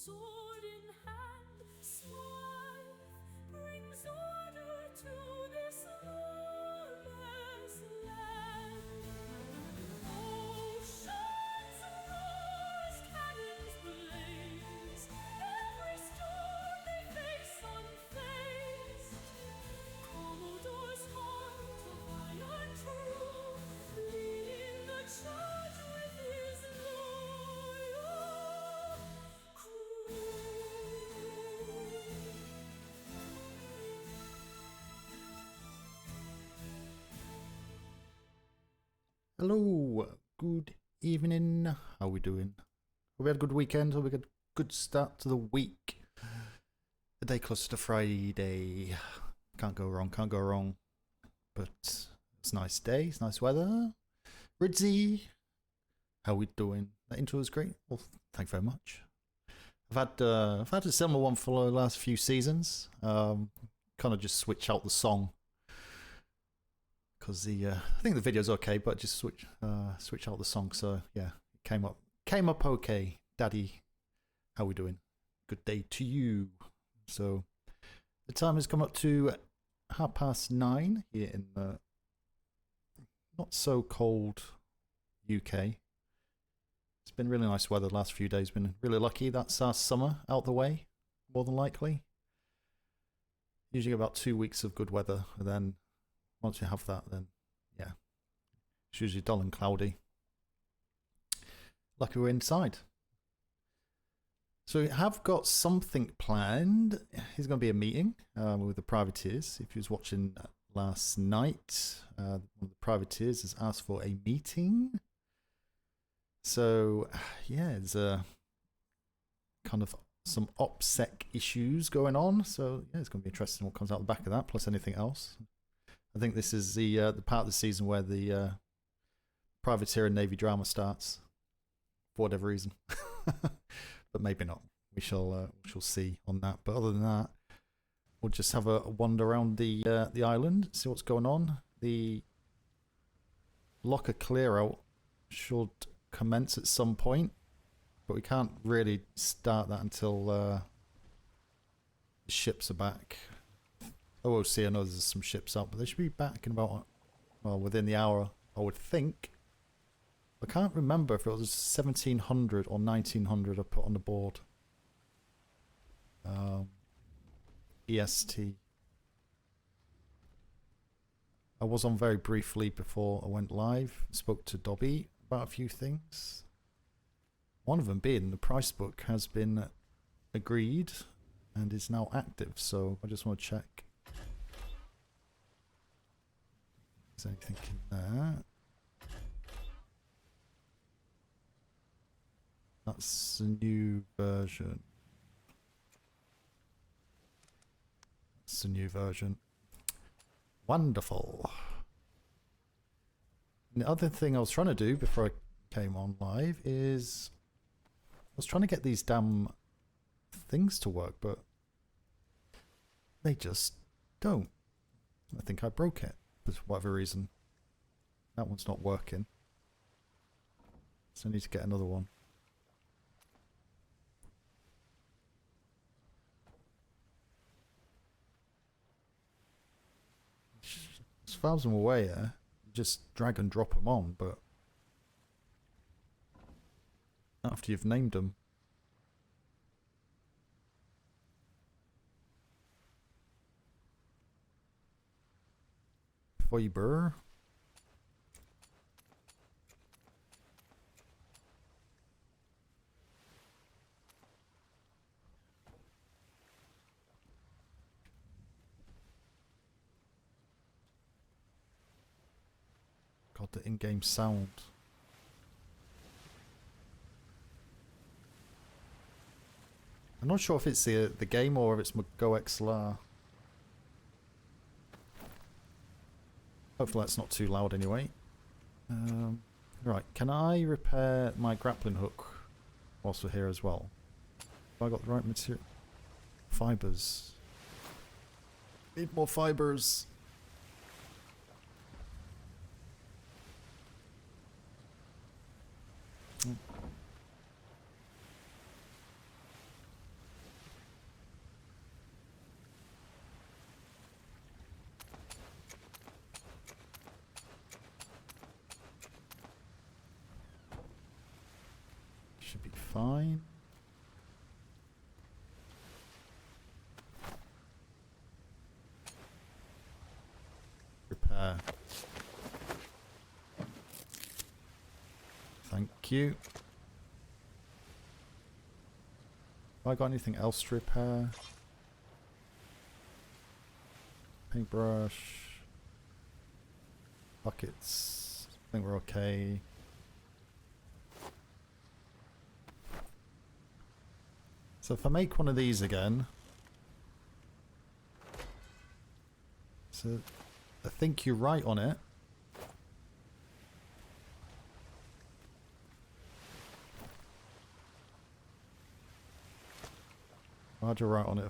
Sword in hand, Smythe brings order to this lawless land. Oceans roar, cannons blaze, every storm they face unfazed. Commodore's heart of iron true, leading the charge with his loyal crew. Hello, good evening. How we doing? Hope we had a good weekend. Hope we had a good start to the week. A day closer to Friday. Can't go wrong, can't go wrong. But it's a nice day, it's nice weather. Ridzy, how we doing? That intro was great. Well, thank you very much. I've had a similar one for the last few seasons. Kind of just switch out the song. Because I think the video's okay, but just switch out the song. So yeah, it came up okay. Daddy, how we doing? Good day to you. So the time has come up to 9:30 here in the not so cold UK. It's been really nice weather the last few days. Been really lucky. That's our summer out the way, more than likely. Usually about 2 weeks of good weather, and then once you have that, then yeah, it's usually dull and cloudy. Lucky we're inside. So we have got something planned. There's going to be a meeting with the privateers. If you was watching last night, one of the privateers has asked for a meeting. So yeah, there's kind of some OPSEC issues going on. So yeah, it's going to be interesting what comes out the back of that, plus anything else. I think this is the part of the season where the privateer and navy drama starts, for whatever reason. But maybe not. We shall see on that. But other than that, we'll just have a wander around the island, see what's going on. The locker clear out should commence at some point, but we can't really start that until the ships are back. OOC, I know there's some ships out, but they should be back in about, well, within the hour, I would think. I can't remember if it was 1700 or 1900 I put on the board. EST. I was on very briefly before I went live. Spoke to Dobby about a few things. One of them being the price book has been agreed and is now active, so I just want to check. Is there anything in there? That's a new version. It's a new version. Wonderful. And the other thing I was trying to do before I came on live is I was trying to get these damn things to work, but they just don't. I think I broke it for whatever reason. That one's not working. So I need to get another one. As far as I'm aware, just drag and drop them on, but after you've named them. Fiber. God, the in-game sound. I'm not sure if it's the game or if it's my Go XLR. Hopefully that's not too loud anyway. Right, can I repair my grappling hook whilst we're here as well? Have I got the right material? Fibers. Need more fibers. should be fine. Repair. Thank you. Have I got anything else to repair? Paintbrush. Buckets. I think we're okay. So if I make one of these again. So I think you're right on it. How'd you write on it?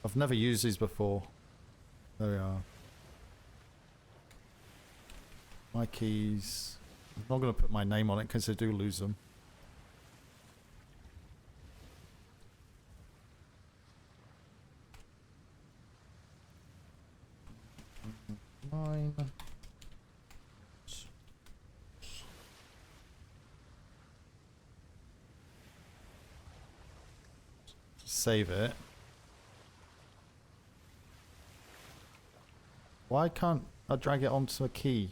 I've never used these before. There we are. My keys. I'm not going to put my name on it because I do lose them. Mine. Save it. Why can't I drag it onto a key?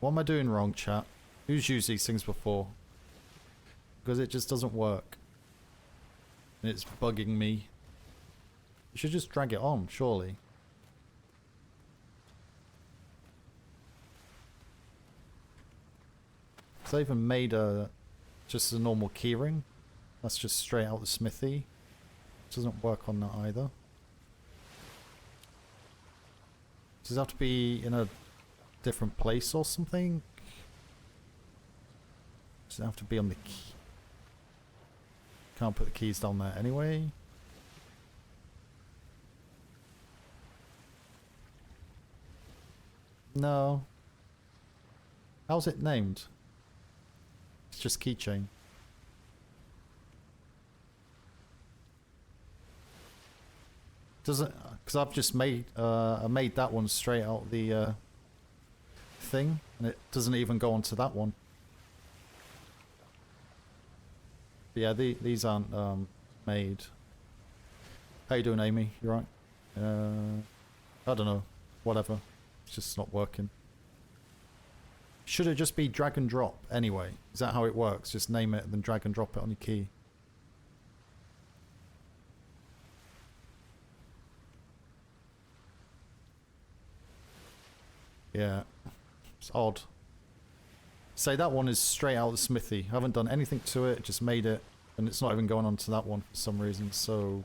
What am I doing wrong, chat? Who's used these things before? Because it just doesn't work. And it's bugging me. You should just drag it on, surely. So I even made just a normal keyring. That's just straight out the smithy. Doesn't work on that either. Does it have to be in a different place or something? Does it have to be on the key? Can't put the keys down there anyway. No. How's it named? It's just keychain. Doesn't, because I've just made I made that one straight out the thing, and it doesn't even go onto that one. But yeah, these aren't made. How you doing, Amy? You right? I don't know. Whatever. It's just not working. Should it just be drag and drop anyway? Is that how it works? Just name it and then drag and drop it on your key. Yeah, it's odd. Say that one is straight out of the smithy. I haven't done anything to it, just made it, and it's not even going on to that one for some reason, so...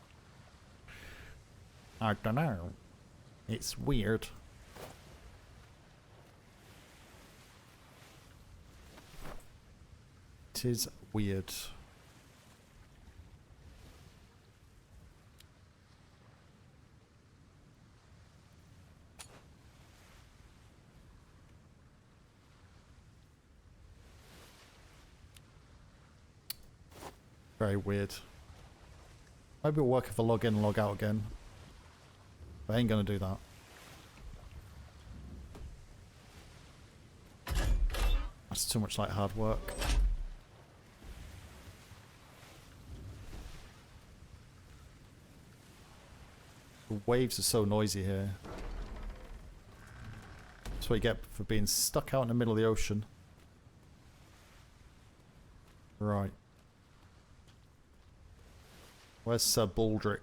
I don't know. It's weird. It is weird. Very weird. Maybe it'll work if I log in and log out again. But I ain't gonna do that. That's too much like hard work. The waves are so noisy here. That's what you get for being stuck out in the middle of the ocean. Right. Where's Sir Baldric?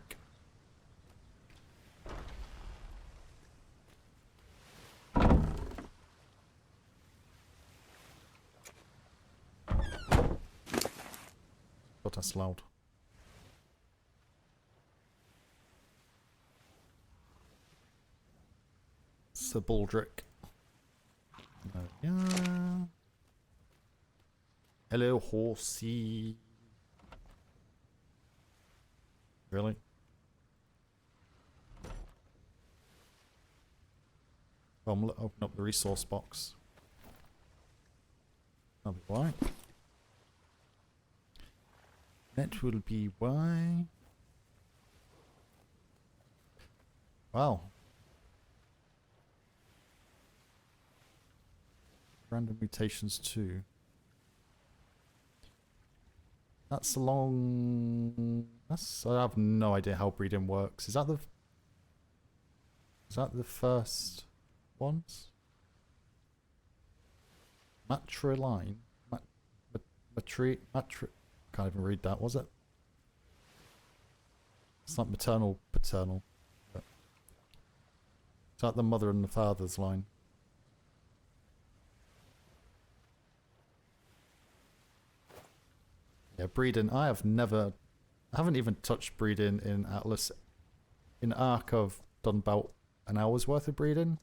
God, that's loud. Sir Baldric. Yeah. Hello, horsey. Really? Oh, I'm open up the resource box. That'll be why. That will be why. Wow. Random mutations too. That's a long... That's... I have no idea how breeding works. Is that the... Is that the first ones? Matriline? Matri... Can't even read that, was it? It's not maternal, paternal. But is that the mother and the father's line? Yeah, breeding. I haven't even touched breeding in Atlas. In Ark, I've done about an hour's worth of breeding.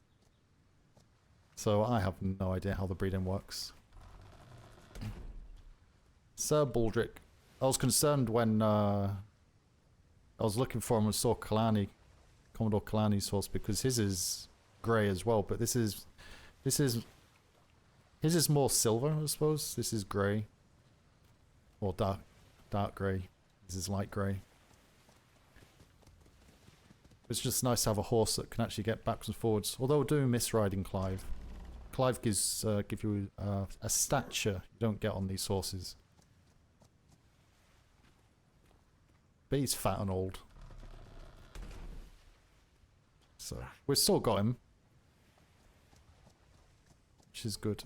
So I have no idea how the breeding works. Sir Baldric. I was concerned when I was looking for him and saw Kalani, Commodore Kalani's horse, because his is grey as well, but his is more silver, I suppose. This is grey. Or dark grey. This is light grey. It's just nice to have a horse that can actually get backwards and forwards. Although I do miss riding Clive. Clive gives give you a stature you don't get on these horses. But he's fat and old. So, we've still got him. Which is good.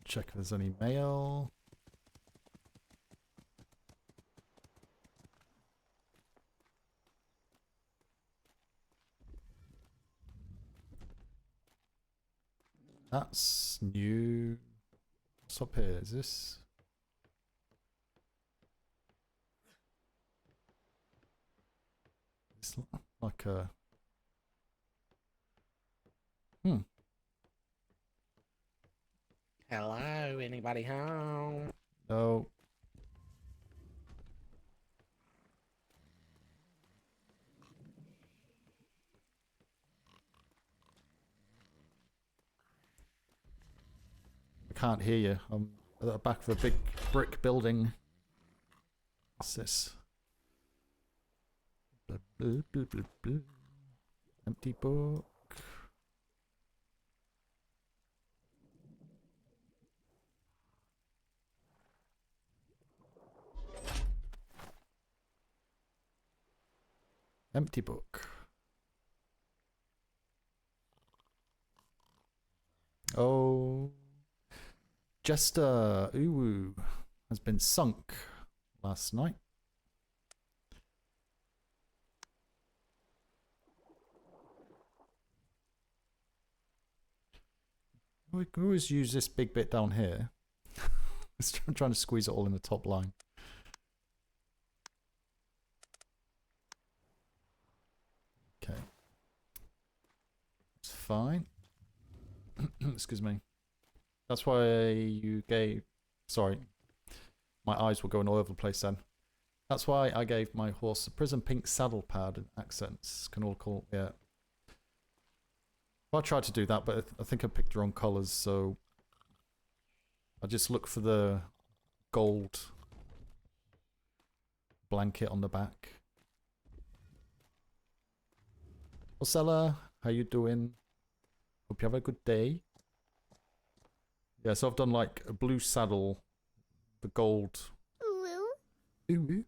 Check if there's any mail. That's new. What's up here? Is this? It's like a... Hello, anybody home? No. I can't hear you. I'm at the back of a big brick building. What's this? Blah, blah, blah, blah, blah. Empty book. Empty book. Oh. Jester Uwu has been sunk last night. We can always use this big bit down here. I'm trying to squeeze it all in the top line. Okay. It's fine. Excuse me. That's why you gave... Sorry. My eyes were going all over the place then. That's why I gave my horse a prison pink saddle pad and accents. Can all call... Yeah. Well, I tried to do that, but I think I picked the wrong colours, so... I just look for the gold blanket on the back. Osella, how you doing? Hope you have a good day. Yeah, so I've done like a blue saddle, the gold. Ooh, ooh,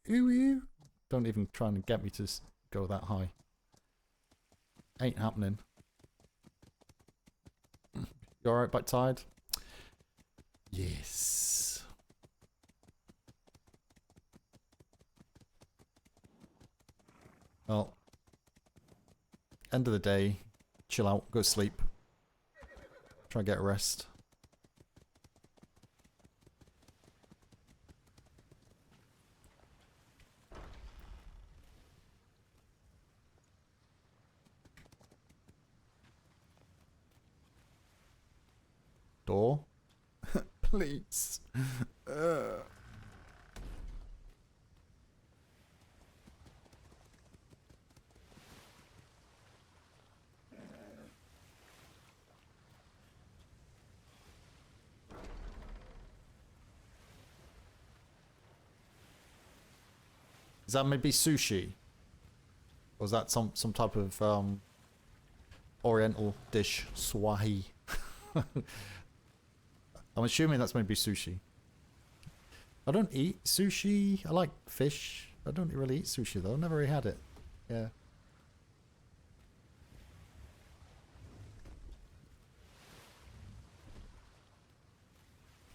ooh, ooh. Don't even try and get me to go that high. Ain't happening. You alright, back tired? Yes. Well, end of the day, chill out, go sleep. Try and get a rest. Door? Please. Is that maybe sushi? Or is that some type of oriental dish? Swahi. I'm assuming that's maybe sushi. I don't eat sushi. I like fish. I don't really eat sushi though. Never really had it. Yeah.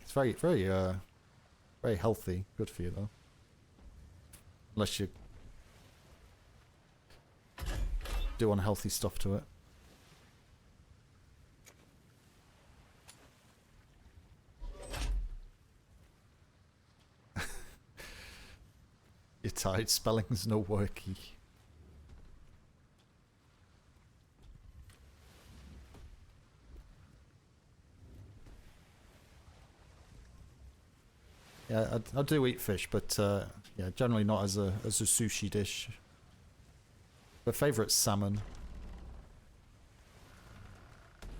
It's very healthy. Good for you though. Unless you do unhealthy stuff to it. You're tired, spelling's no worky. Yeah, I do eat fish, but yeah, generally not as a sushi dish. My favourite's salmon.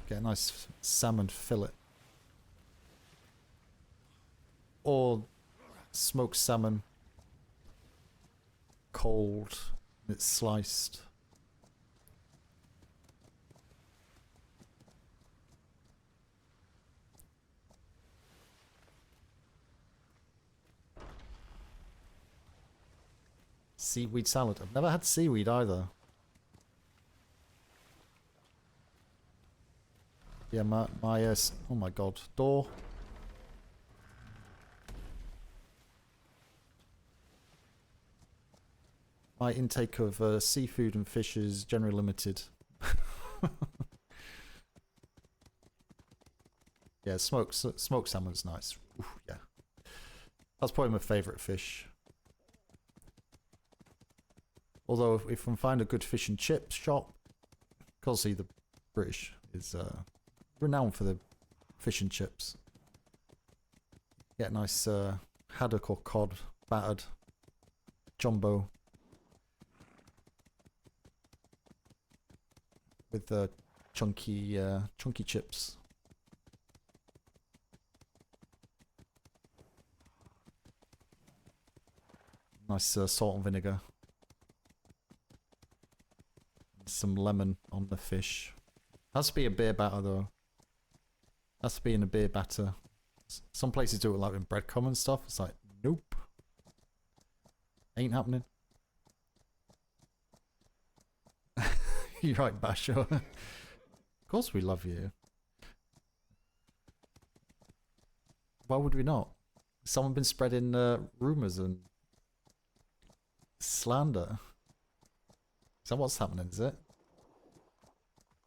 Get a nice salmon fillet. Or smoked salmon. Cold. It's sliced. Seaweed salad. I've never had seaweed either. Yeah, my oh my god, door. My intake of seafood and fish is generally limited. Yeah, smoked salmon's nice. Ooh, yeah, that's probably my favourite fish. Although if I find a good fish and chips shop, because the British is renowned for the fish and chips. Get a nice haddock or cod battered jumbo with chunky chips. Nice salt and vinegar. Some lemon on the fish. Has to be a beer batter though. Has to be in a beer batter. Some places do it like in breadcrumb and stuff. It's like, nope. Ain't happening. You're right, Basho. Of course we love you. Why would we not? Someone been spreading rumours and slander. Is that what's happening, is it?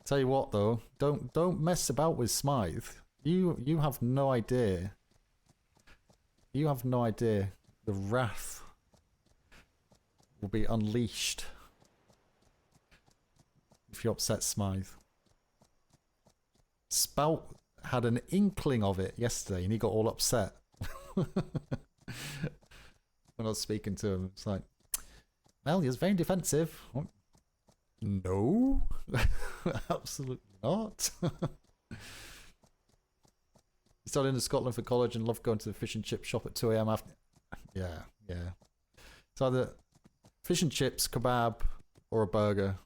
Tell you what though, don't mess about with Smythe. You have no idea. You have no idea the wrath will be unleashed if you upset Smythe. Spout had an inkling of it yesterday and he got all upset. When I was speaking to him, it's like, well, he was very defensive. No, absolutely not. He studied in Scotland for college and loved going to the fish and chip shop at 2 AM after. Yeah. It's either fish and chips, kebab, or a burger.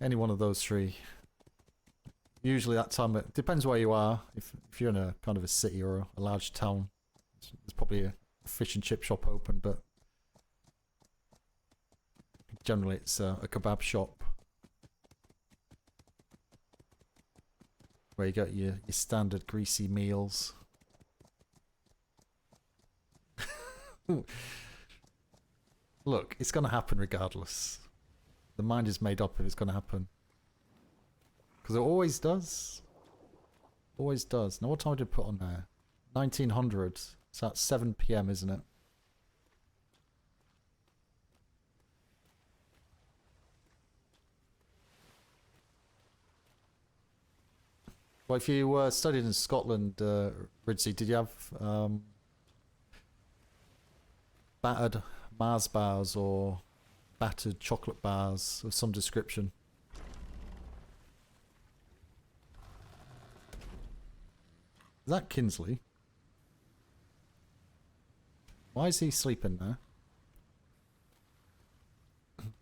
Any one of those three. Usually that time, it depends where you are. If you're in a kind of a city or a large town, there's probably a fish and chip shop open, but generally it's a kebab shop where you got your standard greasy meals. Look, it's going to happen regardless. The mind is made up if it's going to happen. Because it always does. Always does. Now what time did I put on there? 1900. So that's 7 PM, isn't it? Well, if you studied in Scotland, Ridzi, did you have battered Mars bars or battered chocolate bars of some description? Is that Kinsley? Why is he sleeping there?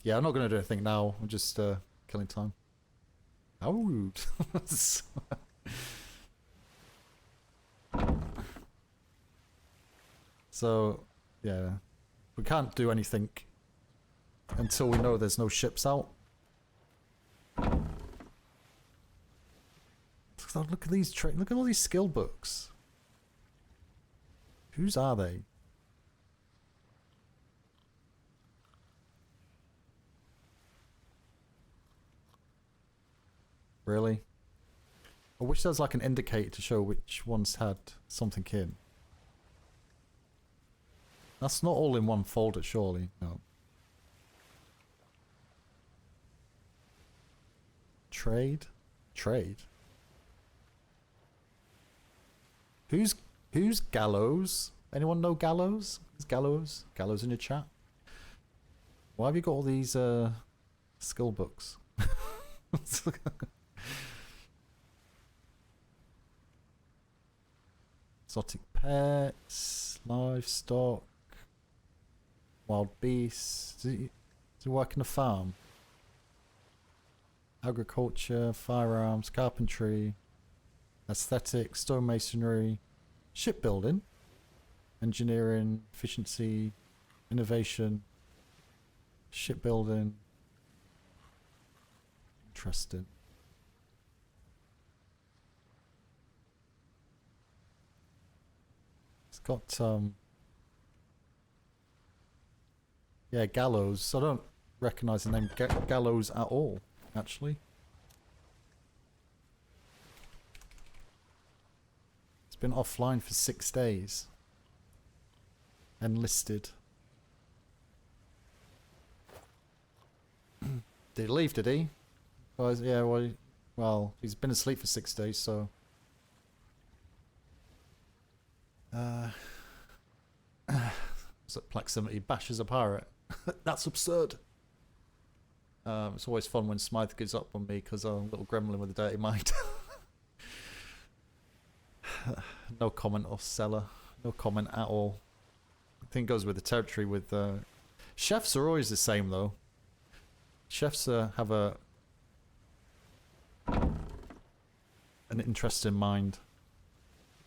Yeah, I'm not going to do anything now. I'm just killing time. How rude. So, yeah. We can't do anything until we know there's no ships out. Look at these look at all these skill books. Whose are they? Really? I wish there was like an indicator to show which ones had something in. That's not all in one folder, surely. No. Trade? Trade? Who's Gallows? Anyone know Gallows? Is Gallows? Gallows in your chat? Why have you got all these skill books? Exotic pets, livestock, wild beasts. Does he work in a farm? Agriculture, firearms, carpentry, aesthetics, stonemasonry, shipbuilding, engineering, efficiency, innovation, shipbuilding. Interesting. It's got yeah, Gallows. I don't recognise the name Gallows at all, actually. It's been offline for 6 days. Enlisted. Did he leave, did he? Well, yeah, well, he's been asleep for 6 days, so... What's that? Proximity bashes a pirate. That's absurd. It's always fun when Smythe gives up on me because I'm a little gremlin with a dirty mind. No comment off seller. No comment at all. I think it goes with the territory with... Chefs are always the same though. Chefs have an interesting mind.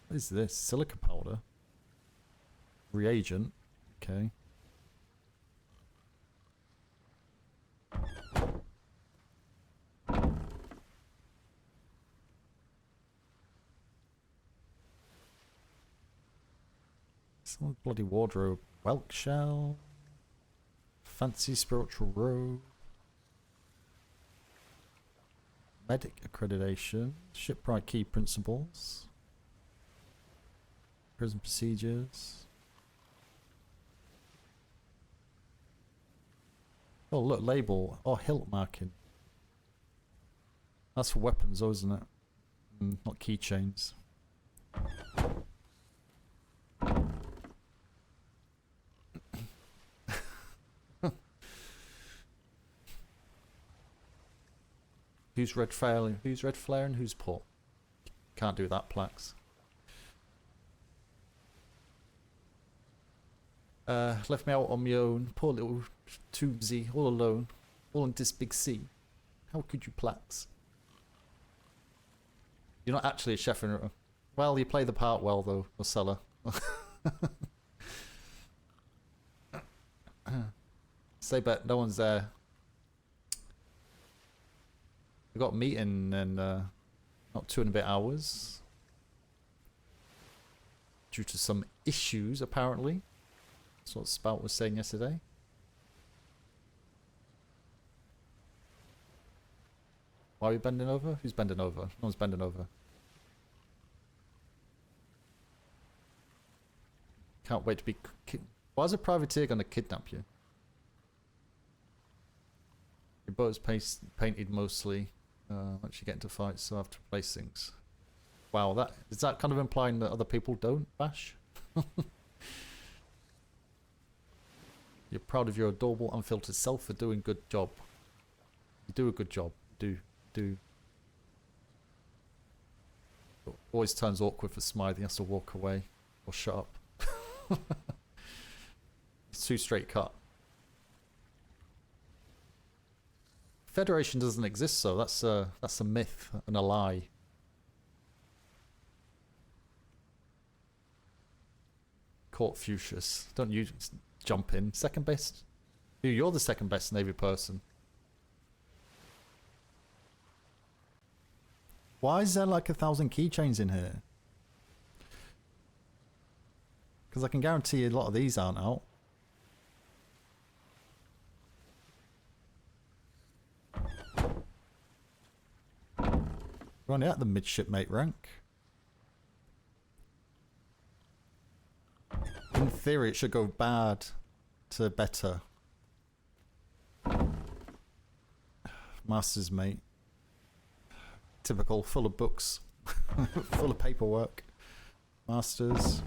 What is this? Silica powder? Reagent. Okay. Some bloody wardrobe. Whelk shell. Fancy spiritual robe. Medic accreditation. Shipwright key principles. Prison procedures. Oh look, label. Oh, hilt marking. That's for weapons though, isn't it? Not keychains. Who's red flare? Who's red flare and who's port? Can't do that, Plax. Left me out on my own. Poor little Tombsy, all alone. All in this big sea. How could you, Plax? You're not actually a chef in it. Well, you play the part well, though, Marcella. Say bet, no one's there. We got a meeting in not 2 and a bit hours. Due to some issues, apparently. That's what Spout was saying yesterday. Why are we bending over? Who's bending over? No one's bending over. Can't wait to be... Why is a privateer going to kidnap you? Your boat is painted mostly. Once you get into fights, so I have to replace things. Wow, is that kind of implying that other people don't bash? You're proud of your adorable, unfiltered self for doing a good job. You do a good job. Do. Always turns awkward for Smythe. He has to walk away or shut up. It's too straight cut. Federation doesn't exist, so that's a myth and a lie. Court Fuchsius. Don't you jump in. Second best? Dude, you're the second best Navy person. Why is there like 1,000 keychains in here? Because I can guarantee a lot of these aren't out. We're only at the midshipmate rank. In theory, it should go bad to better. Master's mate. Typical, full of books. Full of paperwork. Masters.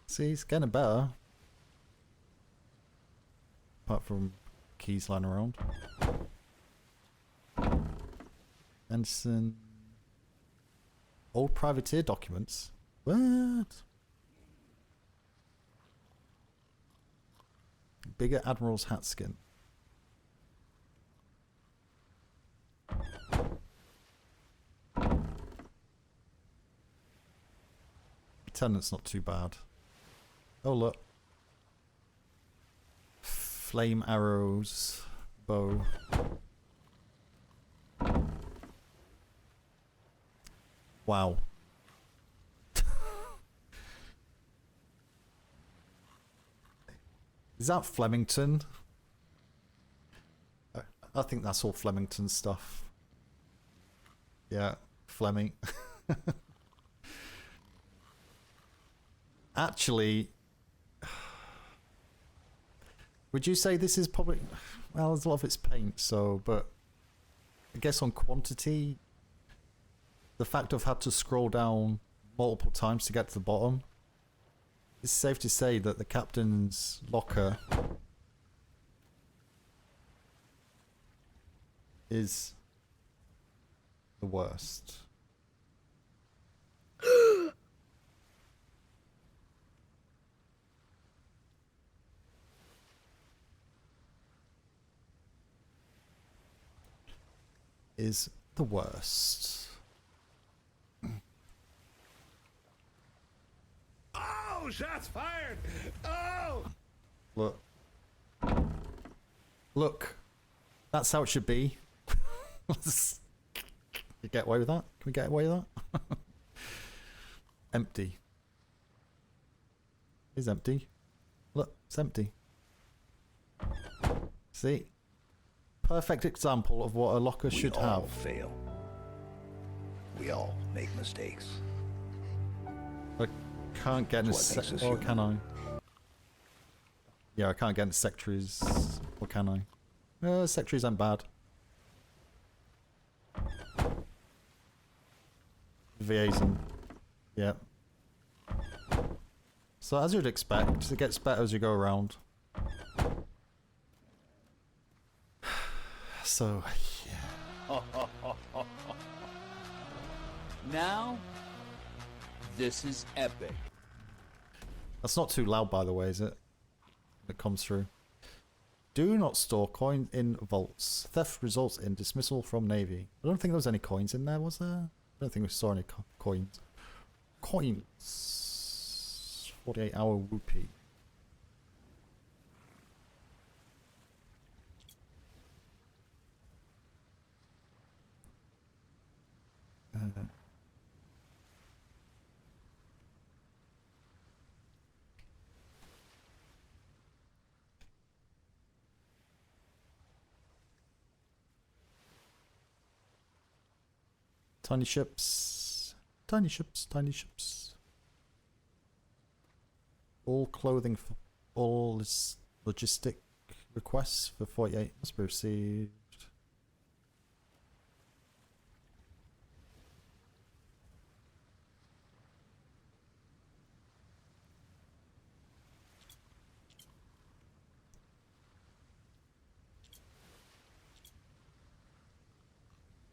See, it's getting better. Apart from keys lying around. Ensign. Old privateer documents. What? Bigger Admiral's hat skin. Lieutenant's not too bad. Oh look. Flame arrows. Bow. Wow. Is that Flemington? I think that's all Flemington stuff. Yeah, Fleming. Actually, would you say this is probably... Well, there's a lot of it's paint, so... But I guess on quantity, the fact I've had to scroll down multiple times to get to the bottom, it's safe to say that the captain's locker is the worst. Is the worst. Oh, shots fired! Oh! Look. Look. That's how it should be. You get away with that? Can we get away with that? Empty. It's empty. Look, it's empty. See? Perfect example of what a locker should We all have. fail. We all make mistakes. I can't get into That's what makes us or human. can I? Yeah, I can't get into secretaries. Or can I? Secretaries aren't bad. VAs and... Yeah. So as you'd expect, it gets better as you go around. So, yeah. Now, this is epic. That's not too loud, by the way, is it? It comes through. Do not store coins in vaults. Theft results in dismissal from Navy. I don't think there was any coins in there, was there? I don't think we saw any coins. Coins. 48-hour whoopee. Tiny ships. Tiny ships, tiny ships. All clothing for all is logistic requests for 48 must be received.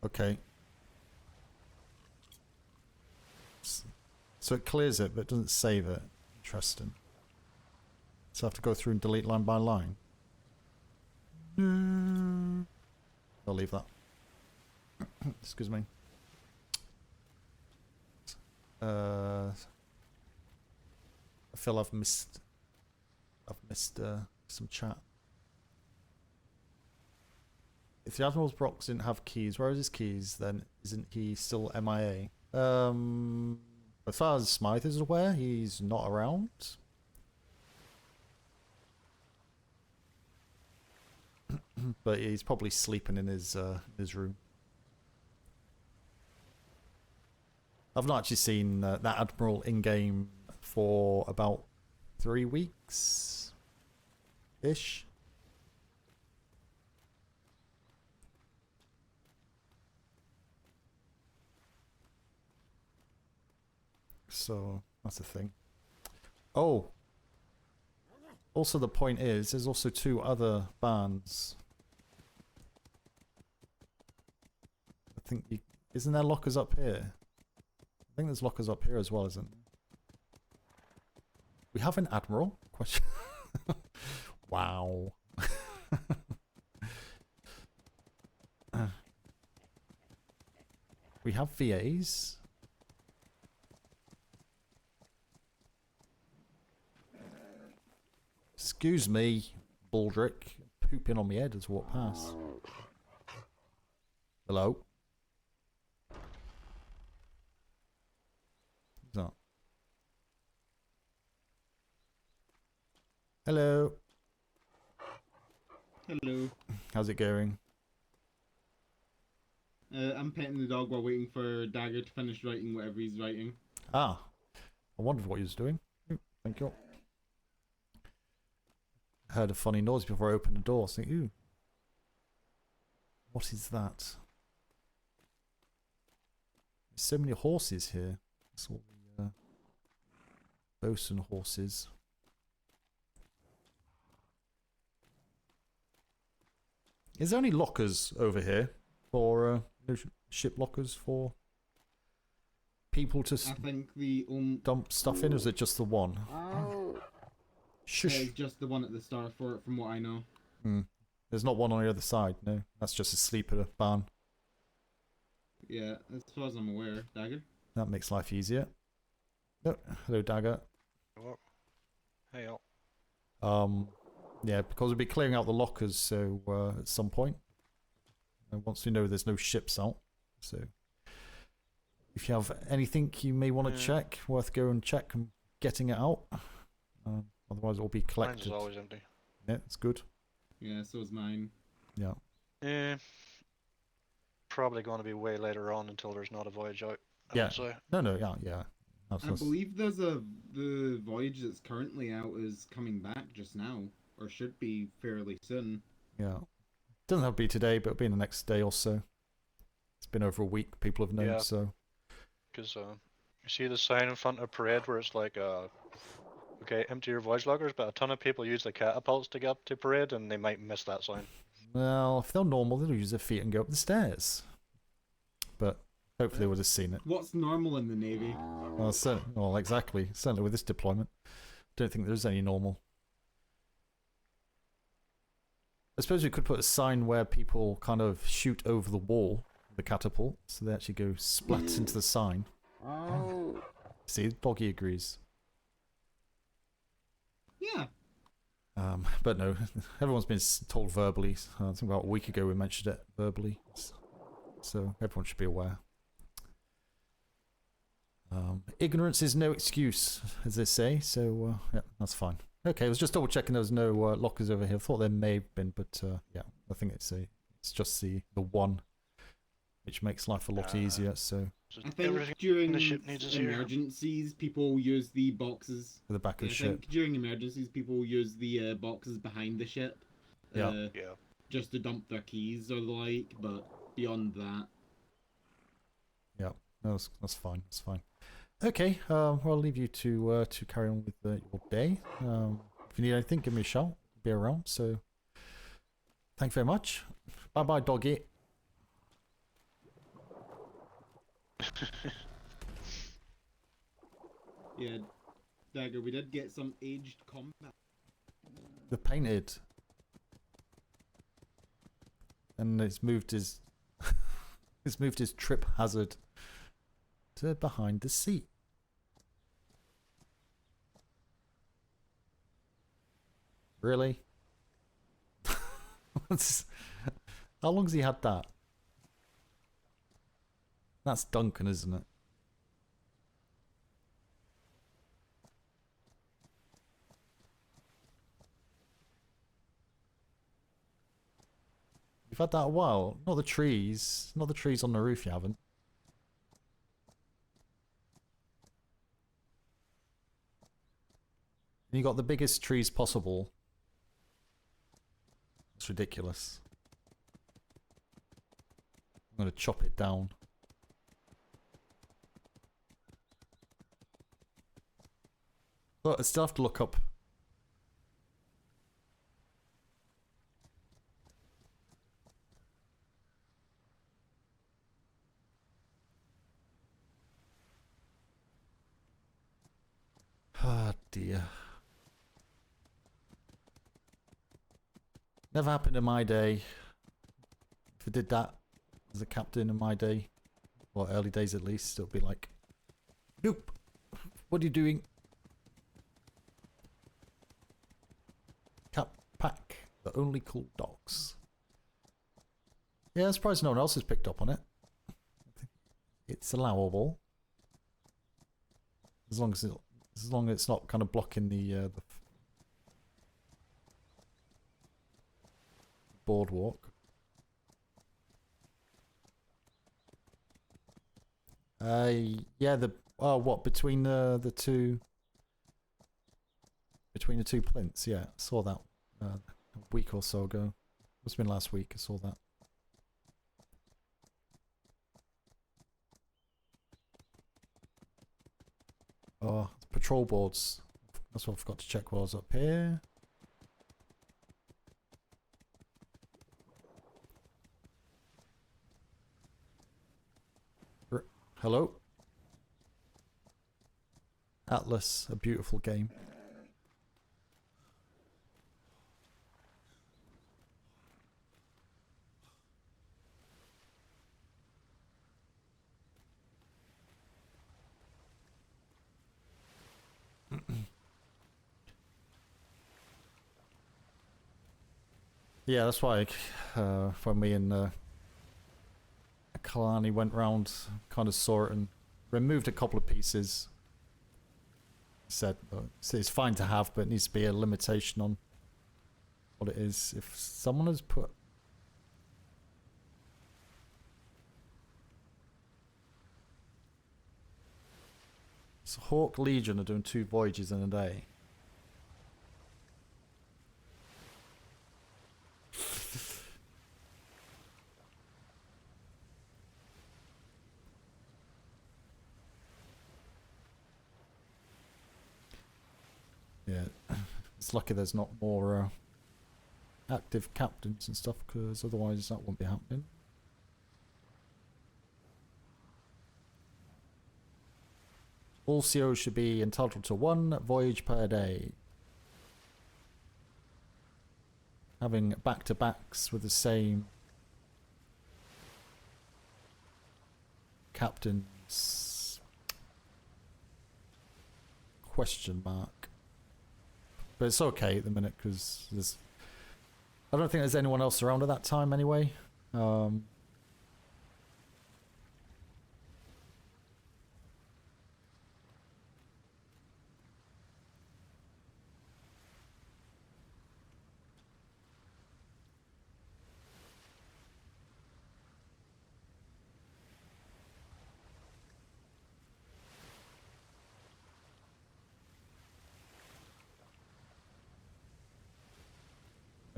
Okay. So it clears it, but it doesn't save it. Interesting. So I have to go through and delete line by line. I'll leave that. Excuse me. I feel I've missed some chat. If the Admiral's box didn't have keys, where is his keys then? Isn't he still MIA? As far as Smythe is aware, he's not around. But he's probably sleeping in his room. I've not actually seen that Admiral in-game for about 3 weeks-ish. So, that's the thing. Oh! Also, the point is, there's also 2 other bands. I think you... Isn't there lockers up here? I think there's lockers up here as well, isn't there? We have an Admiral? Question. Wow. We have VAs. Excuse me, Baldrick. Pooping on my head as I walk past. Hello? What's that? Hello. Hello. How's it going? I'm petting the dog while waiting for Dagger to finish writing whatever he's writing. Ah. I wondered what he was doing. Thank you. I heard a funny noise before I opened the door. So, ooh. What is that? There's so many horses here. That's all the bosun horses. Is there any lockers over here for ship lockers for people to I think the dump stuff in? Or is it just the one? Shush. just the one at the start for it, from what I know. There's not one on the other side. No, that's just a sleeper barn. Yeah, as far as I'm aware, Dagger. That makes life easier. Oh, hello, Dagger. Hello. Hey, all. Yeah, because we'll be clearing out the lockers. So at some point, once we know there's no ships out. So if you have anything you may want to check, worth going and check and getting it out. Otherwise, it'll be collected. Mine's always empty. Yeah, it's good. Yeah, so is mine. Yeah. Probably going to be way later on until there's not a voyage out. I Yeah. would say. No, yeah. I believe the voyage that's currently out is coming back just now, or should be fairly soon. Yeah. Doesn't have to be today, but it'll be in the next day or so. It's been over a week, people have known, Yeah. so... Because you see the sign in front of parade where it's like, okay, empty your voyage lockers, but a ton of people use the catapults to get up to parade, and they might miss that sign. Well, if they're normal, they'll use their feet and go up the stairs. But hopefully they would have seen it. What's normal in the Navy? Well, exactly. Certainly with this deployment. Don't think there's any normal. I suppose we could put a sign where people kind of shoot over the wall, the catapult, so they actually go splat into the sign. See, Boggy agrees. Yeah. But no, everyone's been told verbally. I think about a week ago we mentioned it verbally. So everyone should be aware. Ignorance is no excuse, as they say, so yeah, that's fine. Okay, I was just double checking there was no lockers over here. I thought there may have been, but yeah, I think it's just the one, which makes life a lot easier, so... I think during emergencies, people use the boxes. For the back of the ship. I think during emergencies, people use the boxes behind the ship. Yeah. Just to dump their keys or the like, but beyond that... Yeah, no, that's fine, that's fine. Okay, well, I'll leave you to carry on with your day. If you need anything, give me a shout. I'll be around, so... Thank you very much. Bye-bye, doggy. Yeah, Dagger, we did get some aged combat. They're painted. And it's moved his it's moved his trip hazard to behind the seat. Really? How long's he had that? That's Duncan, isn't it? You've had that a while. Not the trees. Not the trees on the roof, you haven't. You got the biggest trees possible. It's ridiculous. I'm going to chop it down. But I still have to look up. Ah, dear. Never happened in my day. If I did that as a captain in my day, or early days at least, it would be like, nope, what are you doing? Cap pack, the only cool dogs. Yeah, I'm surprised no one else has picked up on it. It's allowable. As long as it's not kind of blocking the boardwalk. Yeah, what between the two plinths? Yeah, I saw that a week or so ago. Must have been last week. I saw that. Oh, patrol boards. That's what I forgot to check while I was up here. Hello? Atlas, a beautiful game. Yeah, that's why when me and Kalani went round, kind of saw it and removed a couple of pieces. Said it's fine to have, but it needs to be a limitation on what it is. If someone has put so Hawk Legion are doing 2 voyages in a day. Yeah, it's lucky there's not more active captains and stuff, because otherwise that wouldn't be happening. All COs should be entitled to 1 voyage per day. Having back-to-backs with the same captains? Question mark. But it's okay at the minute because I don't think there's anyone else around at that time anyway.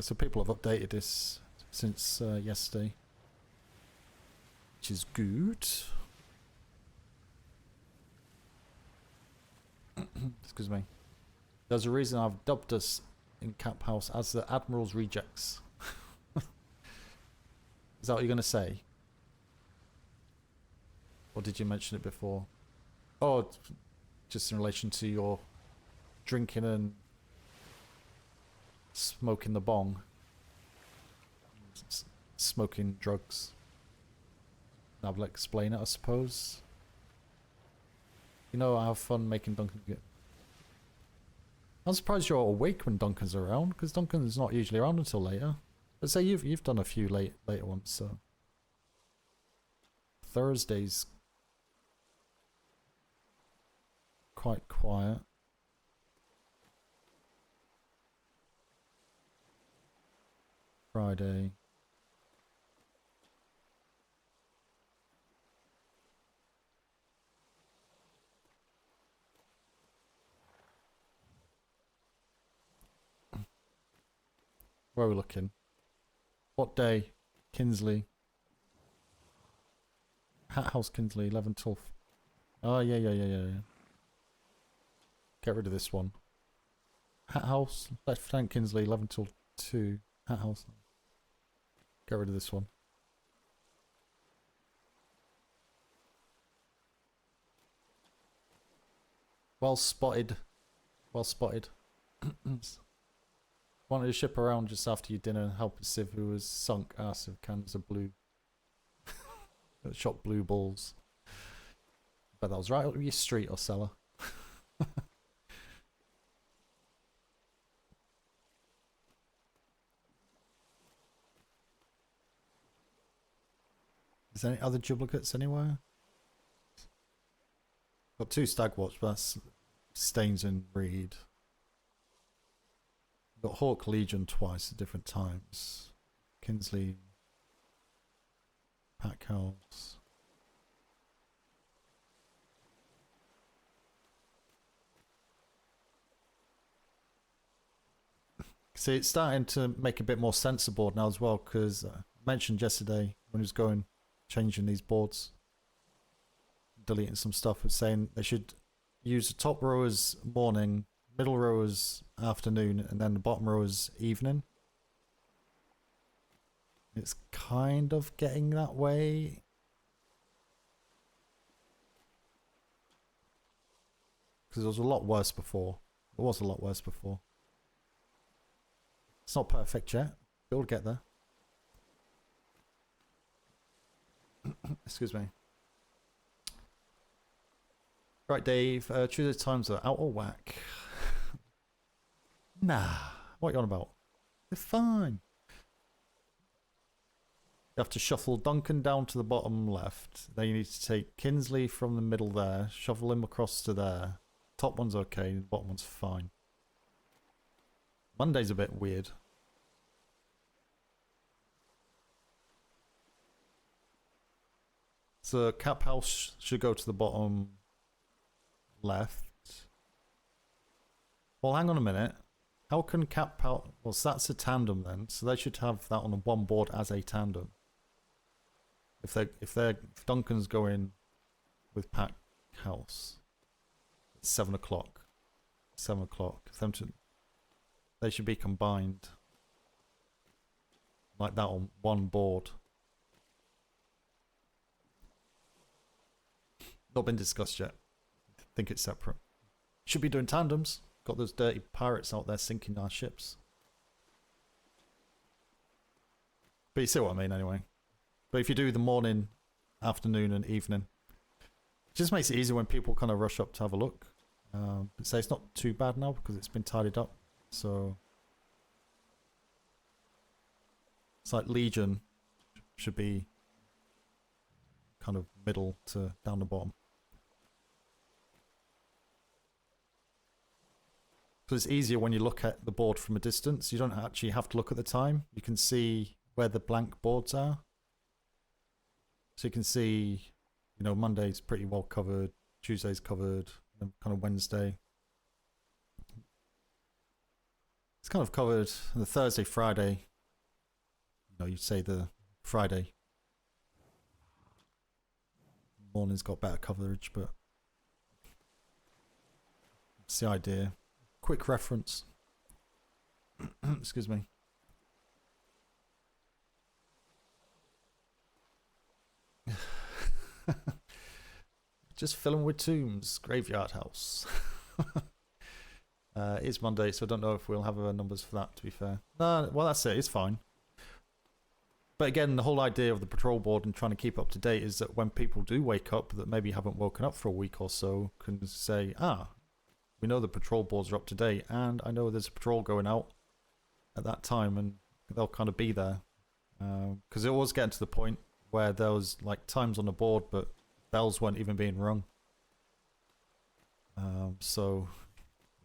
So people have updated this since yesterday, which is good. Excuse me. There's a reason I've dubbed us in Cap House as the Admiral's Rejects. Is that what you're going to say? Or did you mention it before? Oh, just in relation to your drinking and smoking the bong. Smoking drugs. I'll explain it, I suppose. You know, I have fun making Duncan get... I'm surprised you're awake when Duncan's around, because Duncan's not usually around until later. But say you've done a few later ones, so... Thursday's quite quiet. Friday. Where are we looking? What day? Kinsley. Hat House Kinsley, 11 till... Oh, yeah. Get rid of this one. Hat House, Lieutenant Kinsley, 11 till 2. Hat House. Get rid of this one. Well spotted. Well spotted. Wanted to ship around just after your dinner and help a Civ who was sunk ass of cans of blue. Shot blue balls. But that was right up your street or cellar. Is there any other duplicates anywhere? Got 2 Stagwatch, but that's Staines and Reed. Got Hawk Legion twice at different times. Kinsley. Pack House. See, it's starting to make a bit more sense of board now as well, because I mentioned yesterday when he was going, changing these boards, deleting some stuff, was saying they should use the top row as morning, middle row as afternoon, and then the bottom row as evening. It's kind of getting that way. Because it was a lot worse before. It was a lot worse before. It's not perfect yet. It'll get there. Excuse me. Right, Dave. Tuesday times are out of whack. Nah. What are you on about? They're fine. You have to shuffle Duncan down to the bottom left. Then you need to take Kinsley from the middle there. Shuffle him across to there. Top one's okay. The bottom one's fine. Monday's a bit weird. So Cap House should go to the bottom left. Well, hang on a minute. How can Cap House... Well, so that's a tandem then. So they should have that on one board as a tandem. If Duncan's going with Pack House, it's 7 o'clock. 7 o'clock. They should be combined like that on one board. Not been discussed yet. I think it's separate. Should be doing tandems. Got those dirty pirates out there sinking our ships. But you see what I mean anyway. But if you do the morning, afternoon and evening, it just makes it easier when people kind of rush up to have a look. But say it's not too bad now because it's been tidied up. So it's like Legion should be kind of middle to down the bottom. So it's easier when you look at the board from a distance. You don't actually have to look at the time. You can see where the blank boards are. So you can see, you know, Monday's pretty well covered, Tuesday's covered, and kind of Wednesday. It's kind of covered. And the Thursday, Friday, you know, you'd say the Friday morning's got better coverage, but it's the idea. Quick reference. Excuse me. Just filling with tombs. Graveyard house. It's Monday, so I don't know if we'll have numbers for that, to be fair. No, well, that's it. It's fine. But again, the whole idea of the patrol board and trying to keep up to date is that when people do wake up that maybe haven't woken up for a week or so, can say, we know the patrol boards are up to date, and I know there's a patrol going out at that time, and they'll kind of be there. Because it was getting to the point where there was like times on the board, but bells weren't even being rung. So,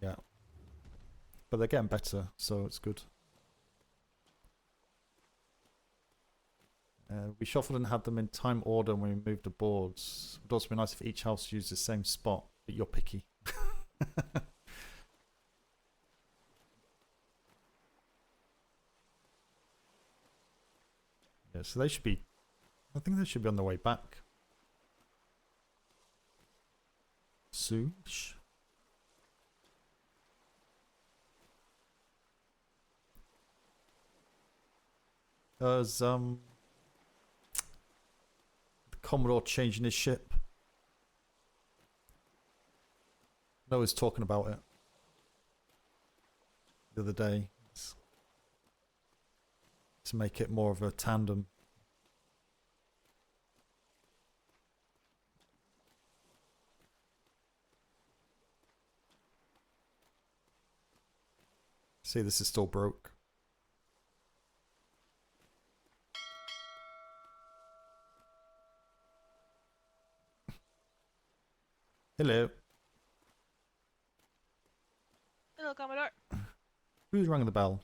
yeah. But they're getting better, so it's good. We shuffled and had them in time order when we moved the boards. It would also be nice if each house used the same spot, but you're picky. Yeah, so they should be... I think they should be on the way back. Soonish. There's the Commodore changing his ship. I was talking about it the other day. To make it more of a tandem. See, this is still broke. Hello. Hello, Commodore. Who's rang the bell?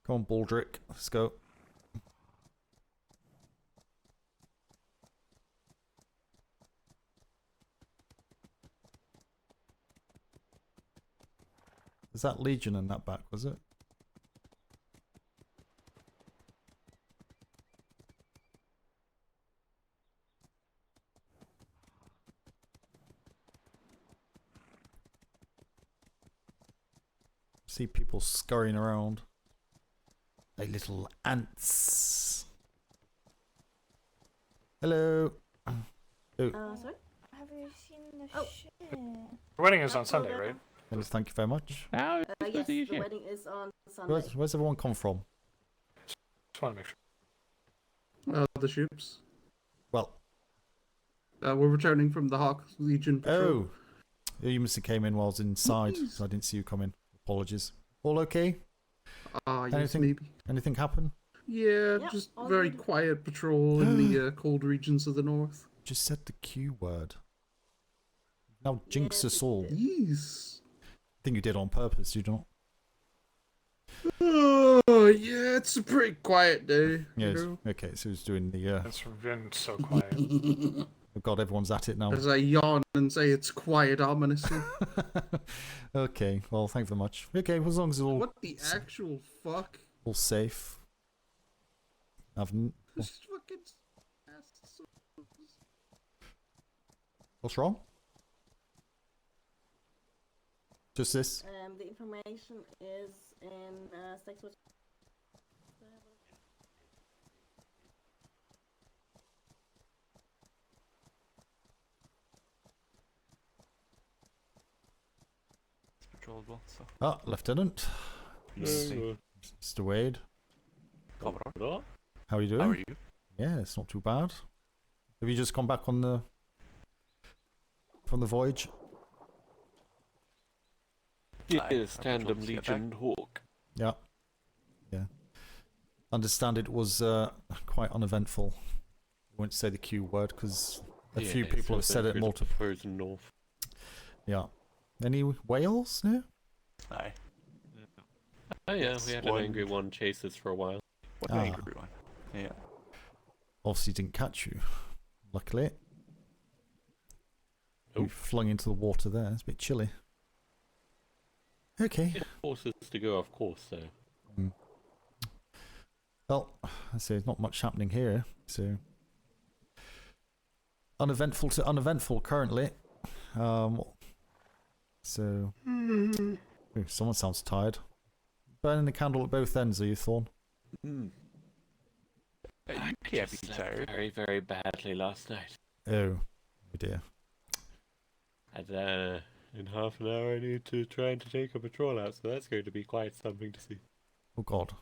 Come on, Baldrick. Let's go. Is that Legion in that back, was it? See people scurrying around. Like little ants. Hello. Oh. Sorry? Have you seen the Oh. ship? The wedding is on Sunday, right? Yes, thank you very much. How Yes, the wedding is on Sunday. Where's everyone come from? Just want to make sure. The ships. Well. We're returning from the Hawk Legion patrol. Oh, you must have came in while I was inside, so I didn't see you come in. Apologies. All okay? Yes, maybe. Anything happen? Yeah, Yep, just all very good. quiet patrol in the cold regions of the north. Just said the Q word. Now jinx Yes, us we all. did. Yes. I think you did on purpose, you don't? Oh, yeah, it's a pretty quiet day. Yes. You Okay, so he's doing the... It's been so quiet. know? Oh God, everyone's at it now. As I yawn and say it's quiet ominously. Okay, well, thank you very much. Okay, well, as long as it's all, What the actual fuck? all safe. This fucking assholes. What's wrong? Just this? The information is in Stexwood. Patrolable, so. Ah, Lieutenant. Mr. Wade. Commodore. How are you doing? How are you? Yeah, it's not too bad. Have you just come back on the... from the voyage? Yes, Tandem Legion Hawk. Yeah. Yeah. Understand it was quite uneventful. I won't say the Q word because a few people have said it multiple. Frozen North. Yeah. Any whales? No? Aye. Oh yeah, we had an angry one chase us for a while. What an angry one. Yeah. Obviously didn't catch you. Luckily. Oh. We flung into the water there. It's a bit chilly. Okay. It forces us to go off course, so. Well, I say there's not much happening here, so uneventful to uneventful currently. So, ooh, someone sounds tired. Burning the candle at both ends, are you, Thorn? You I can't be just slept tired. very, very badly last night. Oh dear. And in half an hour I need to try to take a patrol out, so that's going to be quite something to see. Oh God.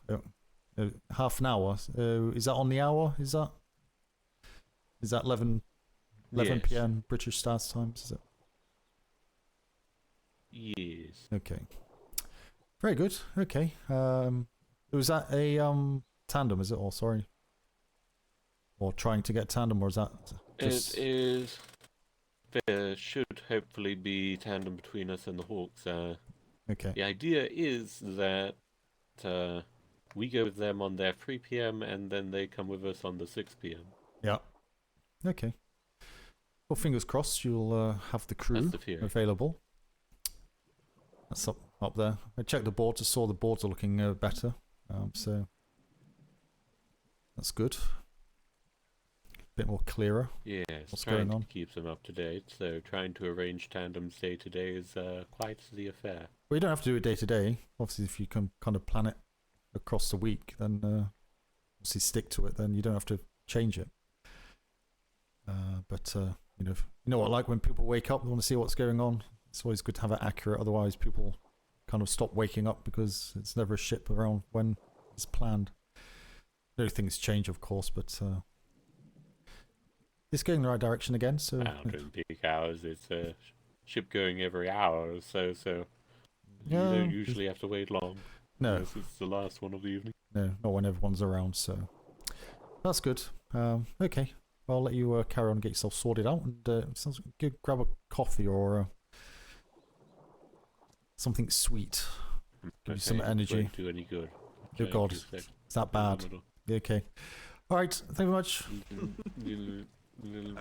Half an hour. Is that on the hour? Is that 11 Yes. p.m. British Start Times? Is it? Yes. Okay. Very good. Okay. Was that a tandem? Is it? Or sorry. Or trying to get tandem, or is that just? It is. There should hopefully be tandem between us and the Hawks. Okay. The idea is that we go with them on their 3 p.m. and then they come with us on the 6 p.m. Yeah. Okay. Well, fingers crossed you'll have the crew That's the theory. available. That's up there. I checked the boards. I saw the boards are looking better. So that's good. Bit more clearer. Yes, What's trying going on? to keep them up to date. So trying to arrange tandems day to day is quite the affair. Well, you don't have to do it day to day. Obviously, if you can kind of plan it across the week, then obviously stick to it. Then you don't have to change it. But you know what? Like when people wake up, they want to see what's going on. It's always good to have it accurate. Otherwise, people kind of stop waking up because it's never a ship around when it's planned. No things change, of course, but it's going in the right direction again. So During peak hours, it's a ship going every hour or so. So Yeah, you don't usually have to wait long. no, Unless it's the last one of the evening. no, not when everyone's around. So that's good. Okay, well, I'll let you carry on and get yourself sorted out, and sounds good. Grab a coffee or something sweet. Give you some energy. Won't do any good. Oh Try and God, do sex it's that bad. in Okay. All right. Thank you very much. the middle.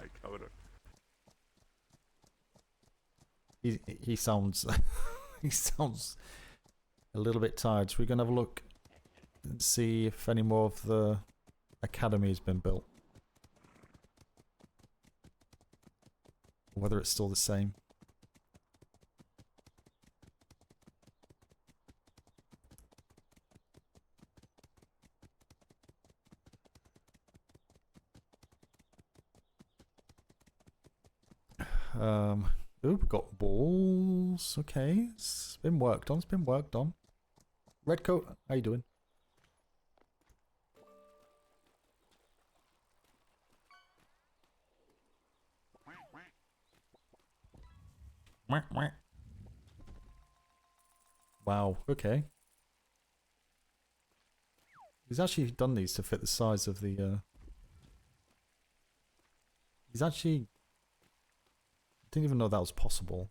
He sounds he sounds a little bit tired. So we're gonna have a look and see if any more of the academy has been built, or whether it's still the same. Oh, we've got balls. Okay, it's been worked on. It's been worked on. Redcoat, how you doing? Wow. Okay. He's actually done these to fit the size of the. He's actually. Didn't even know that was possible.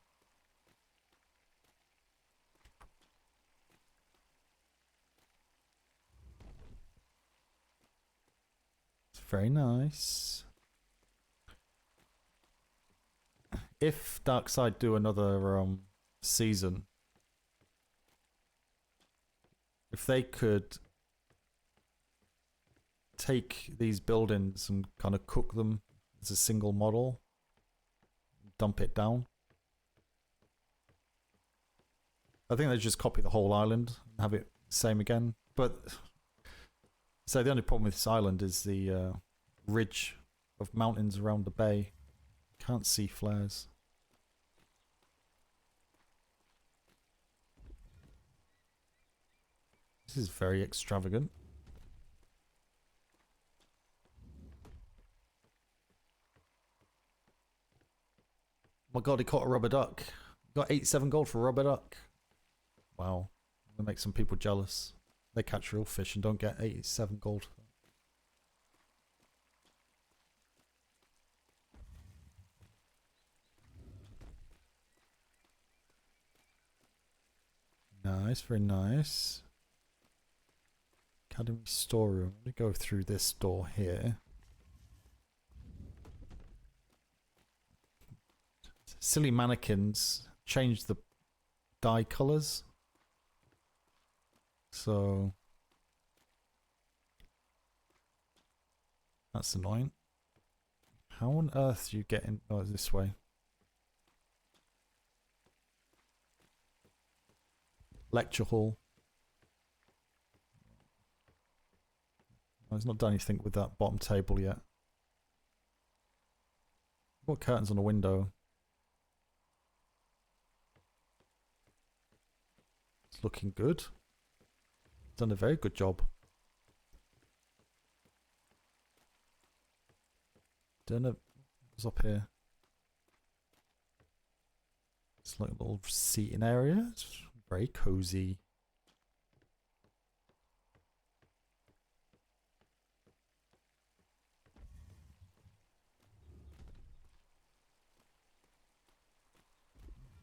It's very nice. If Darkside do another season, if they could take these buildings and kind of cook them as a single model, dump it down. I think they just copy the whole island and have it same again. But so the only problem with this island is the ridge of mountains around the bay. Can't see flares. This is very extravagant. Oh my God, he caught a rubber duck. Got 87 gold for a rubber duck. Wow. That makes some people jealous. They catch real fish and don't get 87 gold. Nice, very nice. Academy storeroom. Let me go through this door here. Silly mannequins change the dye colors. So that's annoying. How on earth do you get in? Oh, this way. Lecture hall. Oh, he's not done anything with that bottom table yet. What curtains on the window? It's looking good. Done a very good job. What's up here? It's like a little seating area. It's very cozy.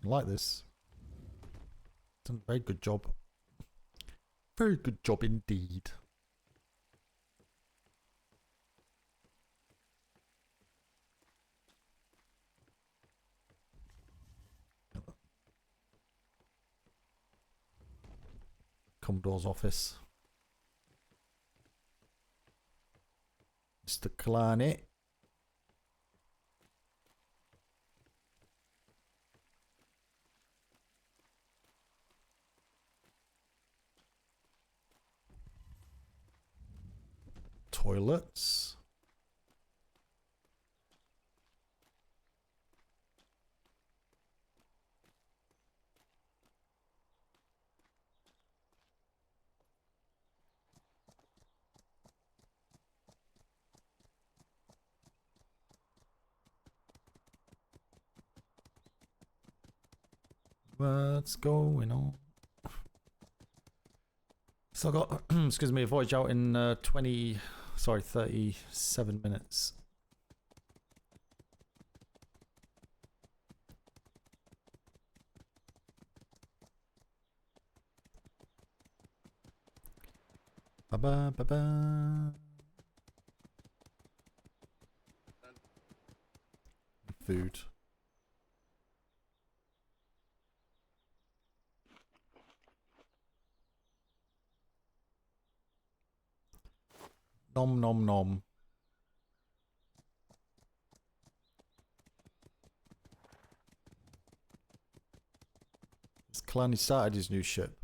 I like this. Done a very good job. Very good job indeed. Commodore's office. Mr. Clanet. Toilets. What's going on? So I got, excuse me, a voyage out in 37 minutes. Ba ba ba. Food. Nom nom nom. Has Kalani started his new ship?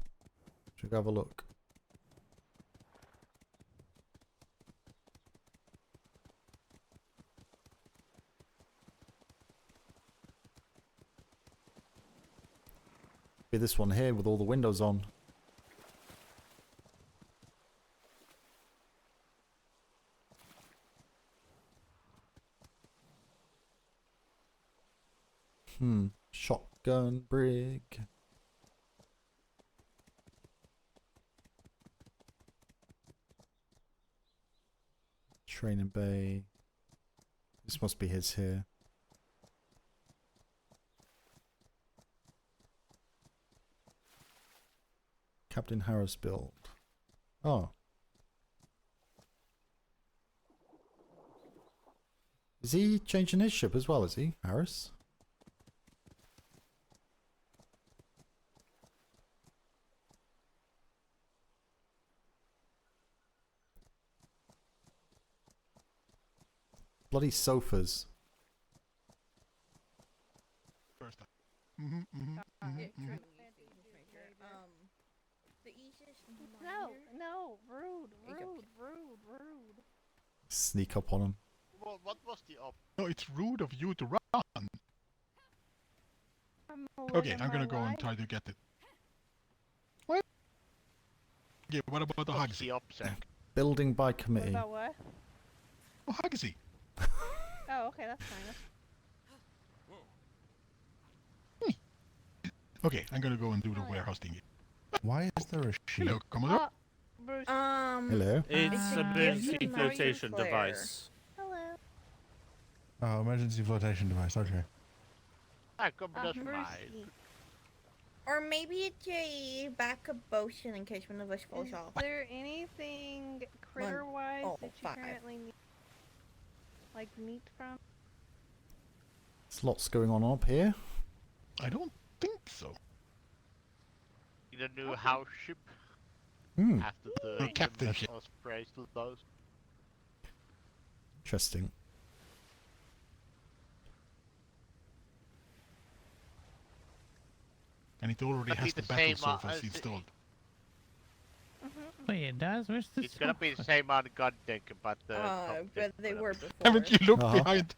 Should we have a look? Be this one here with all the windows on. Shotgun brig. Training bay. This must be his here. Captain Harris build. Oh. Is he changing his ship as well, is he, Harris? Bloody sofas. First time. No, rude. Sneak up on him. Well, what was the op? No, it's rude of you to run. Okay, I'm gonna go and try to get it. What? Okay, what about the Hugsy? Building by committee. About what? Oh, Hugsy. Oh, okay, that's fine. Okay, I'm gonna go and do the warehouse thingy. Why is there a sheep? Hello, Commodore. Bruce. Hello. It's an emergency flotation device. Hello. Oh, emergency flotation device. Okay. Or maybe it's a backup potion in case one of us falls Is off. there anything critter-wise that you 5. currently need, like meat from? There's lots going on up here. I don't think so. The new house ship after the captain ship. was praised those. Interesting. and it already That'd has be the the battle same, surface installed. Wait, it does? Where's the It's gonna be the same on gun deck, but the but they were before. Haven't you looked Uh-huh. behind?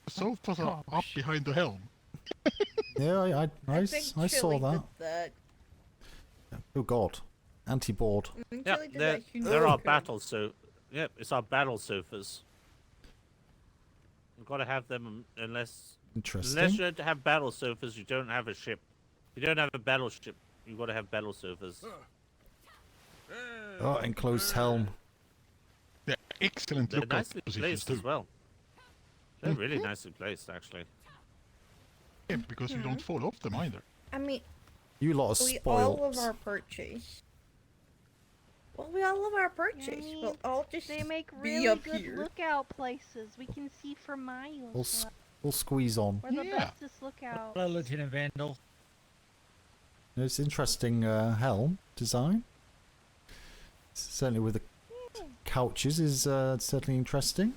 The sofas are up behind the helm. Yeah, I think saw Chili that. did that. Oh god. Anti-board. Yeah, Chili did there, that huge there are joke. battle Yep, it's our battle sofas. We've got to have them unless Interesting. you don't have battle sofas, you don't have a ship. If you don't have a battleship, you've got to have battle sofas. Oh, enclosed helm. They're excellent They're lookout nicely positions placed too. as well. They're really nicely placed, actually. Yeah, because you don't fall off them either. I mean, You lot are we spoiled. all love our purchase. Well, we all love our purchase. mean, We'll all just They make be really up good here. lookout places. We can see for miles. We'll squeeze on. We're the bestest lookout. Hello, Lieutenant Vandal. It's interesting helm design. Certainly with the couches is certainly interesting.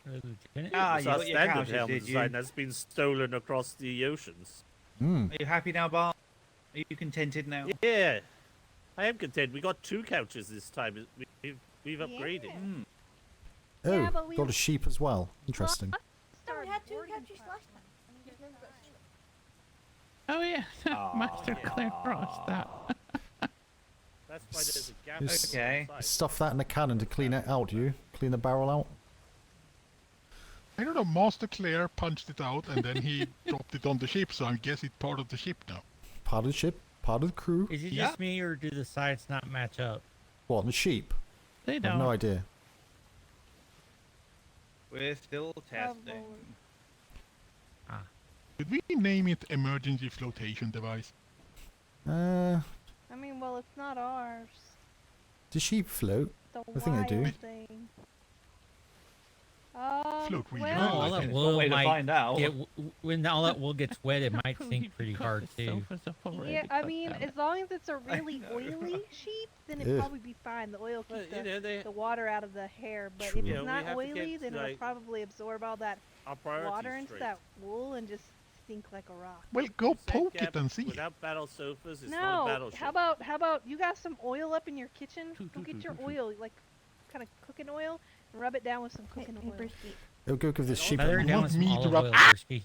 It's you our got your standard couches, helm did you? design that's been stolen across the oceans. Mm. Are you happy now, Bart? Are you contented now? Yeah, I am content. We got 2 couches this time. We've upgraded. Oh, Yeah, but we- got a sheep as well. Interesting. No, we had 2 couches last time. You just never got to see them. Oh yeah, Master Claire crossed that. That's why there's a gap. Just Okay. stuff that in a cannon to clean it out, you? Clean the barrel out? I don't know, Master Claire punched it out and then he dropped it on the ship, so I guess it's part of the ship now. Part of the ship, part of the crew. Is it Yeah. just me, or do the sides not match up? What, the sheep? They I have don't. no idea. We're still testing. Did we name it emergency flotation device? Uh, I mean, well, it's not ours. do sheep float? The I think they do. wire thing. Float really well, well, all I that think. wool way to might find out. when all that wool gets wet, it might sink pretty hard too. yeah, I mean, as long as it's a really oily sheep, then it'd Ugh. probably be fine. The oil keeps you know, the water out of the hair. But True. if Yeah, it's we not have to oily, get, then it'll like, probably absorb all that Our priorities water into straight. that wool and just sink like a rock. Well, go Set poke gap it and see. Without battle sofas, it's not a No, battleship. how about you got some oil up in your kitchen? Go get your oil, like kind of cooking oil, and rub it down with some cooking oil. Oh, go give this sheep Feather a down want with some me to olive rub- oil, Brisky.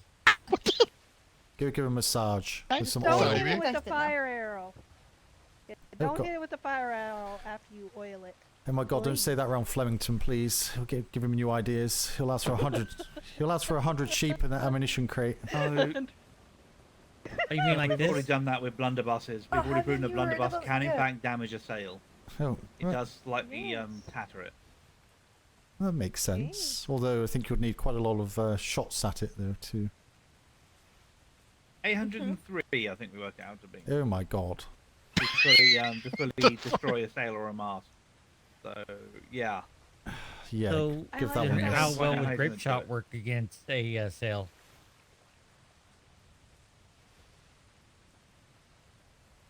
go give a massage with some Don't oil. hit it with Tested the them. fire arrow. Yeah, Oh, don't God. hit it with the fire arrow after you oil it. Oh my God! Don't say that around Flemington, please. He'll give him new ideas. He'll ask for 100. He'll ask for 100 sheep in that ammunition crate. Oh, you mean like We've already this? done that with blunderbusses. We've already proven a blunderbuss can in fact damage a sail. Oh, It well, does slightly tatter it. that makes sense. Although I think you'd need quite a lot of shots at it though too. 803, I think we worked it out to be. Oh my God! To fully destroy a sail or a mast. So yeah. Yeah, So, give that like one. it. a how miss. well How would you grape gonna do shot it? work against a sail?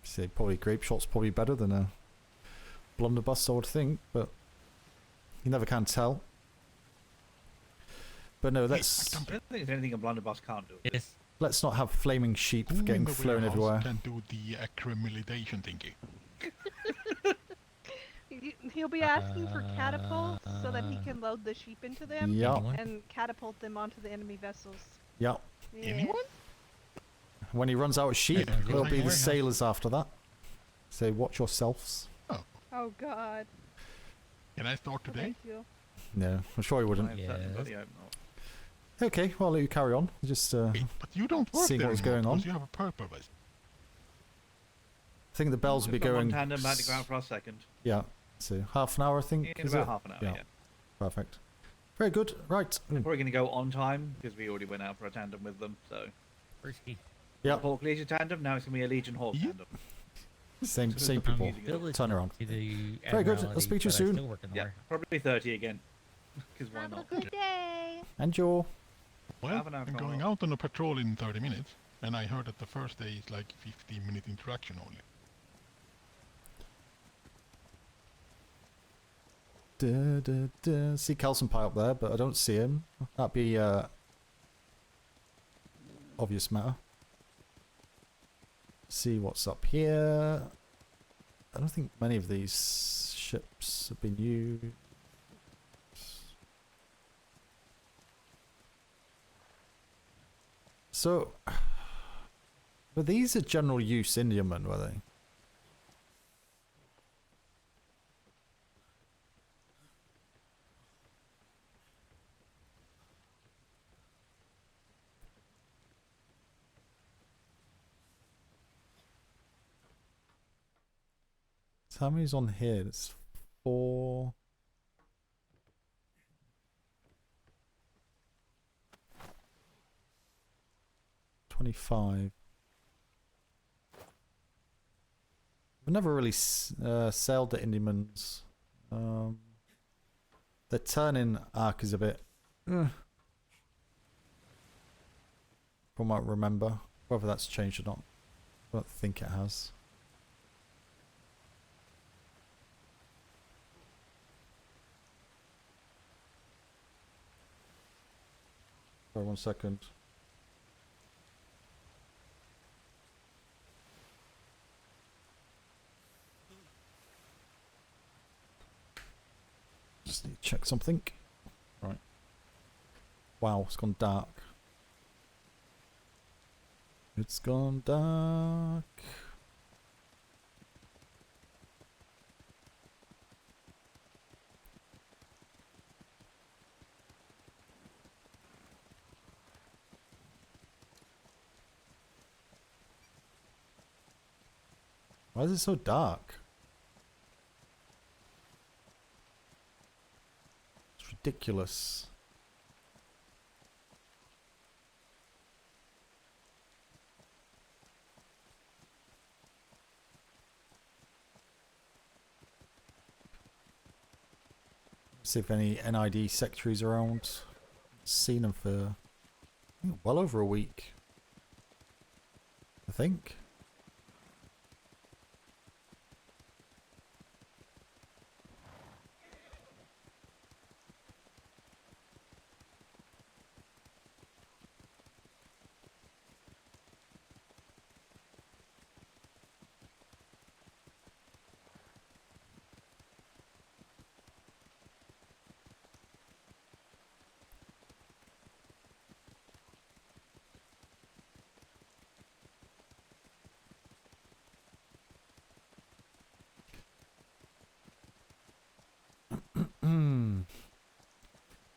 Say probably grape shot's probably better than a blunderbuss, I would think, but you never can tell. But no, I let's don't think there's anything a blunderbuss can't do. Yes. let's not have flaming sheep Who in getting the flown warehouse everywhere. can do the accumulation thingy? He'll be asking for catapults so that he can load the sheep into them Yeah, and catapult them onto the enemy vessels. yeah. Yeah. Anyone? When he runs out of sheep, Yeah, it'll be the warehouse. sailors after that. Say, watch yourselves. Oh God. Can I start Well, today? thank you. No, I'm sure he wouldn't. I've Yes. certainly bloody hope not. Okay, well, I'll let you carry on. Just, I Wait, but you don't work seeing there what's anymore going on. because you have a purpose. think the bells will be Just got one going. tandem about to go out for our second. Yeah, so half an hour, I think. In is about it? half an hour, Yeah. yeah. Perfect. Very good. Right. We're probably going to go on time because we already went out for a tandem with them. So Brisky. Yeah. Hawk Legion tandem. Now it's going to be a Legion Hawk tandem. Same So same I'm people. using it. Diligent Turn around. to the Very good. I'll Admiralty, speak to you but I soon. still work in the Yeah, warehouse. probably 30 again. Because why Have a not? good day. And your. Well, Half an hour I'm from going now. out on a patrol in 30 minutes, and I heard that the first day is like 15-minute interaction only. See Kelson Pie up there, but I don't see him. That'd be obvious matter. See what's up here. I don't think many of these ships have been used. So, but these are general use Indiamen, were they? So how many's on here? It's 4. 25. I've never really sailed the Indiamans. The turning arc is a bit... from what I remember. Whether that's changed or not. I don't think it has. Sorry, 1 second. Just need to check something. Right. Wow, it's gone dark. It's gone dark. Why is it so dark? It's ridiculous. See if any NID secretaries are around. Seen them for well over a week, I think.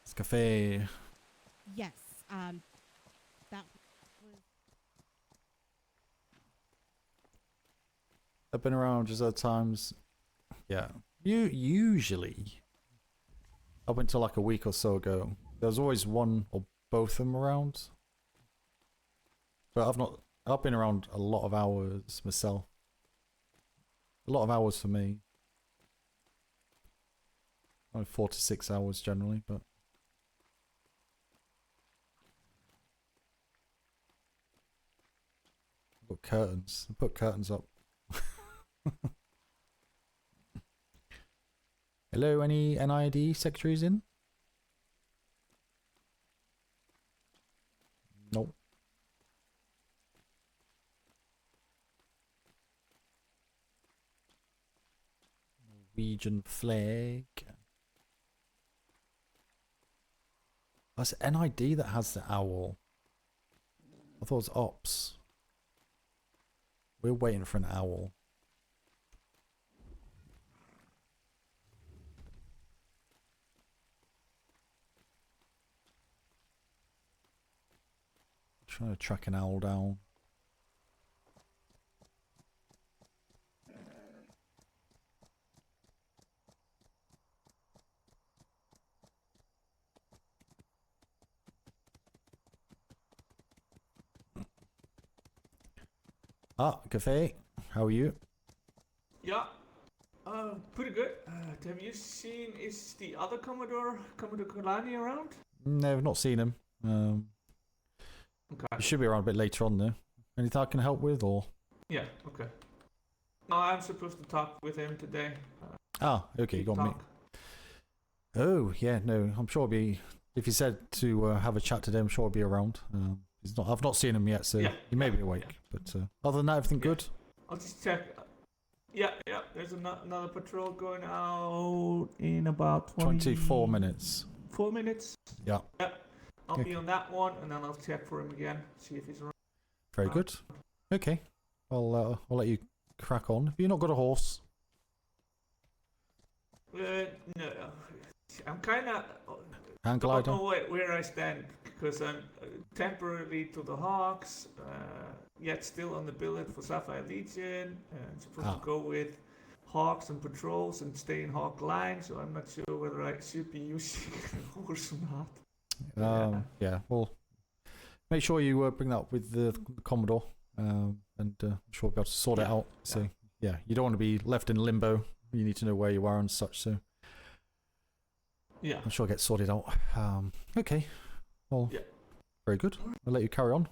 It's cafe. Yes. That was. I've been around just other times. Yeah. Usually up until like a week or so ago, there's always one or both of them around. But I've been around a lot of hours myself. A lot of hours for me. Only 4 to 6 hours generally, but put curtains. I put curtains up. Hello, any NID secretaries in? Nope. Norwegian flag. That's NID that has the owl. I thought it was Ops. We're waiting for an owl. Trying to track an owl down. Ah, Cafe, how are you? Yeah, pretty good. Have you seen, is the other Commodore Kalani around? No, I've not seen him. Okay. He should be around a bit later on though. Anything I can help with or? Yeah, okay. No, I'm supposed to talk with him today. Okay, you got me. Oh, yeah, no, I'm sure he'll be, if he said to have a chat today, I'm sure he'll be around. He's not. I've not seen him yet, so Yeah. he may be awake. But other than that, everything good. I'll just check. Yeah. There's another patrol going out in about 24 minutes. 4 minutes. Yeah. Yeah. I'll Okay. be on that one, and then I'll check for him again, see if he's around. Very good. Okay. I'll let you crack on. Have you not got a horse? No. I'm kind of. Hang Don't glider? know where I stand because I'm temporarily to the Hawks, yet still on the billet for Sapphire Legion. I'm supposed to go with Hawks and patrols and stay in Hawk line, so I'm not sure whether I should be using a horse or not. Yeah. Well, make sure you bring that up with the Commodore, and I'm sure we'll be able to sort it out. So yeah, you don't want to be left in limbo. You need to know where you are and such. So yeah, I'm sure it'll get sorted out. Okay. Well, very good. I'll let you carry on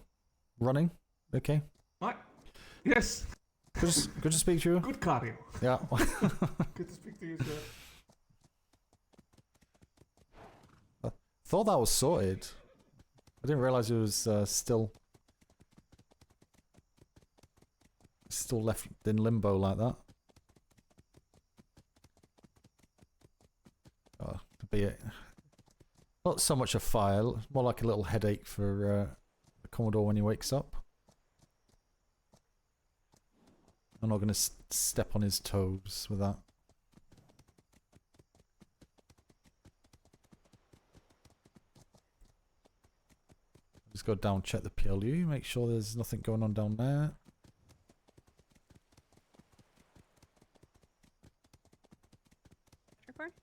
running. Okay. Right. Yes. Good to speak to you. Good cardio. Yeah. Good to speak to you, sir. Thought that was sorted. I didn't realize it was still left in limbo like that. Oh, be it. Not so much a fire, more like a little headache for the Commodore when he wakes up. I'm not going to step on his toes with that. Just go down, check the PLU, make sure there's nothing going on down there. Record?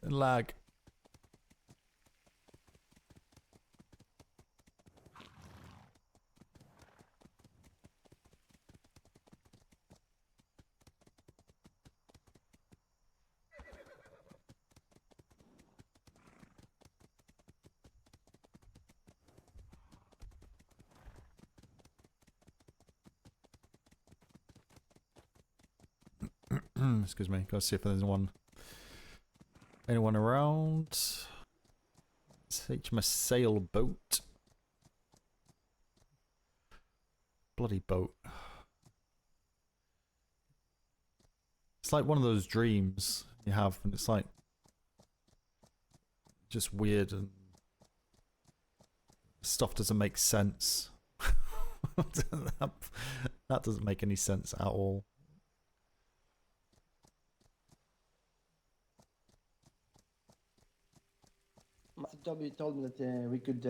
Lag. Excuse me, gotta see if there's anyone around. It's HMS sailboat. Bloody boat. It's like one of those dreams you have, and it's like just weird and stuff doesn't make sense. that doesn't make any sense at all. Master W told me that we could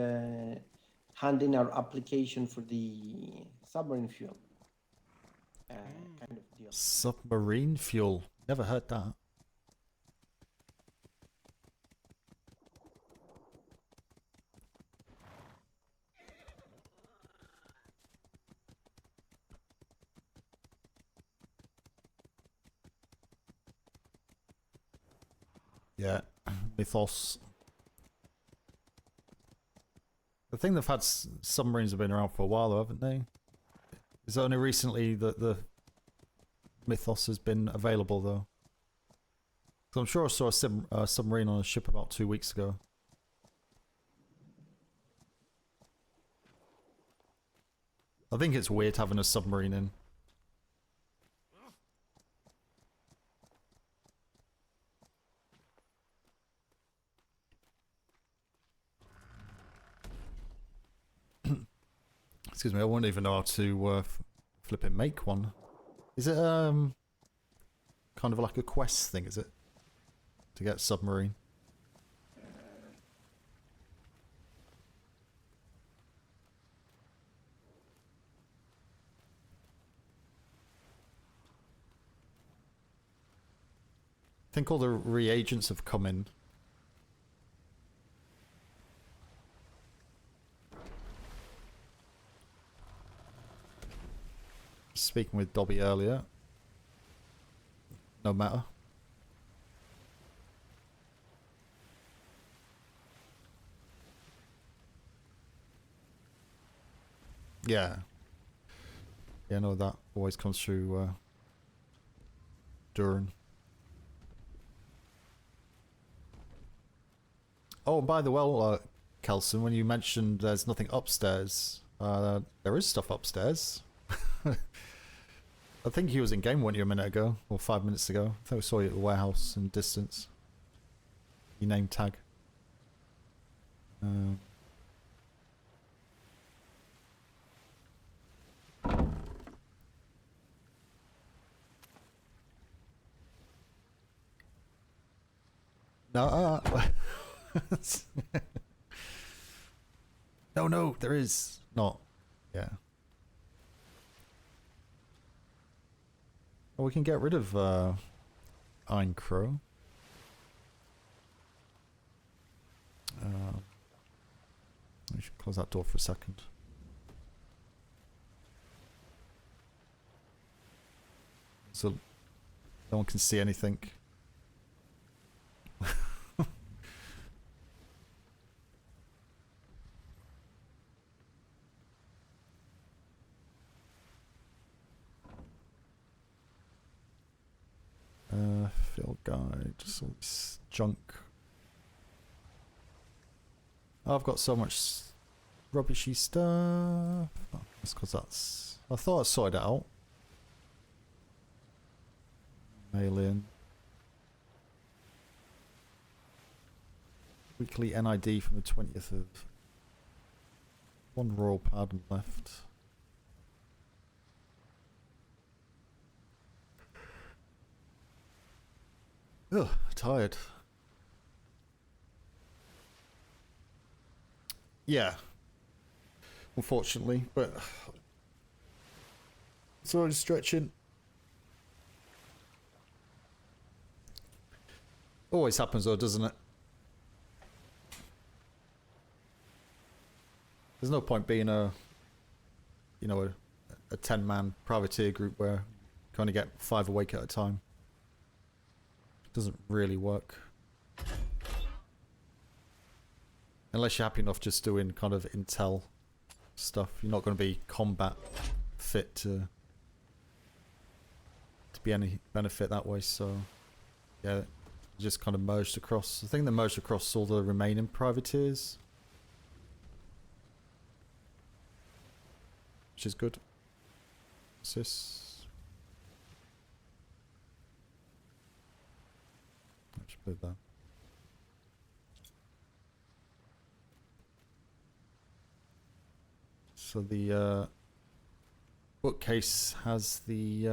hand in our application for the submarine fuel. Kind of deal. Submarine fuel. Never heard that. Yeah, Mythos. I think they've had submarines have been around for a while, though, haven't they? It's only recently that the Mythos has been available, though. So I'm sure I saw a submarine on a ship about 2 weeks ago. I think it's weird having a submarine in. Excuse me, I wouldn't even know how to flip and make one. Is it kind of like a quest thing, is it? To get submarine? I think all the reagents have come in. Speaking with Dobby earlier. No matter. Yeah. Yeah, no, that always comes through Durin. Oh, by the way, Kelson, when you mentioned there's nothing upstairs, there is stuff upstairs. I think he was in game, weren't you, a minute ago? Or 5 minutes ago? I think we saw you at the warehouse in distance. Your name tag. No, no, there is not. Yeah. Well, we can get rid of Iron Crow. We should close that door for a second. So no one can see anything. Field guide, just all this junk. Oh, I've got so much rubbishy stuff. Oh, that's because that's... I thought I sorted it out. Alien. Weekly NID from the 20th of... One royal pardon left. Ugh, tired. Yeah. Unfortunately, but it's already stretching. Always happens though, doesn't it? There's no point being a 10-man privateer group where you can only get 5 awake at a time. Doesn't really work. Unless you're happy enough just doing kind of intel stuff. You're not going to be combat fit to be any benefit that way, so yeah, just kind of merged across. I think they merged across all the remaining privateers, which is good. What's this? Let's put that. So the bookcase has the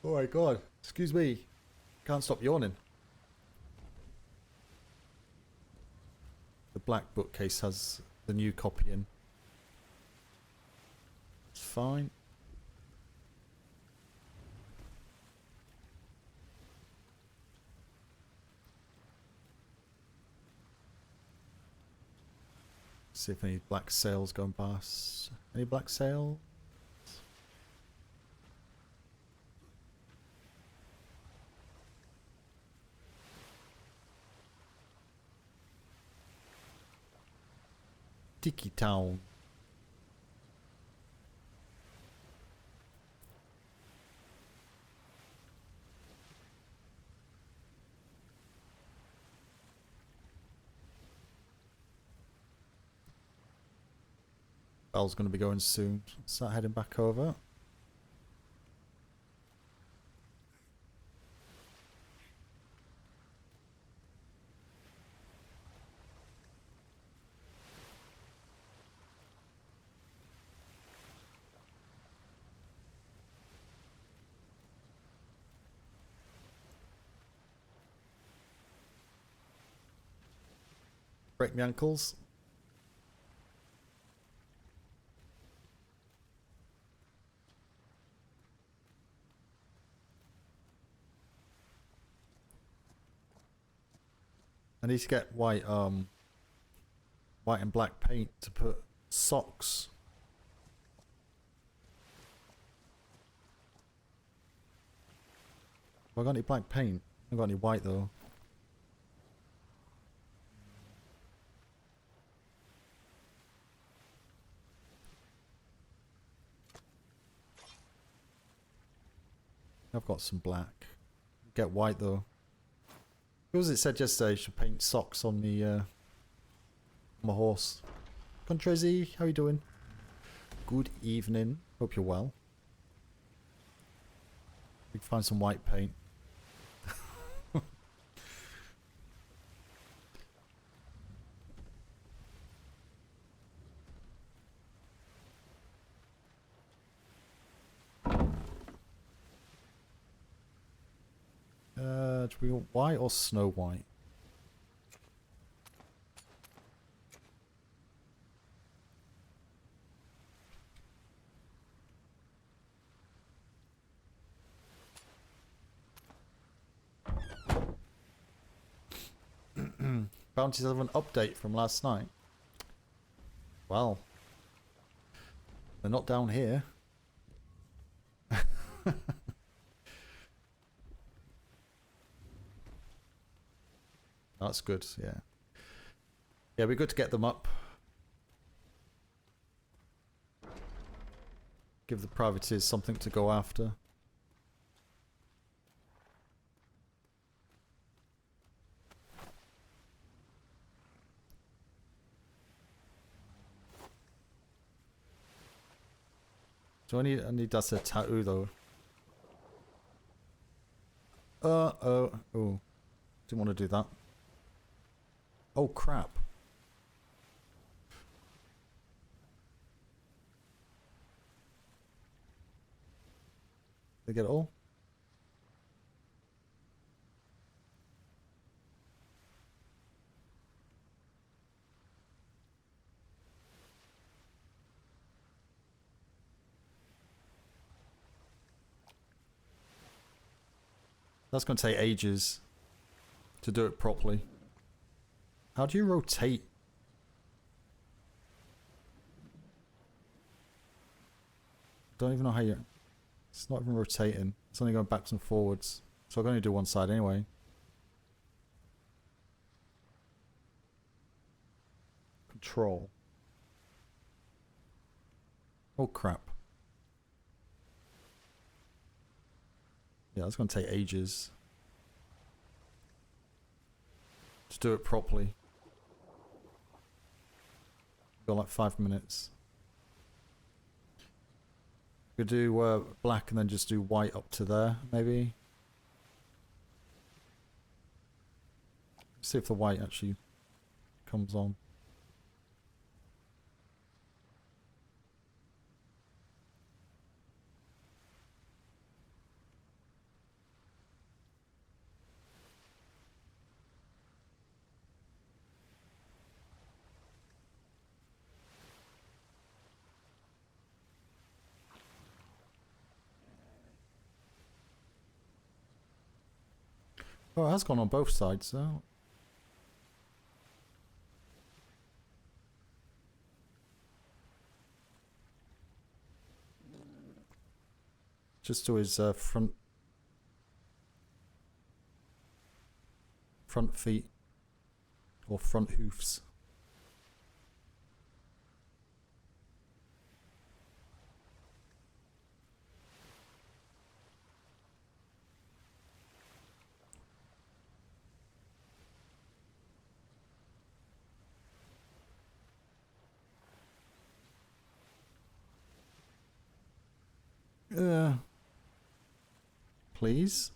oh my god, excuse me, can't stop yawning. The black bookcase has the new copy in. It's fine. See if any black sails going past. Any black sail? Tiki Town. Bell's going to be going soon. Start heading back over. Break my ankles. I need to get white and black paint to put socks. Have I got any black paint? I haven't got any white though. I've got some black. Get white though. Who was it said yesterday? Should paint socks on me, my horse. Contrezi, how you doing? Good evening. Hope you're well. We can find some white paint. Do we want white or snow white? Bounties have an update from last night. Well, they're not down here. That's good, yeah. Yeah, it'd be good to get them up. Give the privateers something to go after. So I need that's a tattoo though. Oh, didn't want to do that. Oh crap. They get it all? That's going to take ages to do it properly. How do you rotate? Don't even know how you... It's not even rotating. It's only going backwards and forwards. So I can only do one side anyway. Control. Oh crap. Yeah, that's going to take ages to do it properly. Got like 5 minutes. We could do black and then just do white up to there, maybe. See if the white actually comes on. Oh, it has gone on both sides, so... Just to his front feet or front hoofs. Please?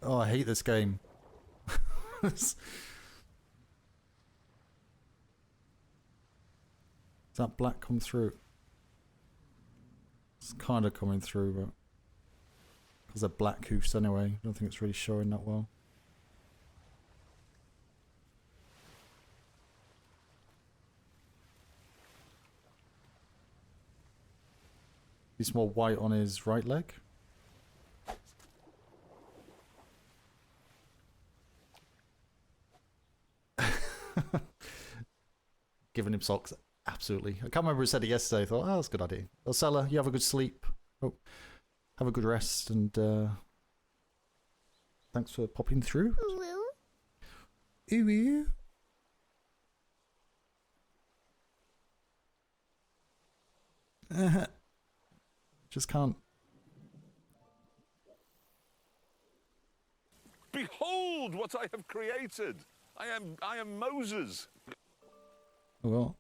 Oh, I hate this game. Does that black come through? It's kind of coming through, but... Because they're black hoofs anyway. I don't think it's really showing that well. See some more white on his right leg. Giving him socks, absolutely. I can't remember who said it yesterday. I thought, oh, that's a good idea. Osella, you have a good sleep. Oh, have a good rest, and thanks for popping through. Ooh. Just can't. Behold what I have created. I am Moses. Well.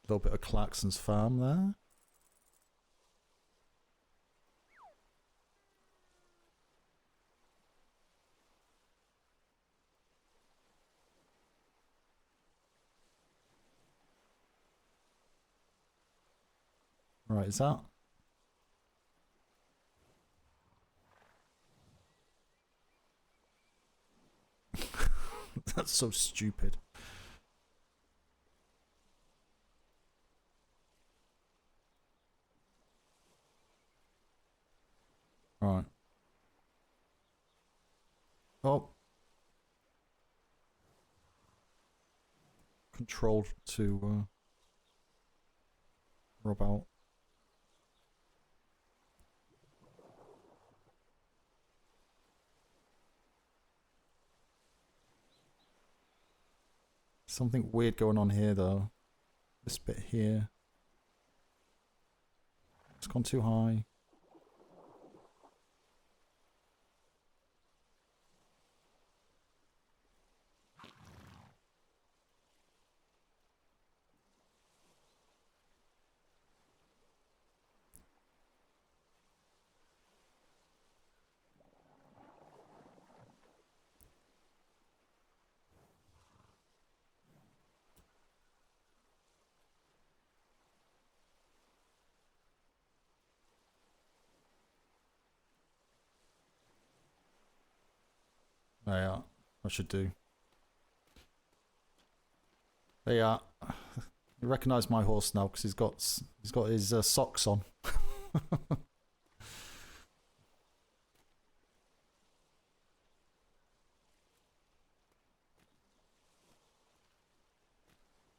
A little bit of Clarkson's farm there. Right, is that? That's so stupid. Right. Oh. Control to rob out. Something weird going on here though. This bit here. It's gone too high. There you are. I should do. There you are. You recognise my horse now because he's got his socks on.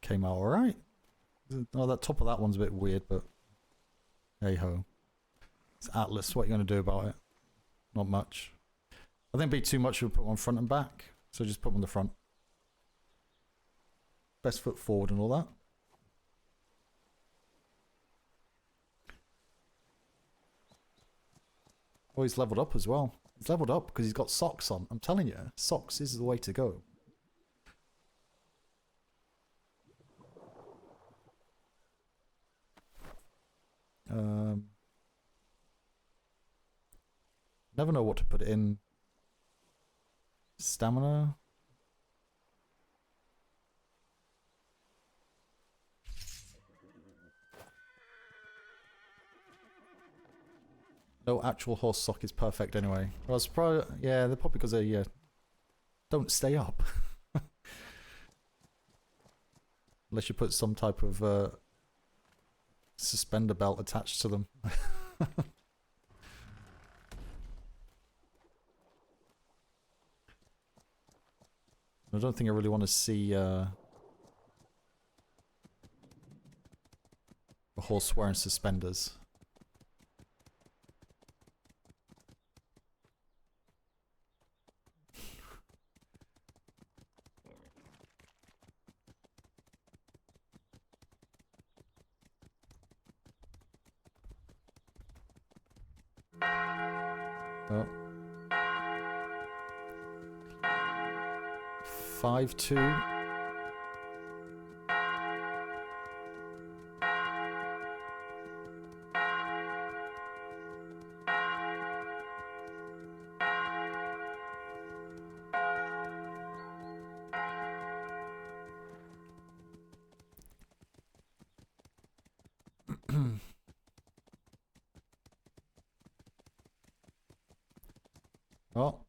Came out all right. Oh, that top of that one's a bit weird, but hey ho. It's Atlas. What are you going to do about it? Not much. I think it'd be too much to put one front and back, so just put them on the front. Best foot forward and all that. Oh, he's leveled up as well. He's leveled up because he's got socks on. I'm telling you, socks is the way to go. Never know what to put in. Stamina. No actual horse sock is perfect anyway. I was surprised. Yeah, they're probably because they don't stay up. Unless you put some type of suspender belt attached to them. I don't think I really want to see a horse wearing suspenders. Oh. 5-2. Oh.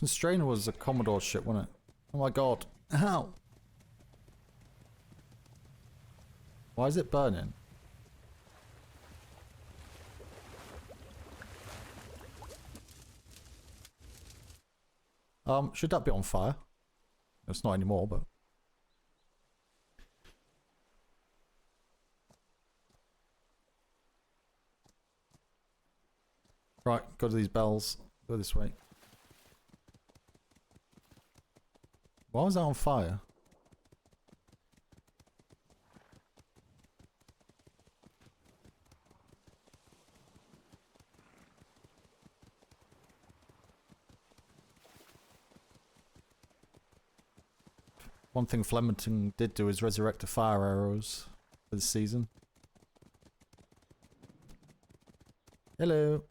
Constrainer was a Commodore ship, wasn't it? Oh my god. Ow! Why is it burning? Should that be on fire? It's not anymore, but... Right, go to these bells. Go this way. Why was that on fire? One thing Flemington did do is resurrect the fire arrows for this season. Hello.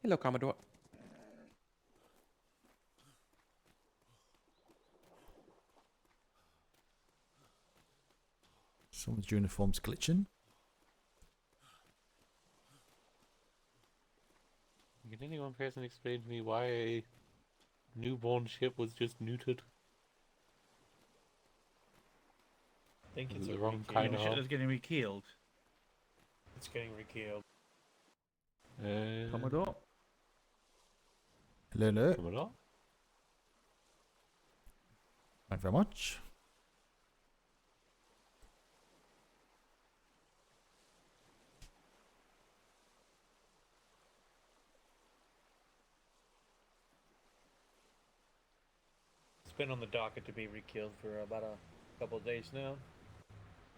Hello, Commodore. Someone's uniform's glitching. Can anyone person explain to me why a newborn ship was just neutered? I think it's the a wrong rekeel. kind of Ship that's getting rekeeled. It's getting rekeeled. Commodore? Hello, hello. Commodore? Thank you very much. It's been on the docket to be rekeeled for about a couple of days now.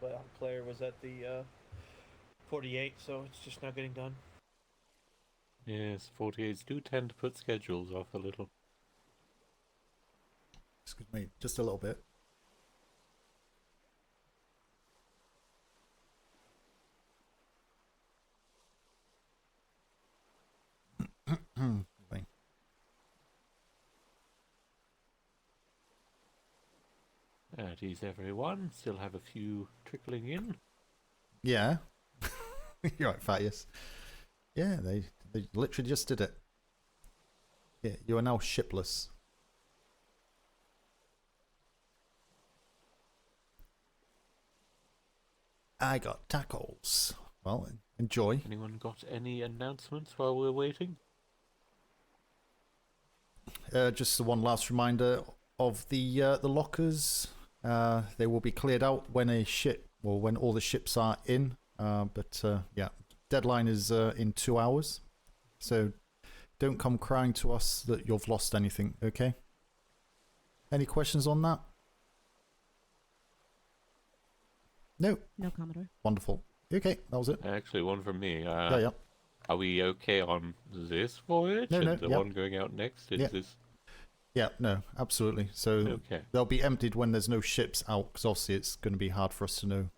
But Claire was at the 48, so it's just not getting done. Yes, 48s do tend to put schedules off a little. Excuse me, just a little bit. Wait. That is everyone. Still have a few trickling in. Yeah. You're right, Fatius. Yeah, they literally just did it. Yeah, you are now shipless. I got tacos. Well, enjoy. Anyone got any announcements while we're waiting? Just the one last reminder of the lockers. They will be cleared out when a ship, or when all the ships are in. But yeah, deadline is in 2 hours. So don't come crying to us that you've lost anything, okay? Any questions on that? No. No, Commodore. Wonderful. Okay, that was it. Actually, one from me. Yeah. Are we okay on this voyage? No, and the one going out next? Is this... Yeah, no, absolutely. So Okay. they'll be emptied when there's no ships out, because obviously it's going to be hard for us to know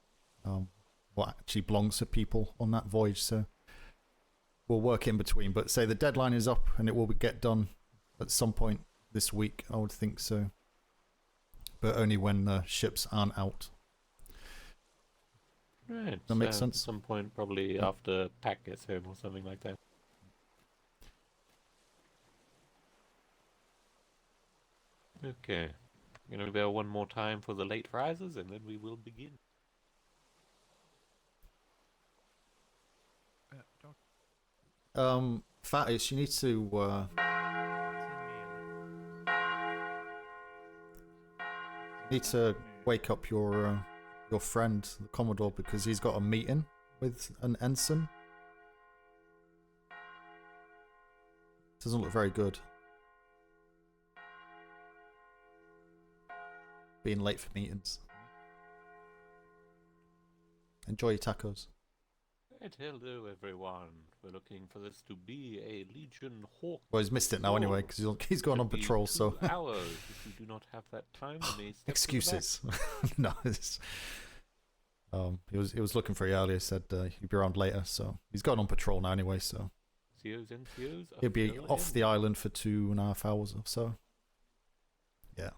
what actually belongs to people on that voyage. So we'll work in between. But say the deadline is up and it will get done at some point this week, I would think so. But only when the ships aren't out. Right. That makes so sense. At some point, probably after Pack gets home or something like that. Okay. I'm going to bell one more time for the late risers, and then we will begin. Fatis, you need to wake up your friend, the Commodore, because he's got a meeting with an ensign. Doesn't look very good. Being late for meetings. Enjoy your tacos. Right, hello everyone. We're looking for this to be a Legion Hawk. Well, he's missed it now anyway, because he's gone on patrol, so... 2 hours. If you do not have that time, you may step to the Excuses. No, it's... he was looking for you earlier, said he'd be around later, so... He's gone on patrol now anyway, so... COs, NCOs, He'll be off the island for 2.5 hours or so. Yeah.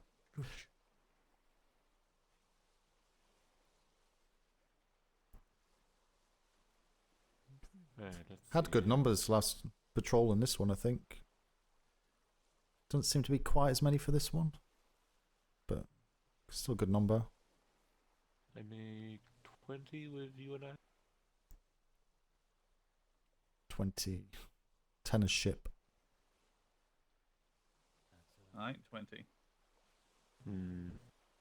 Right, let's Had see. good numbers last patrol in this one, I think. Doesn't seem to be quite as many for this one, but still a good number. I make 20 with you and I. 20. 10 a ship. Alright, 20.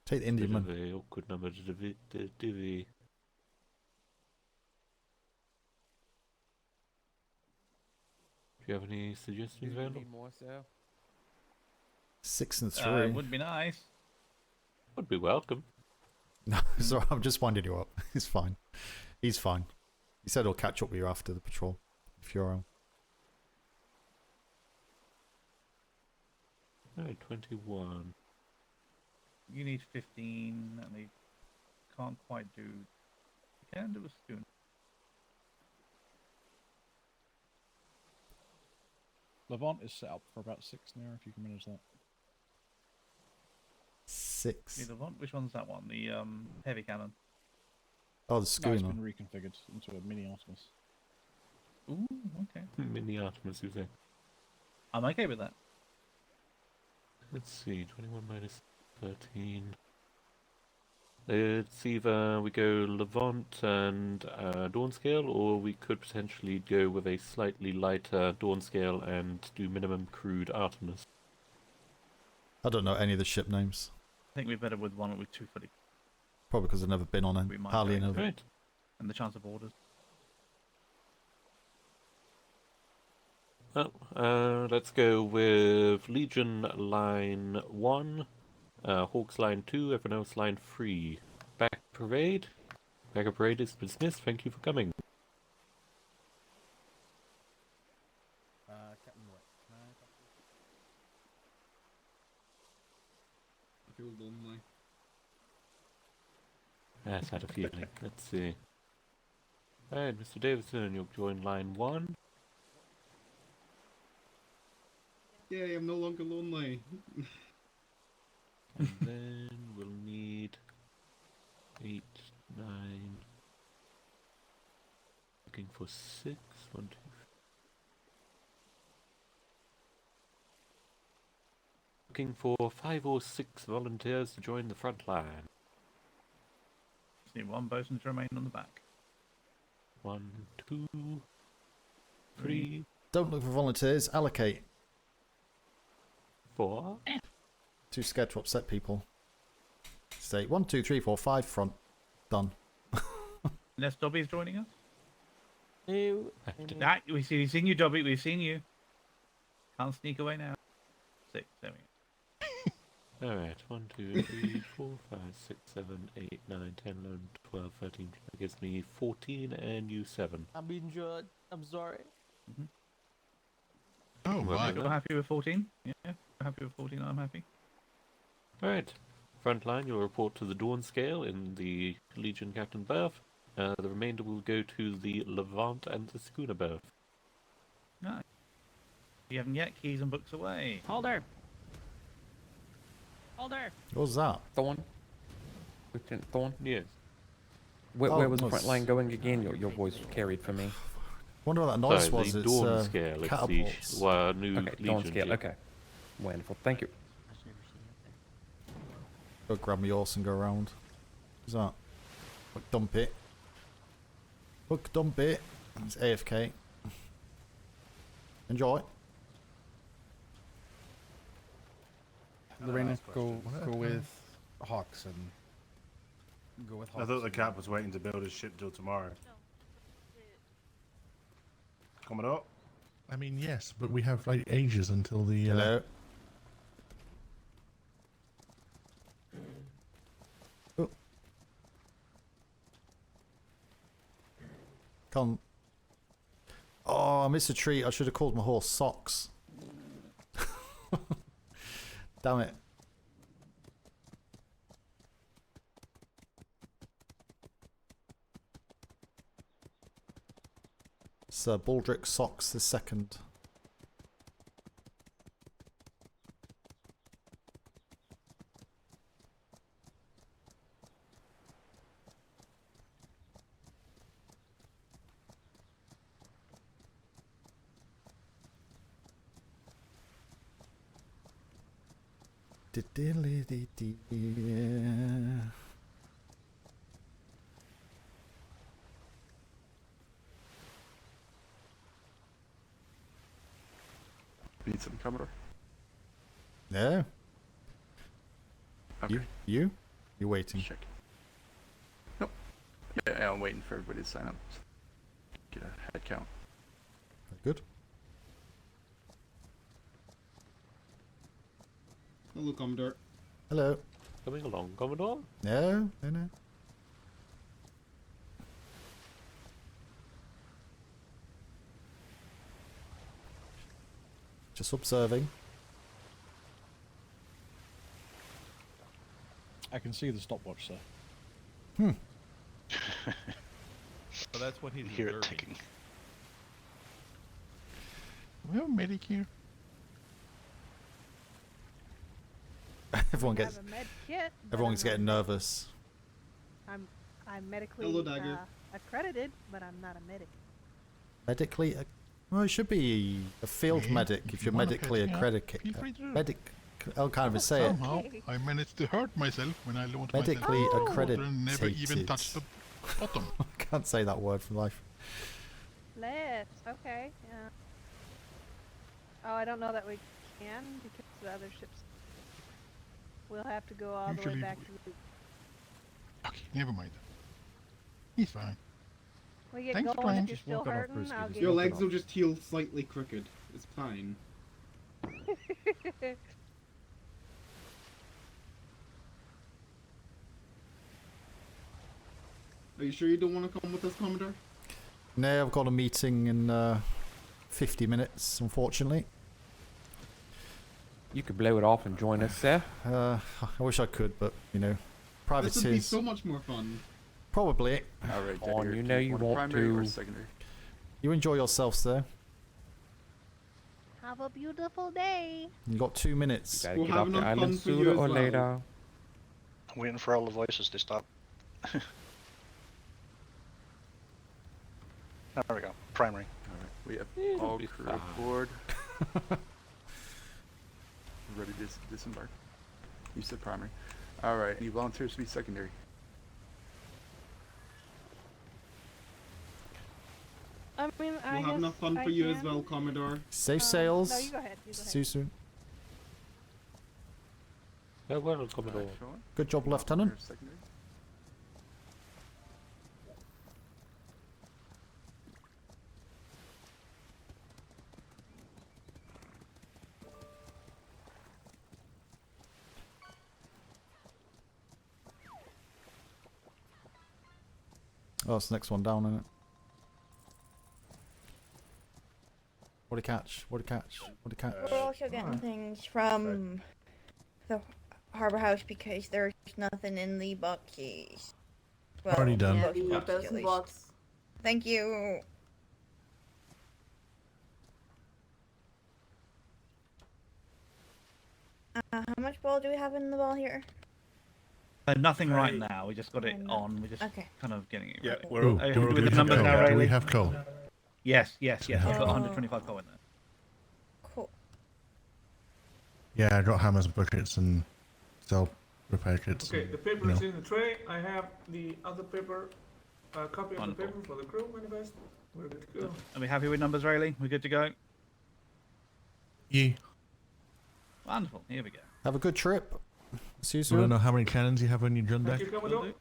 Take the Indian Bit of man. a awkward number to divvy. Do you have any suggestions, Vandal? More so. 6 and 3. Would be nice. Would be welcome. No, sorry, I'm just winding you up. It's fine. He's fine. He said he'll catch up with you after the patrol, if you're around. Alright, 21. You need 15, and they can't quite do. You can do a schooner. Levant is set up for about 6 now, if you can manage that. 6. Yeah, Levant, which one's that one? The heavy cannon. Oh, the No, schooner. it's been reconfigured into a mini Artemis. Ooh, okay. Mini Artemis, you say? I'm okay with that. Let's see, 21 minus 13. It's either we go Levant and Dawn Scale, or we could potentially go with a slightly lighter Dawn Scale and do minimum crude Artemis. I don't know any of the ship names. I think we're better with one with 2 fully. Probably because I've never been on We it. might Hardly go know. into it. Right. And the chance of orders. Well, let's go with Legion Line 1, Hawks Line 2, everyone else Line 3. Back Parade. Back of Parade is dismissed, thank you for coming. Captain White, can I talk to I feel lonely. Yes, had a feeling. Let's see. Alright, Mr. Davidson, you'll join Line 1. Yay, I'm no longer lonely. And then we'll need 8, 9. Looking for 6. 1, 2. Looking for 5 or 6 volunteers to join the front line. Just need one bosun to remain on the back. 1, 2, 3, Don't look for volunteers. Allocate. 4. Too scared to upset people. Stay 1, 2, 3, 4, 5 front. Done. Unless Dobby's joining us. No. We've seen you, Dobby. We've seen you. Can't sneak away now. 6. There we go. Alright, 1, 2, 3, 4, 5, 6, 7, 8, 9, 10, 11, 12, 13. That gives me 14 and you 7. I'm injured. I'm sorry. Oh, my. You're happy with 14? Yeah. You're happy with 14? I'm happy. Alright, front line, you'll report to the Dawn Scale in the Legion Captain berth. The remainder will go to the Levant and the Schooner berth. Nice. You haven't yet. Keys and books away. Holder. Holder. What was that? Thorn. Lieutenant Thorn. Yes. Where was the nice. front line going again? Your voice carried for me. Wonder what that noise Sorry, was. the It's Dawn Scale, it's catapults. the new Okay, Legion Dawn scale. ship. Okay. Wonderful. Thank you. Go grab my horse and go around. What's that? Look, dump it. Look, dump it. It's AFK. Enjoy. Lorena, go with Hawks and go with Hawks. I thought the Cap was waiting to build his ship till tomorrow. Coming up? I mean, yes, but we have like ages until the. Hello. Oh. Come. Oh, I missed a treat. I should have called my horse Socks. Damn it. Sir Baldric Socks the second. Need some Commodore. No. Okay. You? You're waiting. Check. Nope. Yeah, I'm waiting for everybody to sign up. Get a head count. Good. Hello, Commodore. Hello. Coming along, Commodore? No, no, no. Just observing. I can see the stopwatch, sir. Hmm. Well, that's what he's Hear it observing. ticking. We have a medic here. Everyone I gets. have a med kit, but Everyone's I'm not getting a medic. nervous. I'm medically Hello, Dagger. accredited, but I'm not a medic. Medically, well, it should be a field Yeah, medic if if you you're wanna medically piss me off, accredited. feel free to do it. Medic. I'll kind of say it. Somehow, I managed to hurt myself when I launched Medically myself into the water accredited. and never even touched the bottom. I can't say that word for life. Let's. Okay. Yeah. Oh, I don't know that we can because the other ships. We'll have to go all the way Usually back we- to the. Okay, never mind. He's fine. We get Thanks for going trying. if you're Just still walk on off, hurting. Brisky, I'll just get Your walk legs off. will just heal slightly crooked. It's fine. Are you sure you don't want to come with us, Commodore? No, I've got a meeting in 50 minutes, unfortunately. You could blow it off and join us there. I wish I could, but, you know, This would be privateers. so much more fun. Probably. Alright, Come on, Dagger, you do know you want a want primary or to. secondary? You enjoy yourself, sir. Have a beautiful day. You got 2 minutes. Gotta We'll get have off the enough fun island for you sooner as or well. later. I'm waiting for all the voices to stop. There we go. Primary. Alright, we have It'll all be crew fine. aboard. Ready to disembark. You said primary. Alright, any volunteers to be secondary? I mean, I We'll guess have enough fun I for you as can. well, Commodore. Safe sails. No, you go ahead. You go See you ahead. soon. Well, Commodore. Sean? Good job, Lieutenant. Volunteer secondary? Oh, it's the next one down, isn't it? What a catch. What a catch. What a catch. We're also getting things from the harbor house because there's nothing in the boxes. Well, Already done. most Yeah, boxes, those at least. blocks. Thank you. How much ball do we have in the ball here? Nothing right now. We just got it on. We're just Okay. kind of getting it. Yeah, ready. we're- Are you do happy we with the have numbers coal? now, Do we Riley? have coal? Yes, yes, yes. I've got Oh. 125 coal in there. Cool. Yeah, I got hammers and buckets and cell repair kits. Okay, and, the paper you is know. in the tray. I have the other paper, a copy of Wonderful. the paper for the crew manifest. We're good to go. Are we happy with numbers, Riley? We're good to go? Yeah. Wonderful. Here we go. Have a good trip. See you Do you soon. know how many cannons you have on your drum deck? Thank you, Will Commodore.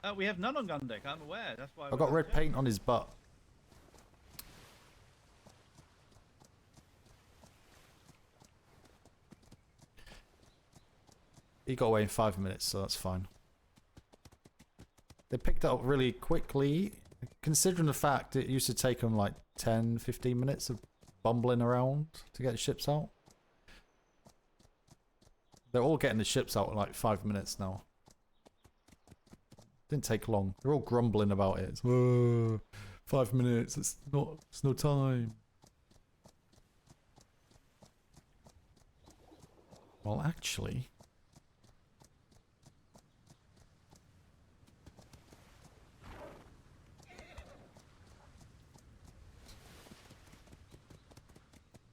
do. We have none on gun deck. I'm aware. That's why. I've got red paint on his butt. He got away in 5 minutes, so that's fine. They picked it up really quickly, considering the fact it used to take them like 10, 15 minutes of bumbling around to get the ships out. They're all getting the ships out in like 5 minutes now. Didn't take long. They're all grumbling about it. It's, 5 minutes. It's no time. Well, actually,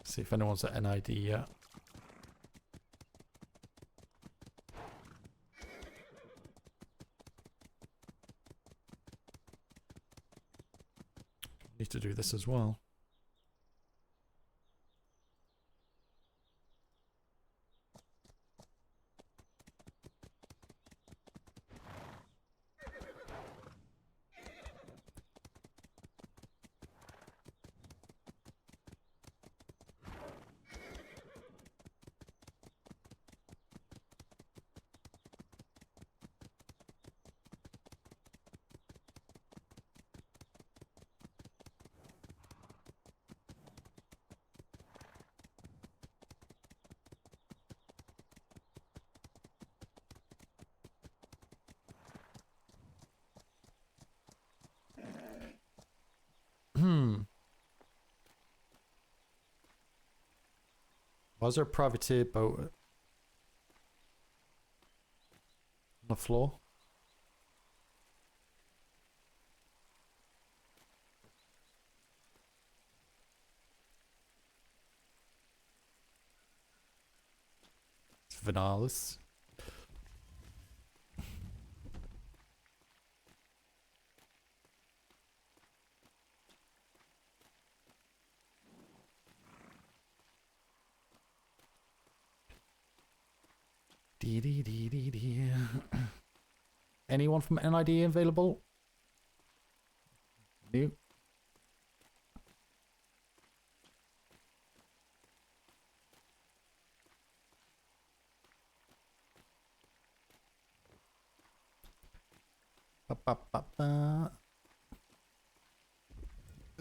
see if anyone's at NID yet. Need to do this as well. Was there a privateer boat on the floor? It's Vinalis. Anyone from NID available? New. Ba, ba, ba, ba.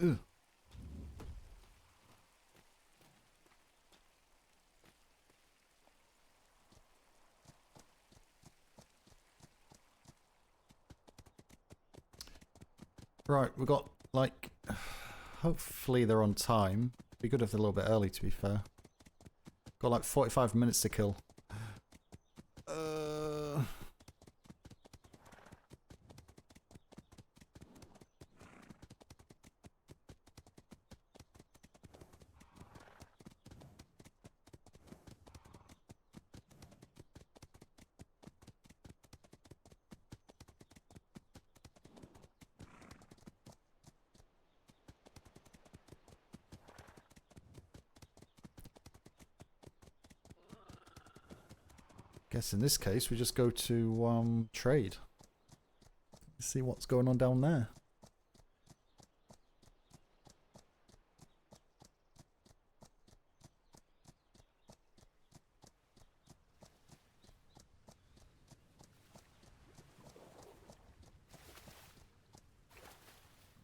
Ugh. Right, we've got like, hopefully they're on time. Be good if they're a little bit early, to be fair. Got like 45 minutes to kill. Guess in this case we just go to trade. See what's going on down there.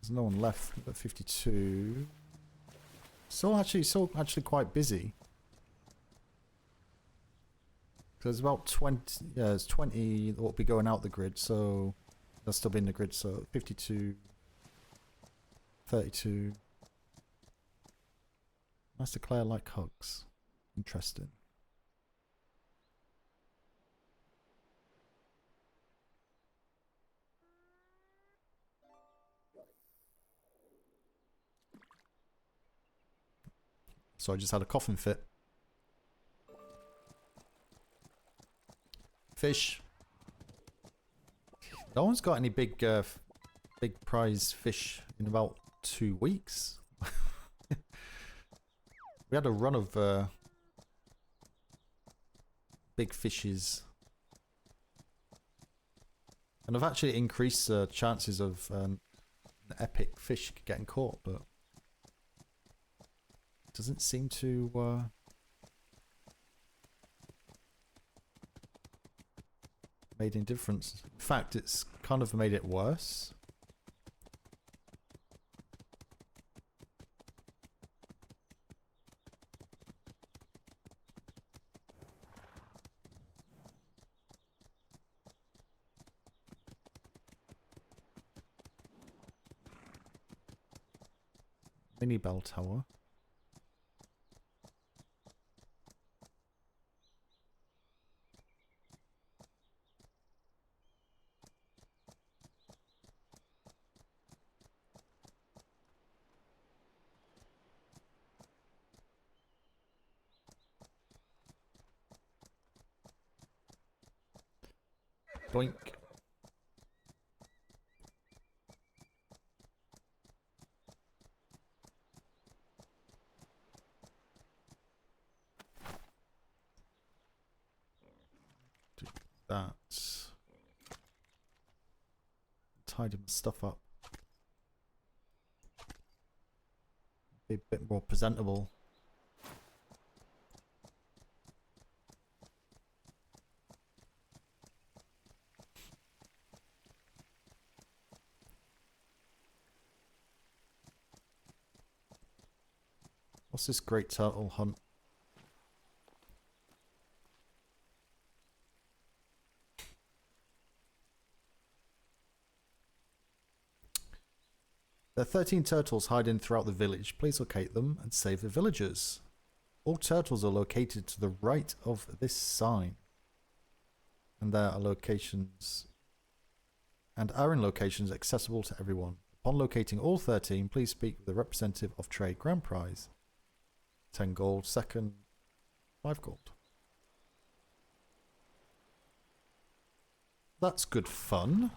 There's no one left but 52. Still actually quite busy. There's about 20, yeah, there's 20 that will be going out the grid, so they'll still be in the grid, so 52, 32. Master Claire like hugs. Interesting. So I just had a coughing fit. Fish. No one's got any big prize fish in about 2 weeks. We had a run of big fishes. And I've actually increased the chances of an epic fish getting caught, but it doesn't seem to made any difference. In fact, it's kind of made it worse. Mini bell tower. Boink. that. Tidy my stuff up. Be a bit more presentable. What's this great turtle hunt? There are 13 turtles hiding throughout the village. Please locate them and save the villagers. All turtles are located to the right of this sign. And there are locations and are in locations accessible to everyone. Upon locating all 13, please speak with the representative of Trade Grand Prize. 10 gold, second, 5 gold. That's good fun.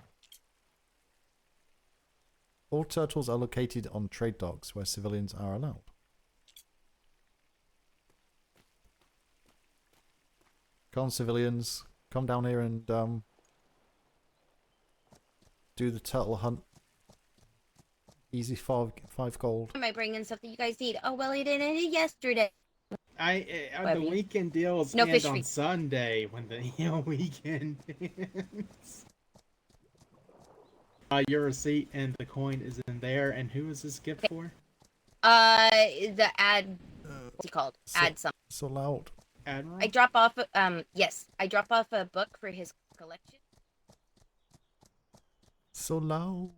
All turtles are located on trade docks where civilians are allowed. Come on, civilians. Come down here and do the turtle hunt. Easy 5 gold. Am I bringing stuff that you guys need? Oh, well, I didn't eat it yesterday. The weekend deals No end fish on feed. Sunday when the weekend ends. Your receipt and the coin is in there, and who is this gift for? The ad. What's he called? Ad something. So loud. Admiral? I drop off. Yes, I drop off a book for his collection. So loud.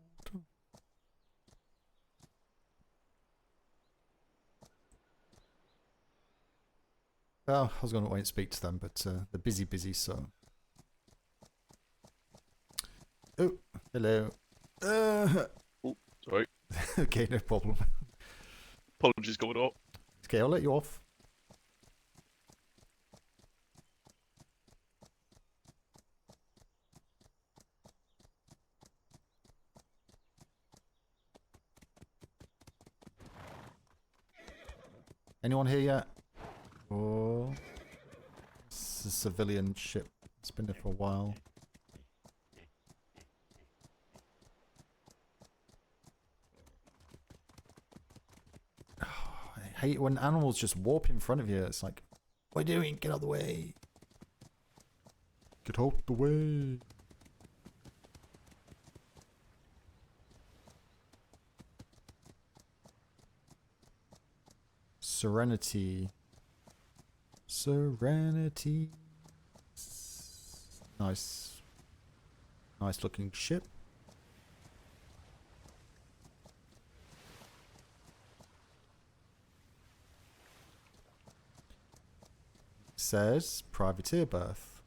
Well, I was going to wait and speak to them, but they're busy, so. Oh, hello. Oh, sorry. Okay, no problem. Apologies going up. Okay, I'll let you off. Anyone here yet? Oh, it's a civilian ship. It's been there for a while. I hate when animals just warp in front of you. It's like, what are you doing? Get out of the way. Get out the way. Serenity. Serenity. Nice. Nice looking ship. Says privateer berth.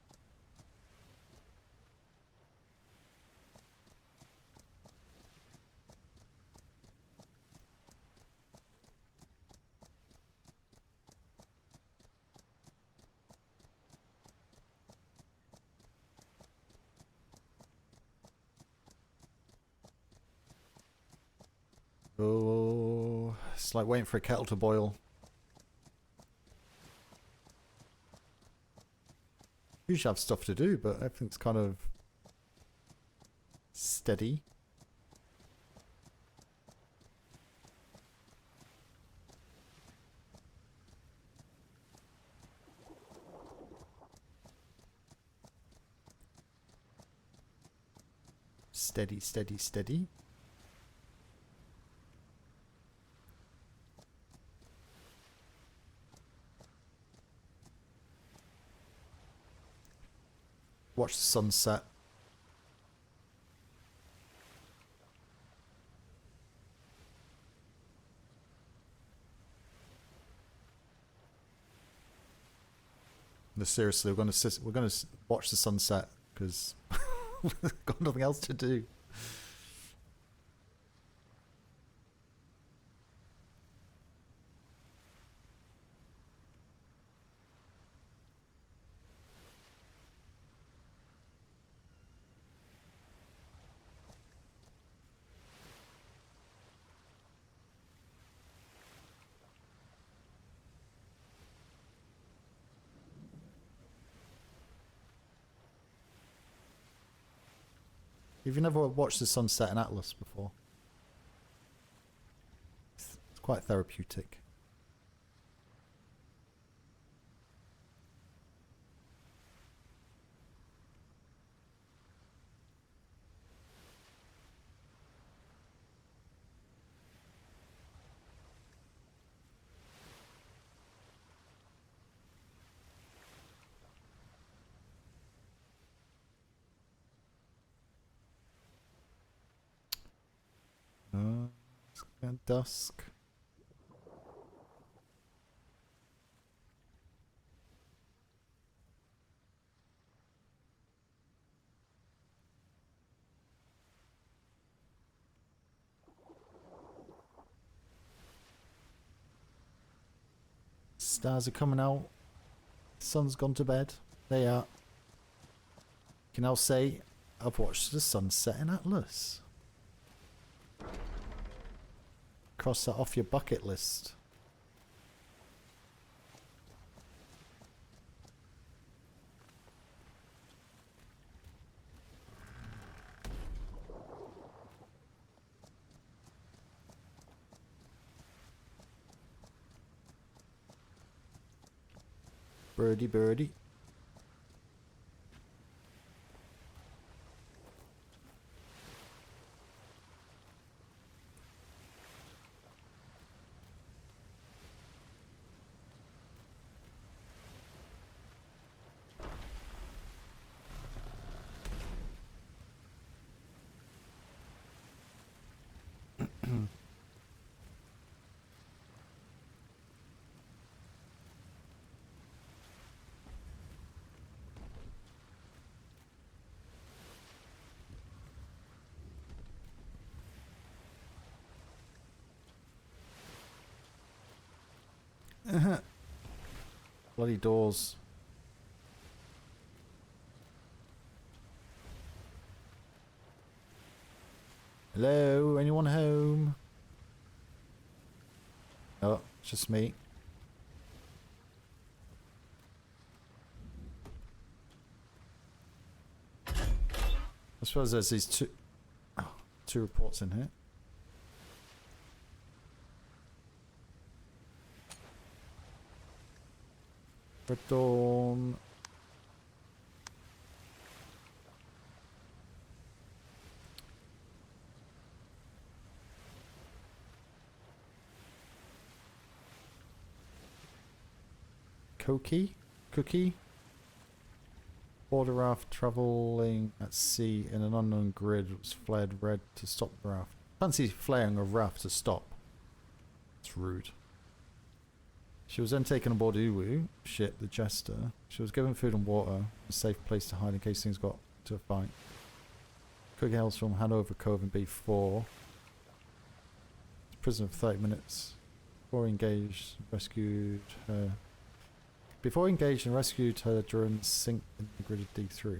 Oh, it's like waiting for a kettle to boil. Usually have stuff to do, but everything's kind of steady. Steady, steady, steady. Watch the sunset. No, seriously, we're gonna watch the sunset because we've got nothing else to do. If you never watched the sunset in Atlas before, it's quite therapeutic. It's getting dusk. Stars are coming out. Sun's gone to bed. They are. You can now say, I've watched the sunset in Atlas. Cross that off your bucket list. Birdie, birdie. Bloody doors. Hello, anyone home? Oh, it's just me. I suppose there's these two reports in here. Red Dawn. Cookie? Border raft travelling at sea in an unknown grid was flared red to stop the raft. Fancy flaring a raft to stop. It's rude. She was then taken aboard Uwu, ship, the Jester. She was given food and water, a safe place to hide in case things got to a fight. Cookie hails from Hanover Cove in B4. Prison for 30 minutes. Before engaged and rescued her during the sink in the grid of D3.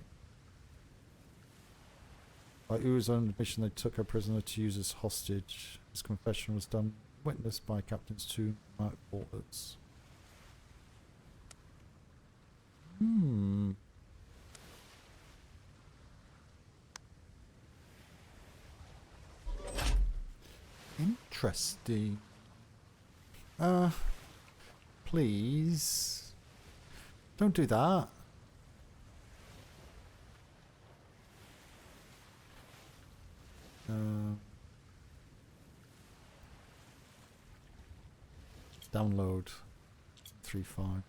By Uwu's own admission, they took her prisoner to use as hostage. His confession was done, witnessed by Captains 2 Mark Walters. Interesting. Please. Don't do that. Download 3.5.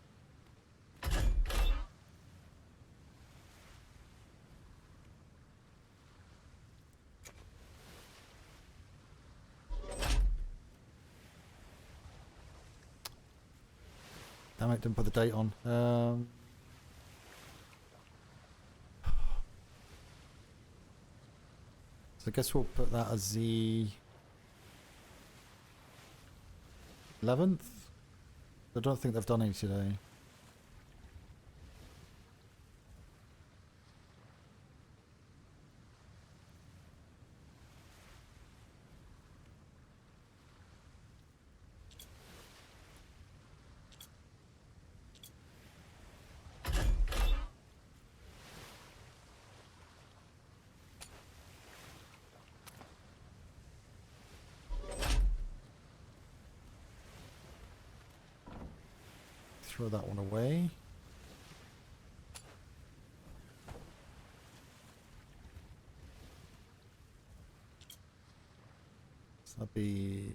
Damn it, didn't put the date on. So I guess we'll put that as the 11th. I don't think they've done any today. throw that one away. So that'd be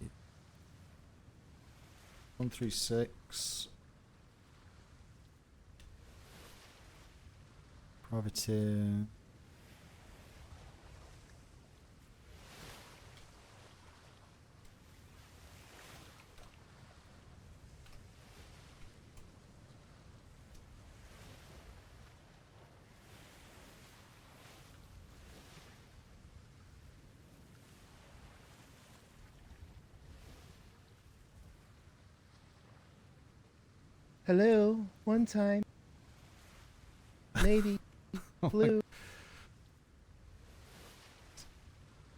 136. Privateer. Hello, one time. Navy, blue.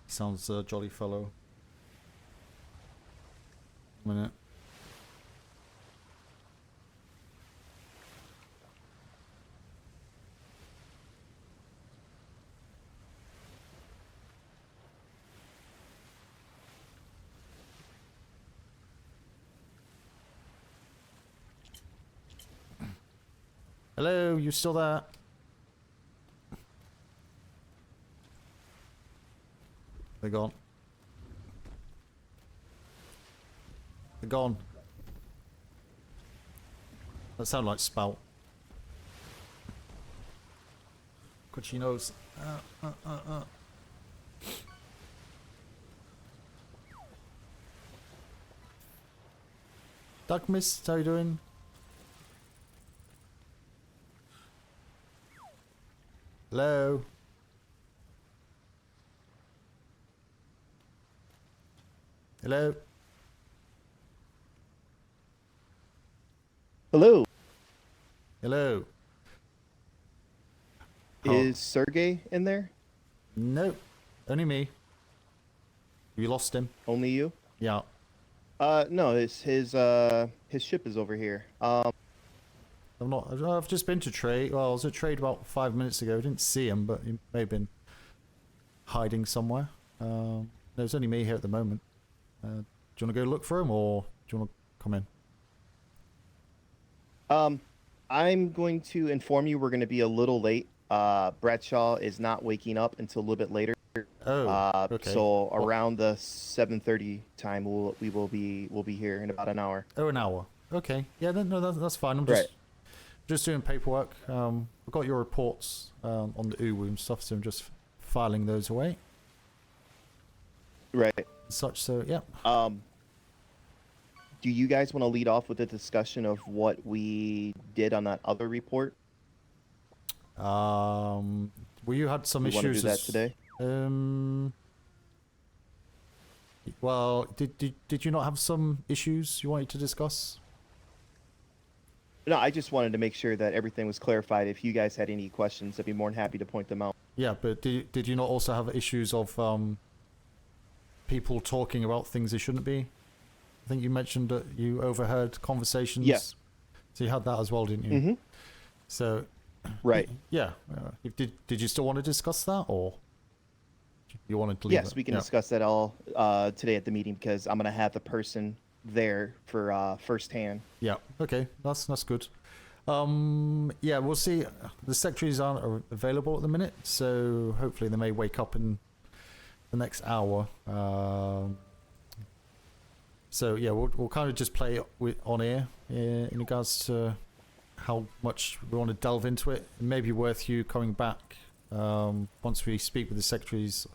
Sounds a jolly fellow. Minute. Hello, you still there? They're gone. They're gone. That sounds like Spout. Cochinos. Duck Mist, how you doing? Hello? Hello? Hello. Hello? Is Sergey in there? No, only me. You lost him? Only you? Yeah. No, his ship is over here. I've just been to trade. Well, I was at trade about 5 minutes ago. I didn't see him, but he may have been hiding somewhere. There's only me here at the moment. Do you want to go look for him, or do you want to come in? I'm going to inform you we're going to be a little late. Bradshaw is not waking up until a little bit later. Oh, okay. So around the 7:30 time, we'll be here in about an hour. Oh, an hour. Okay. Yeah, no, that's fine. I'm just doing paperwork. I've got your reports on the UWU and stuff, so I'm just filing those away. Right. Such, so yeah. Do you guys want to lead off with a discussion of what we did on that other report? Well, you had some issues. Want to do that today? Well, did you not have some issues you wanted to discuss? No, I just wanted to make sure that everything was clarified. If you guys had any questions, I'd be more than happy to point them out. Yeah, but did you not also have issues of people talking about things they shouldn't be? I think you mentioned that you overheard conversations. Yes. So you had that as well, didn't you? Mm-hmm. So. Right. Yeah. Did you still want to discuss that, or you wanted to leave it? Yes, we can discuss that all today at the meeting, because I'm gonna have the person there for firsthand. Yeah. Okay. That's good. Yeah, we'll see. The secretaries aren't available at the minute, so hopefully they may wake up in the next hour. So yeah, we'll kind of just play it on air in regards to how much we want to delve into it. It may be worth you coming back once we speak with the secretaries,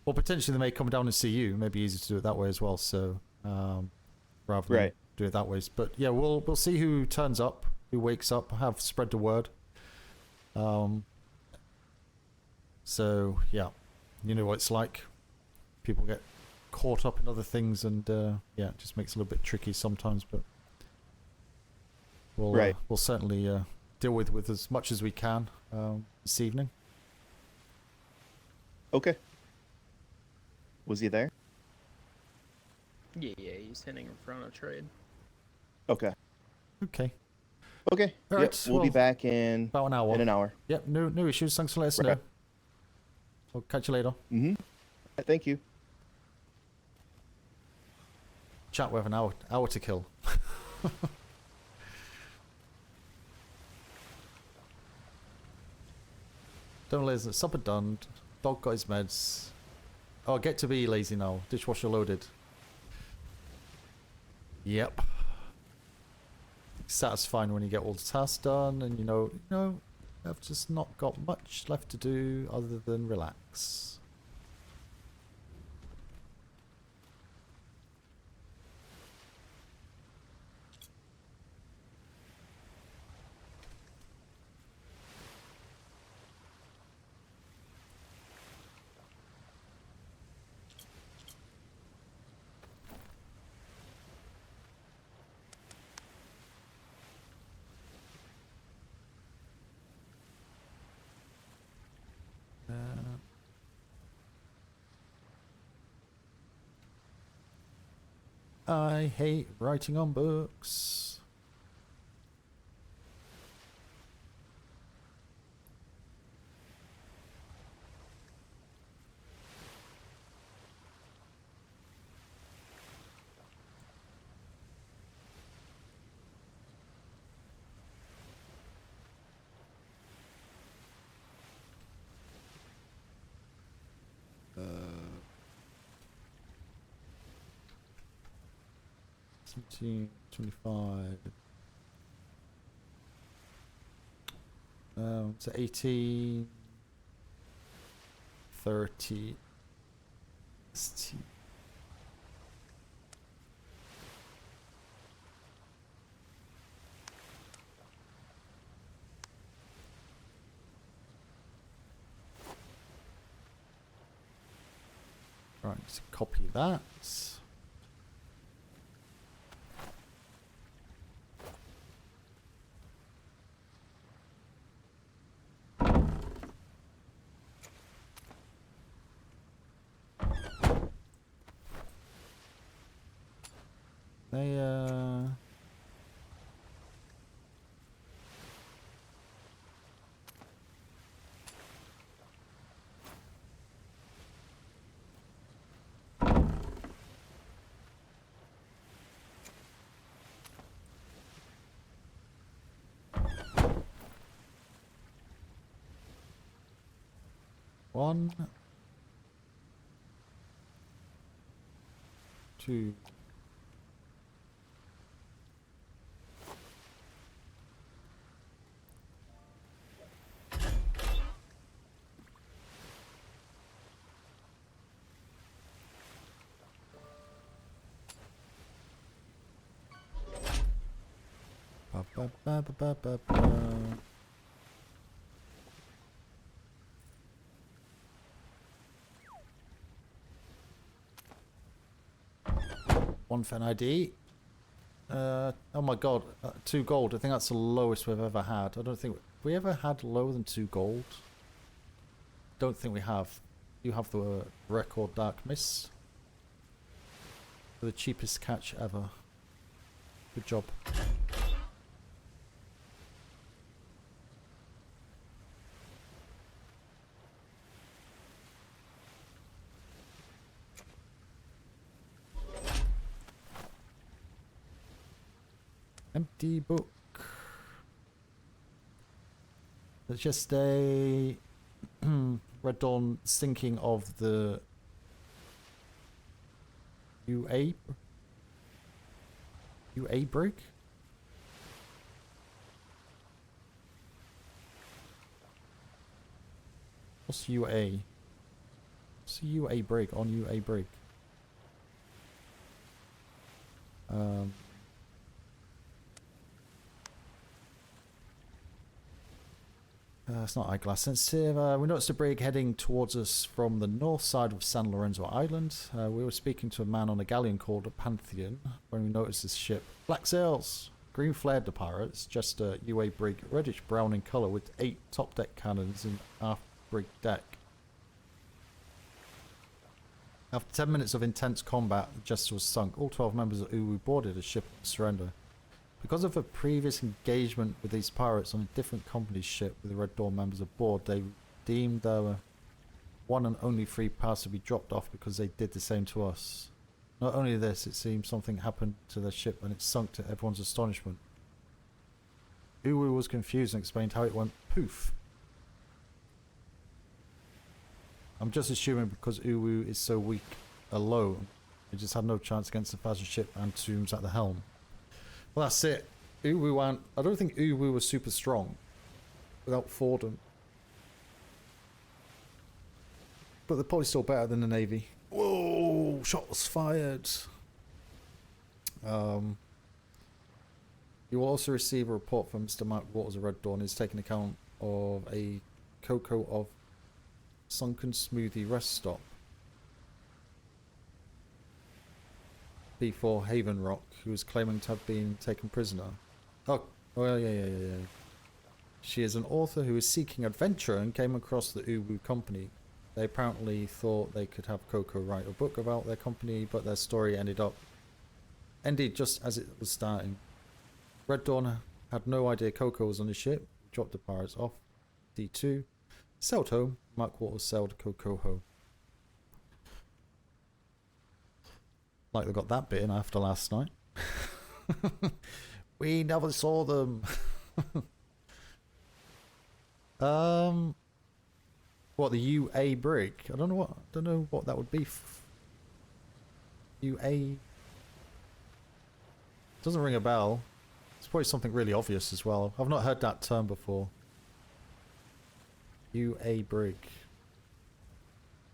or potentially they may come down and see you. It may be easier to do it that way as well. So rather than do it that way, but yeah, we'll see who turns up, who wakes up. Have spread the word. So yeah, you know what it's like. People get caught up in other things, and yeah, it just makes it a little bit tricky sometimes. But we'll certainly deal with as much as we can this evening. Okay. Was he there? Yeah, he's sitting in front of trade. Okay. Okay. Okay. All Yep, right, we'll be well, back in about an hour. In an hour. Yep. No issues. Thanks for letting us know. I'll catch you later. Mm-hmm. Thank you. Chat, we have an hour to kill. Don't lazy. Supper done. Dog got his meds. Oh, get to be lazy now. Dishwasher loaded. Yep. Satisfying when you get all the tasks done, and you know, I've just not got much left to do other than relax. I hate writing on books. Uh, 17, 25. So 18, 30. Right, so copy that. They one, two. Ba, ba, ba, ba, ba, ba. One fan ID. Oh my god, 2 gold. I think that's the lowest we've ever had. I don't think we ever had lower than 2 gold. Don't think we have. You have the record, Dark Miss. The cheapest catch ever. Good job. Empty book. It's just a Red Dawn sinking of the UA brig. What's UA? What's the UA brig on UA brig? It's not eyeglass sensitive. We noticed a brig heading towards us from the north side of San Lorenzo Island. We were speaking to a man on a galleon called Pantheon when we noticed this ship. Black sails, green flared the pirates, just a UA brig, reddish brown in colour with 8 top deck cannons and aft brig deck. After 10 minutes of intense combat, the Jester was sunk. All 12 members of UWU boarded the ship to surrender. Because of a previous engagement with these pirates on a different company's ship with the Red Dawn members aboard, they deemed their one and only free pass to be dropped off because they did the same to us. Not only this, it seems something happened to their ship and it sunk to everyone's astonishment. UWU was confused and explained how it went poof. I'm just assuming because Uwu is so weak alone, he just had no chance against the faster ship and Tombs at the helm. Well, that's it. Uwu aren't... I don't think Uwu was super strong without Fordham. But they're probably still better than the Navy. Whoa! Shots fired! You will also receive a report from Mr. Mark Waters of Red Dawn. He's taking account of a Coco of Sunken Smoothie rest stop before Haven Rock, who is claiming to have been taken prisoner. Oh, yeah. She is an author who is seeking adventure and came across the Uwu company. They apparently thought they could have Coco write a book about their company, but their story ended just as it was starting. Red Dawn had no idea Coco was on the ship, dropped the pirates off D2, sailed home. Mark Waters sailed Coco home. Like they got that bit in after last night. We never saw them. What, the UA brig? I don't know what that would be. UA doesn't ring a bell. It's probably something really obvious as well. I've not heard that term before. UA brig.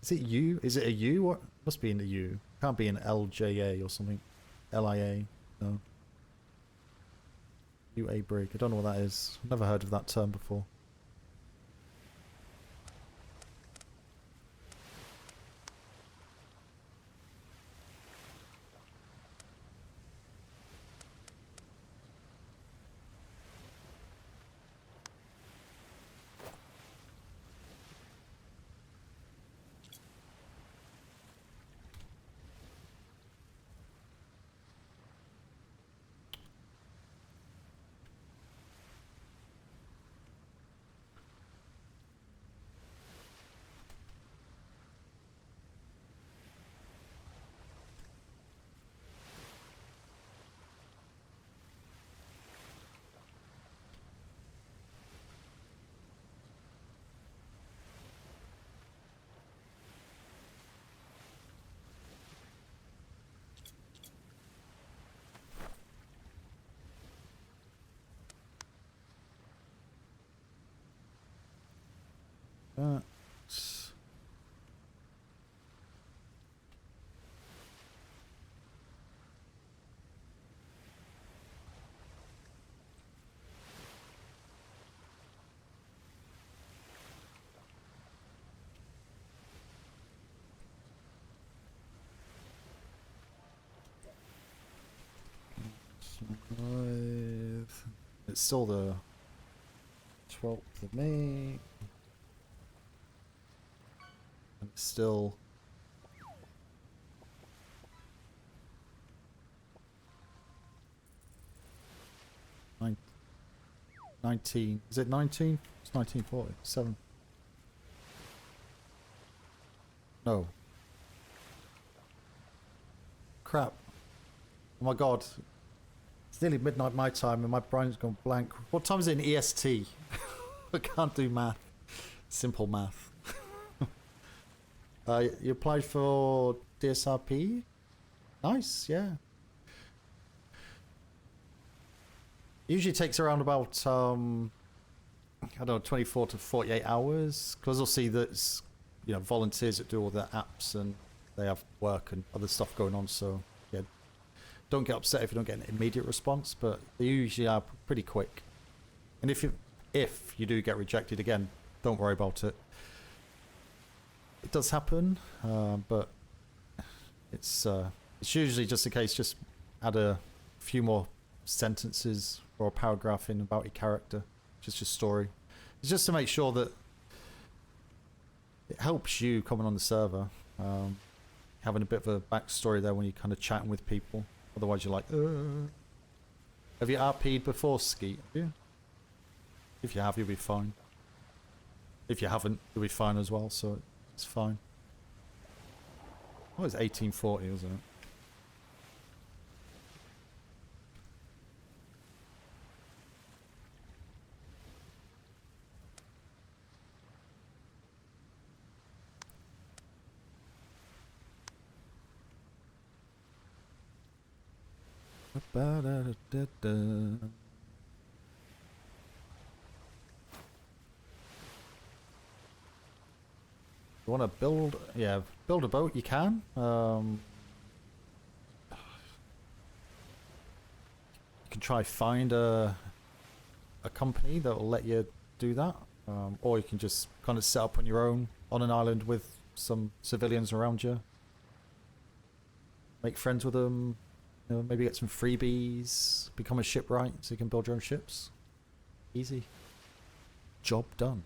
Is it U? Is it a U? What must be in the U? Can't be an LJA or something. LIA. No. UA brig. I don't know what that is. I've never heard of that term before. That's... Smythe. It's still the 12th of May. And it's still... Nine, 19. Is it 19? It's 1940. 7. No. Crap. Oh my god. It's nearly midnight my time and my brain's gone blank. What time is it in EST? I can't do math. Simple math. You applied for DSRP? Nice, yeah. Usually takes around about, I don't know, 24 to 48 hours. Because I'll see that it's, you know, volunteers that do all the apps and they have work and other stuff going on. So, yeah, don't get upset if you don't get an immediate response, but they usually are pretty quick. And if you do get rejected again, don't worry about it. It does happen, but it's usually just a case, just add a few more sentences or a paragraph in about your character, just your story. It's just to make sure that it helps you coming on the server, having a bit of a backstory there when you're kind of chatting with people. Otherwise you're like, Have you RP'd before, Skeet? Have you? If you have, you'll be fine. If you haven't, you'll be fine as well, so it's fine. Oh, it's 1840, wasn't it? Ba-da-da-da-da. You want to build, build a boat, you can. You can try find a company that will let you do that. Or you can just kind of set up on your own on an island with some civilians around you. Make friends with them, you know, maybe get some freebies, become a shipwright so you can build your own ships. Easy. Job done.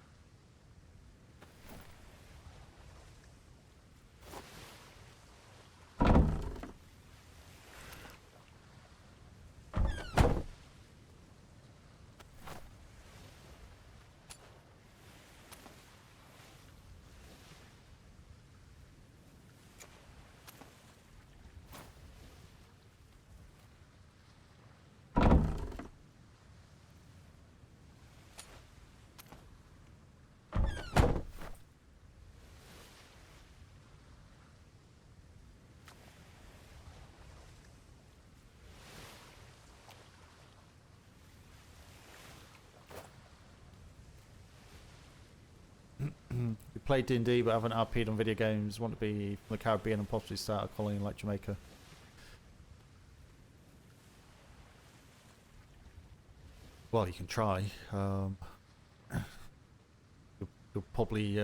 You play D&D but haven't RP'd on video games, want to be from the Caribbean and possibly start a colony like Jamaica. Well, you can try. You'll probably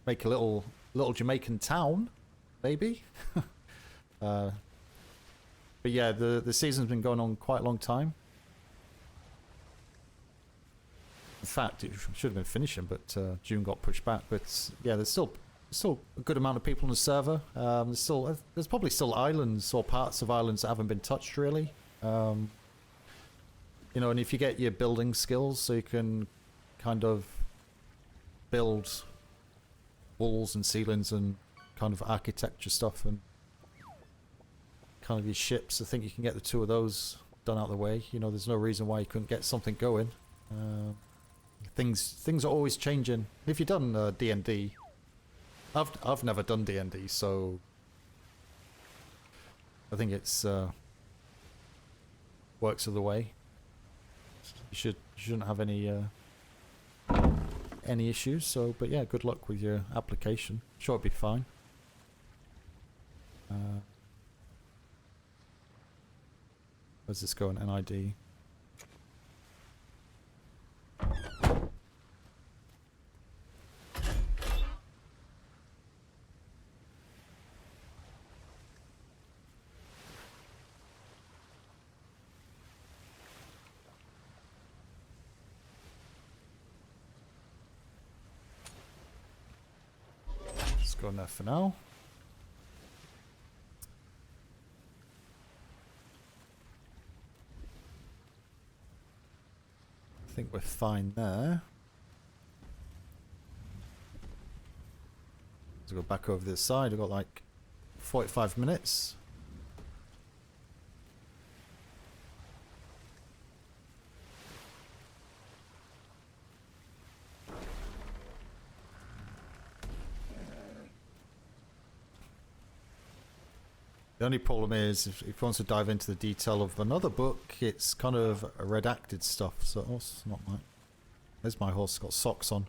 make a little Jamaican town, maybe. But yeah, the season's been going on quite a long time. In fact, it should have been finishing, but June got pushed back. But yeah, there's still a good amount of people on the server. There's probably still islands or parts of islands that haven't been touched really. You know, and if you get your building skills, so you can kind of build walls and ceilings and kind of architecture stuff and kind of your ships. I think you can get the two of those done out of the way. You know, there's no reason why you couldn't get something going. Things are always changing. If you've done D&D, I've never done D&D, so I think it's works of the way. You shouldn't have any issues. So, but yeah, good luck with your application. Sure, it'll be fine. Where's this going? NID. Let's go on there for now. I think we're fine there. Let's go back over this side. We've got like 45 minutes. The only problem is, if he wants to dive into the detail of another book, it's kind of redacted stuff. So, oh, it's not mine. There's my horse, got socks on.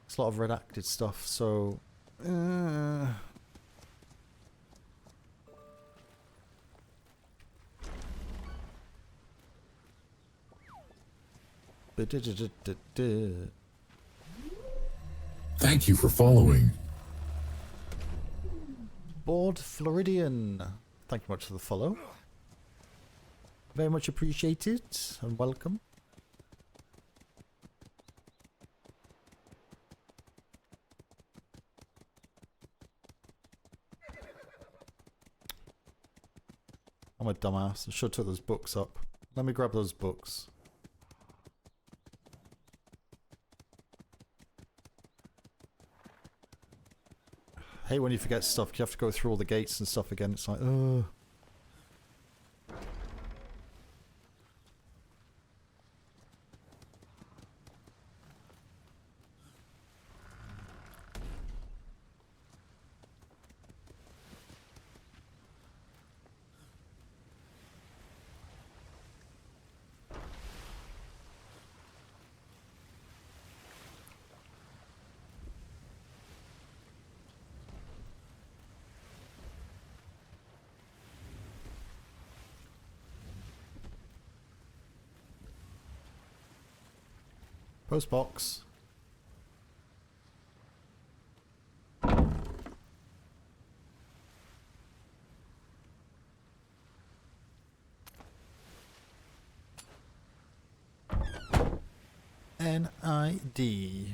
It's a lot of redacted stuff, so... Thank you for following. Board Floridian, thank you much for the follow. Very much appreciated and welcome. I'm a dumbass. I should have took those books up. Let me grab those books. I hate when you forget stuff. You have to go through all the gates and stuff again. It's like, ugh. Post box. NID.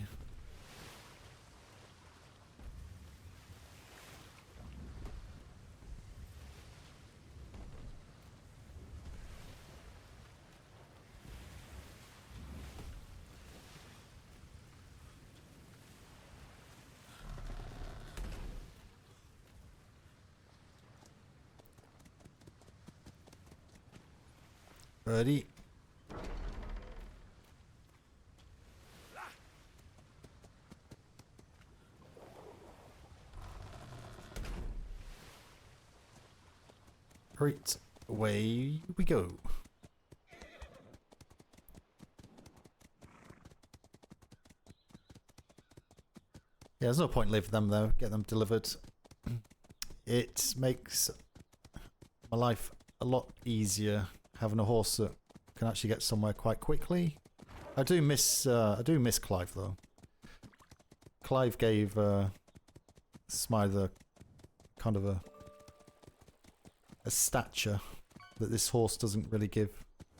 Ready. Right, away we go. Yeah, there's no point leaving them though. Get them delivered. It makes my life a lot easier having a horse that can actually get somewhere quite quickly. I do miss Clive though. Clive gave Smythe kind of a stature that this horse doesn't really give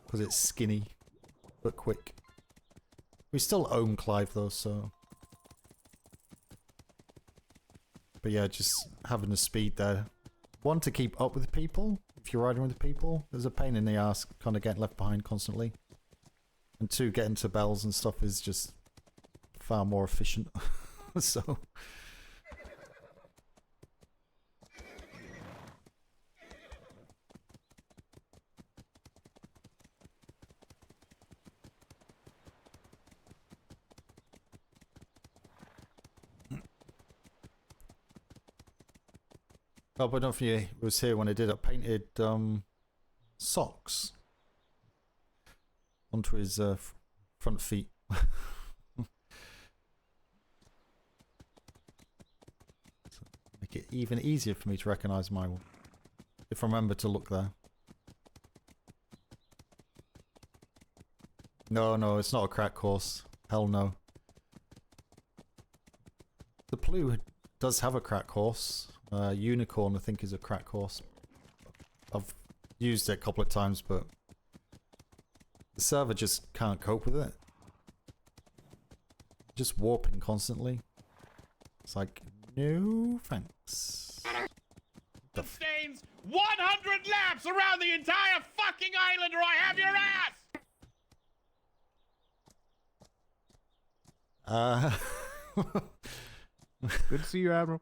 because it's skinny but quick. We still own Clive though, so. But yeah, just having the speed there. One, to keep up with people. If you're riding with people, there's a pain in the ass kind of getting left behind constantly. And two, getting to bells and stuff is just far more efficient. So. Oh, but don't forget, he was here when I did it. Painted socks onto his front feet. So make it even easier for me to recognise my one, if I remember to look there. No, it's not a crack course. Hell no. The PLU does have a crack course. Unicorn, I think, is a crack course. I've used it a couple of times, but the server just can't cope with it. Just warping constantly. It's like, no thanks. Sustains 100 laps around the entire fucking island, or I have your ass! Good to see you, Admiral.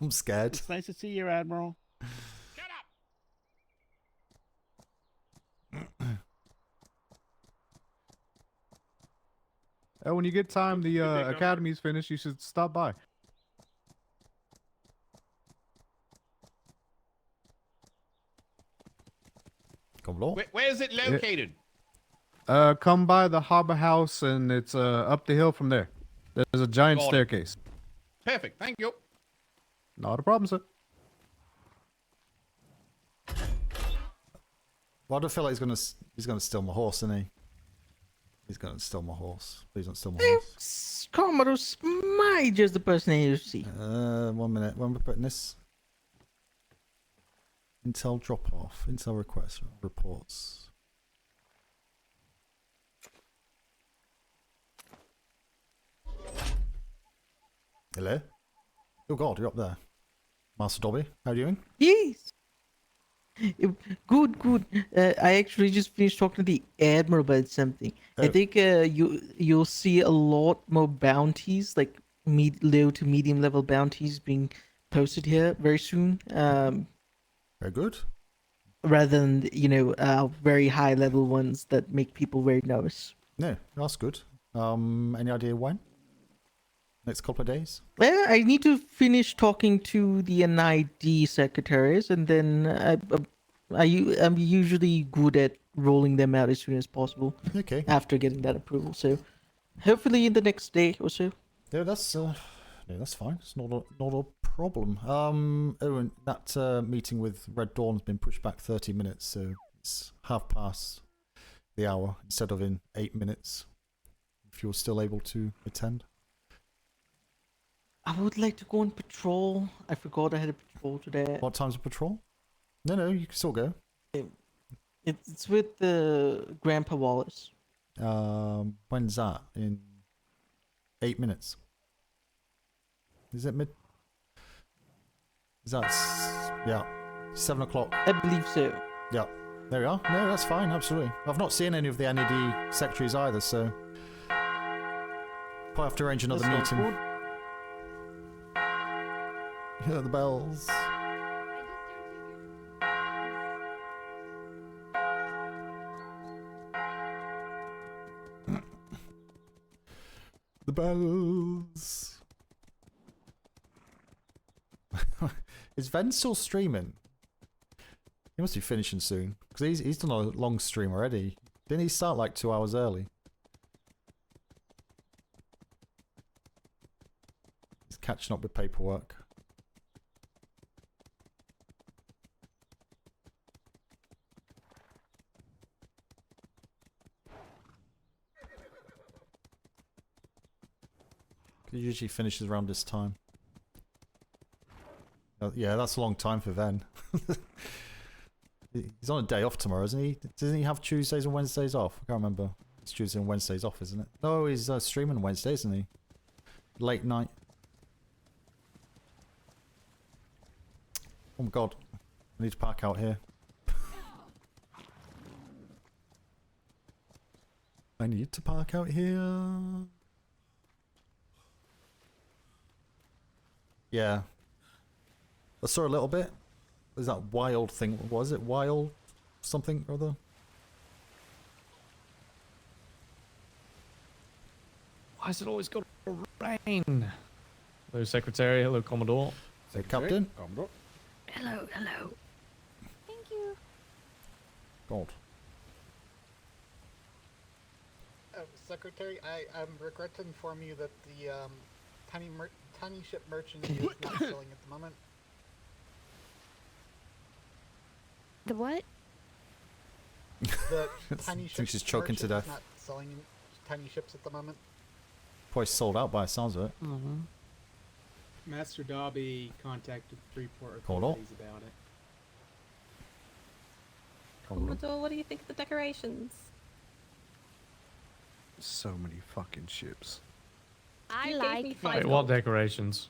I'm scared. It's nice to see you, Admiral. When you get time, the academy's finished. You should stop by. Where is it located? Come by the harbor house, and it's up the hill from there. There's a giant Got it. staircase. Perfect, thank you. Not a problem, sir. Well, I don't feel like he's gonna steal my horse, isn't he? He's gonna steal my horse. Please don't steal my horse. Commodore Smythe is the person you see. 1 minute. When we're putting this. Intel drop off. Intel request reports. Hello? Oh god, you're up there. Master Dobby, how are you doing? Yes. Good. I actually just finished talking to the Admiral about something. I think you'll see a lot more bounties, like low to medium level bounties being posted here very soon. Very good. Rather than very high level ones that make people very nervous. No, that's good. Any idea when? Next couple of days? Well, I need to finish talking to the NID secretaries, and then I'm usually good at rolling them out as soon as possible. Okay. After getting that approval, so hopefully in the next day or so. Yeah, that's fine. It's not a problem. And that meeting with Red Dawn's been pushed back 30 minutes, so it's half past the hour instead of in 8 minutes. If you're still able to attend. I would like to go on patrol. I forgot I had a patrol today. What time's the patrol? No, you can still go. It's with the Grandpa Wallace. When's that? In 8 minutes. Is it mid? Is that yeah, 7 o'clock? I believe so. Yeah, there we are. No, that's fine. Absolutely. I've not seen any of the NED secretaries either, so probably have to arrange another meeting. Hear the bells. The bells. Is Ven still streaming? He must be finishing soon because he's done a long stream already. Didn't he start like 2 hours early? He's catching up with paperwork. He usually finishes around this time. Yeah, that's a long time for Ven. He's on a day off tomorrow, isn't he? Doesn't he have Tuesdays and Wednesdays off? I can't remember. It's Tuesday and Wednesdays off, isn't it? No, he's streaming Wednesday, isn't he? Late night. Oh my god. I need to park out here. I need to park out here. Yeah. I saw a little bit. There's that wild thing. Was it wild something or other? Why has it always got to rain? Hello, Secretary. Hello, Commodore. Hey, Captain. Commodore. Hello, hello. Thank you. God. Secretary, I'm regret to inform you that the tiny ship merchant is not selling at the moment. The what? The I tiny ship think she's choking to merchant death. is not selling tiny ships at the moment. Probably sold out by the sounds of it. Master Dobby contacted Freeport Hold on. authorities about it. Commodore, what do you think of the decorations? So many fucking ships. I You like gave me them. 5 Wait, what decorations?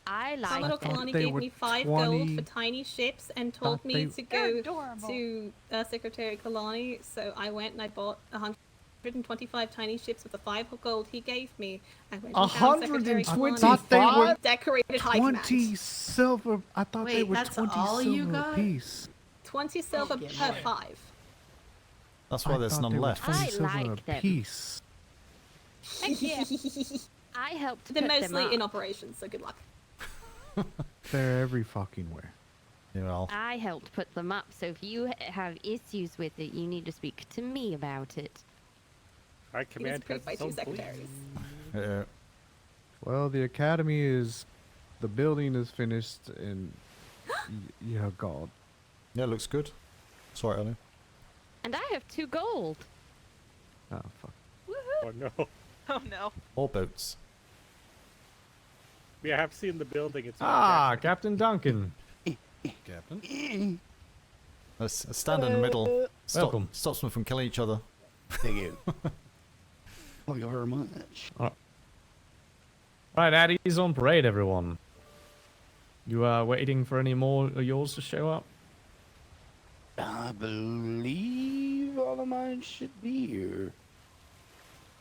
I like Commodore them. Kalani They gave were me 5 20 gold for tiny ships and told me to go to Secretary Kalani, so I went and I bought 125 tiny ships with the 5 gold he gave me. I went and found Secretary Kalani. I thought they were decorated high command. 20 silver. I thought they Wait, were that's 20 all you silver got? apiece. 20 silver per 5. That's why there's none left. 20 I silver like them. apiece. Thank you. I helped They're put them mostly up. in operation, so good luck. They're every fucking where. Well. I helped put them up, so if you have issues with it, you need to speak to me about it. Our It was command approved by has 2 its own police. secretaries. Well, the academy is, the building is finished, and yeah, God. Yeah, looks good. Sorry, Ellie. And I have 2 gold. Oh fuck. Oh no. Oh no. More boats. We have seen the building. It's Ah, Captain Duncan. Captain. Let's stand in the middle. Welcome. Stops them from killing each other. Thank you. Thank you very much. Right, Addie's on parade, everyone. You are waiting for any more of yours to show up? I believe all of mine should be here.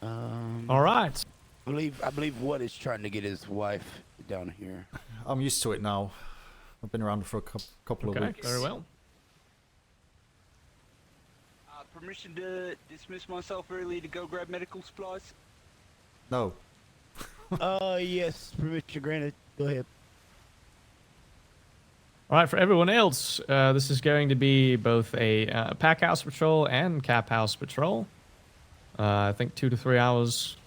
All right. I believe What is trying to get his wife down here. I'm used to it now. I've been around for a couple of weeks. Very well. Permission to dismiss myself early to go grab medical supplies? No. Yes, permission granted. Go ahead. All right, for everyone else, this is going to be both a pack house patrol and cap house patrol. I think 2 to 3 hours.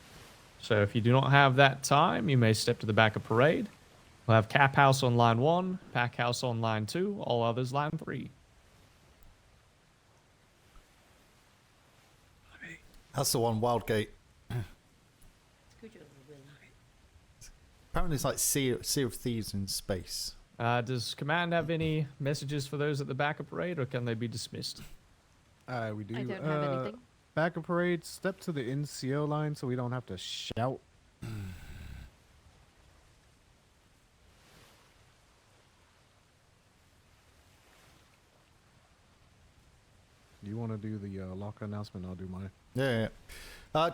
So if you do not have that time, you may step to the back of parade. We'll have cap house on line 1, pack house on line 2, all others line 3. That's the one, Wildgate. Apparently it's like Sea of Thieves in space. Does Command have any messages for those at the back of parade, or can they be dismissed? We do. I don't have anything. Back of parade, step to the NCO line so we don't have to shout. Do you want to do the locker announcement? I'll do mine. Yeah.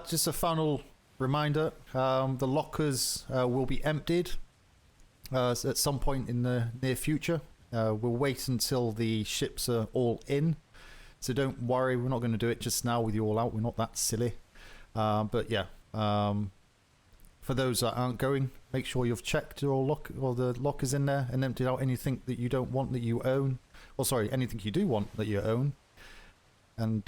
Just a final reminder, the lockers will be emptied at some point in the near future. We'll wait until the ships are all in, so don't worry, we're not going to do it just now with you all out. We're not that silly. But yeah, for those that aren't going, make sure you've checked all the lockers in there and emptied out anything that you don't want that you own. Or sorry, anything you do want that you own. And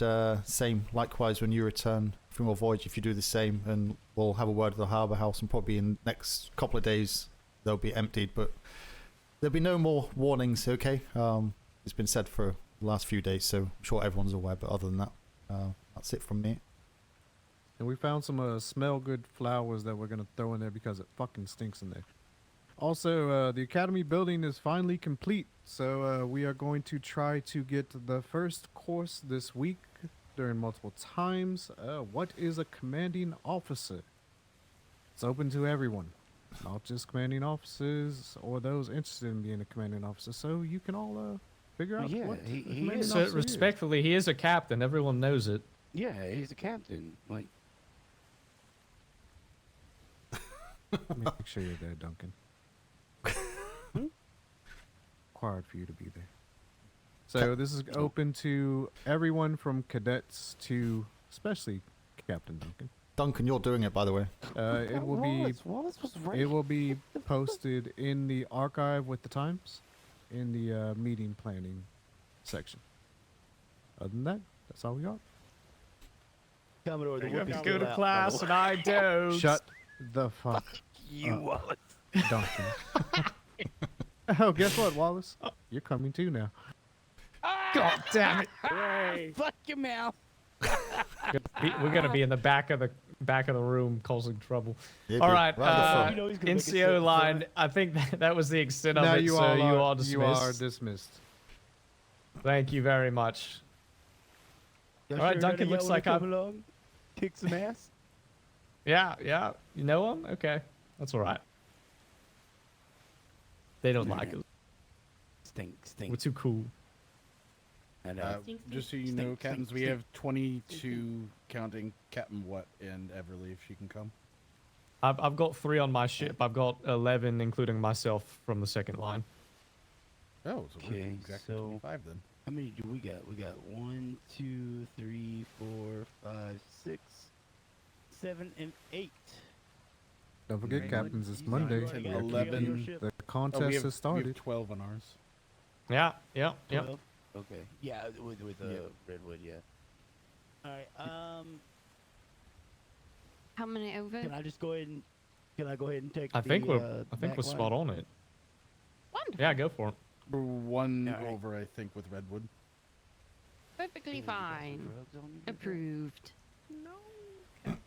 same, likewise, when you return from your voyage, if you do the same, and we'll have a word with the Harbour House, and probably in the next couple of days they'll be emptied, but there'll be no more warnings, okay? It's been said for the last few days, so I'm sure everyone's aware, but other than that, that's it from me. And we found some smell good flowers that we're going to throw in there because it fucking stinks in there. Also, the Academy building is finally complete, so we are going to try to get the first course this week during multiple times. What is a commanding officer? It's open to everyone, not just commanding officers or those interested in being a commanding officer, so you can all figure out what a commanding officer is. Respectfully, he is a captain. Everyone knows it. Yeah, he's a captain. Like, make sure you're there, Duncan. Required for you to be there. So this is open to everyone from cadets to especially Captain Duncan. Duncan, you're doing it, by the way. It will be posted in the archive with the times in the meeting planning section. Other than that, that's all we got. Commodore, the You have to whoopie's go still to out, class by and the way. I don't. Shut the fuck You, up, Wallace. Duncan. Oh, guess what, Wallace? You're coming too now. God damn it! Fuck your mouth. We're gonna be in the back of the room causing trouble. Yeah, all but right, right at the front. You know he's gonna make a NCO sit, line. I think that was the extent of Now it. you So all you are, are dismissed. You are dismissed. Thank you very much. Y'all All right, sure Duncan, none of looks y'all like wanna I'm- come along, kick some ass. Yeah. You know him? Okay, that's all right. They don't like us. Stink. We're too cool. And, Just so you know, captains, we have 22 counting Captain What and Everly, if she can come. I've got 3 on my ship. I've got 11, including myself from the second line. Oh, so we're Okay, exactly so 25 then. how many do we got? We got 1, 2, 3, 4, 5, 6, 7, and 8. Don't forget, Right. captains, it's Monday. 10, We're 11. keeping- The Oh, contest we has have started. 12 on ours. Yeah. 12? Okay. Yeah, with Redwood, yeah. Alright, How many over? can I just go ahead and take I think the, we're back line? spot on it. Wonderful. Yeah, go for it. We're one All right. over, I think, with Redwood. Perfectly fine. Drugs on me? Approved. I'm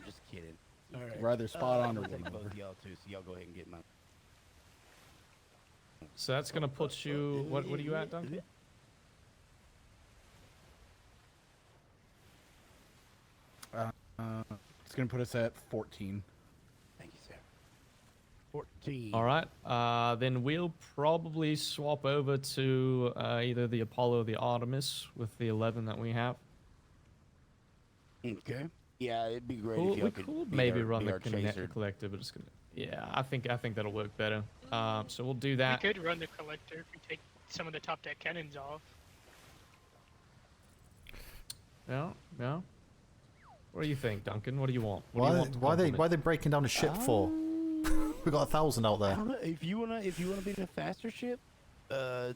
just kidding. Alright. We're either spot on I'll or take one both over. of y'all too, so y'all go ahead and get mine. So that's gonna put you. What are you at, Duncan? It's going to put us at 14. Thank you, sir. 14. All right. Then we'll probably swap over to either the Apollo or the Artemis with the 11 that we have. Okay. Yeah, it'd be great Cool, if y'all we could could be maybe our, run be the our chaser. collector, but it's gonna. Yeah, I think that'll work better. So we'll do that. We could run the collector if we take some of the top deck cannons off. Yeah. What do you think, Duncan? What do you want? What do you want to Why they compliment? breaking down a ship for? We got 1,000 out I there. don't know, if you wanna be the faster ship,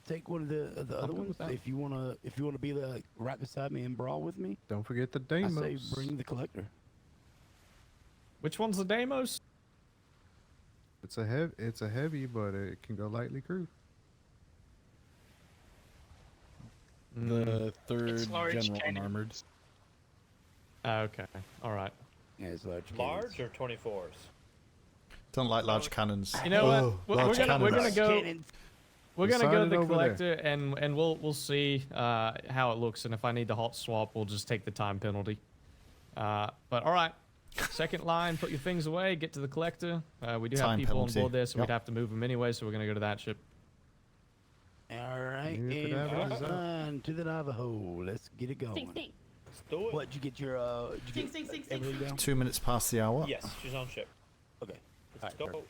take one of the other good ones. with that. If you wanna be like right beside me and brawl with me, Don't forget the I Deimos. say bring the collector. Which one's the Deimos? It's a heavy, but it can go lightly crewed. The It's third large general cannon. unarmored. Okay. All right. Yeah, it's large. Large or 24s? Don't like large cannons. You know Oh, what? large We're gonna cannons. go. We're gonna go to the Decided over collector, and we'll see how it looks, and if I need to hot swap, we'll just take the time penalty. But all right, second line, put your things away, get to the collector. We do have Time people penalty. on board there, so Yep. we'd have to move them anyway. So we're gonna go to that ship. All right, If it and averages out. on to the Navajo. Let's get it going. Stink. Let's do it. What, did you get your, did you Stink, get stink, stink, everything down? 2 minutes past the hour. Yes, she's on ship. Okay. Let's Alright, go. perfect.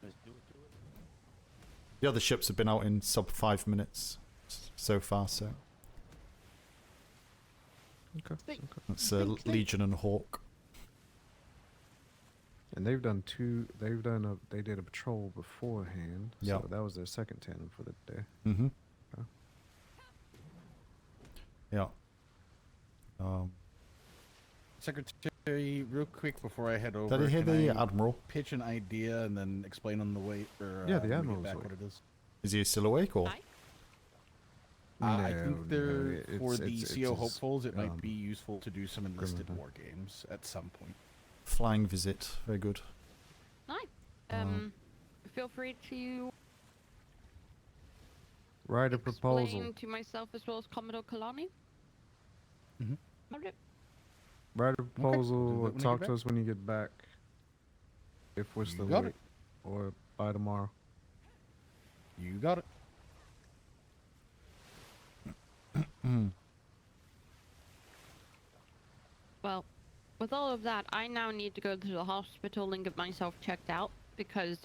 Let's do it. The other ships have been out in sub 5 minutes so far, so Okay. that's Legion and Hawk. And they've done two. They did a patrol beforehand. Yep. So that was their second tandem for the day. Mm-hmm. Okay. Yeah. Secretary, real quick before I head over. Did you hear can the I Admiral? pitch an idea and then explain on the way, or Yeah, the when we get Admiral's back awake. what it is. Is he still awake or? I No, think they're for it's- the it's CO his, hopefuls. It might um, be useful to do some enlisted criminal. war games at some point. Flying visit, very good. Nice. Feel free to Write a proposal. explain to myself as well as Commodore Kalani. Mhm. Okay. Write a proposal. When you Talk get to back? us when you get back. If we're still got awake, or by tomorrow. You got it. Well, with all of that, I now need to go to the hospital and get myself checked out because,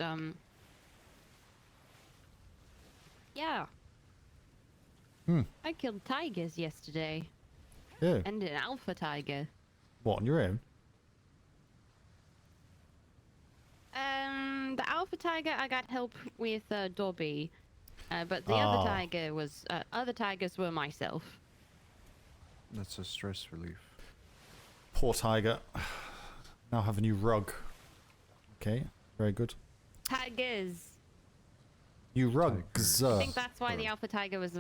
yeah. I killed tigers yesterday. Yeah. And an alpha tiger. What, on your own? The alpha tiger, I got help with Dobby. But the Ah. other tigers were myself. That's a stress relief. Poor tiger. Now have a new rug. Okay, very good. Tigers. New rugs. I think that's why the alpha tiger was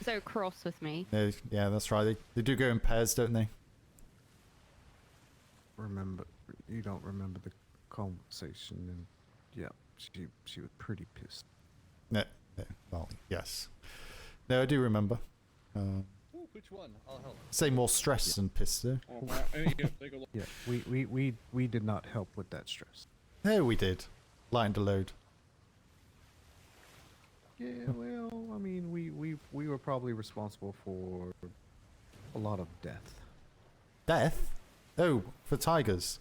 so cross with me. Yeah, that's right. They do go in pairs, don't they? You don't remember the conversation, and yeah, she was pretty pissed. No, well, yes. No, I do remember. Which one? I'll help. Say more stress than pissed, though. Take a look. Yeah, we did not help with that stress. No, we did. Lightened the load. Yeah, well, I mean, we were probably responsible for a lot of death. Death? Oh, for tigers.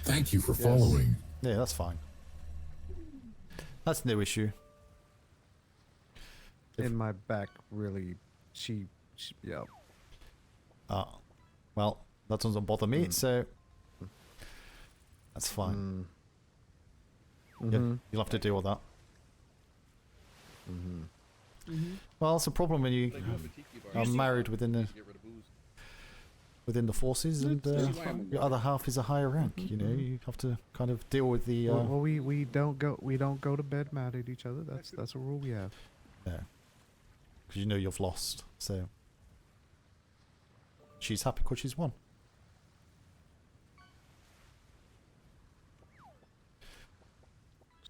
Thank you for following. Yeah, that's fine. That's no issue. In my back, really, she yeah. Well, that doesn't bother me, so that's fine. Mhm. You'll have to deal with that. Mm-hmm. Well, it's a problem when you are married within the forces, and your other half is a higher rank. You know, you have to kind of deal with the. Well, we don't go to bed mad at each other. That's a rule we have. Yeah, because you know you've lost, so she's happy because she's won.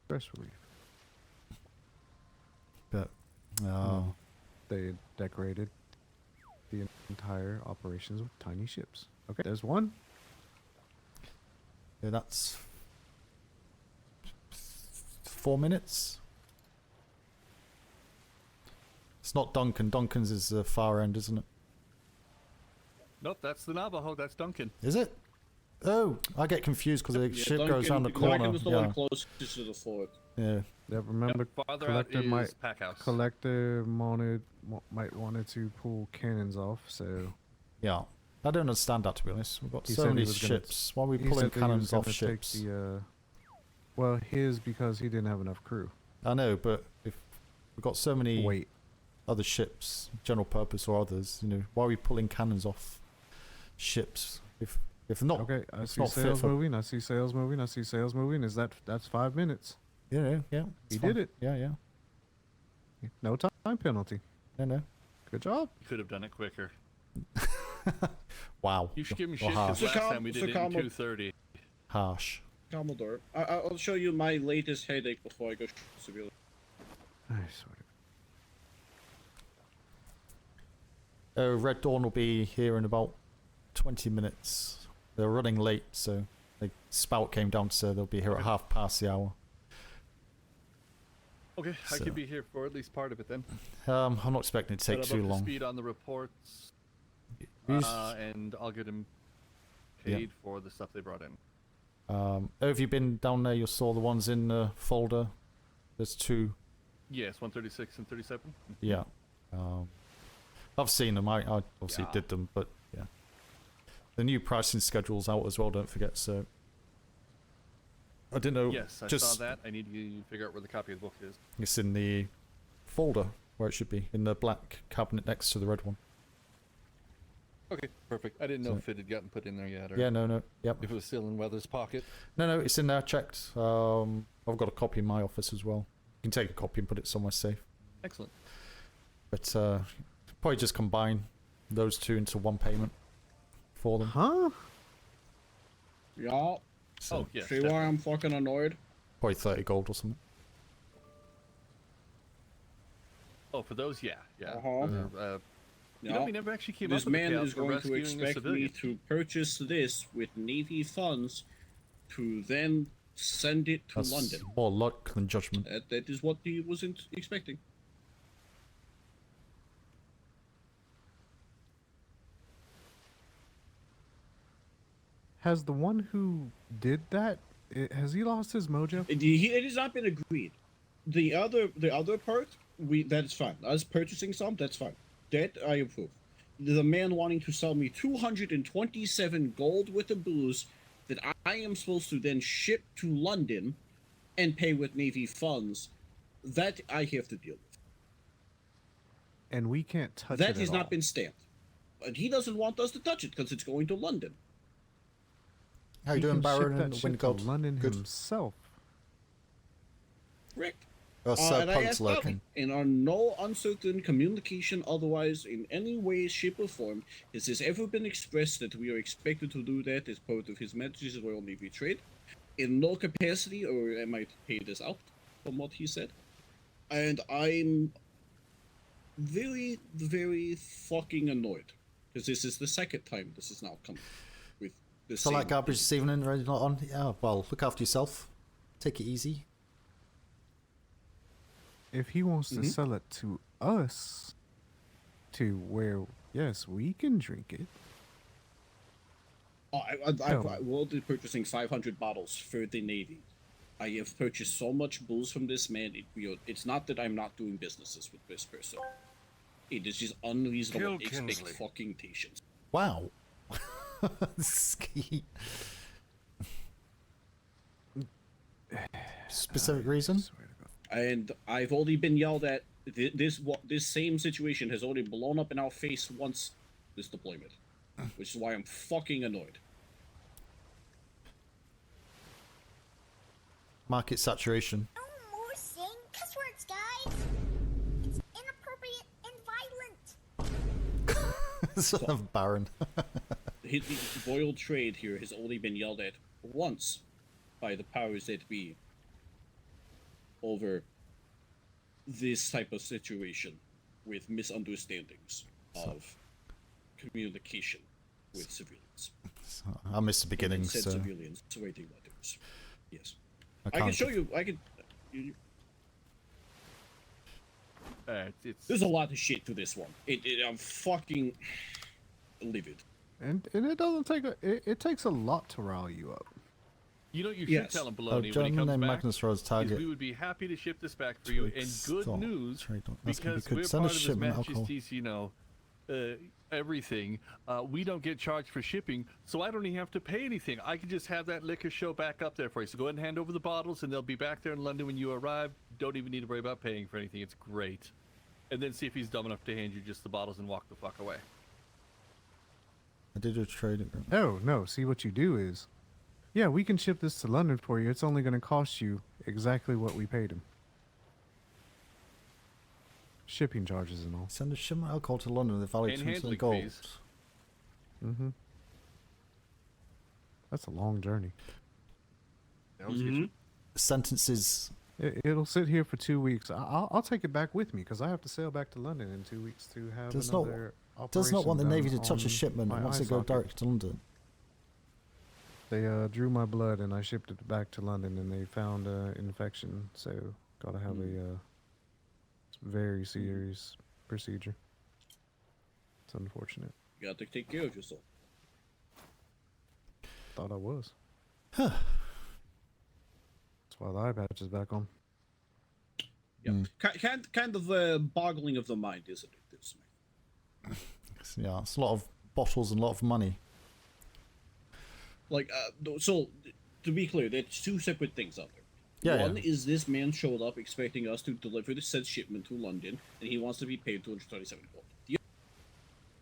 Stress relief. But they decorated the entire operations with tiny ships. Okay, there's one. Yeah, that's 4 minutes. It's not Duncan. Duncan's is the far end, isn't it? Nope, that's the Navajo. That's Duncan. Is it? Oh, I get confused because the ship goes around the Duncan corner. was the one closest to the fort. Yeah. Yeah, remember, farther out collector is pack house. Collector might wanted to pull cannons off. So Yeah. I don't understand that, to be honest. We've got he so said he many was gonna ships. Why are we he pulling said that he was cannons off gonna take ships? well, his because he didn't have enough crew. I know, but if we've got so many Wait. other ships, general purpose or others, you know, why are we pulling cannons off ships? If not, Okay, I it's see not fit sails for. moving. I see sails moving. I see sails moving. That's 5 minutes? Yeah. He it's did fine. it. Yeah. No time penalty. No. Good job. You could have done it quicker. Wow. You should give me Or shit harsh. because last time we did it in 2:30. Harsh. Commodore, I'll show you my latest headache before I go severely. I swear. Red Dawn will be here in about 20 minutes. They're running late, so the spout came down to say they'll be here at 1/2 the hour. Okay, I So- could be here for at least part of it then. I'm not expecting it to take Set 'em too up to long. Speed on the reports, Who's- and I'll get him Yeah. paid for the stuff they brought in. Have you been down there? You saw the ones in the folder. There's 2. Yes, 136 and 37. Yeah. I've seen them. I obviously Yeah. did them, but yeah. The new pricing schedule's out as well. Don't forget. So I didn't know. Yes, I just saw that. I need to figure out where the copy of the book is. It's in the folder where it should be, in the black cabinet next to the red one. Okay, perfect. I didn't know So- if it had gotten put in there yet, or Yeah, no. Yep. if it was still in Weather's pocket. No, it's in there. Checked. I've got a copy in my office as well. You can take a copy and put it somewhere safe. Excellent. But probably just combine those 2 into one payment for them. Huh? Yeah. So, Oh, yes, See why I'm fucking annoyed? Probably 30 gold or something. Oh, for those, yeah. Uh-huh. You know, we never actually came This up with a man payout is for going to rescuing a expect me civilian. to purchase this with Navy funds to then send it to That's London. more luck than judgment. That is what he wasn't expecting. Has the one who did that, has he lost his mojo? It has not been agreed. The other part, that's fine. Us purchasing some, that's fine. That I approve. The man wanting to sell me 227 gold with the booze that I am supposed to then ship to London and pay with Navy funds, that I have to deal with. And we can't touch it That at has all. not been stamped. And he doesn't want us to touch it because it's going to London. How you He doing, can ship Baron that and shit to Windgold? London Good. himself. Correct. Oh, Sir And I Pug's asked Bobby, lurking. in our no uncertain communication otherwise in any way, shape, or form, has this ever been expressed that we are expected to do that as part of His Majesty's Royal Navy trade? In no capacity, or I might pay this out from what he said. And I'm very, very fucking annoyed. Because this is the second time this has now come with the So same... like garbage this evening, ready not on? Yeah, well, look after yourself. Take it easy. If he wants Mm-hmm. to sell it to us, to where, yes, we can drink it. Oh, I will be purchasing 500 bottles for the Navy. I have purchased so much booze from this man. It's not that I'm not doing businesses with this person. It is just unreasonable expectations. Wow. Ski. Specific reason? And I've already been yelled at. This same situation has already blown up in our face once this deployment, which is why I'm fucking annoyed. Market saturation. More saying cuss words, guys. It's inappropriate and violent. Son of Baron. The royal trade here has only been yelled at once by the powers that be over this type of situation with misunderstandings of communication with civilians. I missed the beginning, And said so civilians writing letters. Yes. I I can can't- show you. I can. It's There's a lot of shit to this one. I'm fucking livid. And it doesn't take it takes a lot to rile you up. You know what you Yes. should tell him, Oh, Baloney, when he gentleman comes named back, Magnus Rose is target. we would be happy to ship this back for you. And good Stop. news, Trade on. That's gonna be because good. we're Send part us of His shipment alcohol. Majesty's, everything, we don't get charged for shipping, so I don't even have to pay anything. I can just have that liquor show back up there for you. So go ahead and hand over the bottles, and they'll be back there in London when you arrive. Don't even need to worry about paying for anything. It's great. And then see if he's dumb enough to hand you just the bottles and walk the fuck away. I did a trade agreement. Oh, no. See, what you do is, yeah, we can ship this to London for you. It's only going to cost you exactly what we paid him. Shipping charges and all. Send a shipment alcohol to London with a value And of 200 handling gold. fees. Mm-hmm. That's a long journey. Sentences. It'll sit here for 2 weeks. I'll take it back with me because I have to sail back to London in 2 weeks to have Does another not want the operation Navy to done touch a on shipment my and wants eye to go socket. direct to London. They drew my blood and I shipped it back to London and they found infection. So gotta have a very serious procedure. It's unfortunate. You got to take care of yourself. Thought I was. That's why the eye patch is back on. Yeah, kind of boggling of the mind, isn't it? This Yeah, it's a lot of bottles and a lot of money. Like, so to be clear, there's two separate things out there. Yeah, One is this man showed up expecting us to deliver the said shipment to London, and he wants to be paid 237 gold.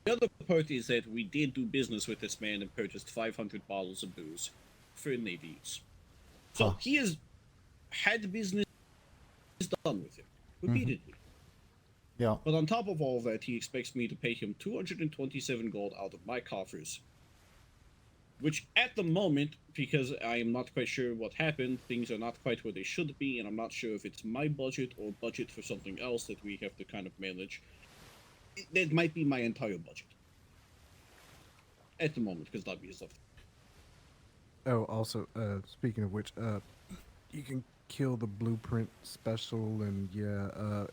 The other part is that we did do business with this man and purchased 500 bottles of booze for Navy use. So he has had business done with him repeatedly. Yeah. But on top of all that, he expects me to pay him 227 gold out of my coffers. Which at the moment, because I am not quite sure what happened, things are not quite where they should be, and I'm not sure if it's my budget or budget for something else that we have to kind of manage. That might be my entire budget. At the moment, because W is left. Oh, also, speaking of which, you can kill the blueprint special, and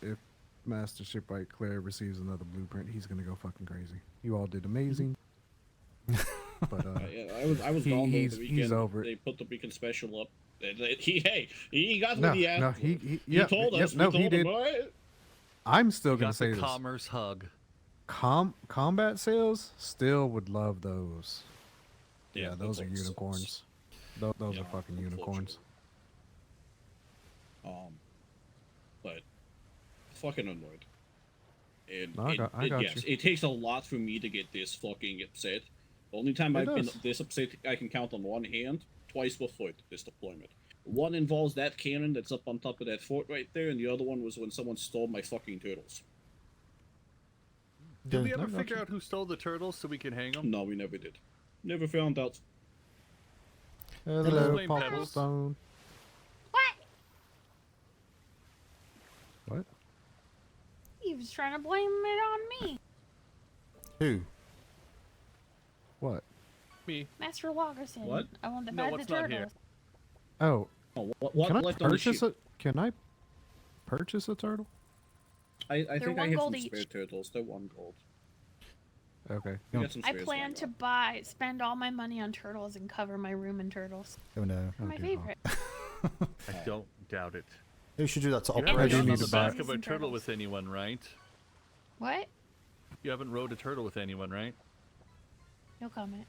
if Master Shipwright Claire receives another blueprint, he's gonna go fucking crazy. You all did amazing. But Yeah, I was gone over the weekend. he's over it. They put the beacon special up. He got No, what he had. no, he yeah, told us. no, we he told him, did. "Boy." I'm still You gonna got say the this. commerce hug. Combat sales still would love those. Yeah, those are that's unicorns. Those are fucking unicorns. But fucking annoyed. And No, I got yes, you. it takes a lot for me to get this fucking upset. The only time It I've been does. this upset, I can count on one hand. Twice before this deployment. One involves that cannon that's up on top of that fort right there, and the other one was when someone stole my fucking turtles. Did we ever figure out who stole the turtles so we can hang them? No, we never did. Never found out. Hello, Explain, Papa Pebbles. Stone. What? What? He was trying to blame it on me. Who? What? Me. Master Lagerson. What? I want to No, buy the what's not here? turtles. Oh. What Can I left on the purchase ship? Can I purchase a turtle? I They're think I one have gold some each. spare turtles. They're 1 gold. Okay. We got some I spares plan lying to spend all my money on turtles and cover my room in turtles. Oh no. They're my favorite. I don't doubt it. Who should do that to You operate? haven't do gotten need on to the buy- back of a Some turtle turtles. with anyone, right? What? You haven't rode a turtle with anyone, right? No comment.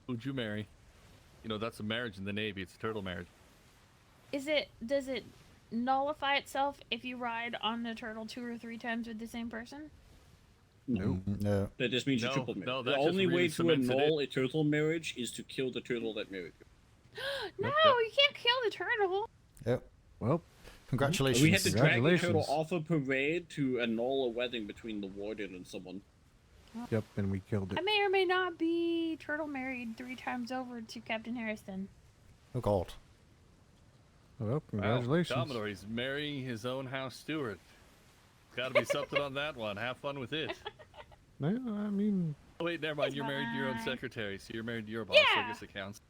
Who'd you marry? You know, that's a marriage in the Navy. It's a turtle marriage. Does it nullify itself if you ride on the turtle 2 or 3 times with the same person? No. No. That just means you No, triple marriage. no, the that just only really way to cements it annul a turtle marriage is to kill the turtle that married you. No, you can't kill the turtle. Yep. Well, congratulations. We had to drag the turtle Congratulations. off a parade to annul a wedding between the warden and someone. Yep, and we killed I it. may or may not be turtle married 3 times over to Captain Harrison. Oh God. Well, Wow, congratulations. Commodore, he's marrying his own house steward. Got to be something on that one. Have fun with it. No, I mean, Oh, wait, never mind. It's You're married to your own fine. secretary, so you're married to your boss. So I Yeah. guess it counts.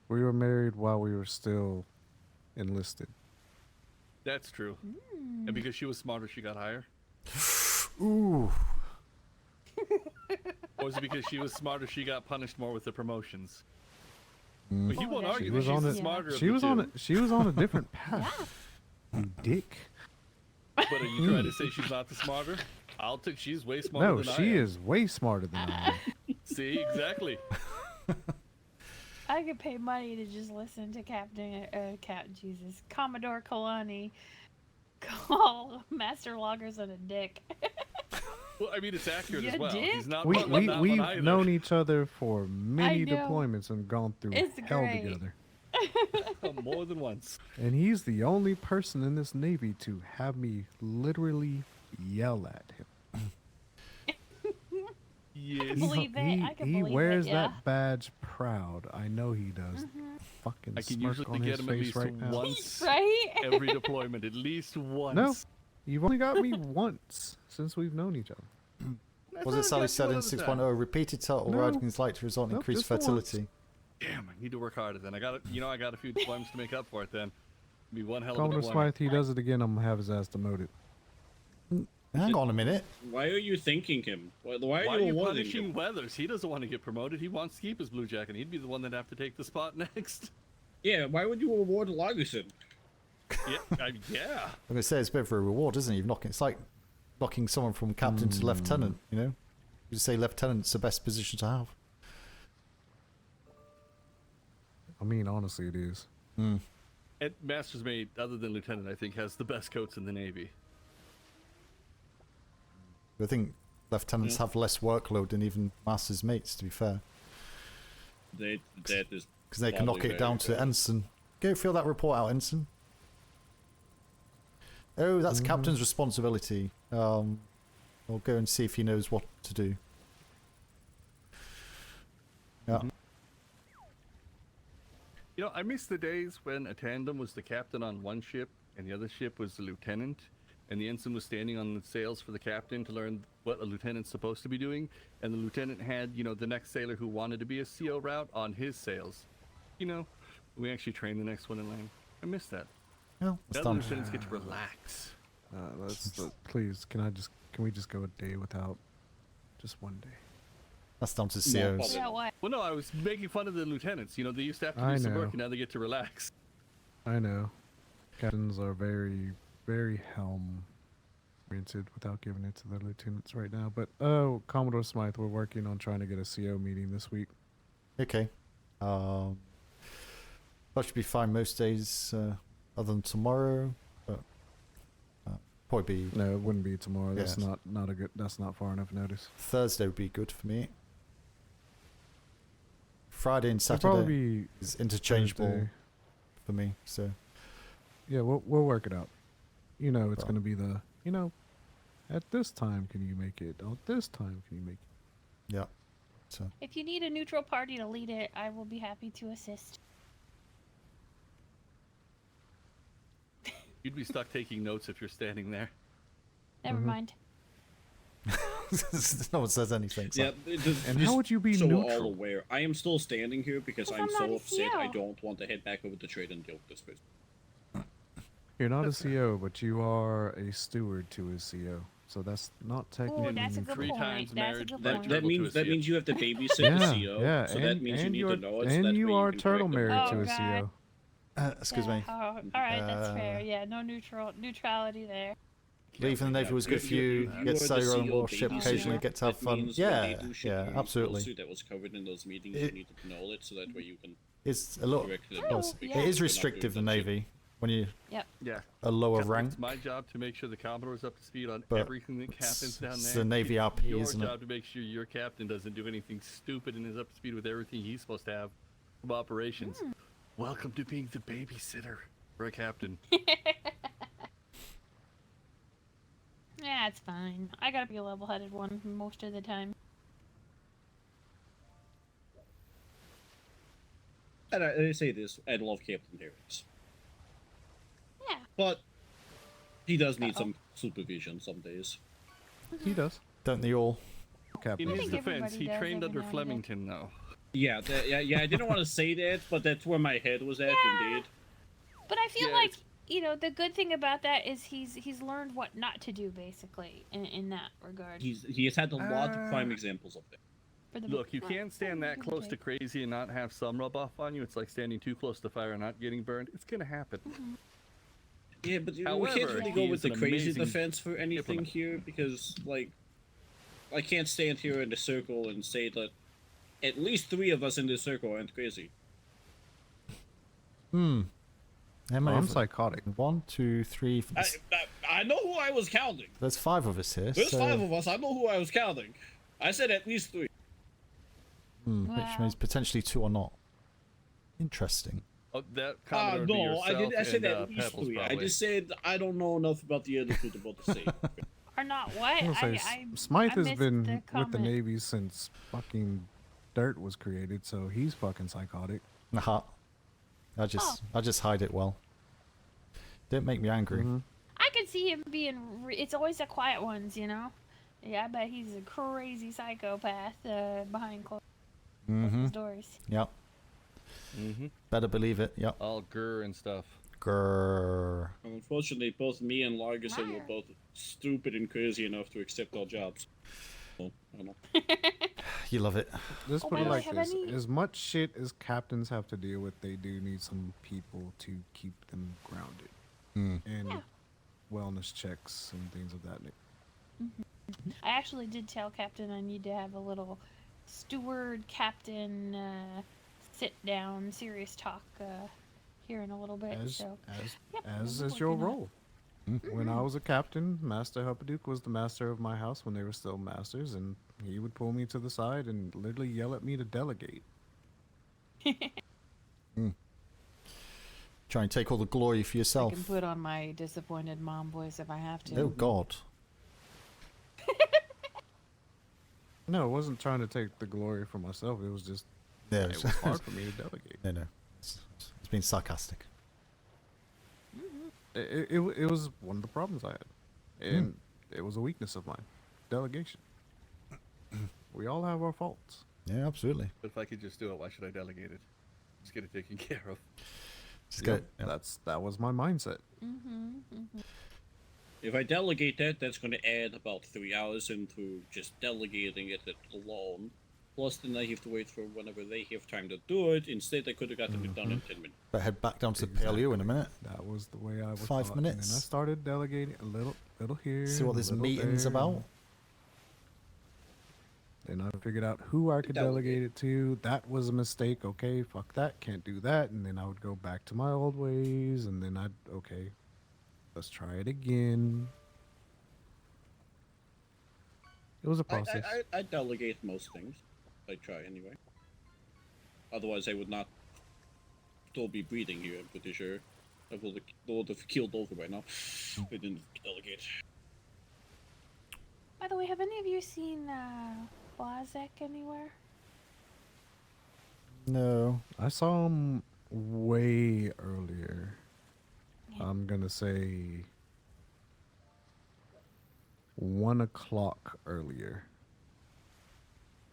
we were married while we were still enlisted. That's true. And because she was smarter, she got higher? Ooh. Or was it because she was smarter, she got punished more with the promotions? Mm. But he won't that's argue She that was she's on the a smarter of she the was two. on a she was on a different path. You dick. But are you trying to say she's not the smarter? I'll take she's way smarter No, than I she am. is way smarter than I am. See, exactly. I could pay money to just listen to Commodore Kalani call Master Lagerson a dick. Well, I mean, it's accurate You as well. dick? He's not We wrong on we that we've one either. known each other for many know. deployments and gone through It's hell great. together. More than once. And he's the only person in this Navy to have me literally yell at him. Yes. believe it. I can He believe wears it. Yeah. that badge proud. I know he does. Fucking I can smirk usually on get his him at face least right now. once Right? every deployment, at least once. No, you've only got me once since we've known each other. Was it Sally said in 6.0, repeated total No. riding is likely to result in Nope, increased just the once. fertility. Damn, I need to work harder then. I got a few deployments to make up for it then. Be one hell of a Commodore deployment. Smythe, he does it again, I'm gonna have his ass demoted. Hang on a minute. Why are you thanking him? Why Why are are you you awarding punishing him? Weathers? He doesn't want to get promoted. He wants to keep his blue jacket. He'd be the one that'd have to take the spot next. Yeah, why would you award Lagerson? Yeah, yeah. I'm going to say it's a bit of a reward, isn't it? It's like knocking someone from captain to lieutenant, you know? You just say lieutenant's the best position to have. I mean, honestly, it is. Mm. And Master's Mate, other than lieutenant, I think has the best coats in the Navy. I think lieutenants have less workload than even master's mates, to be fair. That is Because they can knock probably it down very to ensign. Go fill that report out, ensign. Oh, that's captain's responsibility. I'll go and see if he knows what to do. Yeah. You know, I miss the days when a tandem was the captain on one ship and the other ship was the lieutenant, and the ensign was standing on the sails for the captain to learn what a lieutenant's supposed to be doing, and the lieutenant had, you know, the next sailor who wanted to be a CO route on his sails. You know, we actually train the next one in line. I miss that. No, the other lieutenants get to relax. Please, can we just go a day without just one day? That's down to No COs. problem. Well, no, I was making fun of the lieutenants. You know, they used to have to I do some know. work, and now they get to relax. I know. Captains are very, very helm oriented without giving it to the lieutenants right now. But oh, Commodore Smythe, we're working on trying to get a CO meeting this week. Okay. That should be fine most days, other than tomorrow. But probably be. No, it wouldn't be tomorrow. That's Yes. not a good. That's not far enough notice. Thursday would be good for me. Friday and It'd probably Saturday be is interchangeable Thursday. for me. So Yeah, we'll work it out. You know, it's gonna be the at this time can you make it? Oh, this time can you make it? yeah. So If you need a neutral party to lead it, I will be happy to assist. You'd be stuck taking notes if you're standing there. Never mind. no one says anything. So. Yeah, And how would you be so neutral? all aware. I am still standing here because I'm I'm so not a upset. I CO. don't want to head back over to trade and deal with this person. You're not a CO, but you are a steward to his CO. So that's not technically that's a good neutral. Three point. times That's a married. good That, point. that means to a CO. you have to babysit Yeah, the CO. yeah, So that means you need you're, to know it. so and that you way are can turtle correct them. married to Oh, a God. CO. Excuse me. All right, that's fair. Yeah, no neutrality there. Leaving the Navy was good for you. You Get are to sail the your own CO warship babysitter. occasionally. Get to have That fun. means when Yeah, they do ship yeah, you absolutely. closer, that was covered in those meetings. It- You need to know it so that way you can. It's a lot. correct them. Well, Because it is you're not restrictive, the doing that shit. Navy, when you Yep. Yeah. a lower Captain, rank. It's my job to make sure the Commodore's up to speed on But everything that happens down it's there. the Navy It's RP, your isn't it? job to make sure your captain doesn't do anything stupid and is up to speed with everything he's supposed to have from operations. Welcome to being the babysitter for a captain. Yeah, it's fine. I gotta be a level-headed one most of the time. And I say this, I love Captain Harris. Yeah. But he does need some supervision some days. He does. Don't they all? In his think defense, everybody he does trained every under now and then. Flemington, though. Yeah, I didn't want to say that, but that's where my head was at, indeed. But I feel Yeah, like the good thing about that is he's learned what not to do basically in that regard. He has had a lot of prime examples of that. For the Look, you can't stand that close to crazy and not have some rub off on you. It's like standing too close to fire and not getting burned. It's gonna happen. Yeah, but we However, can't really he go is with the an crazy amazing defense for anything diplomat. here because, like, I can't stand here in the circle and say that at least 3 of us in this circle aren't crazy. I'm psychotic. 1, 2, 3. I know who I was counting. There's 5 of us here. There's so, 5 of us. I know who I was counting. I said at least 3. Which means potentially 2 or not. Interesting. Oh, that Commodore would be No, yourself I said and, at least Pebbles, 3. I probably. just said I don't know enough about the other 2 to vote to say. Are not what? I'm gonna say, Smythe I has missed been the with the comment. Navy since fucking dirt was created, so he's fucking psychotic. Nah. I just hide it well. Don't make me angry. I could see him being. It's always the quiet ones, you know. Yeah, I bet he's a crazy psychopath behind closed doors. Yep. Better believe it. Yep. All grr and stuff. Grrr. Unfortunately, both me and Largerson were both stupid and crazy enough to accept our jobs. So, I don't know. You love it. Let's put by it the way, like have this: any- as much shit as captains have to deal with, they do need some people to keep them grounded and wellness checks and things of that nature. I actually did tell Captain I need to have a little steward captain sit down, serious talk here in a little bit. As is your role. When I was a captain, Master Huppaduke was the master of my house when they were still masters, and he would pull me to the side and literally yell at me to delegate. Try and take all the glory for I yourself. can put on my disappointed mom voice if I have to. Oh God. No, I wasn't trying to take the glory for myself. It was just Yeah, it was hard for me to delegate. No. It's been sarcastic. It was one of the problems I had, and it was a weakness of mine. Delegation. We all have our faults. Yeah, absolutely. But if I could just do it, why should I delegate it? Just get it taken care of. Just Yep, that was my mindset. If I delegate that, that's going to add about 3 hours into just delegating it alone. Plus, then I have to wait for whenever they have time to do it. Instead, I could have gotten it done in 10 minutes. But head back down to the PLU in a minute. That was the way I was 5 taught. And minutes. then I started delegating a little here. See what a this little meeting's there. about. Then I figured out who I could delegate it to. That was a mistake. Okay, fuck that. Can't do that. And then I would go back to my old ways. And then okay, let's try it again. It was a process. I delegate most things. I try anyway. Otherwise, I would not still be breathing here, I'm pretty sure. I would have killed over by now. I didn't delegate. By the way, have any of you seen Blazek anywhere? No. I saw him way earlier. I'm gonna say 1 o'clock earlier.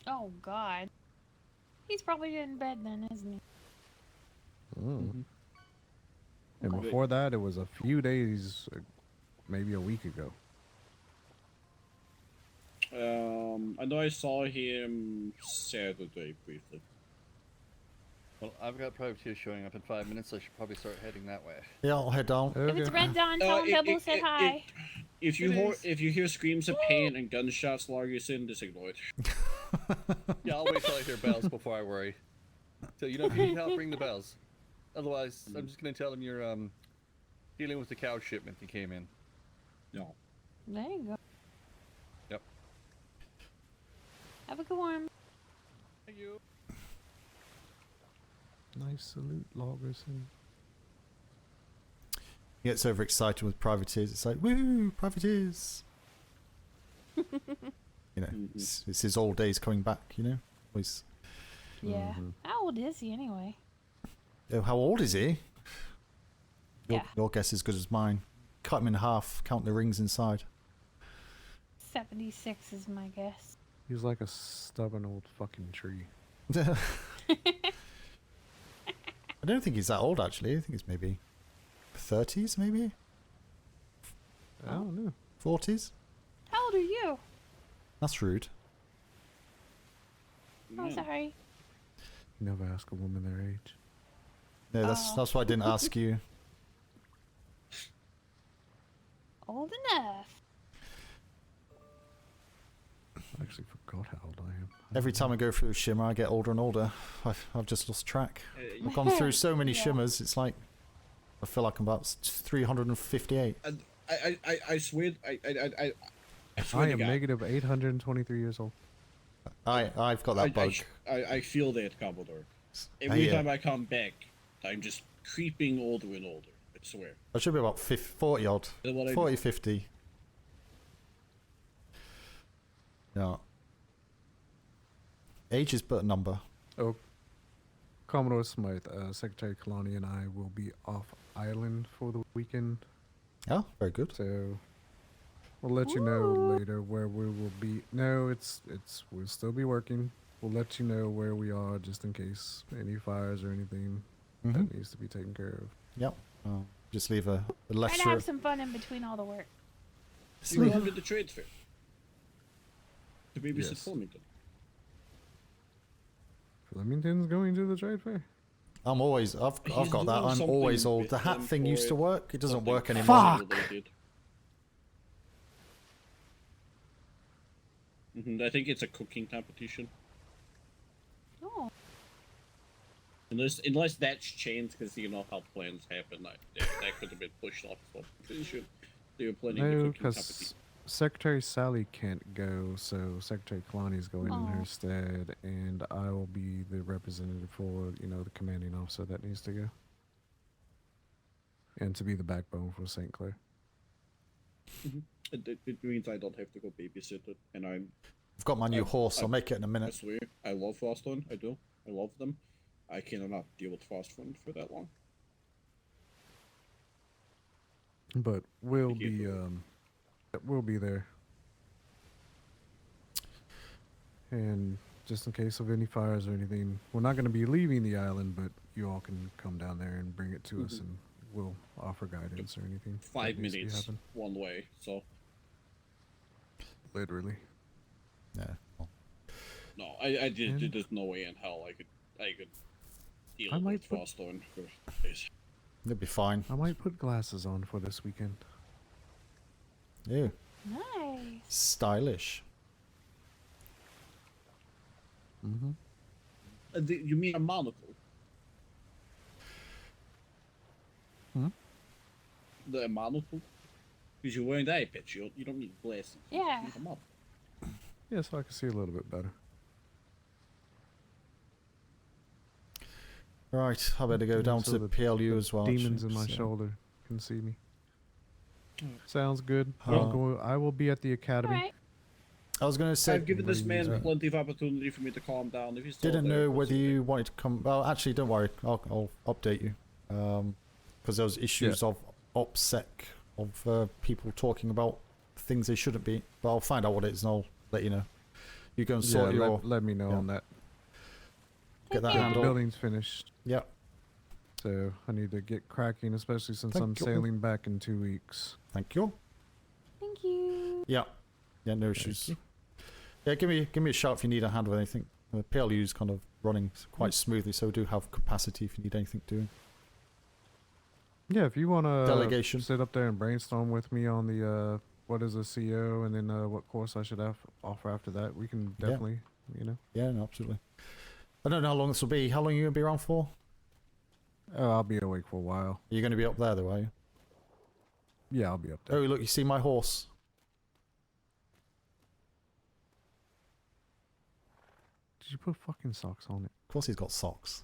Oh God. He's probably in bed then, isn't he? And Okay. before that, it was a few days, maybe a week ago. I know I saw him Saturday briefly. Well, I've got privateer showing up in 5 minutes, so I should probably start heading that way. Yeah, I'll head down. If it's Red Dawn, tell him Double said hi. If you hear screams of pain and gunshots, Largerson, just ignore it. Yeah, I'll wait till I hear bells before I worry. So, if you need help, ring the bells. Otherwise, I'm just going to tell them you're dealing with the cow shipment that came in. No. There you go. Yep. Have a good one. Thank you. Nice salute, Lagerson. He gets overexcited with privateers. It's like, woo, privateers. It's his old days coming back, Always. Yeah. How old is he anyway? Oh, how old is he? Your guess is as good as mine. Cut him in half, count the rings inside. 76 is my guess. He's like a stubborn old fucking tree. I don't think he's that old, actually. I think he's maybe 30s, maybe? I don't know. 40s? How old are you? That's rude. Oh, sorry. You never ask a woman their age. No, that's why I didn't ask you. Old enough. I actually forgot how old I am. Every time I go through a shimmer, I get older and older. I've just lost track. I've gone through so many shimmers, it's like... I feel like I'm about 358. I swear, I swear I to am God. negative 823 years old. I've got that bug. I feel that, Commodore. Every time I come back, I'm just creeping older and older. I swear. I should be about 40 odd. 40, 50. Yeah. Age is but a number. Oh, Commodore Smythe, Secretary Kalani and I will be off island for the weekend. Oh, very good. So we'll let you know later where we will be. No, we'll still be working. We'll let you know where we are just in case any fires or anything that needs to be taken care of. Yep. Just leave a Try to lesser. have some fun in between all the work. You go to the trade fair. To babysit Yes. Flemington. Flemington's going to the trade fair. I've He's got that. doing I'm something always old. with The hat them thing for used to it, work. It doesn't something work anymore. related. I think it's a cooking competition. Oh. Unless that's changed, because you know how plans happen. That could have been pushed off. So I'm pretty sure they were planning the No, cooking because competition. Secretary Sally can't go, so Secretary Kalani's going in Aw. her stead, and I will be the representative for, the commanding officer that needs to go. And to be the backbone for St. Clair. It means I don't have to go babysit it, and I've got my new horse. I'll make it in a I minute. swear, I love Frostland. I do. I love them. I cannot deal with Frostland for that long. But we'll be there. And just in case of any fires or anything, we're not going to be leaving the island, but you all can come down there and bring it to us, and we'll offer guidance or anything. 5 minutes one way, so literally. Yeah. no, I did. There's no way in hell I could deal I with might put- Frostland for days. You'll be fine. I might put glasses on for this weekend. Yeah. Nice. Stylish. Mm-hmm. You mean a monocle? The monocle? Because you're wearing the eye patch. You don't need glasses. Yeah. You need a monocle. Yeah, so I can see a little bit better. Right, I better go down So to the- PLU the as well. Demons actually, in my so- shoulder can see me. Sounds good. Uh, I will be at the academy. Alright. I was going to say. I've given this man Uh, plenty of opportunity for me to calm down. If he's still Didn't there, know whether you wanted to come. Well, actually, don't worry. I'll update you. Because there was issues of OPSEC of people talking about things they shouldn't be. But I'll find out what it is and I'll let you know. You go and sort your. Let me know yeah. on that. Get that The handled. building's finished. Yep. So I need to get cracking, especially since I'm Thank you. sailing back in 2 weeks. Thank you. Thank you. Yeah. Yeah, no issues. Yeah, give me a shout if you need a hand with anything. The PLU is kind of running quite smoothly, so we do have capacity if you need anything doing. Yeah, if you want to Delegation. sit up there and brainstorm with me on the what is a CO and then what course I should offer after that, we can definitely, Yeah, no, absolutely. I don't know how long this will be. How long are you going to be around for? Oh, I'll be awake for a while. You're going to be up there, though, are you? Yeah, I'll be up there. Oh, look, you see my horse? Did you put fucking socks on it? Of course he's got socks.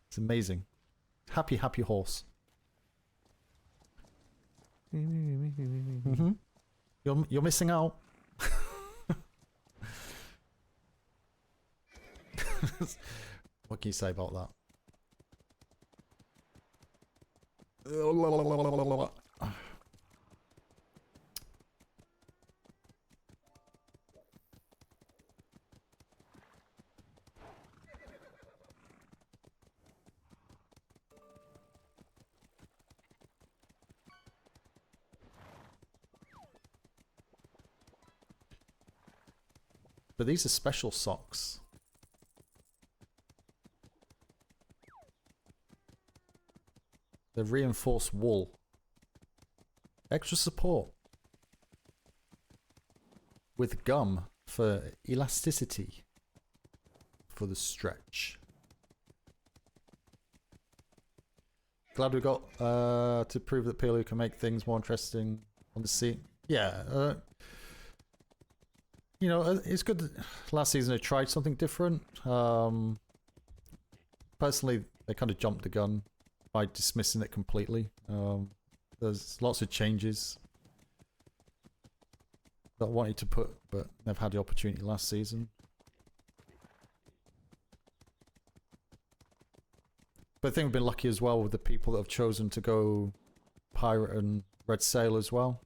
It's amazing. Happy, happy horse. Mm-hmm. You're missing out. What can you say about that? But these are special socks. They're reinforced wool. Extra support. With gum for elasticity. For the stretch. Glad we got to prove that PLU can make things more interesting on the sea. Yeah, you know, it's good that last season they tried something different. Personally, they kind of jumped the gun by dismissing it completely. There's lots of changes. that I wanted to put, but never had the opportunity last season. But I think we've been lucky as well with the people that have chosen to go Pirate and Red Sail as well.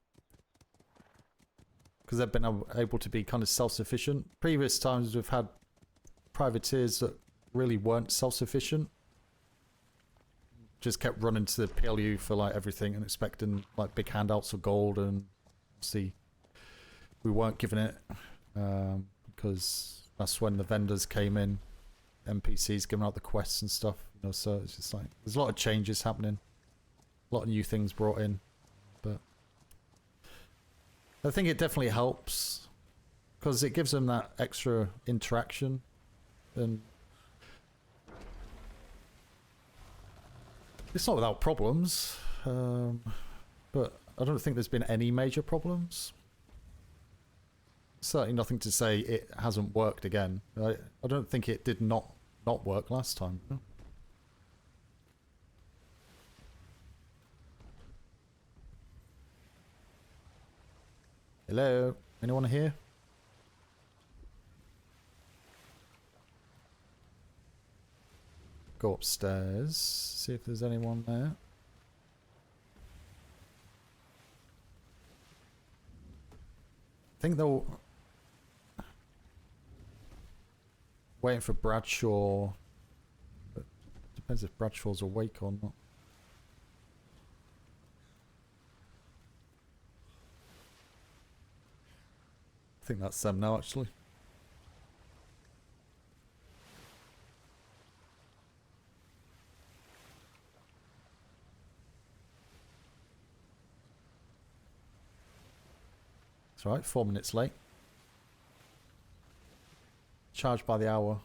Because they've been able to be kind of self-sufficient. Previous times we've had privateers that really weren't self-sufficient. Just kept running to the PLU for like everything and expecting like big handouts of gold, and see we weren't giving it because that's when the vendors came in, NPCs giving out the quests and stuff, you know. So it's just like there's a lot of changes happening, a lot of new things brought in, but I think it definitely helps because it gives them that extra interaction. And it's not without problems, but I don't think there's been any major problems. Certainly nothing to say it hasn't worked again. I don't think it did not work last time. No. Hello? Anyone here? Go upstairs, see if there's anyone there. I think they'll... Waiting for Bradshaw. But depends if Bradshaw's awake or not. I think that's them now, actually. It's alright, 4 minutes late. Charged by the hour.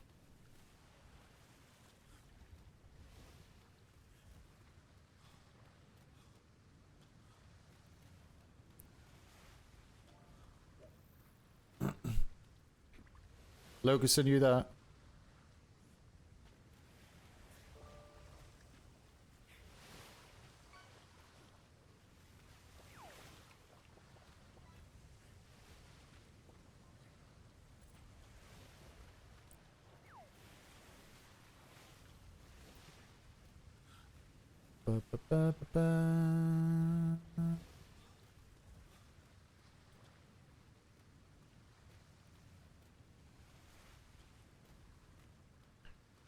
Locus, are you there?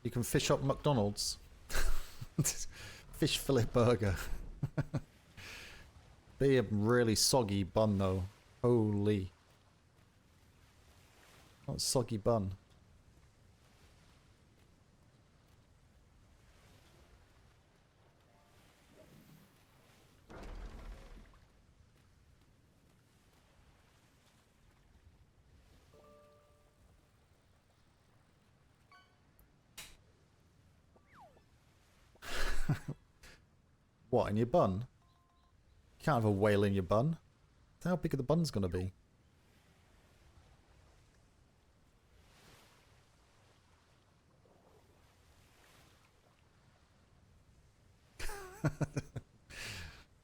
You can fish up McDonald's. Fish fillet burger. Be a really soggy bun though. Holy. What soggy bun? What, in your bun? You can't have a whale in your bun. How big are the buns gonna be?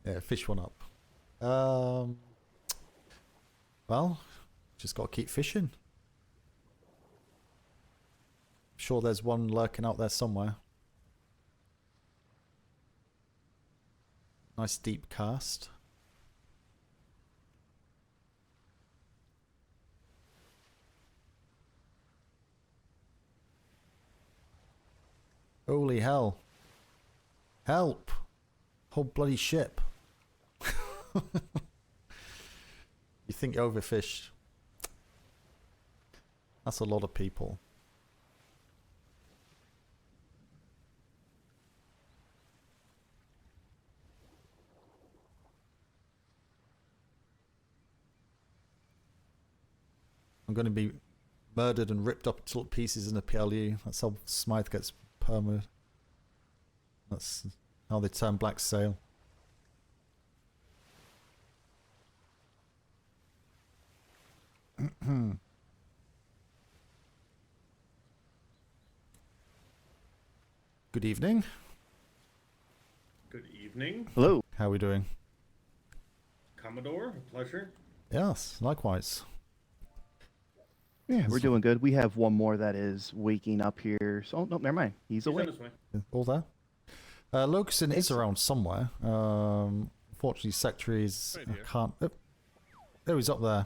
Yeah, fish one up. Well, just gotta keep fishing. I'm sure there's one lurking out there somewhere. Nice deep cast. Holy hell. Help! Whole bloody ship. You think you overfished. That's a lot of people. I'm going to be murdered and ripped up to pieces in the PLU. That's how Smythe gets permanent. That's how they turn black sail. Good evening. Good evening. Hello. How are we doing? Commodore, a pleasure. Yes, likewise. Yeah, we're doing good. We have one more that is waking up here. So, no, never mind. He's away. All there. Locuson is around somewhere. Unfortunately, Secretary is... I can't... Oh, there he's up there.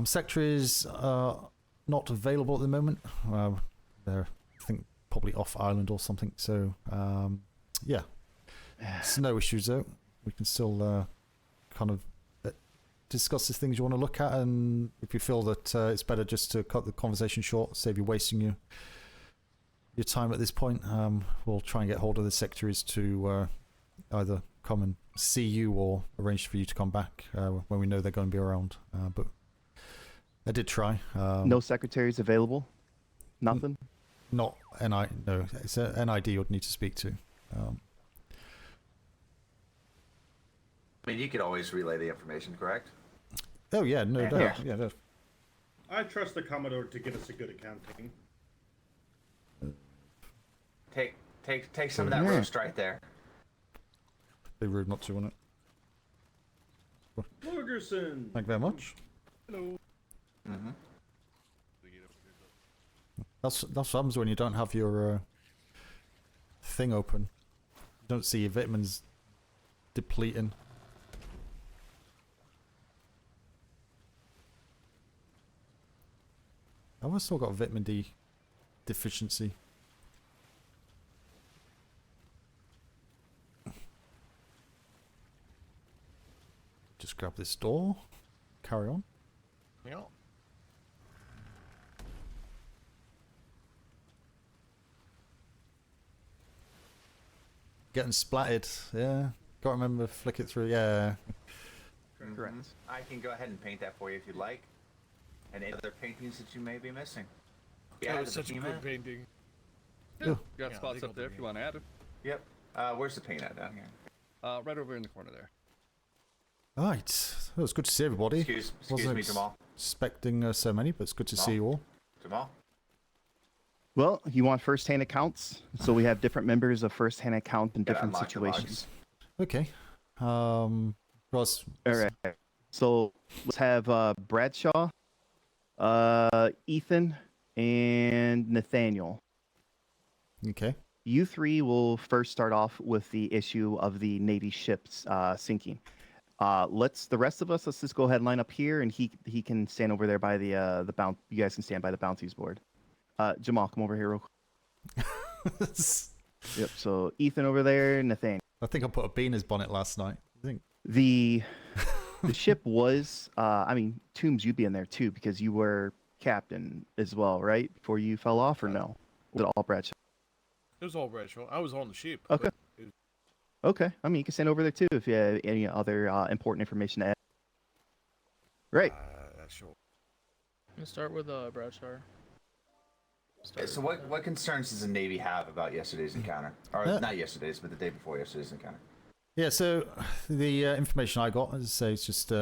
Secretary is not available at the moment. They're, I think, probably off island or something. So, yeah. It's no issues, though. We can still kind of discuss the things you want to look at, and if you feel that it's better just to cut the conversation short, save you wasting your time at this point, we'll try and get hold of the secretaries to either come and see you or arrange for you to come back when we know they're going to be around. But I did try. No secretaries available? Nothing? Not NI. No, it's an NID you'd need to speak to. I mean, you could always relay the information, correct? Oh yeah, no doubt. Yeah, no. I trust the Commodore to get us a good accounting. Take some of that roast right there. Be rude not to, wouldn't it? Morgerson! Thank you very much. Hello. Mm-hmm. That's what happens when you don't have your thing open. You don't see your vitamins depleting. I've still got vitamin D deficiency. Just grab this door. Carry on. Yeah. Getting splattered. Yeah. Gotta remember to flick it through. Yeah. Correct. I can go ahead and paint that for you if you'd like. And any other paintings that you may be missing. That was such a good painting. Yeah. Got spots up there if you want to add it. Yep. Where's the paint at down here? Right over in the corner there. Right. Well, it's good to see everybody. Excuse Wasn't me, Jamal. expecting so many, but it's good to see you all. Jamal? Well, you want first-hand accounts? So we have different members of first-hand account in different unlock the situations. Okay. Ross. All right. So let's have Bradshaw, Ethan, and Nathaniel. Okay. You three will first start off with the issue of the Navy ships sinking. The rest of us, let's just go ahead and line up here, and he can stand over there by the bounty. You guys can stand by the bounties board. Jamal, come over here real quick. Yep. So Ethan over there, Nathaniel. I think I put a bee in his bonnet last night. I think the ship was. I mean, Toombs, you'd be in there too because you were captain as well, right? Before you fell off, or no? Was it all Bradshaw? It was all Bradshaw. I was on the ship. Okay. Okay. I mean, you can stand over there too if you have any other important information to add. Right. Sure. Let's start with Bradshaw. So what concerns does the Navy have about yesterday's encounter? Or not yesterday's, but the day before yesterday's encounter? Yeah, so the information I got, as I say, is just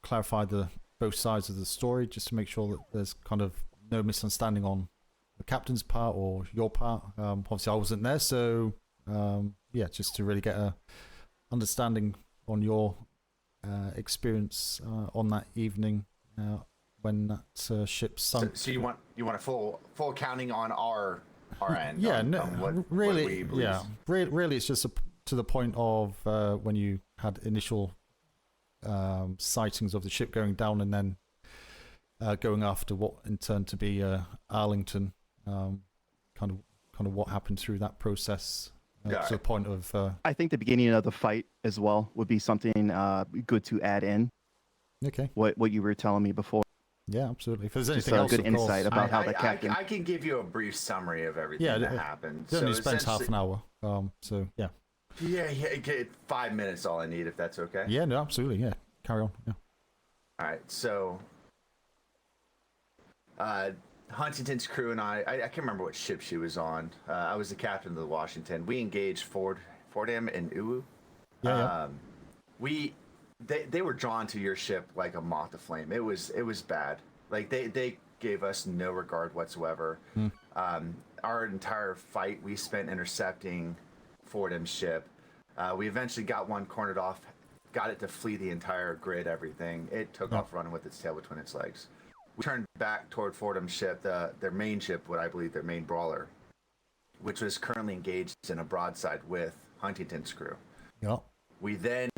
clarify both sides of the story, just to make sure that there's kind of no misunderstanding on the captain's part or your part. Obviously, I wasn't there, so yeah, just to really get a understanding on your experience on that evening when that ship sunk. So you want a full accounting on our end? Yeah, on, no, on what really, we believe. yeah, really, it's just to the point of when you had initial sightings of the ship going down, and then going after what in turn to be Arlington, kind of what happened through that process. To the point of I think the beginning of the fight as well would be something good to add in. Okay. What you were telling me before. Yeah, absolutely. If there's Just anything else, good of course. insight about how the captain. I can give you a brief summary of everything that happened. It only spends half an hour. So yeah. Yeah, get 5 minutes. All I need, if that's okay. Yeah, no, absolutely. Yeah, carry on. Yeah. All right, so Huntington's crew and I can't remember what ship she was on. I was the captain of the Washington. We engaged Fordham and Uwu. Yeah. They were drawn to your ship like a moth to flame. It was bad. Like they gave us no regard whatsoever. Our entire fight we spent intercepting Fordham's ship. We eventually got one cornered off, got it to flee the entire grid, everything. It took off running with its tail between its legs. We turned back toward Fordham's ship, their main ship, what I believe their main brawler, which was currently engaged in a broadside with Huntington's crew. Yeah. We then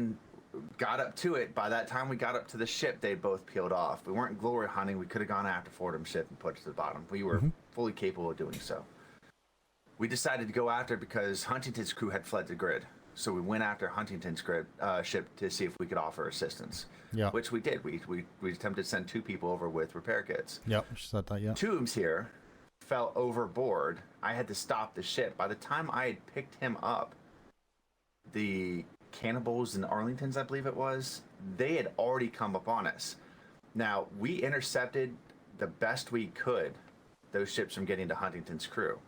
got up to it. By that time we got up to the ship, they both peeled off. We weren't glory hunting. We could have gone after Fordham's ship and put it to the bottom. We were fully capable of doing so. We decided to go after it because Huntington's crew had fled the grid. So we went after Huntington's ship to see if we could offer assistance. Yeah. Which we did. We attempted to send 2 people over with repair kits. Yeah, she said that, yeah. Tubes here fell overboard. I had to stop the ship. By the time I had picked him up, the cannibals in Arlington's, I believe it was, they had already come upon us. Now, we intercepted the best we could those ships from getting to Huntington's crew.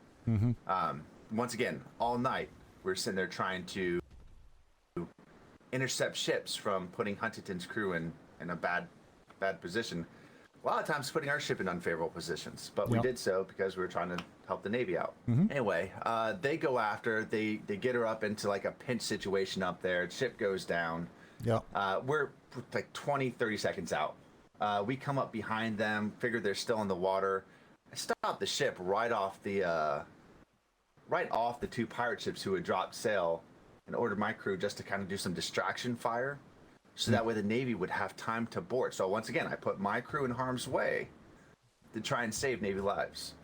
Once again, all night, we were sitting there trying to intercept ships from putting Huntington's crew in a bad position. A lot of times putting our ship in unfavorable positions, but we did so because we were trying to help the Navy out. Anyway, they go after, they get her up into like a pinch situation up there. Ship goes down. Yeah. We're like 20, 30 seconds out. We come up behind them, figure they're still in the water. I stopped the ship right off the 2 pirate ships who had dropped sail and ordered my crew just to kind of do some distraction fire. So that way the Navy would have time to board. So once again, I put my crew in harm's way to try and save Navy lives.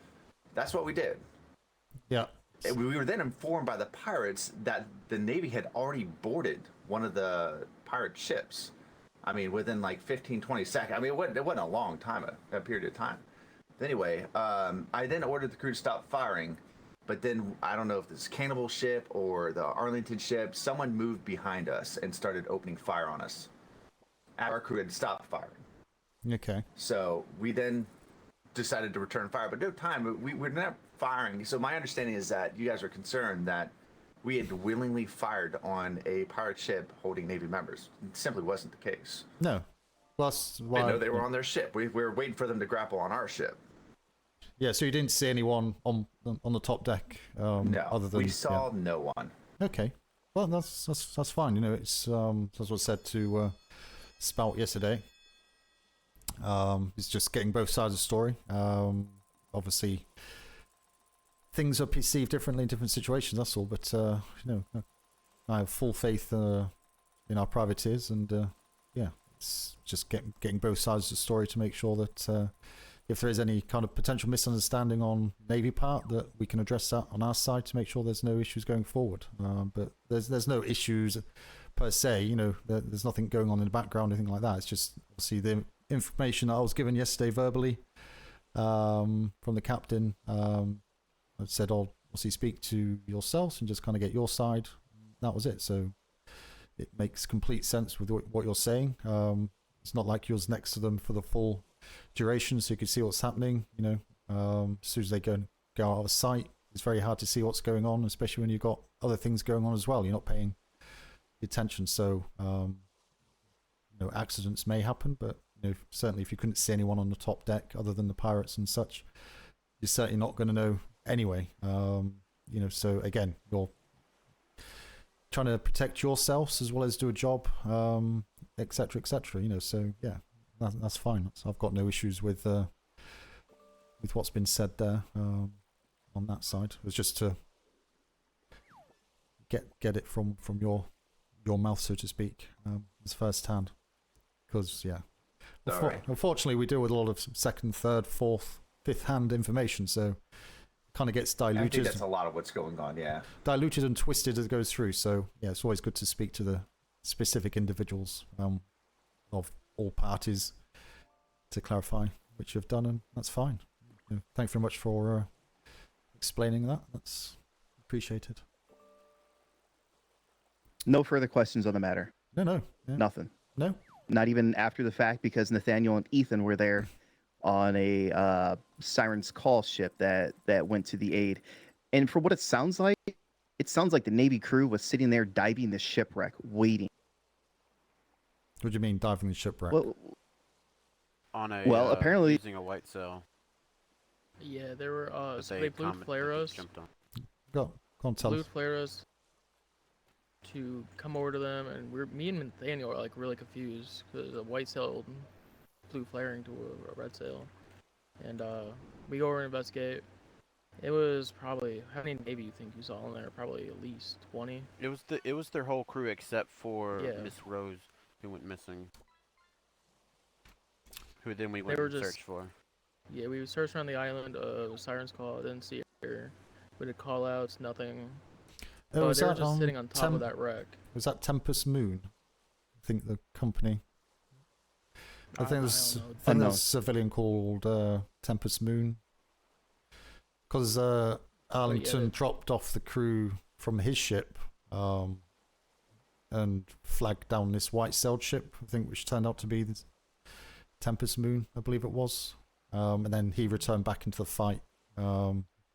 That's what we did. Yeah. And we were then informed by the pirates that the Navy had already boarded one of the pirate ships. I mean, within like 15, 20 seconds. I mean, it wasn't a long time, a period of time. Anyway, I then ordered the crew to stop firing. But then, I don't know if this Cannibal ship or the Arlington ship, someone moved behind us and started opening fire on us. Our crew had stopped firing. Okay. So we then decided to return fire, but no time. We were not firing. So my understanding is that you guys were concerned that we had willingly fired on a pirate ship holding Navy members. It simply wasn't the case. No. Plus, I know they were on their ship. We were waiting for them to grapple on our ship. Yeah, so you didn't see anyone on the top deck? No, other than, we saw no one. Okay, well that's fine. You know, it's as was said to Spout yesterday. It's just getting both sides of the story. Obviously, things are perceived differently in different situations. That's all. But you know, I have full faith in our privateers, and yeah, it's just getting both sides of the story to make sure that. If there is any kind of potential misunderstanding on Navy part, that we can address that on our side to make sure there's no issues going forward. But there's no issues per se. You know, there's nothing going on in the background, anything like that. It's just obviously the information that I was given yesterday verbally from the captain. I said I'll obviously speak to yourselves and just kind of get your side. That was it. So it makes complete sense with what you're saying. It's not like you was next to them for the full duration, so you can see what's happening. You know, as soon as they go out of sight, it's very hard to see what's going on, especially when you've got other things going on as well. You're not paying attention, so you know, accidents may happen. But you know, certainly if you couldn't see anyone on the top deck other than the pirates and such, you're certainly not going to know anyway. You know, so again, you're trying to protect yourselves as well as do a job, etc., etc. You know, so yeah. That's fine. So I've got no issues with what's been said there on that side. It was just to get it from your mouth, so to speak, as first hand. Because yeah, unfortunately, we deal with a lot of second, third, fourth, fifth hand information, so it kind of gets diluted. I think that's a lot of what's going on. Yeah, diluted and twisted as it goes through. So yeah, it's always good to speak to the specific individuals of all parties to clarify, which you've done, and that's fine. Thanks very much for explaining that. That's appreciated. No further questions on the matter. No. Yeah. Nothing. No. Not even after the fact, because Nathaniel and Ethan were there on a Siren's Call ship that went to the aid. And for what it sounds like the Navy crew was sitting there diving the shipwreck, waiting. What do you mean diving the shipwreck? Well, apparently using a white sail. Yeah, there were so they blew flares. Go on, tell blew us. flares to come over to them, and me and Nathaniel are like really confused because a white sail flew flaring to a red sail, and we go over and investigate. It was probably, how many Navy you think you saw in there? Probably at least 20. It was their whole crew except for Yeah. Miss Rose, who went missing. Who then we They went were and just- searched for. Yeah, we searched around the island. Sirens call, didn't see her. We did call outs, nothing. Oh, But was they were that just on sitting on top of that wreck. Was that Tempest Moon? I think the company. I think there's a civilian called Tempest Moon. Because Arlington dropped off the crew from his ship and flagged down this white-sailed ship, I think, which turned out to be the Tempest Moon, I believe it was. And then he returned back into the fight,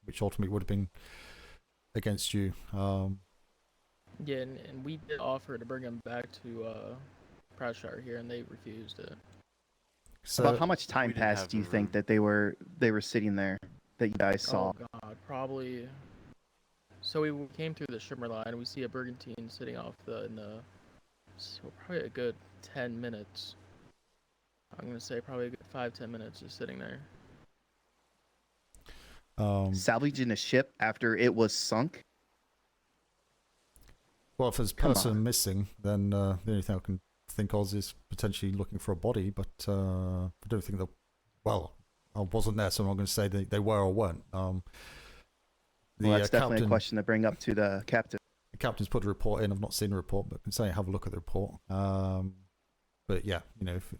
which ultimately would have been against you. Yeah, and we did offer to bring him back to Proudshire here, and they refused it. So about how much time passed do you think that they were sitting there that you guys saw? Oh God, probably. So we came through the shimmer line, and we see a brigantine sitting off so probably a good 10 minutes. I'm gonna say probably a good 5-10 minutes just sitting there. Salvaging a ship after it was sunk? Well, if there's a person missing, then the only thing I can think of is potentially looking for a body, but I don't think well, I wasn't there, so I'm not going to say they were or weren't. Well, that's definitely a question to bring up to the captain. The captain's put a report in. I've not seen the report, but I can say have a look at the report. But yeah,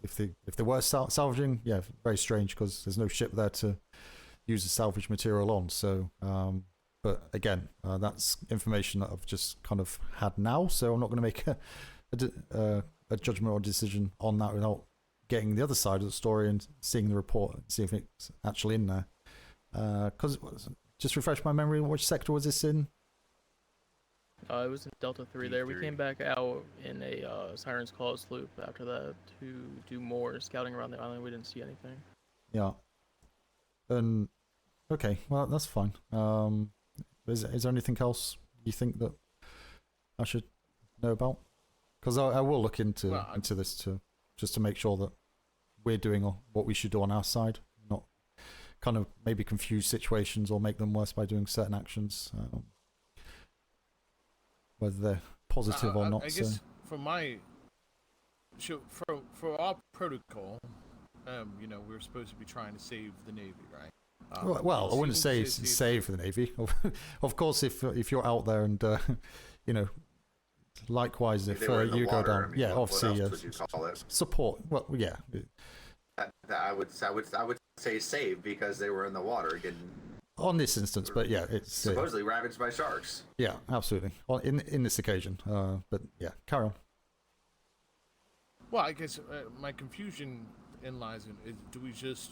if they were salvaging, yeah, very strange because there's no ship there to use the salvage material on. So, but again, that's information that I've just kind of had now. So I'm not going to make a judgment or decision on that without getting the other side of the story and seeing the report and see if it's actually in there. Because just refresh my memory, which sector was this in? It was in Delta 3 there. We came back out in a Sirens Call sloop after that to do more scouting around the island. We didn't see anything. Yeah. And okay, well that's fine. Is there anything else you think that I should know about? Because I will look into this just to make sure that we're doing what we should do on our side, not kind of maybe confuse situations or make them worse by doing certain actions, whether they're positive or not. I guess for our protocol, we're supposed to be trying to save the Navy, right? Well, I wouldn't say save the Navy. Of course, if you're out there and likewise, if you go down, obviously, support. Well, yeah. I would say save because they were in the water getting. On this instance, but yeah, it's supposedly ravaged by sharks. Yeah, absolutely. Well, in this occasion, but yeah, carry on. Well, I guess my confusion lies in do we just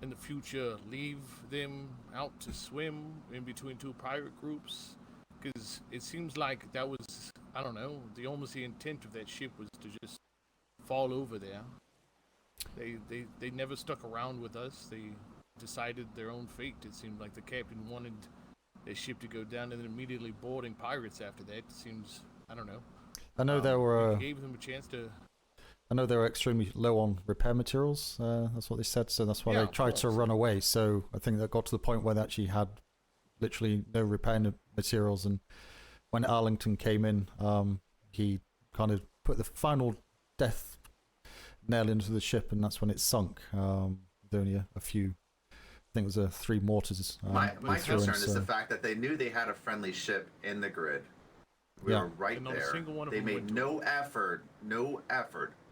in the future leave them out to swim in between two pirate groups? Because it seems like that was, I don't know, the intent of that ship was to just fall over there. They never stuck around with us. They decided their own fate. It seemed like the captain wanted their ship to go down and then immediately boarding pirates after that. It seems, I don't know. I know there were. Gave them a chance to. I know they were extremely low on repair materials. That's what they said. So that's why they tried to run away. So I think that got to the point where they actually had literally no repair materials. And when Arlington came in, he kind of put the final death nail into the ship, and that's when it sunk. With only a few. I think it was 3 mortars. My concern is the fact that they knew they had a friendly ship in the grid. We were right there. They made no effort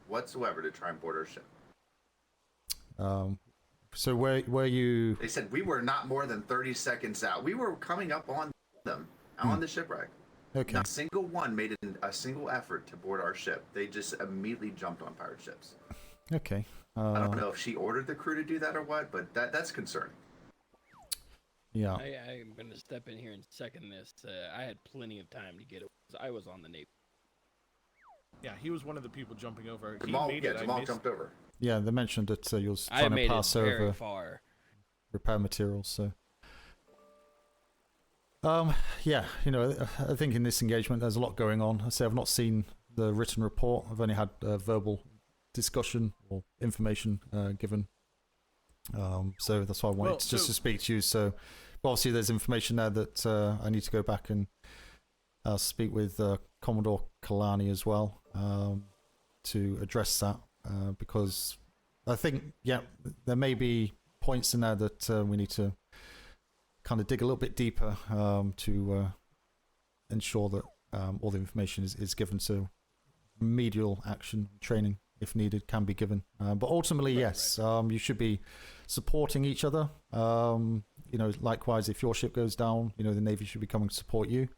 whatsoever to try and board our ship. So where you? They said we were not more than 30 seconds out. We were coming up on them on the shipwreck. Okay. Not a single one made a single effort to board our ship. They just immediately jumped on pirate ships. Okay. I don't know if she ordered the crew to do that or what, but that's concerning. Yeah. I'm going to step in here and second this. I had plenty of time to get it. I was on the Navy. Yeah, he was one of the people jumping over. Jamal jumped over. Yeah, they mentioned that you was trying to pass over far. repair materials. So Yeah, you know, I think in this engagement there's a lot going on. I say I've not seen the written report. I've only had verbal discussion or information given. So that's why I wanted to speak to you. So, well, obviously there's information there that I need to go back and speak with Commodore Kalani as well to address that because I think, yeah, there may be points in there that we need to kind of dig a little bit deeper to ensure that all the information is given, so remedial action training if needed can be given. But ultimately, yes, you should be supporting each other. You know, likewise, if your ship goes down, you know, the Navy should be coming to support you.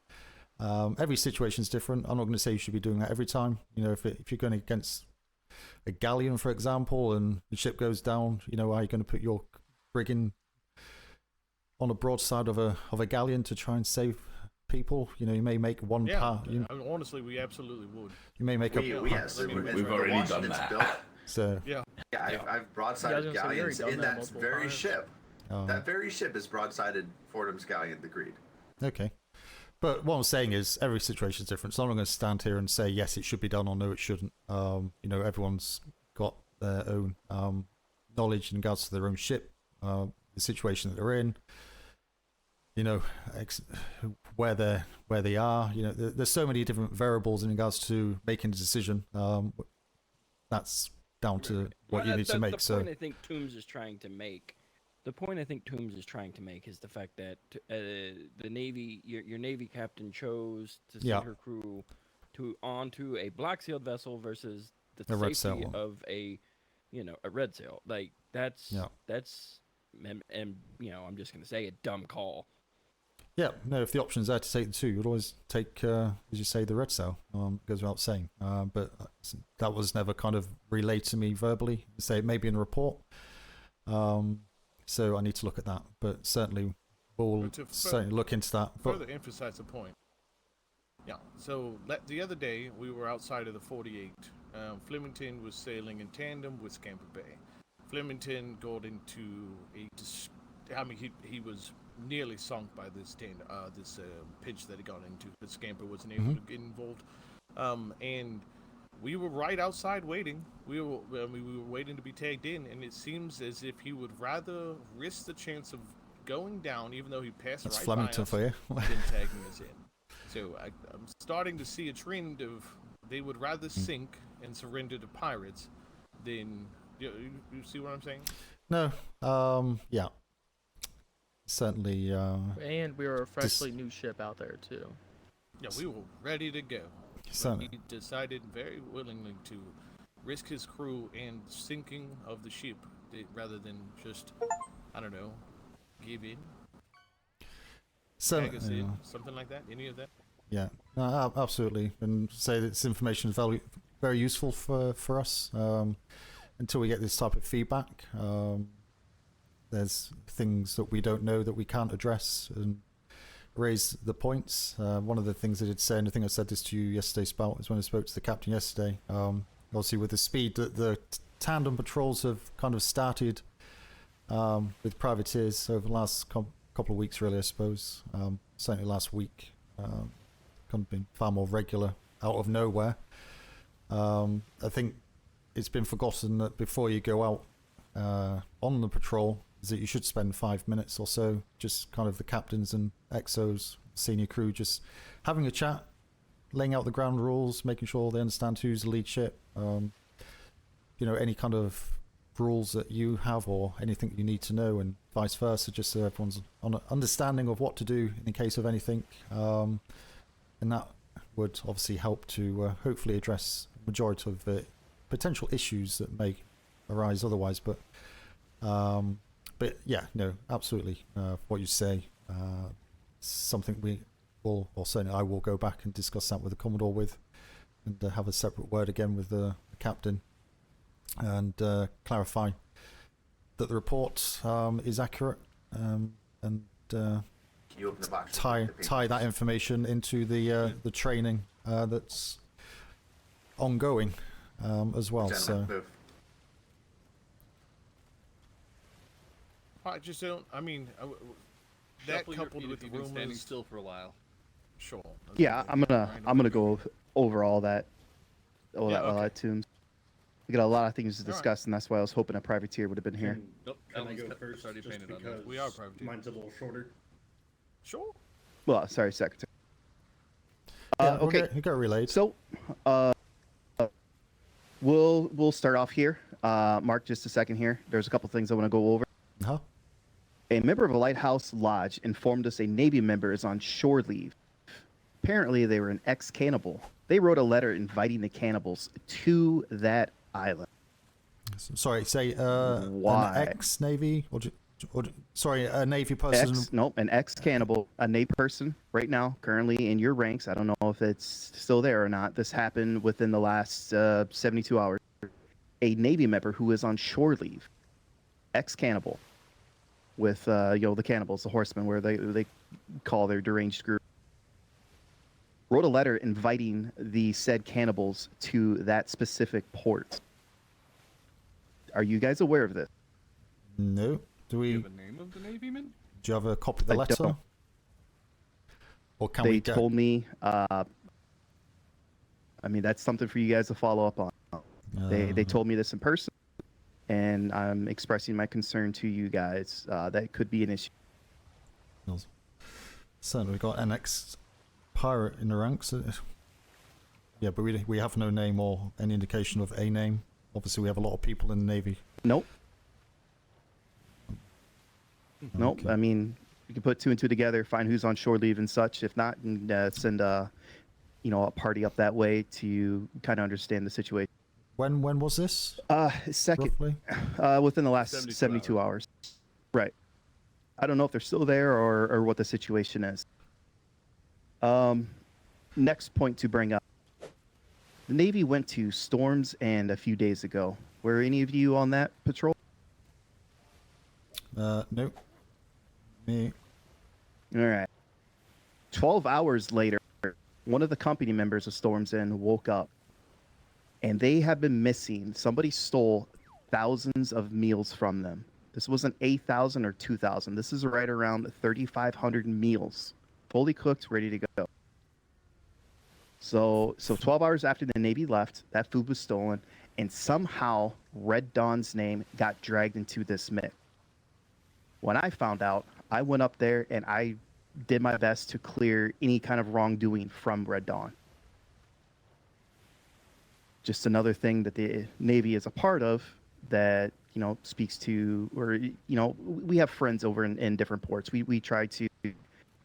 Every situation is different. I'm not going to say you should be doing that every time. You know, if you're going against a galleon, for example, and the ship goes down, you know, are you going to put your brigand on a broadside of a galleon to try and save people? You know, you may make one part. I mean, honestly, we absolutely would. You may make yes, we've already done that. Built, so yeah, I've broadsided galleons in that very ship. That very ship is broadsided Fordham's galleon, the Greed. Okay. But what I'm saying is every situation is different. So I'm not going to stand here and say, yes, it should be done or no, it shouldn't. You know, everyone's got their own knowledge in regards to their own ship, the situation that they're in, you know, where they are. You know, there's so many different variables in regards to making a decision. That's down to what you need to make. The point I think Toombs is trying to make. The point I think Toombs is trying to make is the fact that the Navy, your Navy captain chose to send her crew onto a black sailed vessel versus the safety of a red sail. Like that's and you know, I'm just gonna say a dumb call. Yeah, no, if the option's there to take the two, you'd always take, as you say, the red sail. Goes without saying. But that was never kind of relayed to me verbally. Say maybe in a report. So I need to look at that, but certainly we'll certainly look into that. Further emphasize the point. Yeah, so the other day we were outside of the 48. Flemington was sailing in tandem with Scamper Bay. Flemington got into he was nearly sunk by this pinch that he got into, but Scamper wasn't able to get involved. And we were right outside waiting. We were waiting to be tagged in, and it seems as if he would rather risk the chance of going down, even though he passed right Flemington by us, for you. than tagging us in. So I'm starting to see a trend of they would rather sink and surrender to pirates than you see what I'm saying? No. Yeah. Certainly. And we were a freshly new ship out there too. Yeah, we were ready to go. Certainly. He decided very willingly to risk his crew and sinking of the ship rather than just, I don't know, give in. Tag us in, something like that. Any of that? Yeah, no, absolutely. And say that this information is very, very useful for us until we get this type of feedback. There's things that we don't know that we can't address and raise the points. One of the things I did say, and I think I said this to you yesterday, Spout, is when I spoke to the captain yesterday. Obviously, with the speed that the tandem patrols have kind of started with privateers over the last couple of weeks, really, I suppose. Certainly last week, kind of been far more regular out of nowhere. I think it's been forgotten that before you go out on the patrol, is that you should spend 5 minutes or so, just kind of the captains and XOs, senior crew, just having a chat, laying out the ground rules, making sure they understand who's the lead ship. You know, any kind of rules that you have or anything you need to know, and vice versa, just so everyone's on an understanding of what to do in case of anything. And that would obviously help to hopefully address the majority of the potential issues that may arise otherwise. But yeah, no, absolutely. What you say, something we will, or certainly I will go back and discuss that with the Commodore and have a separate word again with the captain and clarify that the report is accurate and tie that information into the training that's ongoing as well. So. I just don't. I mean, that Shuffle your coupled feet with if the you've been standing rumors. still for a while. Sure. Yeah, I'm gonna go over all that Yeah, while okay. at Tombs. We got a lot of things to All right. discuss, and that's why I was hoping a privateer would have been here. Nope. Can I Ellen's go cut- first? already Just painted on because that. We are privateer. mine's a little shorter. Sure. Well, sorry, Secretary. Yeah, Okay. we got relayed. So, we'll start off here. Mark, just a second here. There's a couple things I want to go over. Uh-huh. A member of a lighthouse lodge informed us a Navy member is on shore leave. Apparently, they were an ex-cannibal. They wrote a letter inviting the cannibals to that island. Sorry, say Why? an ex-Navy sorry, a Navy person. An ex-cannibal, a Navy person right now, currently in your ranks. I don't know if it's still there or not. This happened within the last 72 hours. A Navy member who is on shore leave, ex-cannibal, with the cannibals, the horsemen, where they call their deranged group, wrote a letter inviting the said cannibals to that specific port. Are you guys aware of this? No. Do we? Do you have a name of the Navyman? Do you have a copy of the I letter? don't. Or can They we get? told me. I mean, that's something for you guys to follow up on. They told me this in person, and I'm expressing my concern to you guys. That could be an issue. Certainly, we got an ex-pirate in the ranks. Yeah, but we have no name or any indication of a name. Obviously, we have a lot of people in the Navy. Nope. Nope. Okay. I mean, you can put two and two together, find who's on shore leave and such. If not, and, send a party up that way to kind of understand the situation. When was this? Second, roughly? within the last 72 hours. Right. I don't know if they're still there or what the situation is. Next point to bring up. The Navy went to Storms End a few days ago. Were any of you on that patrol? Nope. Me. All right. 12 hours later, one of the company members of Storms End woke up, and they have been missing. Somebody stole thousands of meals from them. This wasn't 8,000 or 2,000. This is right around 3,500 meals, fully cooked, ready to go. So 12 hours after the Navy left, that food was stolen, and somehow Red Dawn's name got dragged into this mix. When I found out, I went up there and I did my best to clear any kind of wrongdoing from Red Dawn. Just another thing that the Navy is a part of that, speaks to, or, we have friends over in different ports. We try to,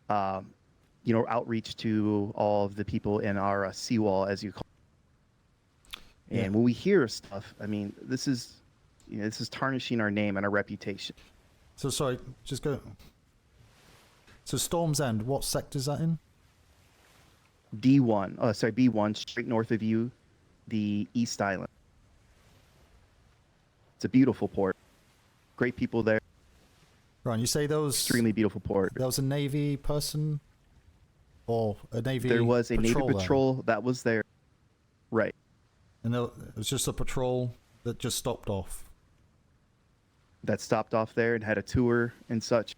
outreach to all of the people in our seawall, as you call it. And when we hear stuff, I mean, this is tarnishing our name and our reputation. So sorry, just go. So Storm's End, what sector is that in? B1, straight north of you, the East Island. It's a beautiful port. Great people there. Right, and you say those extremely beautiful port. There was a Navy person, or a Navy. There was a Navy patrol patrol that was there. Right. And it was just a patrol that just stopped off. That stopped off there and had a tour and such.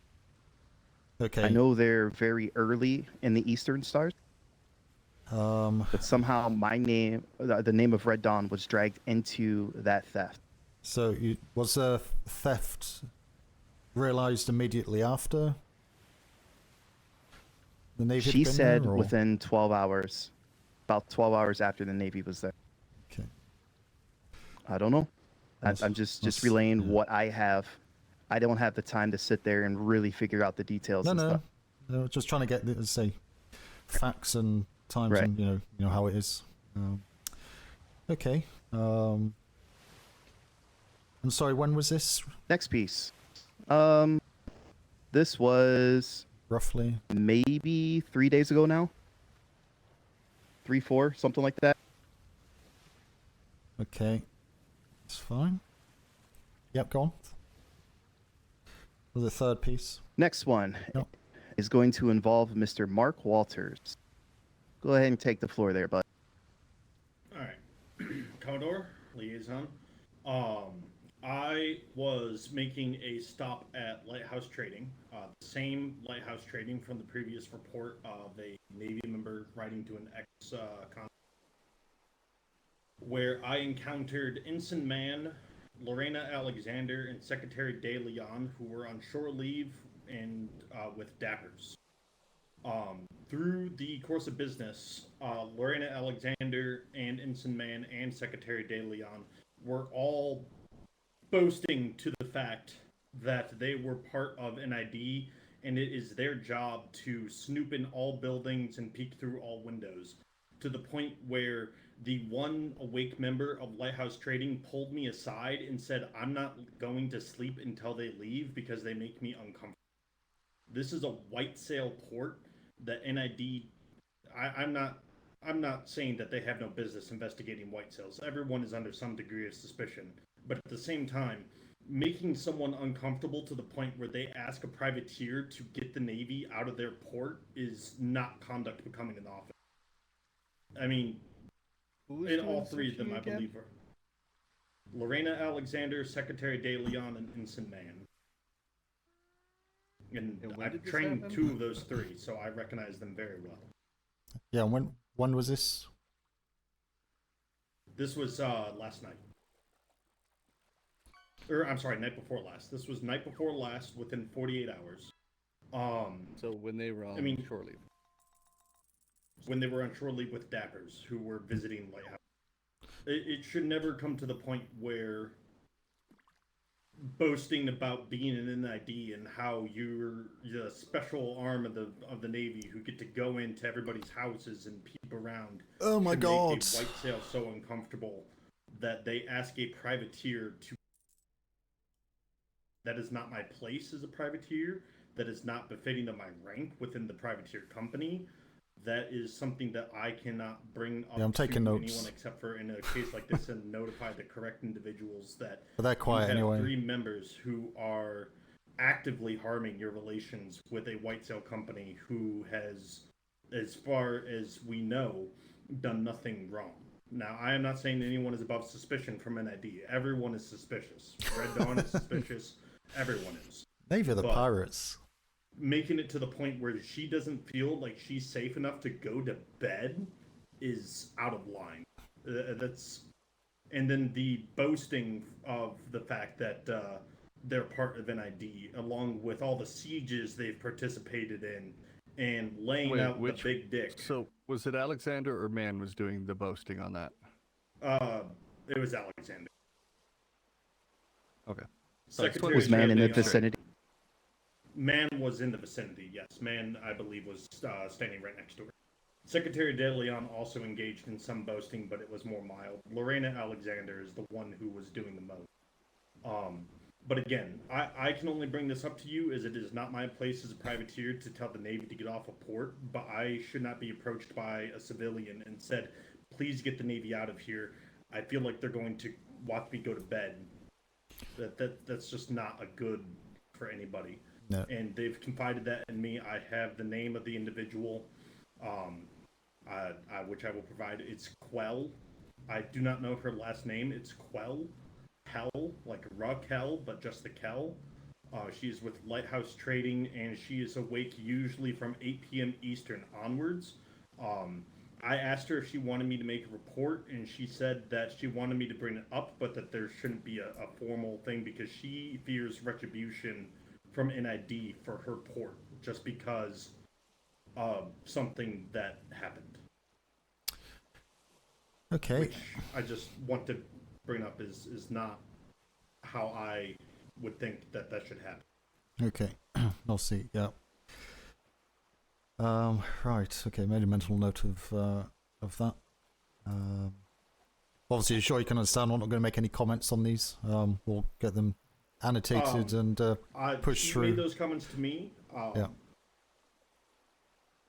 Okay. I know they're very early in the Eastern Stars. But somehow my name, the name of Red Dawn, was dragged into that theft. So was the theft realized immediately after the Navy? She had been said there, or? within 12 hours, about 12 hours after the Navy was there. Okay. I don't know. I'm just relaying what I have. I don't have the time to sit there and really figure out the details. No, just trying to get, let's say, facts and times, Right. and you know how it is. Okay. I'm sorry. When was this? Next piece. This was roughly maybe 3 days ago now. 3, 4, something like that. Okay. It's fine. Yep, go on. The third piece. Next one is going to involve Mr. Mark Walters. Go ahead and take the floor there, bud. All right, Commodore, liaison. I was making a stop at Lighthouse Trading, the same Lighthouse Trading from the previous report of a Navy member writing to an ex-con, where I encountered Ensign Mann, Lorena Alexander, and Secretary De Leon, who were on shore leave and with dappers. Through the course of business, Lorena Alexander and Ensign Mann and Secretary De Leon were all boasting to the fact that they were part of NID and it is their job to snoop in all buildings and peek through all windows, to the point where the one awake member of Lighthouse Trading pulled me aside and said, "I'm not going to sleep until they leave because they make me uncomfortable." This is a white sail port that NID. I'm not saying that they have no business investigating white sails. Everyone is under some degree of suspicion, but at the same time, making someone uncomfortable to the point where they ask a privateer to get the Navy out of their port is not conduct becoming an officer. I mean, in all three of them, I believe, are Lorena Alexander, Secretary De Leon, and Ensign Mann. And I've trained 2 of those 3, so I recognize them very well. Yeah, and when was this? This was last night. Or I'm sorry, night before last. This was night before last, within 48 hours. So when they were on shore leave. When they were on shore leave with dappers who were visiting Lighthouse. It should never come to the point where boasting about being an NID and how you're the special arm of the Navy who get to go into everybody's houses and peep around. Oh my God! Make a white sail so uncomfortable that they ask a privateer to. That is not my place as a privateer. That is not befitting of my rank within the privateer company. That is something that I cannot bring up I'm taking to notes. anyone except for in a case like this and notify the correct individuals that But they're quiet you have anyway. 3 members who are actively harming your relations with a white sail company who has, as far as we know, done nothing wrong. Now, I am not saying anyone is above suspicion from NID. Everyone is suspicious. Red Dawn is suspicious. Everyone is. Navy of the Pirates. Making it to the point where she doesn't feel like she's safe enough to go to bed is out of line. And then the boasting of the fact that they're part of NID, along with all the sieges they've participated in, and laying out the big dick. So was it Alexander or Mann was doing the boasting on that? It was Alexander. Okay. Was Mann in the vicinity? Mann was in the vicinity, yes. Mann, I believe, was standing right next to her. Secretary De Leon also engaged in some boasting, but it was more mild. Lorena Alexander is the one who was doing the most. But again, I can only bring this up to you as it is not my place as a privateer to tell the Navy to get off a port, but I should not be approached by a civilian and said, "Please get the Navy out of here. I feel like they're going to watch me go to bed." That's just not a good for anybody. No. And they've confided that in me. I have the name of the individual, which I will provide. It's Quell. I do not know her last name. It's Quell. Kell, like Raquel, but just the Kell. She is with Lighthouse Trading, and she is awake usually from 8 p.m. Eastern onwards. I asked her if she wanted me to make a report, and she said that she wanted me to bring it up, but that there shouldn't be a formal thing because she fears retribution from NID for her port just because of something that happened. Okay. Which I just want to bring up is not how I would think that should happen. Okay. I'll see. Yeah. Right. Okay. Made a mental note of that. Obviously, sure you can understand. I'm not going to make any comments on these. We'll get them annotated and pushed through. She made those comments to me. Yeah.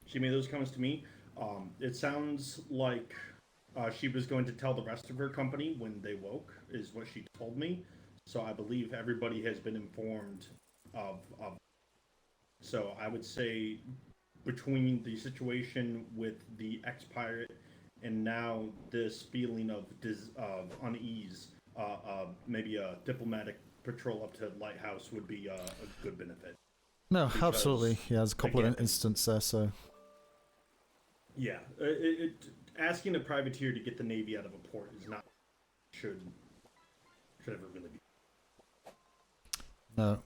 She made those comments to me. It sounds like she was going to tell the rest of her company when they woke, is what she told me. So I believe everybody has been informed of. So I would say between the situation with the ex-pirate and now this feeling of unease, maybe a diplomatic patrol up to Lighthouse would be a good benefit. No, Because, absolutely. Yeah, there's a couple again, of instances there, so. Yeah, asking a privateer to get the Navy out of a port is not should ever really be. No,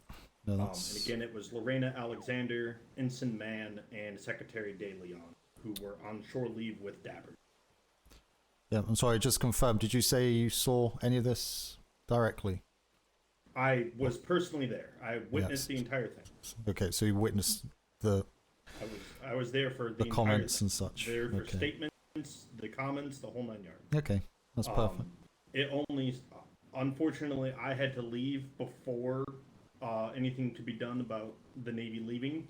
that's. And again, it was Lorena Alexander, Ensign Mann, and Secretary De Leon, who were on shore leave with Dapper. Yeah, I'm sorry, just confirm. Did you say you saw any of this directly? I was personally there. I witnessed the entire thing. Okay, so you witnessed the I was there for the entire comments thing. and such. There for Okay. statements, the comments, the whole 9 yards. Okay, that's perfect. It only, unfortunately, I had to leave before anything could be done about the Navy leaving,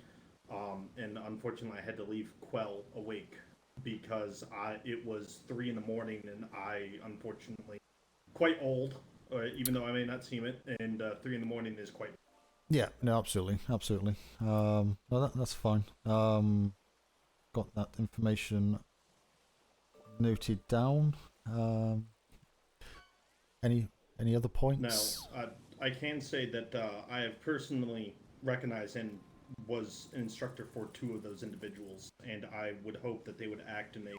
and unfortunately, I had to leave Quell awake because it was 3 a.m. and I, unfortunately, quite old, even though I may not seem it, and 3 a.m. is quite. Yeah, no, absolutely, absolutely. No, that's fine. Got that information noted down. Any other points? Now, I can say that I have personally recognized and was an instructor for 2 of those individuals, and I would hope that they would act in a.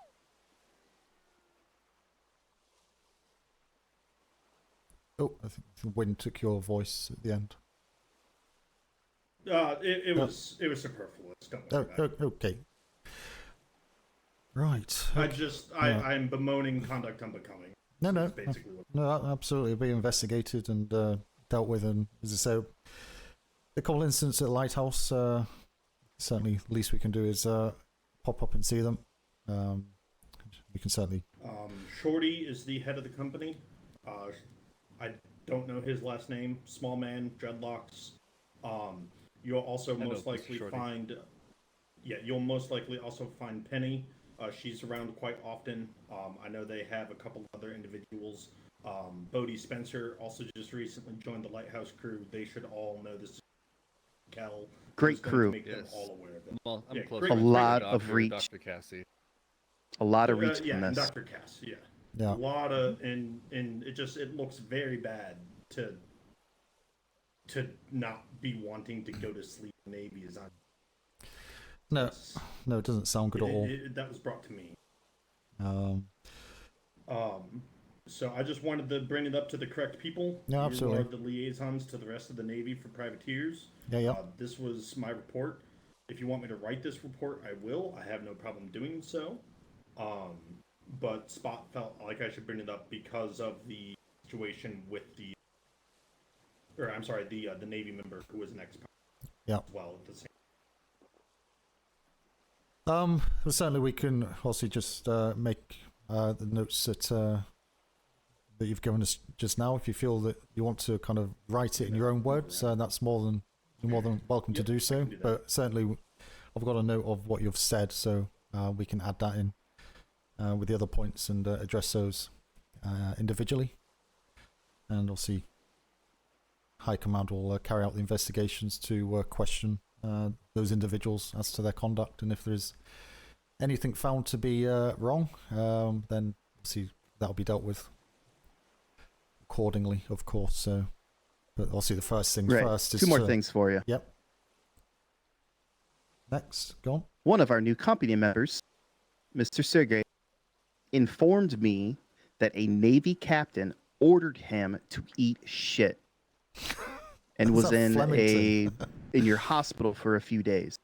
Oh, I think the wind took your voice at the end. It was superfluous. Don't worry about it. Okay. Right. I'm bemoaning conduct unbecoming. No, That's basically what. no, absolutely. It'll be investigated and dealt with, and as I say, the couple incidents at Lighthouse. Certainly, the least we can do is pop up and see them. We can certainly. Shorty is the head of the company. I don't know his last name. Small man, dreadlocks. You'll also most likely find. Yeah, you'll most likely also find Penny. She's around quite often. I know they have a couple other individuals. Bodie Spencer also just recently joined the Lighthouse crew. They should all know this. Cal. Great crew. Make them all aware of it. Well, I'm Yeah, close great A with crew. lot Dr. of reach. Dr. Cassie. A lot of reach Yeah, from and this. Dr. Cass. Yeah. Yeah. A lot of and it looks very bad to not be wanting to go to sleep. Navy is on. No, it doesn't sound good at all. That was brought to me. Um, So I just wanted to bring it up to the correct people. Yeah, absolutely. You are the liaisons to the rest of the Navy for privateers. Yeah. This was my report. If you want me to write this report, I will. I have no problem doing so. But Spot felt like I should bring it up because of the situation with the Navy member who was an ex-pilot. Yeah. As well at the same. Well, certainly we can also just make the notes that you've given us just now. If you feel that you want to kind of write it in your own words, that's you're more than welcome to do so. But certainly, I've got a note of what you've said, so we can add that in with the other points and address those individually. And obviously, High Command will carry out the investigations to question those individuals as to their conduct, and if there's anything found to be wrong, then obviously that'll be dealt with accordingly, of course. So, but obviously the first things first is 2 more things for you. Yep. Next, go on. One of our new company members, Mr. Cdre, informed me that a Navy captain ordered him to eat shit and was in your hospital for a few days.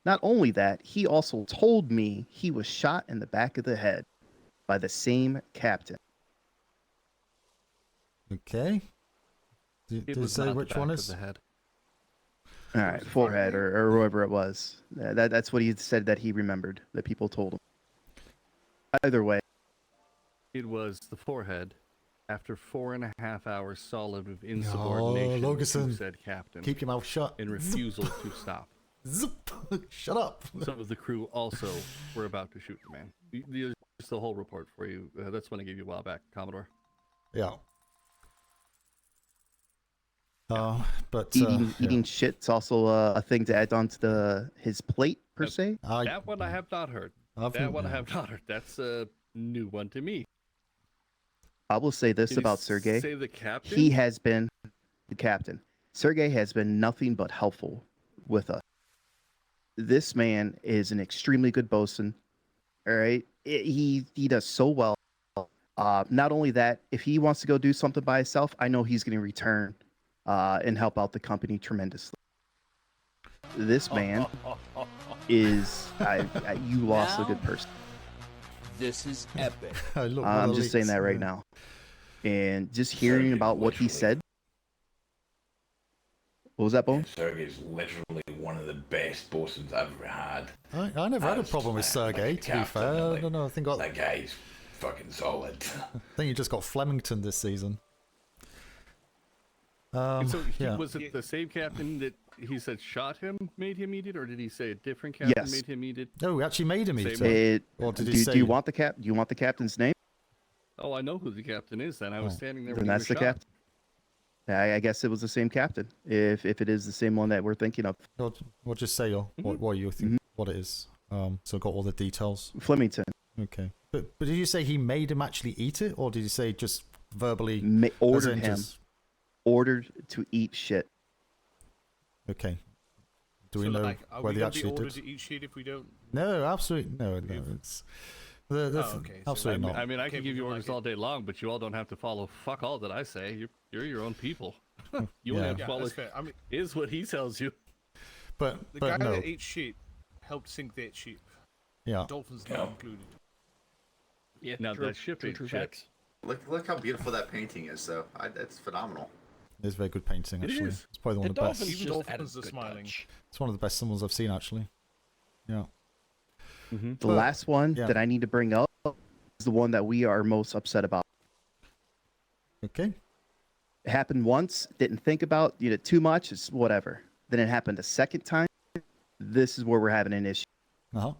Not only that, he also told me he was shot in the back of the head by the same captain. Okay. Did it say which one is? All right, forehead or whoever it was. That's what he said that he remembered, that people told him. Either way. It was the forehead. After 4.5 hours solid of insubordination to Logason, said captain. keep your mouth shut. And refusal to stop. Zip. Shut up. Some of the crew also were about to shoot the man. Just the whole report for you. That's one I gave you a while back, Commodore. Yeah. But eating shit's also a thing to add on to his plate per se. That one I have not heard. I have not heard. That's a new one to me. I will say this Did you about Sergey. say the captain? He has been the captain. Sergey has been nothing but helpful with us. This man is an extremely good bosun. All right, he does so well. Not only that, if he wants to go do something by himself, I know he's going to return and help out the company tremendously. This man is you lost a good person. This is epic. I'm just saying that right now. And just hearing about what he said. What was that, Bone? Sergey's literally one of the best bosuns I've ever had. I never had a problem with Sergey, to be fair. I don't know, I think that guy's fucking solid. I think you just got Flemington this season. And so yeah. was it the same captain that he said shot him, made him eat it, or did he say a different captain Yes. made him eat it? No, we actually made him eat Same it. one? Or did do, he say? do you want the captain's name? Oh, I know who the captain is. Then I was standing there. Then when he that's was the shot. captain. I guess it was the same captain. If it is the same one that we're thinking of. We'll just say what you think what it is. So got all the details. Flemington. Okay, but did you say he made him actually eat it, or did you say just verbally as Ordered in him. just- Ordered to eat shit. Okay. Do we So, know like, are where we they gonna be actually ordered did? to eat shit if we don't? No, absolutely no. It's okay, so absolutely not. I mean, I Okay, can give we you don't orders like all day long, but you all don't have to follow fuck all that I say. You're your own people. You Yeah. only have to Yeah, follow that's fair. I mean, is what he tells you. But the guy no. that ate sheep helped sink that ship. Yeah. Dolphins not included. Yeah. Now that ship ate shit. Look how beautiful that painting is, though. That's phenomenal. It's a very good painting, It actually. is. It's probably one of the best. Even dolphins are smiling. It's one of the best symbols I've seen, actually. Yeah. The last one that I need to bring up is the one that we are most upset about. Okay. It happened once, didn't think about, you did too much, it's whatever. Then it happened a second time. This is where we're having an issue. Uh-huh.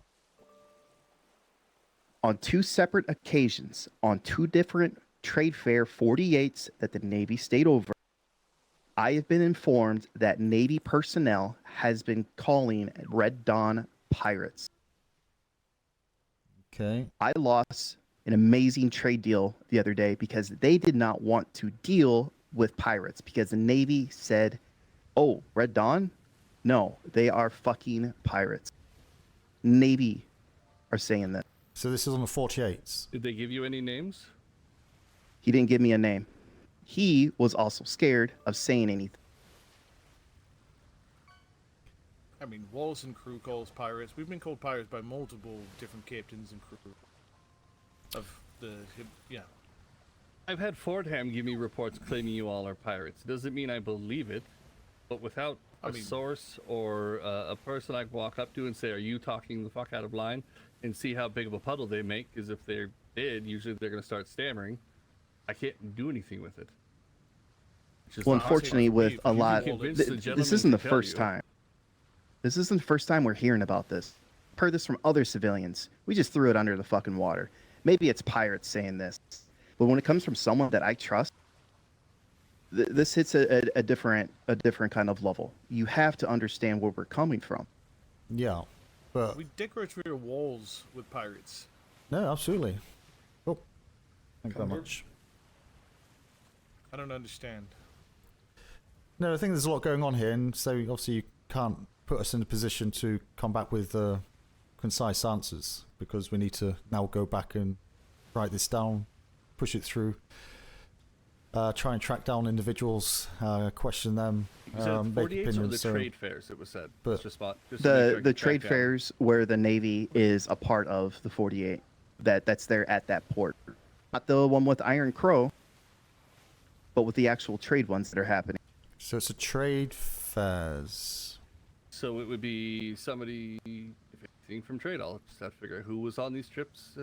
On two separate occasions, on two different trade fair 48s that the Navy stayed over, I have been informed that Navy personnel has been calling Red Dawn pirates. Okay. I lost an amazing trade deal the other day because they did not want to deal with pirates because the Navy said, "Oh, Red Dawn? No, they are fucking pirates." Navy are saying that. So this is on the 48s. Did they give you any names? He didn't give me a name. He was also scared of saying anything. I mean, Wallace and crew calls pirates. We've been called pirates by multiple different captains and crew of the yeah. I've had Fordham give me reports claiming you all are pirates. Doesn't mean I believe it, but without a source or a person I can walk up to and say, "Are you talking the fuck out of line?" and see how big of a puddle they make. Because if they did, usually they're going to start stammering. I can't do anything with it. Well, unfortunately, with a lot, convince the this gentleman isn't the to tell first you. time. This isn't the first time we're hearing about this. I've heard this from other civilians. We just threw it under the fucking water. Maybe it's pirates saying this, but when it comes from someone that I trust, this hits a different kind of level. You have to understand where we're coming from. Yeah, but We decorate your walls with pirates. no, absolutely. Oh, thank you very Cover. much. I don't understand. No, I think there's a lot going on here, and so obviously you can't put us in a position to come back with concise answers because we need to now go back and write this down, push it through, try and track down individuals, question them, Was it make 48s or opinions. the so, trade fairs? It was said. but Just to make sure I The can trade track down. fairs where the Navy is a part of the 48, that's there at that port, not the one with Iron Crow, but with the actual trade ones that are happening. So it's a trade fairs. So it would be somebody, if anything from trade. I'll just have to figure out who was on these trips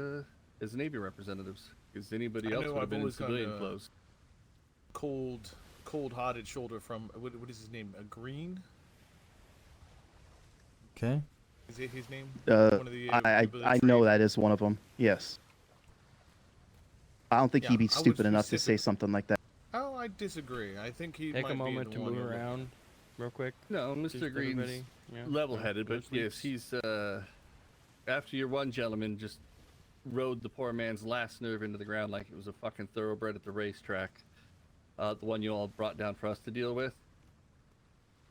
as Navy representatives. Because anybody I else know would have I've been in always got civilian a clothes. cold-hearted shoulder from what is his name? A Green? Okay. Is it his name? I ability know that is one of them. Yes. I don't think Yeah, he'd be I would stupid enough to say something like that. Oh, I disagree. I think he Take might a moment be to the one move you're looking around, real quick. No, Just Mr. Green's everybody, yeah. level-headed, but Just leave. yes, he's after your one gentleman just rode the poor man's last nerve into the ground like it was a fucking thoroughbred at the racetrack. The one you all brought down for us to deal with.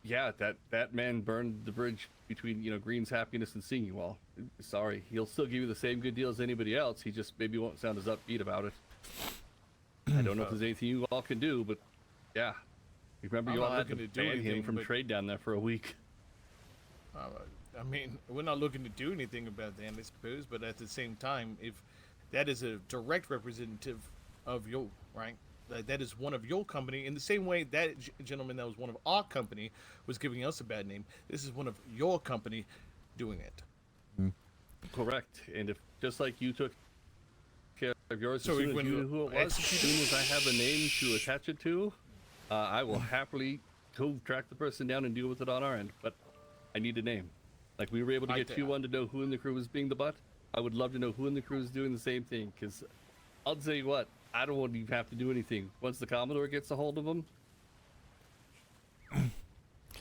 Yeah, that man burned the bridge between, Green's Happiness and Singing-Wall. Sorry, he'll still give you the same good deal as anybody else. He just maybe won't sound as upbeat about it. I don't know if there's anything you all can do, but yeah. Remember, you all had to ban him from trade down there for a week. I mean, we're not looking to do anything about that, I suppose, but at the same time, if that is a direct representative of your, right? That is one of your company, in the same way that gentleman that was one of our company was giving us a bad name, this is one of your company doing it. Correct. And if, just like you took care of yours, So as soon when as you you knew who it was, as soon as I have a name to attach it to, I will happily go track the person down and deal with it on our end. But I need a name. Like we were able to get Q1 to know who in the crew was being the butt. I would love to know who in the crew is doing the same thing, because I'll tell you what, I don't want to even have to do anything. Once the Commodore gets a hold of them.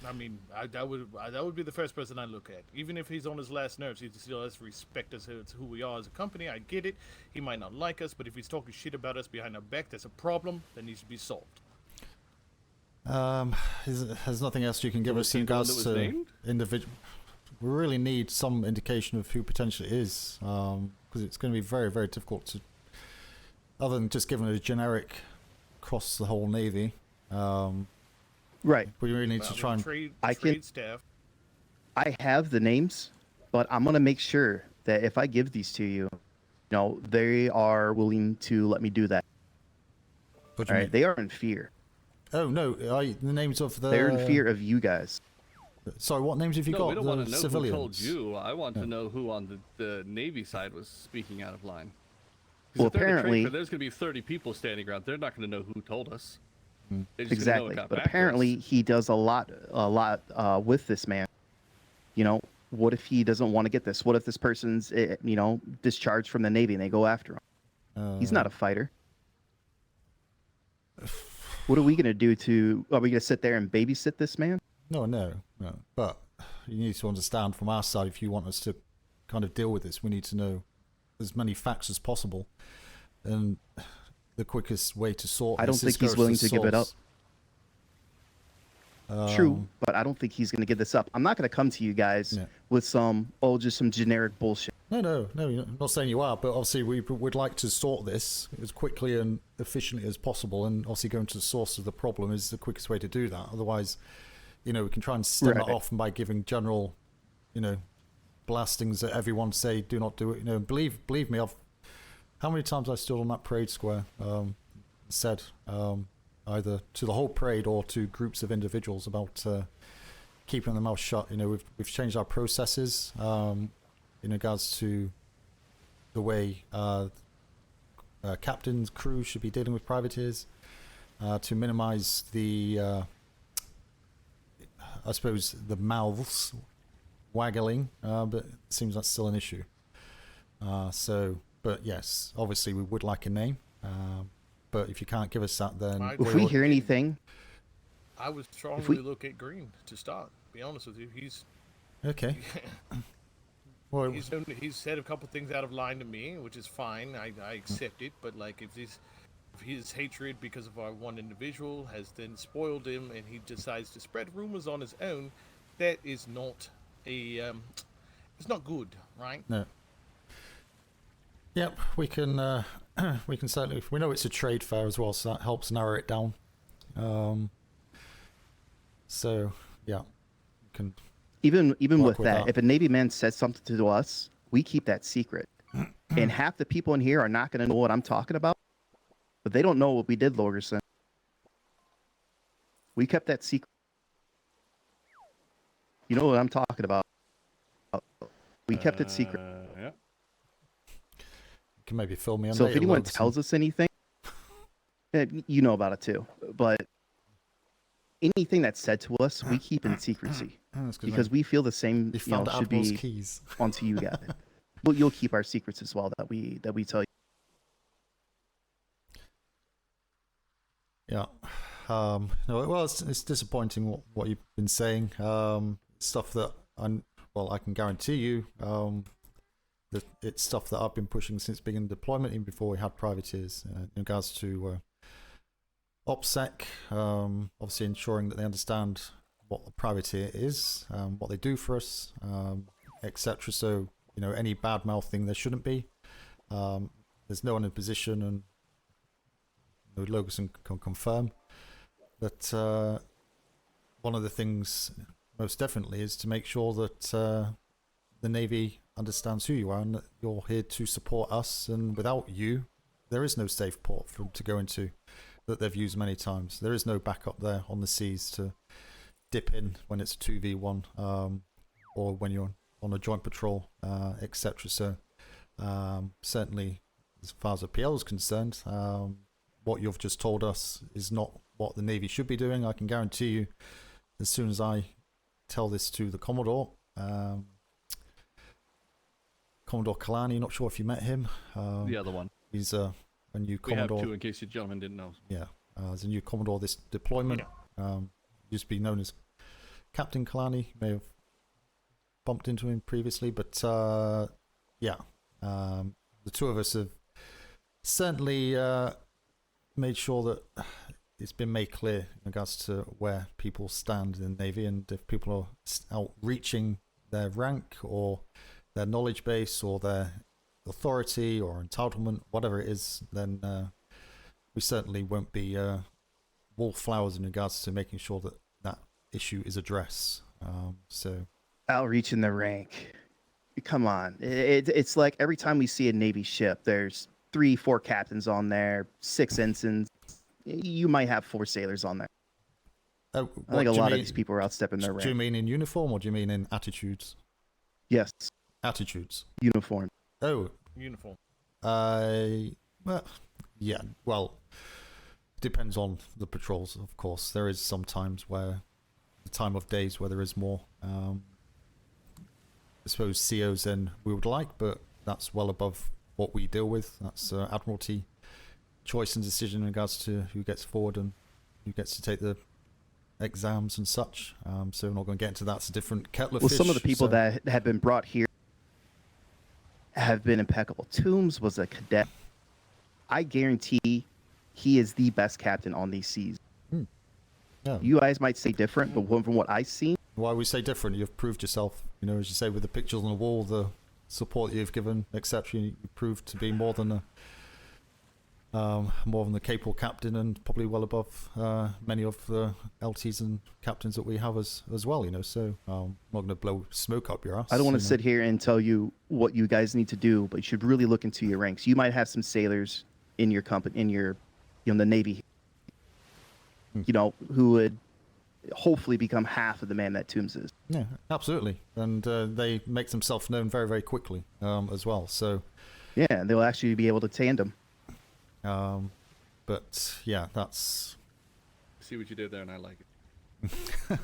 I mean, that would be the first person I look at. Even if he's on his last nerves, he still has respect as to who we are as a company. I get it. He might not like us, but if he's talking shit about us behind our back, that's a problem that needs to be solved. There's nothing else you can give us in regards to individual. We really need some indication of who potentially is, because it's going to be very, very difficult to, other than just giving it a generic across the whole Navy. Right. We really need to try and. Trade staff. I have the names, but I'm gonna make sure that if I give these to you, they are willing to let me do that. What do you mean? They are in fear. Oh no! The names of the. They're in fear of you guys. Sorry, what names have you got? We don't want to know civilians. who told you. I want to know who on the Navy side was speaking out of line. Well, if they're in a trade apparently, fair, there's going to be 30 people standing around. They're not going to know who told us. Exactly. But apparently, he does a lot with this man. What if he doesn't want to get this? What if this person's, discharged from the Navy and they go after him? He's not a fighter. What are we going to do are we going to sit there and babysit this man? No. But you need to understand from our side, if you want us to kind of deal with this, we need to know as many facts as possible. And the quickest way to sort I don't think he's willing to give it up. True, but I don't think he's going to give this up. I'm not going to come to you guys with just some generic bullshit. No, I'm not saying you are, but obviously we would like to sort this as quickly and efficiently as possible, and obviously going to the source of the problem is the quickest way to do that. Otherwise, we can try and stem it off by giving general, blastings that everyone say do not do it. Believe me, how many times I stood on that parade square, said either to the whole parade or to groups of individuals about keeping their mouth shut. We've changed our processes in regards to the way captains, crew should be dealing with privateers to minimize the, I suppose, the mouths waggling, but it seems that's still an issue. But yes, obviously we would like a name. But if you can't give us that, then if we hear anything, I would strongly look at Green to start. Be honest with you, he's okay. Well, he's said a couple things out of line to me, which is fine. I accept it. But like, if his hatred because of our one individual has then spoiled him, and he decides to spread rumors on his own, that is not it's not good, right? No. Yep, we can certainly. We know it's a trade fair as well, so that helps narrow it down. So yeah, we can. Even with that, if a Navy man says something to us, we keep that secret. And half the people in here are not going to know what I'm talking about, but they don't know what we did, Lorgerson. We kept that secret. You know what I'm talking about. We kept it secret. Yeah. You can maybe fill me in. So if later, anyone Lorgerson. tells us anything, you know about it too. But anything that's said to us, we keep in secrecy because we feel the same. Should be keys onto you guys. But you'll keep our secrets as well that we tell you. Yeah. Well, it's disappointing what you've been saying. Stuff that I can guarantee you, it's stuff that I've been pushing since beginning deployment, even before we had privateers, in regards to OPSEC, obviously ensuring that they understand what the privateer is, what they do for us, etc. So, you know, any bad mouthing there shouldn't be. There's no one in position, and Logan can confirm that one of the things most definitely is to make sure that the Navy understands who you are and that you're here to support us, and without you there is no safe port for them to go into that they've used many times. There is no backup there on the seas to dip in when it's a 2v1 or when you're on a joint patrol, etc. So certainly as far as the PL is concerned, what you've just told us is not what the Navy should be doing. I can guarantee you, as soon as I tell this to the Commodore, Commodore Kalani, not sure if you met him. The other one. He's a new Commodore. We have two, in case you gentlemen didn't know. Yeah, as a new Commodore this deployment. Used to be known as Captain Kalani. May have bumped into him previously, but yeah, the two of us have certainly made sure that it's been made clear in regards to where people stand in the Navy, and if people are outreaching their rank or their knowledge base or their authority or entitlement, whatever it is, then we certainly won't be wallflowers in regards to making sure that that issue is addressed. So outreach in the rank, come on, it's like every time we see a Navy ship, there's 3-4 captains on there, 6 ensigns. You might have 4 sailors on there. I think a lot of these people are outstepping their rank. Do you mean in uniform or do you mean in attitudes? Yes. Attitudes. Uniform. Oh. Uniform. Well, yeah. Well, depends on the patrols, of course. There is some times where the time of days where there is more, I suppose, COs than we would like, but that's well above what we deal with. That's Admiralty choice and decision in regards to who gets forward and who gets to take the exams and such. So we're not going to get into that. It's a different kettle of fish. Well, some of the people that have been brought here have been impeccable. Toombs was a cadet. I guarantee he is the best captain on these seas. Yeah. You guys might say different, but from what I've seen... Why we say different? You've proved yourself. You know, as you say, with the pictures on the wall, the support you've given, etc. You proved to be more than the capable captain, and probably well above many of the LTs and captains that we have as well. You know, so I'm not going to blow smoke up your ass. I don't want to sit here and tell you what you guys need to do, but you should really look into your ranks. You might have some sailors in your company, in your, the Navy, who would hopefully become half of the man that Toombs is. Yeah, absolutely, and they make themselves known very, very quickly as well. So yeah, they'll actually be able to tandem. But yeah, that's. See what you did there, and I like it.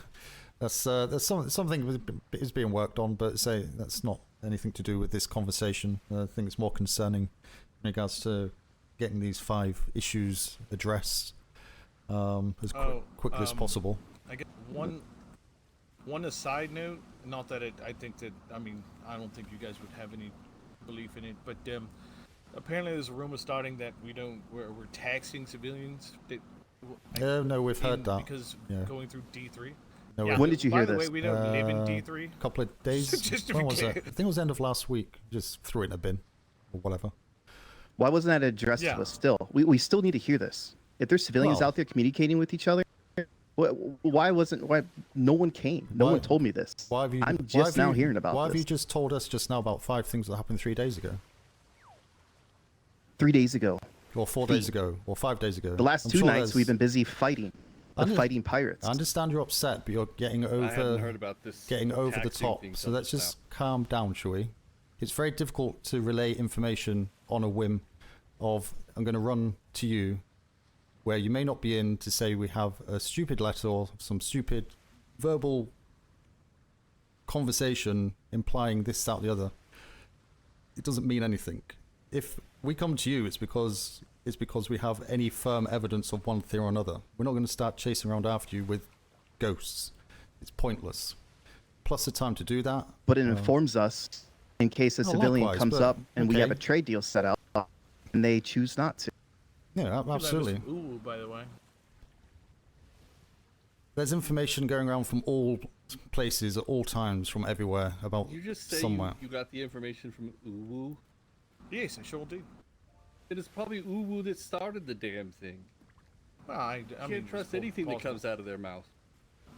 That's something is being worked on, but say that's not anything to do with this conversation. I think it's more concerning in regards to getting these 5 issues addressed as quickly as possible. I guess one aside note, not that I think that, I mean, I don't think you guys would have any belief in it, but apparently there's a rumor starting that we're taxing civilians. No, we've heard that. Because going through D3. No, when did you hear this? By the way, we don't live in D3. A couple of days. When was it? I think it was the end of last week. Just threw it in a bin or whatever. Why wasn't that addressed to us still? We still need to hear this. If there's civilians out there communicating with each other, why no one came? No one told me this. I'm just now hearing about this. Why have you just told us just now about 5 things that happened 3 days ago? 3 days ago. Or 4 days ago. Or 5 days ago. The last 2 nights we've been busy fighting. Fighting pirates. I understand you're upset, but you're getting over the top. So let's just calm down, shall we? It's very difficult to relay information on a whim of, I'm going to run to you where you may not be in to say we have a stupid letter or some stupid verbal conversation implying this, that, the other. It doesn't mean anything. If we come to you, it's because we have any firm evidence of one thing or another. We're not going to start chasing around after you with ghosts. It's pointless. Plus the time to do that. But it informs us in case a civilian likewise, comes but- up and we have a okay. trade deal set up, and they choose not to. Yeah, absolutely. Ooh, by the way. There's information going around from all places at all times, from everywhere about You just say somewhere. you got the information from Uwu. Yes, I sure did. It is probably Uwu that started the damn thing. Well, I You mean, can't trust anything that comes out of their mouth.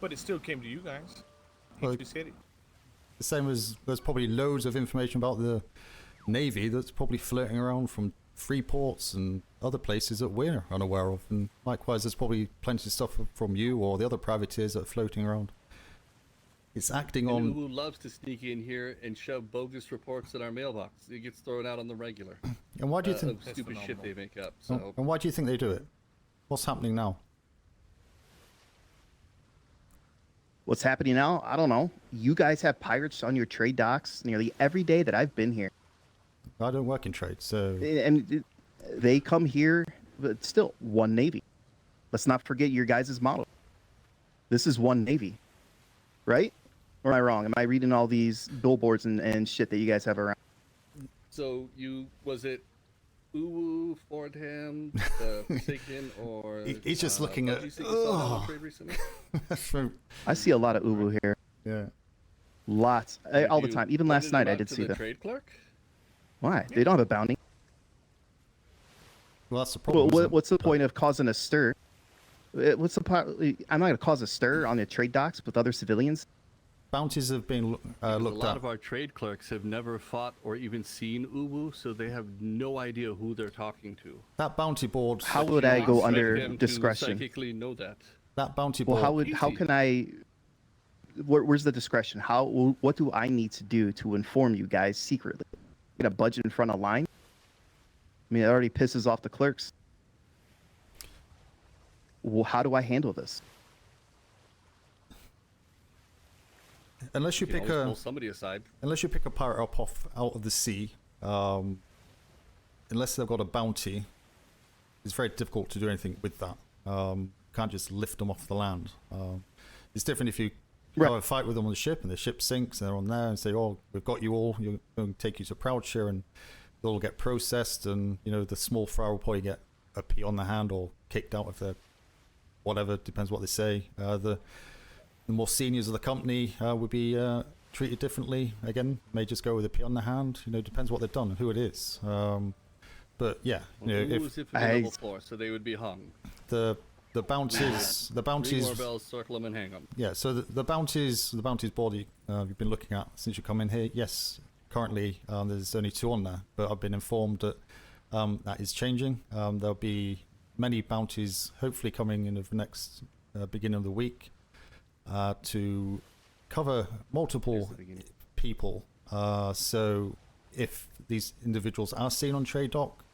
But it still came to you guys. Well, You said it. The same as there's probably loads of information about the Navy that's probably floating around from free ports and other places that we're unaware of. And likewise, there's probably plenty of stuff from you or the other privateers that are floating around. It's acting And on... Uwu loves to sneak in here and shove bogus reports in our mailbox. It gets thrown out on the regular. And why do you think... Of stupid shit they make up. So And why do you think they do it? What's happening now? What's happening now? I don't know. You guys have pirates on your trade docks nearly every day that I've been here. I don't work in trade, so... And they come here, but still, one Navy. Let's not forget your guys' model. This is one Navy, right? Or am I wrong? Am I reading all these billboards and shit that you guys have around? So was it Uwu, Fordham, Forsaken, or He's just looking at... Budgie Sink you saw on trade recently? I see a lot of Uwu here. Yeah. Lots. All the time. Even last Pointed night them I out did to see the them. trade clerk? Why? They don't have a bounty. Well, that's the problem. What's the point of causing a stir? What's the point? I'm not going to cause a stir on the trade docks with other civilians. Bounties have been Because a looked lot at. of our trade clerks have never fought or even seen Uwu, so they have no idea who they're talking to. That bounty board... How would I go Expect under them to discretion? psychically know that. That bounty Well, board... how can I? Where's the discretion? What do I need to do to inform you guys secretly? Get a budget in front of line? I mean, it already pisses off the clerks. Well, how do I handle this? Unless you can pick always a... pull somebody aside. Unless you pick a pirate up out of the sea, unless they've got a bounty, it's very difficult to do anything with that. Can't just lift them off the land. It's different if you have a fight with them on the ship and the ship sinks and they're on there and say, "Oh, we've got you all. You're going to take you to Proudshire," and they'll all get processed. And the small fry will probably get a pee on the hand or kicked out if they're whatever. Depends what they say. The more seniors of the company would be treated differently. Again, may just go with a pee on the hand. Depends what they've done and who it is. But yeah, Who was it for the level 4, so they would be hung. The bounties, Ring more bells, circle them, and hang them. Yeah, so the bounties board you've been looking at since you come in here. Yes, currently there's only 2 on there, but I've been informed that that is changing. There'll be many bounties hopefully coming in the next beginning of the week to cover multiple people. So if these individuals are seen on trade dock,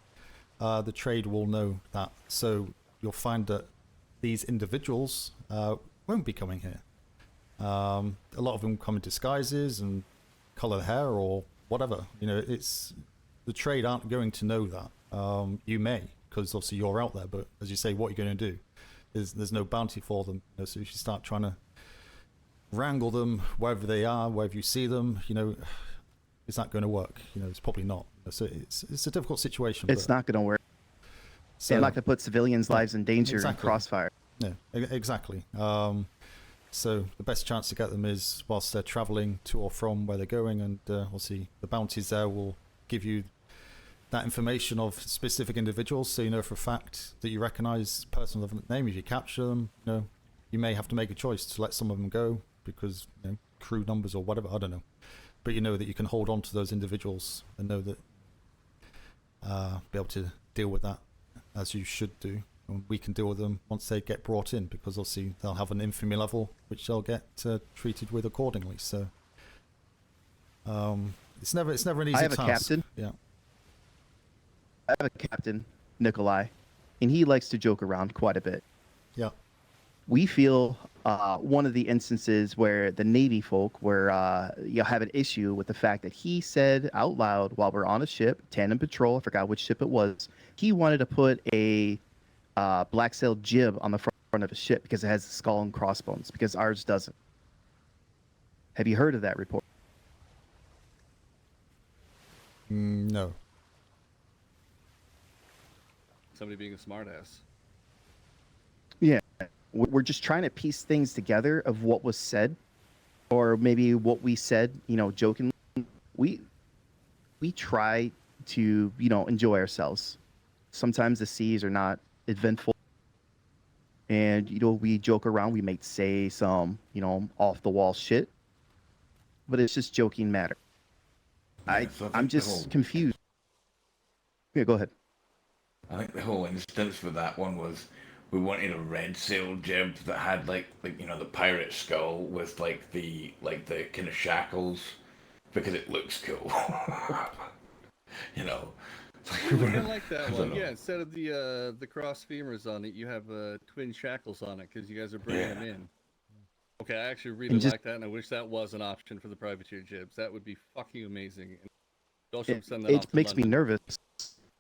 the trade will know that. So you'll find that these individuals won't be coming here. A lot of them come in disguises and colour hair or whatever. It's the trade aren't going to know that. You may, because obviously you're out there, but as you say, what are you going to do? There's no bounty for them. So if you start trying to wrangle them wherever they are, wherever you see them, is that going to work? It's probably not. So it's a difficult situation. It's not going to work. So, I'm not going to put civilians' lives in danger and crossfire. Yeah, exactly. So the best chance to get them is whilst they're travelling to or from where they're going, and obviously the bounties there will give you that information of specific individuals, so you know for a fact that you recognise the person of the name. If you capture them, you may have to make a choice to let some of them go because crew numbers or whatever. I don't know, but you know that you can hold on to those individuals and know that be able to deal with that as you should do. And we can deal with them once they get brought in, because obviously they'll have an infamy level which they'll get treated with accordingly. So it's never an easy task. I have a captain. Yeah. I have a captain, Nikolai, and he likes to joke around quite a bit. Yeah. We feel one of the instances where the Navy folk have an issue with the fact that he said out loud while we're on a ship, tandem patrol, I forgot which ship it was, he wanted to put a black sail jib on the front of his ship because it has a skull and crossbones, because ours doesn't. Have you heard of that report? No. Somebody being a smartass. Yeah, we're just trying to piece things together of what was said, or maybe what we said, jokingly. We try to, enjoy ourselves. Sometimes the seas are not eventful, and we joke around. We might say some, off the wall shit, but it's just joking matter. Yeah, so I I'm think the just whole- confused. Yeah, go ahead. I think the whole instance for that one was we wanted a red sail jib that had like the pirate skull with the kind of shackles because it looks cool. I like that I don't one. know. Yeah, instead of the cross femurs on it, you have twin shackles on it because you guys are bringing them in. Okay, I actually really like that, and I wish that was an option for the privateer jibs. That would be fucking amazing. Y'all should send that off It to makes me London. nervous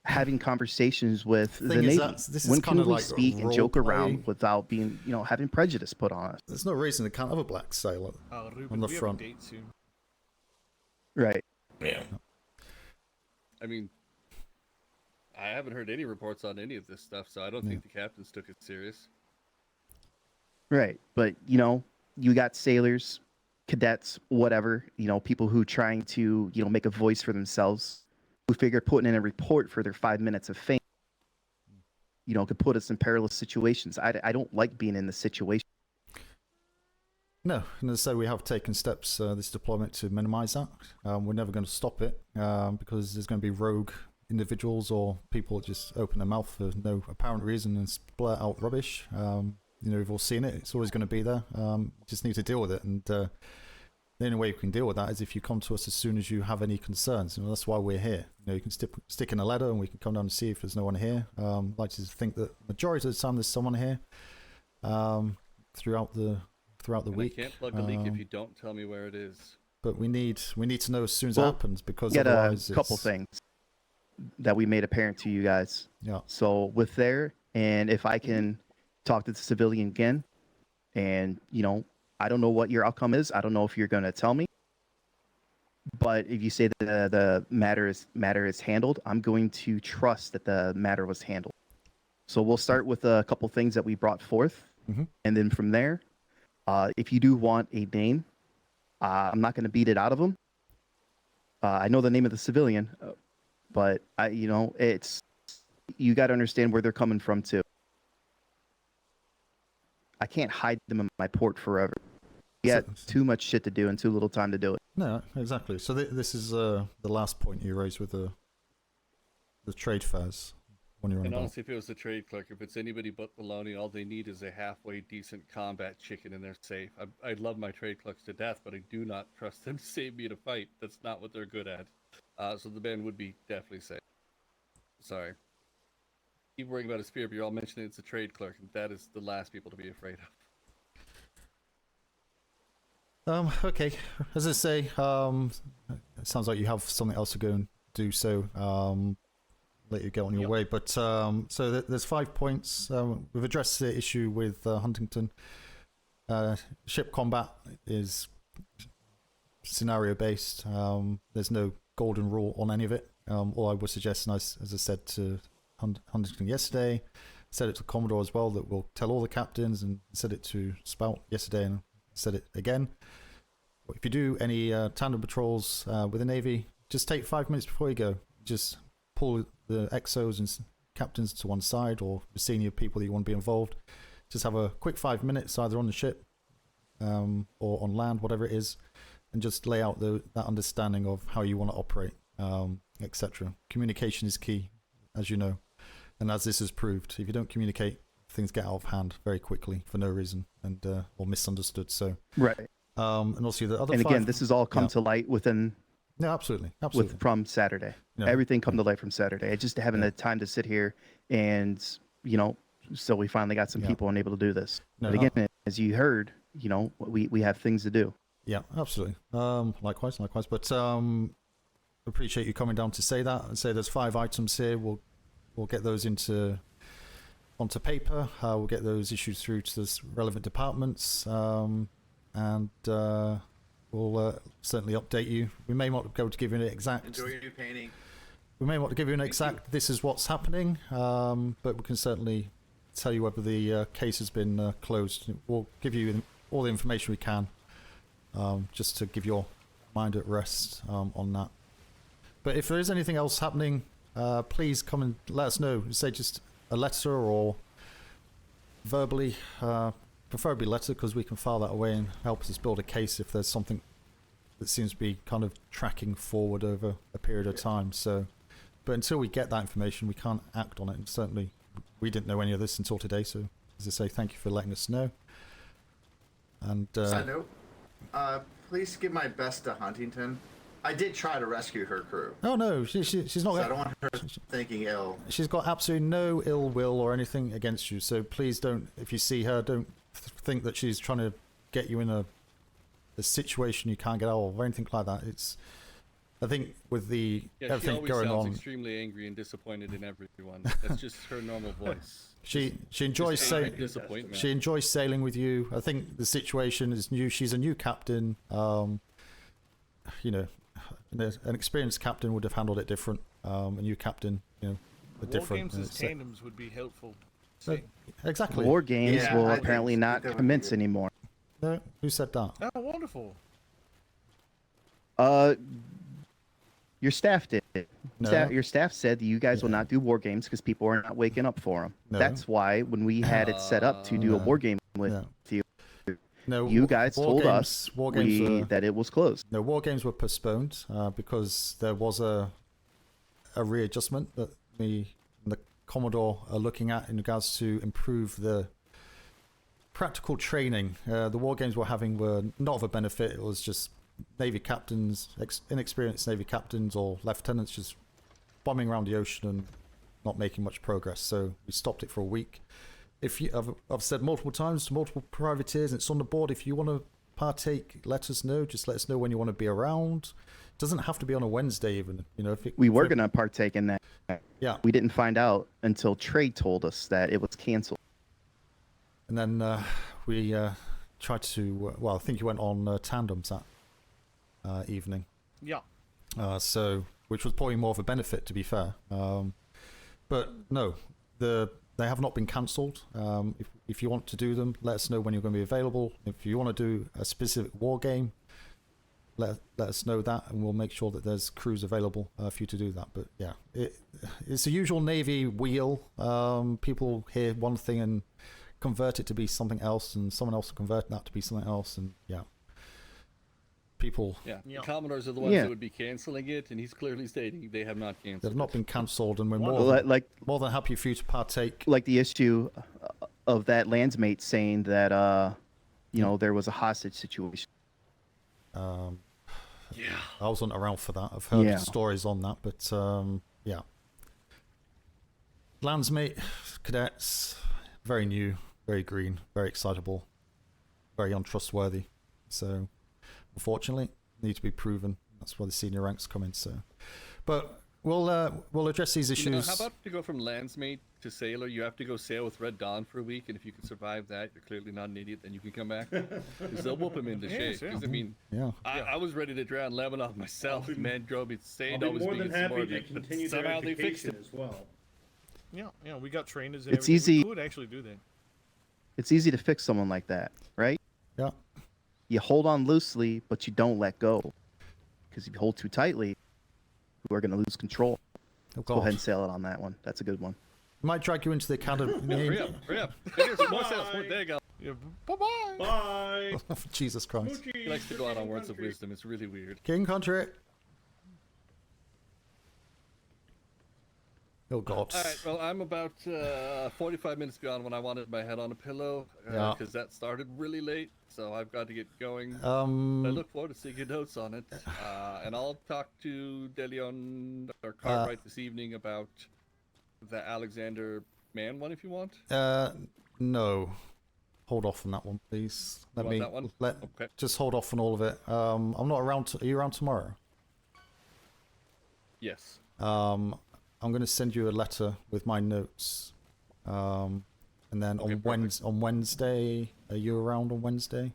having conversations with the thing is Navy. that this is When kinda can we like speak and role joke play. around without being, having prejudice put on us? There's no reason they can't have a black sail Ruben, on the we front. have a date soon. Right. Yeah. I mean, I haven't heard any reports on any of this stuff, so I don't think the captains took it serious. Right. But, you got sailors, cadets, whatever, people who trying to, make a voice for themselves, who figure putting in a report for their 5 minutes of fame, could put us in perilous situations. I don't like being in this situation. No, and as I say, we have taken steps this deployment to minimise that. We're never going to stop it because there's going to be rogue individuals or people that just open their mouth for no apparent reason and blurt out rubbish. We've all seen it. It's always going to be there. Just need to deal with it. And the only way you can deal with that is if you come to us as soon as you have any concerns. That's why we're here. You can stick in a letter and we can come down and see if there's no one here. I'd like to think that majority of the time there's someone here throughout the week. I can't plug a leak if you don't tell me where it is. But we need to know as soon as it happens because Get a otherwise couple things that we made apparent to you guys. Yeah. So with there, and if I can talk to the civilian again, and I don't know what your outcome is. I don't know if you're going to tell me. But if you say that the matter is handled, I'm going to trust that the matter was handled. So we'll start with a couple things that we brought forth, and then from there, if you do want a name, I'm not going to beat it out of them. I know the name of the civilian, but it's you got to understand where they're coming from too. I can't hide them in my port forever. We got too much shit to do and too little time to do it. No, exactly. So this is the last point you raised with the trade fairs when you're on And about. honestly, if it was the trade clerk, if it's anybody but baloney, all they need is a halfway decent combat chicken and they're safe. I love my trade clerks to death, but I do not trust them to save me in a fight. That's not what they're good at. So the band would be definitely safe. Sorry. Keep worrying about a spear, but you're all mentioning it's a trade clerk, and that is the last people to be afraid of. Okay. As I say, it sounds like you have something else to go and do, so let you get on your way. But so there's 5 points. We've addressed the issue with Huntington. Ship combat is scenario based. There's no golden rule on any of it. All I would suggest, and as I said to Huntington yesterday, said it to Commodore as well, that we'll tell all the captains, and said it to Spout yesterday and said it again. If you do any tandem patrols with the Navy, just take 5 minutes before you go. Just pull the XOs and captains to one side, or the senior people that you want to be involved. Just have a quick 5 minutes either on the ship or on land, whatever it is, and just lay out that understanding of how you want to operate, etc. Communication is key, as you know. And as this has proved, if you don't communicate, things get out of hand very quickly for no reason and or misunderstood. So right. And also the other. And again, 5, this has all come to light within. No, absolutely. From Saturday, everything come to light from Saturday. I just haven't had time to sit here and so we finally got some people unable to do this. No, but again, as you heard, we have things to do. Yeah, absolutely. Likewise. But appreciate you coming down to say that. And say there's 5 items here. We'll get those onto paper. We'll get those issues through to the relevant departments, and we'll we'll certainly update you. We may not be able to give you an exact. Enjoy your new painting. We may want to give you an exact. This is what's happening, but we can certainly tell you whether the case has been closed. We'll give you all the information we can, just to give your mind at rest on that. But if there is anything else happening, please come and let us know. Say just a letter or verbally, preferably letter, because we can file that away and help us build a case if there's something that seems to be kind of tracking forward over a period of time. So, but until we get that information, we can't act on it. And certainly, we didn't know any of this until today. So, as I say, thank you for letting us know. And side note, please give my best to Huntington. I did try to rescue her crew. Oh no, she's not. So I don't want her thinking ill. She's got absolutely no ill will or anything against you. So please don't, if you see her, don't think that she's trying to get you in a situation you can't get out of or anything like that. It's, I think with the everything she going sounds on, extremely angry and disappointed in everyone. That's just her normal voice. She enjoys sailing. Disappointment. She enjoys sailing with you. I think the situation is new. She's a new captain. You know, an experienced captain would have handled it different. A new captain, you know, a different. War games as tandems would be helpful. Exactly. War games will apparently not commence anymore. No, who said that? Oh, wonderful. Your staff did. No. Your staff said that you guys will not do war games because people are not waking up for them. No. That's why when we had it set up to do a war game with you, No, you guys war told games, us war games that it was closed. No, war games were postponed because there was a readjustment that me and the Commodore are looking at in regards to improve the practical training. The war games we're having were not of a benefit. It was just Navy captains, inexperienced Navy captains or lieutenants just bombing around the ocean and not making much progress. So we stopped it for a week. If you, I've said multiple times to multiple privateers, and it's on the board. If you want to partake, let us know. Just let us know when you want to be around. It doesn't have to be on a Wednesday, even. You know, we were gonna partake in that. Yeah. We didn't find out until Trey told us that it was canceled. And then we tried to. Well, I think you went on tandems that evening. Yeah. So, which was probably more of a benefit, to be fair. But no, they have not been cancelled. If you want to do them, let us know when you're going to be available. If you want to do a specific war game, let us know that, and we'll make sure that there's crews available for you to do that. But yeah, it's the usual Navy wheel. People hear one thing and convert it to be something else, and someone else will convert that to be something else, and yeah. People. Yeah, the Commodores are the ones that would be canceling it, and he's clearly stating they have not canceled. They've not been cancelled, and we're Well, more than happy for you to partake. Like the issue of that landsmate saying that you know, there was a hostage situation. Yeah, I wasn't around for that. I've heard stories on that, but yeah. Landsmate, cadets, very new, very green, very excitable, very untrustworthy. So, unfortunately, need to be proven. That's why the senior ranks come in. So, but we'll address these issues. You know, how about to go from landsmate to sailor? You have to go sail with Red Dawn for a week, and if you can survive that, you're clearly not an idiot. Then you can come back because they'll whoop him into shape. Because I mean, I was ready to drown Lebanon myself. Man drove me insane. I'll be more than happy to continue their somehow they fixed education it as well. Yeah, we got trainers and It's everything. easy. We could actually do that. It's easy to fix someone like that, right? Yeah. You hold on loosely, but you don't let go. Because if you hold too tightly, you are going to lose control. Let's go ahead and sail it on that one. That's a good one. Might drag you into the academy. Hurry up. There's more sails. There you go. Yeah, bye-bye. Bye. Jesus Christ. He likes to go out on words of wisdom. It's really weird. King country. Oh God. All right. Well, I'm about 45 minutes beyond when I wanted my head on a pillow because that started really late. So I've got to get going. I look forward to seeing your notes on it, and I'll talk to DeLeon or Cartwright this evening about the Alexander Man one if you want. No. Hold off on that one, please. That one? Okay. Just hold off on all of it. I'm not around. Are you around tomorrow? Yes. I'm going to send you a letter with my notes. And then on Wednesday, are you around on Wednesday?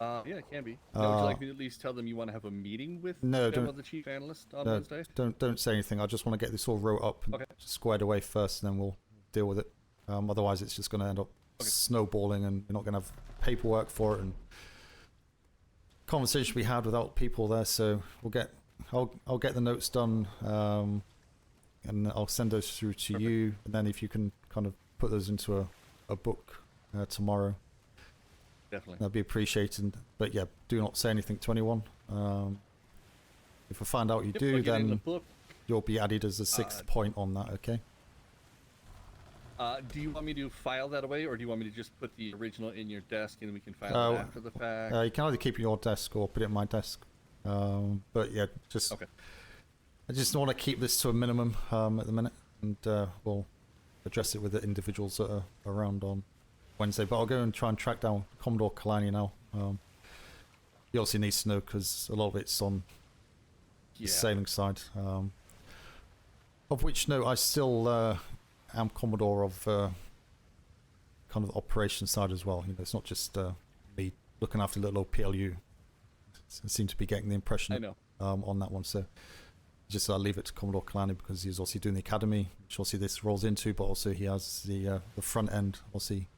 Yeah, it can be. Now, would you like me to at least tell them you want to have a meeting with No, them don't. or the chief analyst on No, Wednesday? don't say anything. I just want to get this all wrote up and squared away first, and then we'll deal with it. Otherwise, it's just going to end up snowballing, and you're not going to have paperwork for it and conversation we had without people there. So we'll get. I'll get the notes done, and I'll send those through to you. And then if you can kind of put those into a book tomorrow. Definitely. That'd be appreciated. But yeah, do not say anything to anyone. If I find out you I'll do, get it in the then book. you'll be added as a sixth point on that, okay? Do you want me to file that away, or do you want me to just put the original in your desk and we can file it after the fact? You can either keep it in your desk or put it in my desk. But yeah, just I just want to keep this to a minimum at the minute, and we'll address it with the individuals that are around on Wednesday. But I'll go and try and track down Commodore Kalani now. He obviously needs to know because a lot of it's on the sailing side. Of which note, I still am Commodore of kind of the operations side as well. You know, it's not just me looking after little old PLU. I seem to be getting the impression on that one. So just I'll leave it to Commodore Kalani because he's also doing the academy, which obviously this rolls into, but also he has the front end, obviously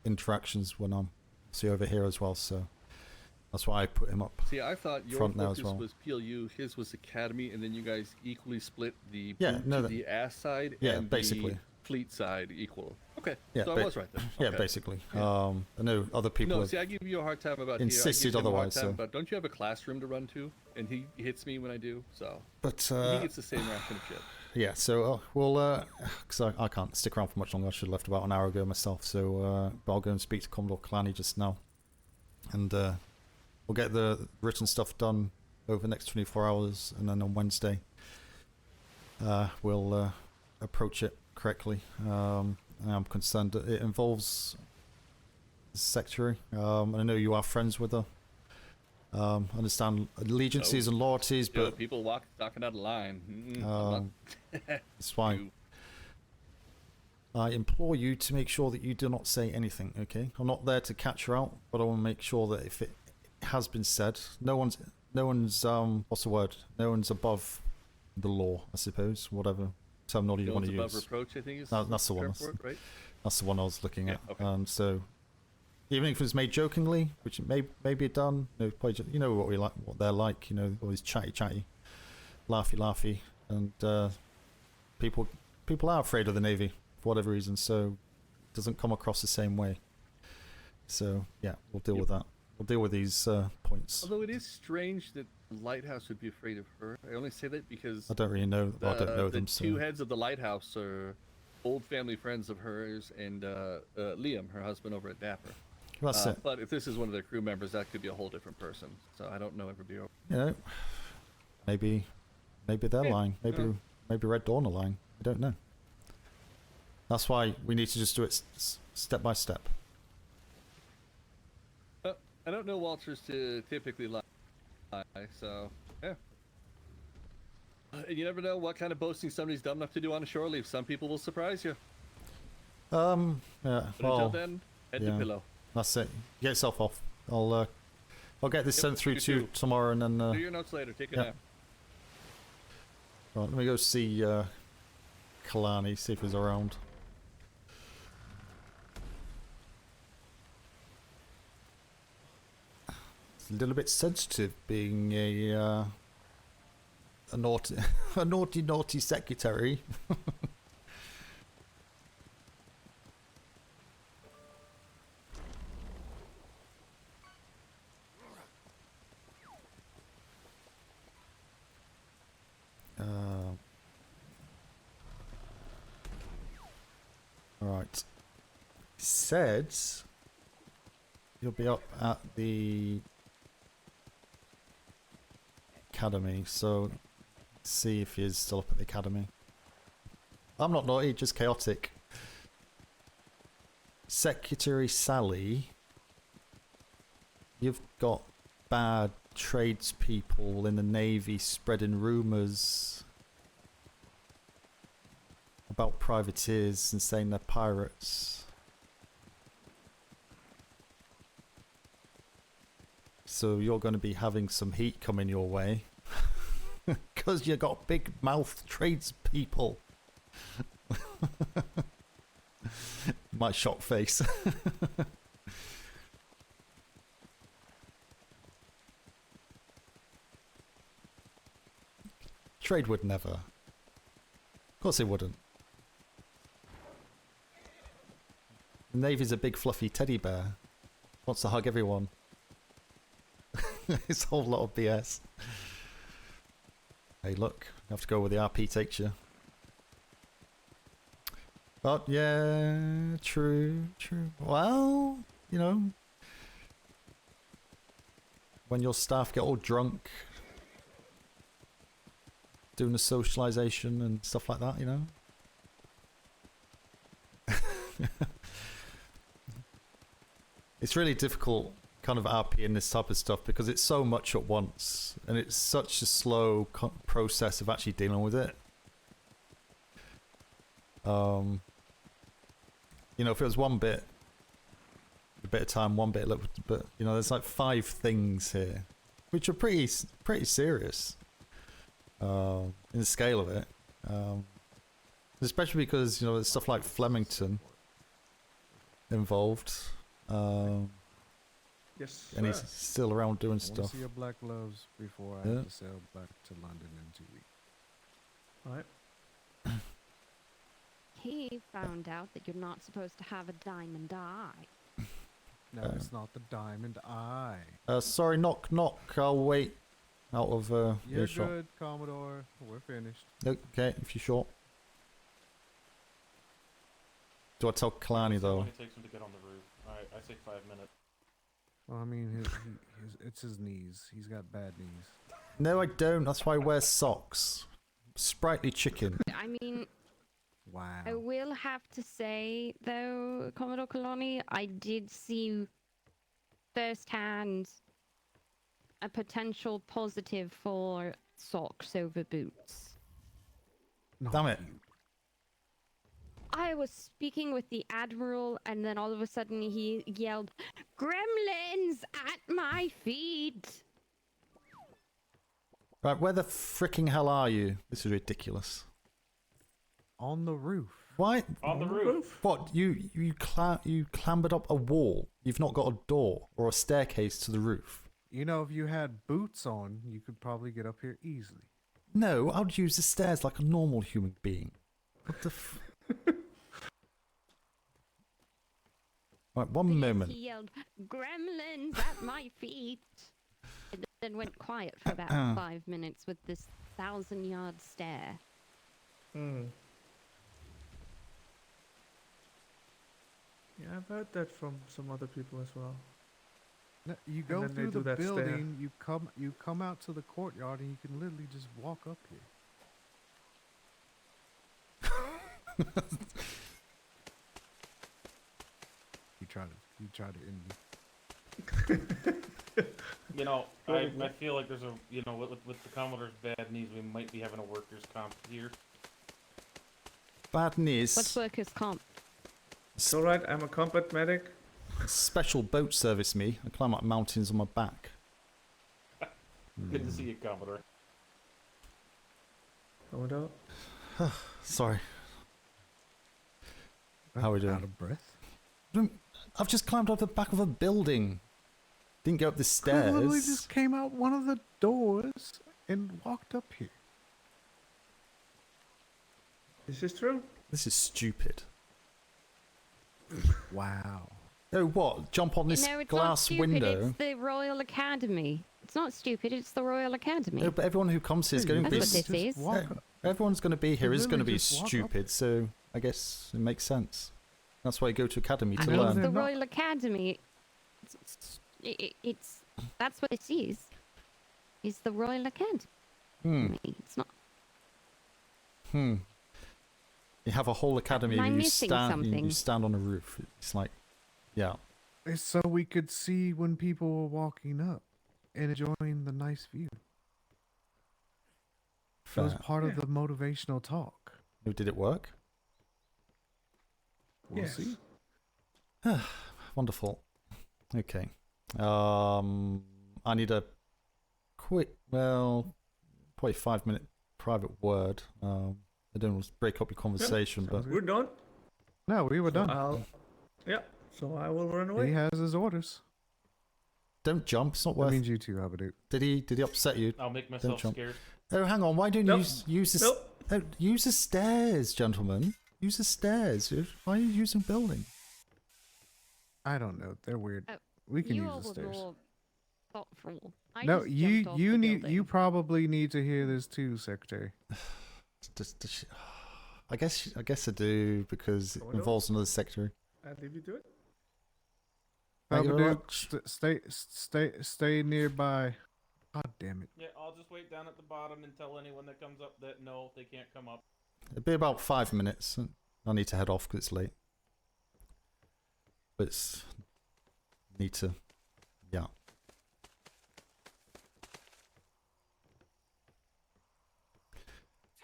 interactions when I'm over here as well. So that's why I put him up. See, I thought your front now focus as well. was PLU, his was academy, and then you guys equally split the the ass side and basically. the fleet side equal. Okay, Yeah, so I was right then. Yeah, Okay. basically. I know other people No, have see, I give you a hard time about insisted here. I give him a hard otherwise. time So. about, don't you have a classroom to run to? And he hits me when I do, so. But he gets the same ration of shit. Yeah, so we'll because I can't stick around for much longer. I should have left about an hour ago myself. So but I'll go and speak to Commodore Kalani just now, and we'll get the written stuff done over the next 24 hours, and then on Wednesday we'll approach it correctly. I'm concerned that it involves the secretary. And I know you are friends with her. I understand allegiances and loyalties, but people talking out of line. it's fine. I implore you to make sure that you do not say anything, okay? I'm not there to catch her out, but I want to make sure that if it has been said, no one's what's the word? No one's above the law, I suppose, whatever terminology you want to use. Above reproach, I think is that's the one. for it, right? That's the one I was looking at. Okay. So even if it was made jokingly, which it may be done, you know what we like, what they're like, you know, always chatty, laughy, and people are afraid of the Navy for whatever reason, so it doesn't come across the same way. So yeah, we'll deal with that. We'll deal with these points. Although it is strange that Lighthouse would be afraid of her. I only say that because I don't really know. I don't know them. The two heads of the Lighthouse are old family friends of hers, and Liam, her husband, over at Dapper. That's it. But if this is one of their crew members, that could be a whole different person. So I don't know everybody. You know, maybe they're lying. Maybe Red Dawn are lying. I don't know. That's why we need to just do it step by step. I don't know Walters to typically lie, so yeah. And you never know what kind of boasting somebody's dumb enough to do on a shore leave. Some people will surprise you. Yeah. But until then, head to pillow. That's it. Get yourself off. I'll get this sent through to you tomorrow, and then do your notes later. Take a nap. Right, let me go see Kalani, see if he's around. It's a little bit sensitive being a naughty naughty secretary. Alright. Said you'll be up at the academy, so see if he's still up at the academy. I'm not naughty, just chaotic. Secretary Sally, you've got bad tradespeople in the Navy spreading rumours about privateers and saying they're pirates. so you're going to be having some heat coming your way. Because you got big mouth tradespeople. My shock face. Trade would never. Of course it wouldn't. The Navy's a big fluffy teddy bear. Wants to hug everyone. It's a whole lot of BS. Hey, look. You have to go where the RP takes you. But, yeah, true. Well, you know, when your staff get all drunk, doing the socialization and stuff like that, you know? It's really difficult kind of RPing this type of stuff because it's so much at once and it's such a slow process of actually dealing with it. You know, if it was one bit, a bit of time, one bit, but you know, there's like 5 things here, which are pretty serious in the scale of it. Especially because, you know, there's stuff like Flemington involved. Yes, and he's still around doing I stuff. see your black gloves before I Yeah. have to sail back to London in 2 weeks. Alright. He found out that you're not supposed to have a diamond eye. No, it's not the diamond eye. Sorry, knock. I'll wait out of You're earshot. good, Commodore. We're finished. Okay, if you're short. Do I tell Kalani How though? long it takes him to get on the roof? Alright, I say 5 minutes. Well, I mean, it's his knees. He's got bad knees. No, I don't. That's why I wear socks. Sprightly chicken. I mean, wow. I will have to say, though, Commodore Kalani, I did see firsthand a potential positive for socks over boots. Damn it. I was speaking with the Admiral, and then all of a sudden he yelled, "Gremlins at my feet!" Right, where the freaking hell are you? This is ridiculous. On the roof. Why? On the roof. What? You clambered up a wall. You've not got a door or a staircase to the roof. You know, if you had boots on, you could probably get up here easily. No, I'd use the stairs like a normal human being. What the f... Right, one moment. He yelled, "Gremlins at my feet!" And then went quiet for about 5 minutes with this 1,000-yard stare. Yeah, I've heard that from some other people as well. No, you And go then they through do the that stare. building, you come out to the courtyard, and you can literally just walk up here. You try to end me. You know, I feel like there's a, you know, with the Commodore's bad knees, we might be having a workers' comp here. Bad knees. What's workers' comp? It's alright, I'm a combat medic. Special boat service me. I climb up mountains on my back. Good to see you, Commodore. Commodore? Sorry. How are we doing? Out of breath? I've just climbed up the back of a building. Didn't go up the I stairs. literally just came out one of the doors and walked up here. Is this true? This is stupid. Wow. Oh, what? Jump on this No, it's glass not stupid. window? It's the Royal Academy. It's not stupid. It's the Royal Academy. No, but everyone who comes here is going to be... That's what this is. Everyone's going to be here is going to be Literally just walk up. stupid, so I guess it makes sense. That's why you go to academy to It's learn. the Royal Academy. It's that's what it is. It's the Royal Academy. It's not. You have a whole academy. Am I You missing something? you stand on a roof. It's like, yeah. It's so we could see when people were walking up and enjoying the nice view. It was Fair. part of the motivational talk. Did it work? We'll see. Wonderful. Okay. I need a quick, well, probably 5-minute private word. I don't want to break up your conversation, but We're done. No, we were So done. Yeah, so I will run away. He has his orders. don't jump. It's not That worth. means you two have a do. Did he upset you? I'll make Don't myself jump. scared. Oh, hang on. Why don't Nope. you use the use the stairs, gentlemen? Use the stairs. Why are you using building? I don't know. They're weird. Oh, We can you use all the were stairs. more thoughtful. I No, just you jumped off you the need building. you probably need to hear this too, Secretary. I guess I do because it Oh, no. involves another secretary. I'll leave you to it. Thank you very Babadook, much. stay nearby. God damn it. Yeah, I'll just wait down at the bottom and tell anyone that comes up that no, they can't come up. It'll be about 5 minutes. And I need to head off because it's late. But it's need to, yeah.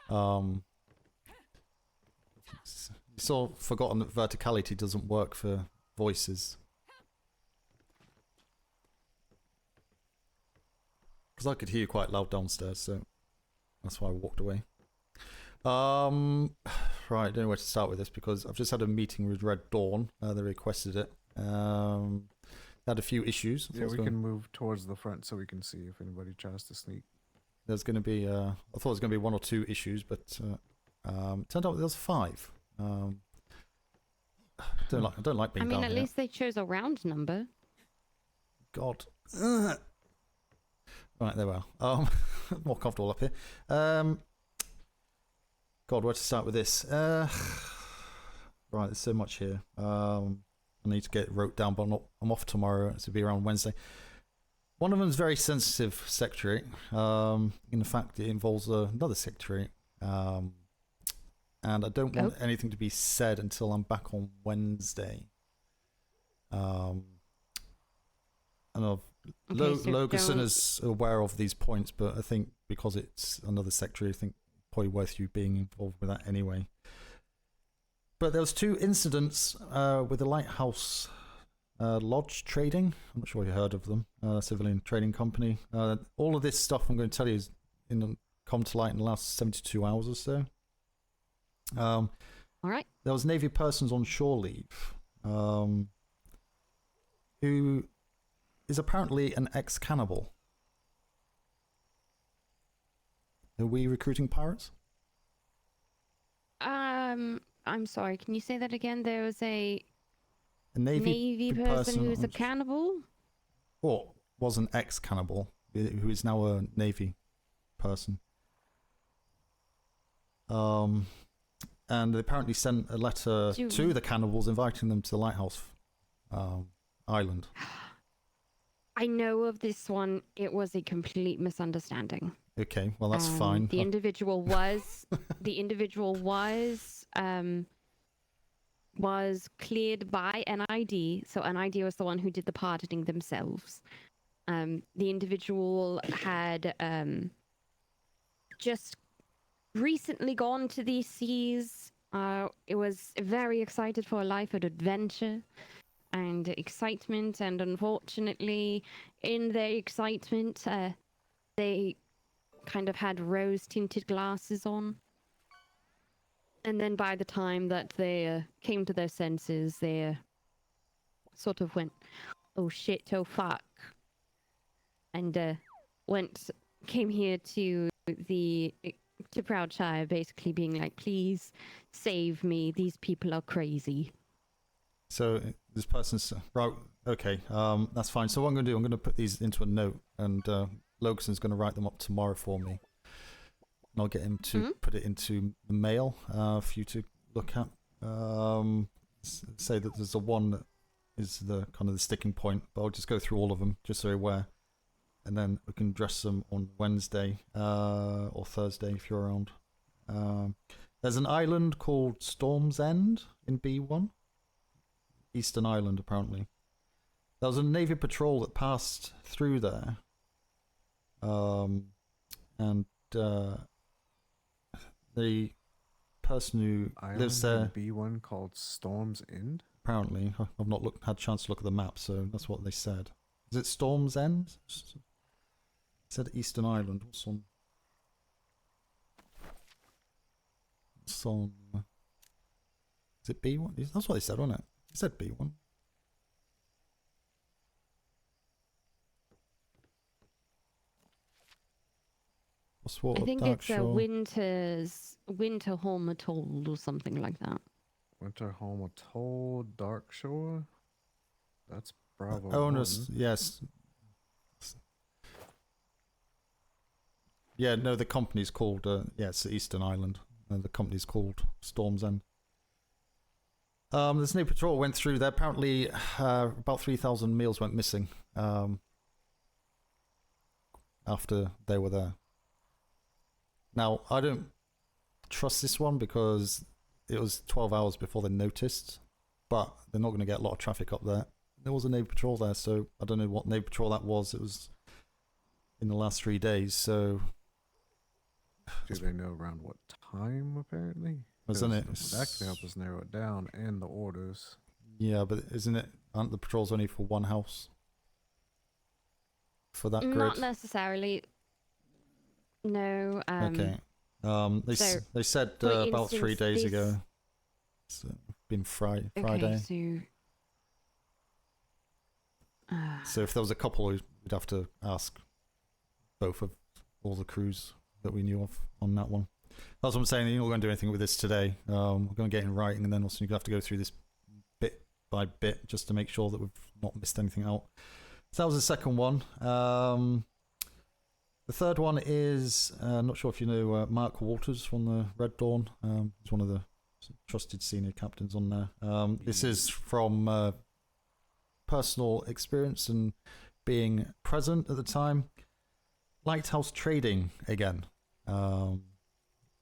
You sort of forgotten that verticality doesn't work for voices. Because I could hear you quite loud downstairs, so that's why I walked away. Right, I don't know where to start with this because I've just had a meeting with Red Dawn. They requested it. They had a few issues. Yeah, we can move towards the front so we can see if anybody tries to sneak. There's going to be, I thought there was going to be 1 or 2 issues, but turned out there was 5. I don't like being I mean, down at here. least they chose a round number. God. Right, there we are. More comfortable up here. God, where to start with this? Right, there's so much here. I need to get it wrote down, but I'm off tomorrow. It's to be around Wednesday. One of them is very sensitive secretary. In fact, it involves another secretary. And I don't want anything to be said until I'm back on Wednesday. And Logerson is aware of these points, but I think because it's another secretary, I think probably worth you being involved with that anyway. But there was 2 incidents with the Lighthouse Lodge Trading. I'm not sure you heard of them. Civilian trading company. All of this stuff I'm going to tell you is come to light in the last 72 hours or so. All right. There was Navy persons on shore leave who is apparently an ex-cannibal. Are we recruiting pirates? I'm sorry. Can you say that again? There was a Navy person who's a cannibal? Or was an ex-cannibal who is now a Navy person. And they apparently sent a letter to the cannibals inviting them to the Lighthouse Island. I know of this one. It was a complete misunderstanding. Okay, well that's fine. The individual was cleared by NID, so NID was the one who did the pardoning themselves. The individual had just recently gone to these seas. It was very excited for a life of adventure and excitement, and unfortunately, in their excitement, they kind of had rose-tinted glasses on. And then by the time that they came to their senses, they sort of went, oh shit, oh fuck. And came here to Proudshire, basically being like, please save me, these people are crazy. So this person's right. Okay, that's fine. So what I'm going to do, I'm going to put these into a note, and Logerson's going to write them up tomorrow for me. And I'll get him to put it into the mail for you to look at. Say that there's the one that is the kind of the sticking point, but I'll just go through all of them just so you're aware, and then we can address them on Wednesday or Thursday if you're around. There's an island called Storm's End in B1. Eastern Island, apparently. There was a Navy patrol that passed through there. And the person who lives there... B1 called Storm's End? Apparently. I've not had a chance to look at the map, so that's what they said. Is it Storm's End? said Eastern Island. What's on? What's on? Is it B1? That's what they said, wasn't it? It said B1. I think it's a winter home atoll or something like that. Winter home atoll, dark shore. That's Bravo. Owners, 1. yes. Yeah, no, the company's called. It's Eastern Island, and the company's called Storm's End. This new patrol went through there. Apparently, about 3,000 meals went missing after they were there. Now, I don't trust this one because it was 12 hours before they noticed, but they're not going to get a lot of traffic up there. There was a Navy patrol there, so I don't know what Navy patrol that was. It was in the last 3 days, so... Do they know around what time, apparently? Wasn't it? That actually help us narrow it down, and the orders. Yeah, but aren't the patrols only for one house? For that grid? Not necessarily. No. Okay. They said about 3 days ago. It's been Friday. Okay, So if there was a couple, we'd have to ask both of all the crews that we knew of on that one. That's what I'm saying. You're not going to do anything with this today. We're going to get in writing, and then also you have to go through this bit by bit just to make sure that we've not missed anything out. So that was the second one. The third one is, not sure if you know Mark Walters from the Red Dawn. He's one of the trusted senior captains on there. This is from personal experience and being present at the time. Lighthouse trading again.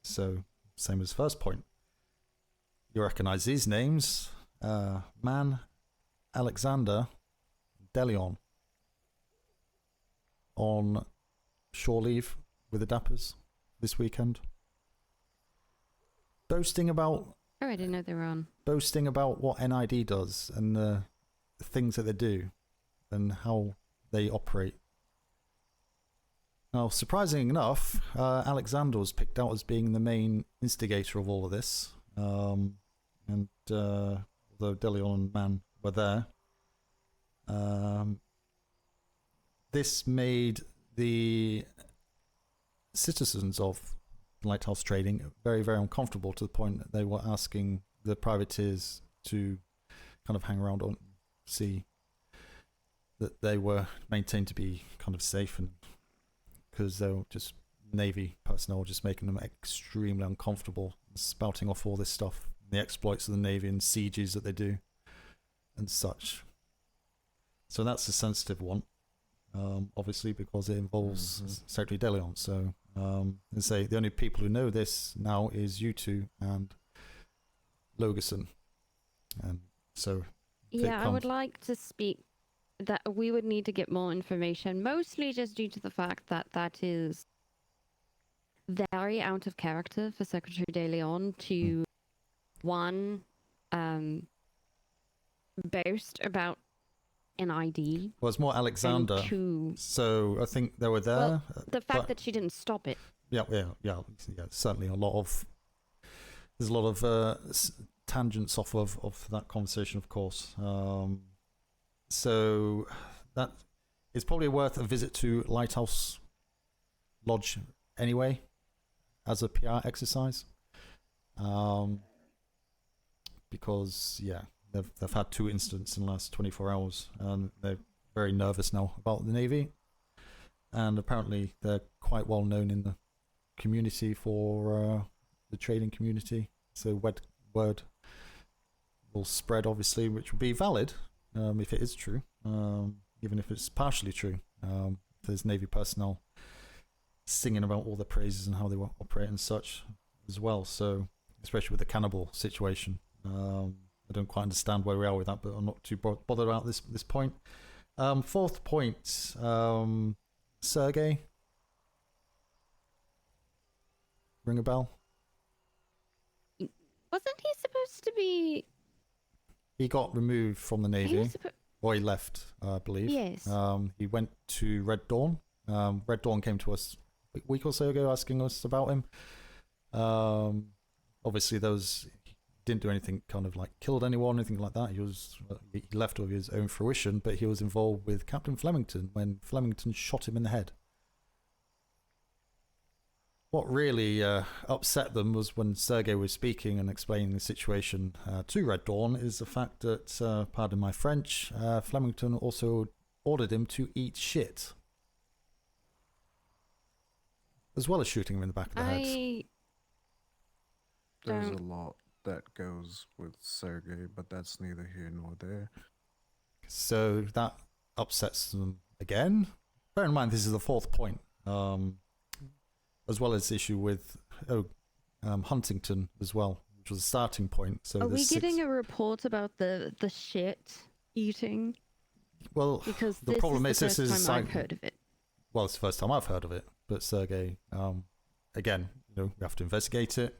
So, same as first point. You recognize these names. Man Alexander Deleon on shore leave with the Dappers this weekend. Boasting about... Oh, I didn't know they were on. Boasting about what NID does and the things that they do and how they operate. Now, surprisingly enough, Alexander was picked out as being the main instigator of all of this. And although Deleon and Man were there, this made the citizens of Lighthouse Trading very, very uncomfortable, to the point that they were asking the privateers to kind of hang around and see that they were maintained to be kind of safe, and because they were just Navy personnel just making them extremely uncomfortable, spouting off all this stuff, the exploits of the Navy and sieges that they do and such. So that's a sensitive one. Obviously, because it involves Secretary Deleon. So, and say the only people who know this now is you two and Logerson. And so, yeah, I would like to speak that we would need to get more information, mostly just due to the fact that that is very out of character for Secretary Deleon to one boast about an ID. Well, it's more Alexander. So I think they were there. Well, the fact that she didn't stop it. Yeah. Certainly there's a lot of tangents off of that conversation, of course. So that is probably worth a visit to Lighthouse Lodge anyway, as a PR exercise. Because they've had 2 incidents in the last 24 hours, and they're very nervous now about the Navy. And apparently they're quite well known in the community for the trading community. So word will spread, obviously, which will be valid if it is true, even if it's partially true. There's Navy personnel singing about all the praises and how they operate and such as well. So, especially with the cannibal situation. I don't quite understand where we are with that, but I'm not too bothered about this point. Fourth point, Sergey. Ring a bell? Wasn't he supposed to be... He got removed from the Navy. Or he left, I believe. Yes. He went to Red Dawn Red Dawn came to us a week or so ago asking us about him. Obviously, he didn't do anything kind of like killed anyone, anything like that. He left of his own fruition, but he was involved with Captain Flemington when Flemington shot him in the head. What really upset them was when Sergei was speaking and explaining the situation to Red Dawn is the fact that, pardon my French, Flemington also ordered him to eat shit. As well as shooting him in the back of the head. There's a lot that goes with Sergei, but that's neither here nor there. So that upsets them again. Bear in mind, this is the 4th point. As well as the issue with Huntington as well, which was a starting point. So are we getting a report about the shit eating? Well, because the problem is this is the first time I've heard of it. Well, it's the first time I've heard of it. But Sergei, again, we have to investigate it.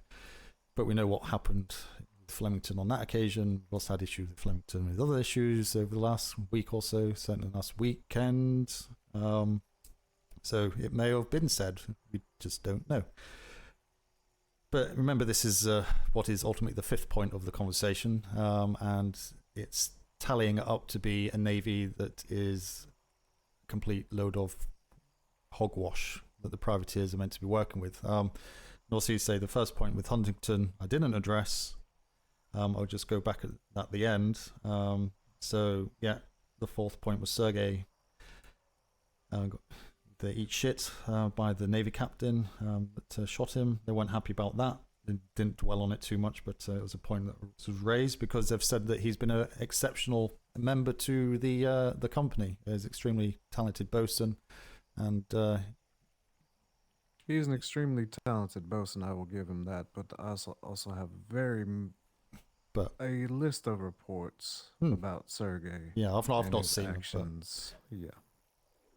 But we know what happened with Flemington on that occasion. We also had issues with Flemington with other issues over the last week or so, certainly last weekend. So it may have been said, we just don't know. But remember, this is what is ultimately the 5th point of the conversation, and it's tallying up to be a navy that is a complete load of hogwash that the privateers are meant to be working with. And also you say the first point with Huntington I didn't address. I'll just go back at the end. So yeah, the 4th point was Sergei. They eat shit by the Navy captain that shot him. They weren't happy about that. They didn't dwell on it too much, but it was a point that was raised because they've said that he's been an exceptional member to the company. He's an extremely talented bosun, and he's an extremely talented bosun. I will give him that, but I also have a list of reports about Sergei. Yeah, I've not seen actions. Yeah.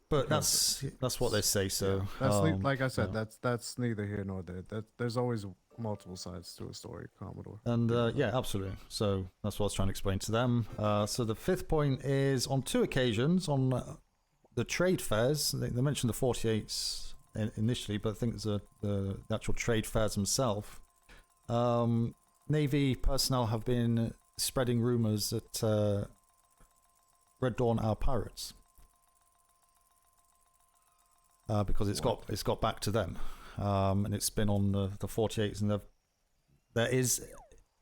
But that's what they say. So that's like I said, that's neither here nor there. There's always multiple sides to a story, Commodore. And yeah, absolutely. So that's what I was trying to explain to them. So the 5th point is on 2 occasions on the trade fairs. They mentioned the 48s initially, but I think it's the actual trade fairs themselves. Navy personnel have been spreading rumors that Red Dawn are pirates. Because it's got back to them, and it's been on the 48s, and there is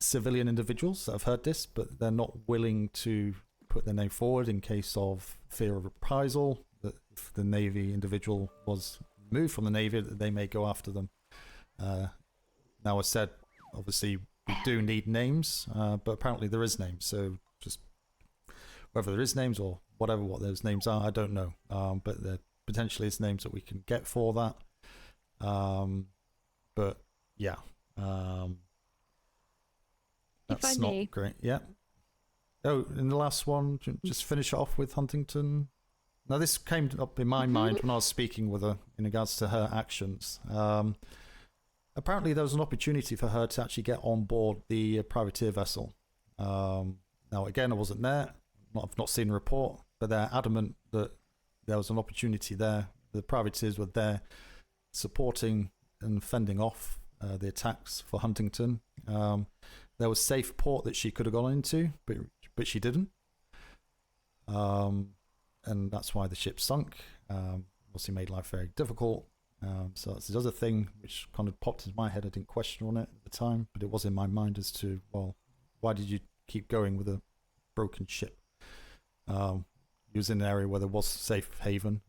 civilian individuals that have heard this, but they're not willing to put their name forward in case of fear of reprisal. That if the Navy individual was removed from the Navy, that they may go after them. Now, I said obviously we do need names, but apparently there is names. So just whether there is names or what those names are, I don't know. But they're potentially it's names that we can get for that. But yeah, that's not great. Yeah. Oh, in the last one, just finish off with Huntington. Now, this came up in my mind when I was speaking with her in regards to her actions. Apparently, there was an opportunity for her to actually get on board the privateer vessel. Now, again, I wasn't there. I've not seen a report, but they're adamant that there was an opportunity there. The privateers were there supporting and fending off the attacks for Huntington. There was safe port that she could have gone into, but she didn't. And that's why the ship sunk. Obviously made life very difficult. So that's the other thing which kind of popped into my head. I didn't question on it at the time, but it was in my mind as to, well, why did you keep going with a broken ship? He was in an area where there was safe haven.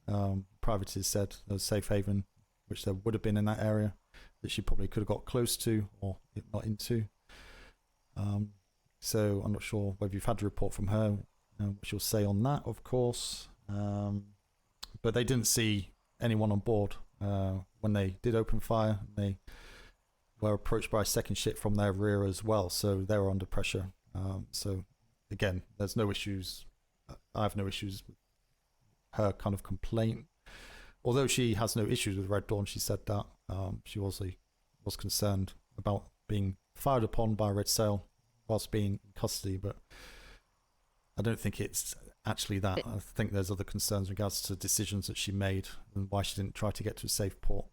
Privateers said there was safe haven, which there would have been in that area, that she probably could have got close to or not into. So I'm not sure whether you've had a report from her, what she'll say on that, of course. But they didn't see anyone on board when they did open fire. They were approached by a second ship from their rear as well, so they were under pressure. So again, there's no issues. I have no issues with her kind of complaint. Although she has no issues with Red Dawn, she said that she was concerned about being fired upon by Red Sail whilst being in custody, but I don't think it's actually that. I think there's other concerns in regards to decisions that she made and why she didn't try to get to a safe port.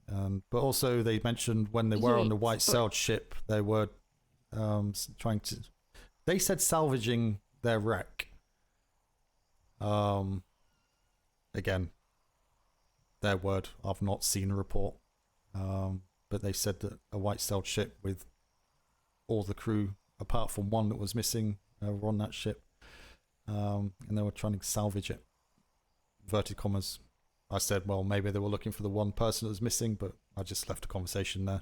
But also they mentioned when they were on the white-sailed ship, they were trying to... They said salvaging their wreck. Again, their word. I've not seen a report. But they said that a white-sailed ship with all the crew, apart from one that was missing, were on that ship. And they were trying to salvage it. Inverted commas. I said, well, maybe they were looking for the one person that was missing, but I just left the conversation there.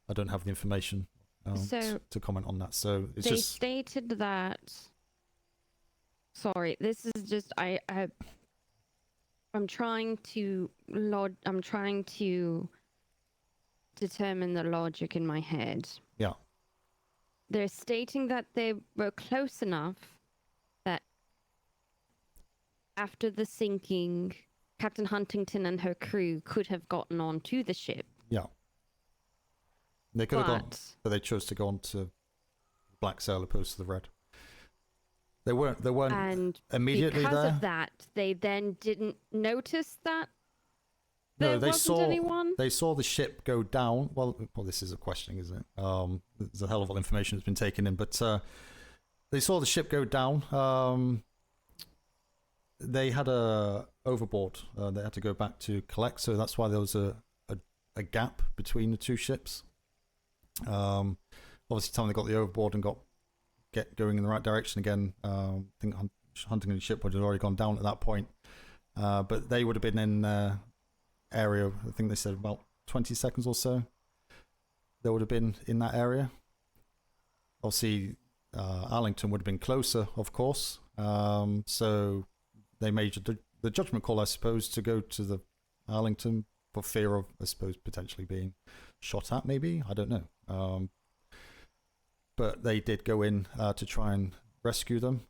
I don't have the information to comment on that. So it's they just... stated that... Sorry, this is just... I'm trying to determine the logic in my head. Yeah. They're stating that they were close enough that after the sinking, Captain Huntington and her crew could have gotten onto the ship. Yeah. They could have gone, but they chose to go on to black sail opposed to the red. They weren't and immediately because there. of that, they then didn't notice that No, there wasn't anyone. They saw the ship go down. Well, this is a questioning, isn't it? There's a hell of a lot of information that's been taken in, but they saw the ship go down. They had a overboard. They had to go back to collect, so that's why there was a gap between the two ships. Obviously, time they got the overboard and get going in the right direction again. I think Huntington's ship would have already gone down at that point, but they would have been in area. I think they said about 20 seconds or so. They would have been in that area. Obviously, Arlington would have been closer, of course. So they made the judgment call, I suppose, to go to the Arlington for fear of, I suppose, potentially being shot at. Maybe, I don't know. But they did go in to try and rescue them.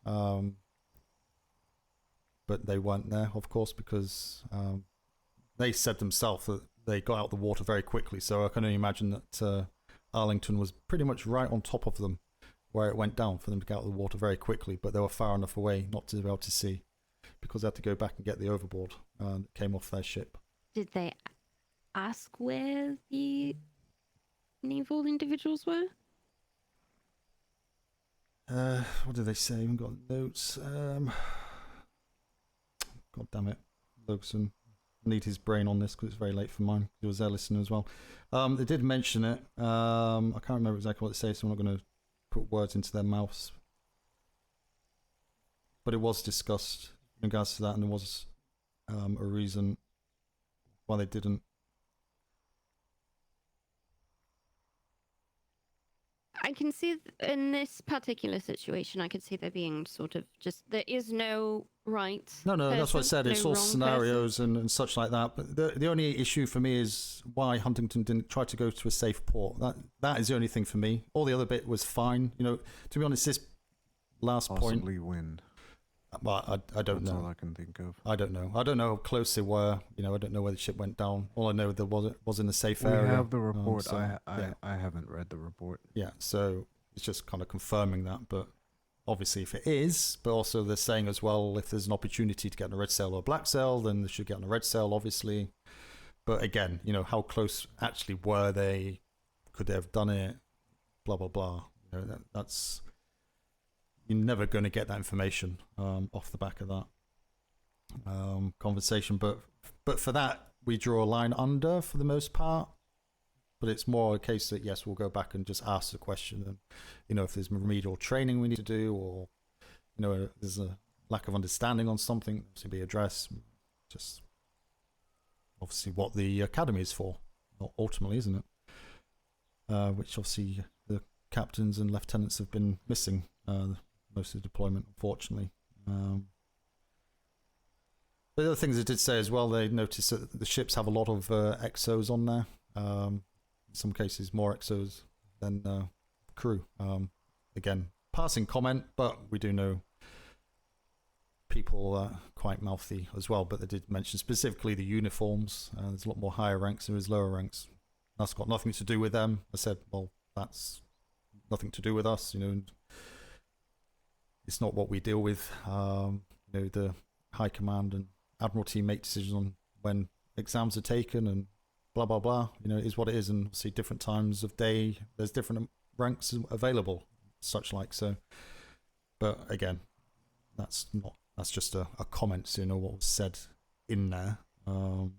But they weren't there, of course, because they said themselves that they got out the water very quickly. So I can only imagine that Arlington was pretty much right on top of them where it went down for them to get out of the water very quickly. But they were far enough away not to be able to see because they had to go back and get the overboard that came off their ship. Did they ask where the naval individuals were? What did they say? We haven't got notes. God damn it, Logan. I need his brain on this because it's very late for mine. He was there listening as well. They did mention it. I can't remember exactly what they say, so I'm not going to put words into their mouths. But it was discussed in regards to that, and there was a reason why they didn't. I can see in this particular situation, I could see there being sort of just, there is no right. No, person, that's what I said. It's no all wrong scenarios and such like that. But the only issue for me is why Huntington didn't try to go to a safe port. That is the only thing for me. All the other bit was fine. You know, to be honest, this last Possibly point. Wind. Well, I don't know. That's all I can think of. I don't know. I don't know how close they were. You know, I don't know where the ship went down. All I know there was in a safe area. We have the report. So, I haven't read the report. Yeah, so it's just kind of confirming that. But obviously, if it is, but also they're saying as well, if there's an opportunity to get on a red sail or a black sail, then they should get on a red sail, obviously. But again, you know, how close actually were they? Could they have done it? Blah blah blah. You know, that's. You're never going to get that information off the back of that conversation. But for that, we draw a line under for the most part. But it's more a case that, yes, we'll go back and just ask the question. And, you know, if there's remedial training we need to do or, you know, there's a lack of understanding on something to be addressed. Just obviously what the academy is for, ultimately, isn't it? Which obviously the captains and lieutenants have been missing most of the deployment, unfortunately. But the other things they did say as well, they noticed that the ships have a lot of exos on there. In some cases, more exos than crew. Again, passing comment, but we do know people are quite mouthy as well. But they did mention specifically the uniforms. There's a lot more higher ranks than there is lower ranks. That's got nothing to do with them. I said, well, that's nothing to do with us, you know. it's not what we deal with. The High Command and Admiralty make decisions on when exams are taken and blah blah blah. It is what it is, and see different times of day. There's different ranks available, such like so. But again, that's just a comment. So what was said in there,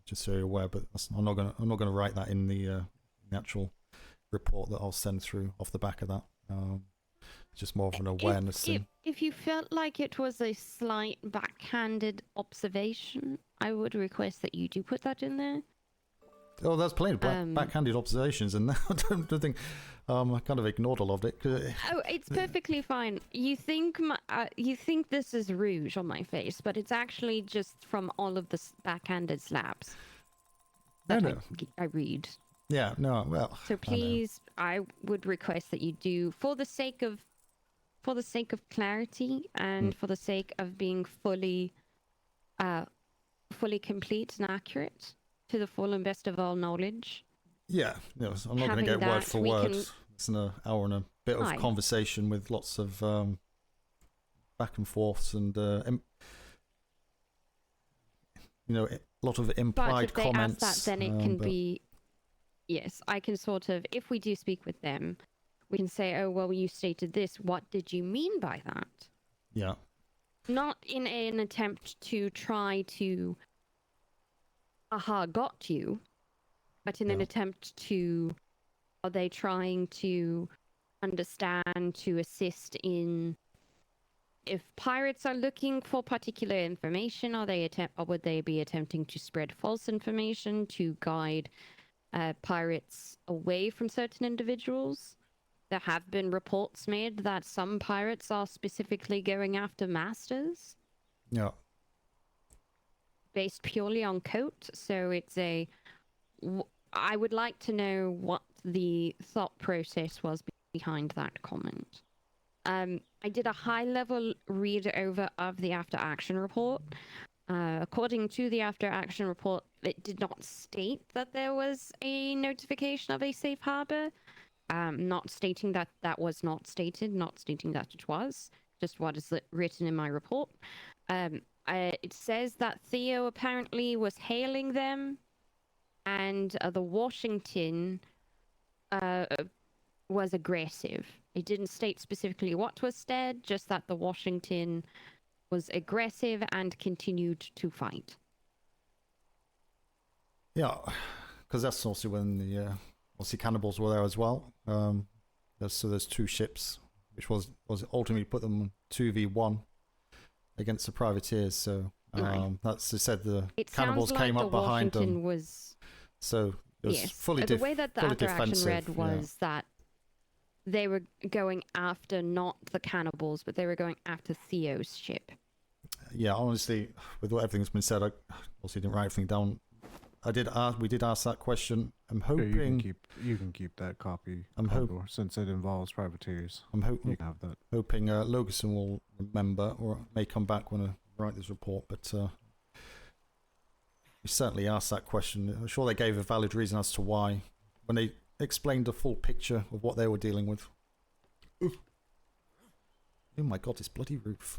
just so you're aware. But I'm not gonna write that in the actual report that I'll send through off the back of that. Just more of an awareness thing. If you felt like it was a slight backhanded observation, I would request that you do put that in there. Oh, there's plenty of backhanded observations in there. I don't think I kind of ignored a lot of it. Oh, it's perfectly fine. You think this is rouge on my face, but it's actually just from all of the backhanded slaps that I read. Yeah, no, well. So please, I would request that you do, for the sake of clarity and for the sake of being fully complete and accurate to the full and best of all knowledge. Yeah, I'm not going to get word for word. It's an hour and a bit of conversation with lots of back and forths and a lot of implied comments. But if they ask that, then it can be. Yes, I can sort of, if we do speak with them, we can say, oh, well, you stated this. What did you mean by that? Yeah. Not in an attempt to try to, got you, but in an attempt to, are they trying to understand, to assist in, if pirates are looking for particular information, or would they be attempting to spread false information to guide pirates away from certain individuals? There have been reports made that some pirates are specifically going after masters. Yeah. Based purely on coat. So it's I would like to know what the thought process was behind that comment. I did a high-level read over of the after-action report. According to the after-action report, it did not state that there was a notification of a safe harbor. Not stating that that was not stated, not stating that it was, just what is written in my report. It says that Theo apparently was hailing them, and the Washington was aggressive. It didn't state specifically what was said, just that the Washington was aggressive and continued to fight. Yeah, because that's also when the cannibals were there as well. So there's two ships, which was ultimately put them 2v1 against the privateers. So that's said the cannibals came up behind them. So it was fully the way that the after-action read was that they were going after not the cannibals, but they were going after Theo's ship. Yeah, honestly, with what everything's been said, I obviously didn't write everything down. We did ask that question. I'm hoping you can keep that copy. Since it involves privateers. I'm hoping you can have that. Hoping Logason will remember, or may come back when I write this report. But we certainly asked that question. I'm sure they gave a valid reason as to why when they explained the full picture of what they were dealing with. Oh my god, this bloody roof.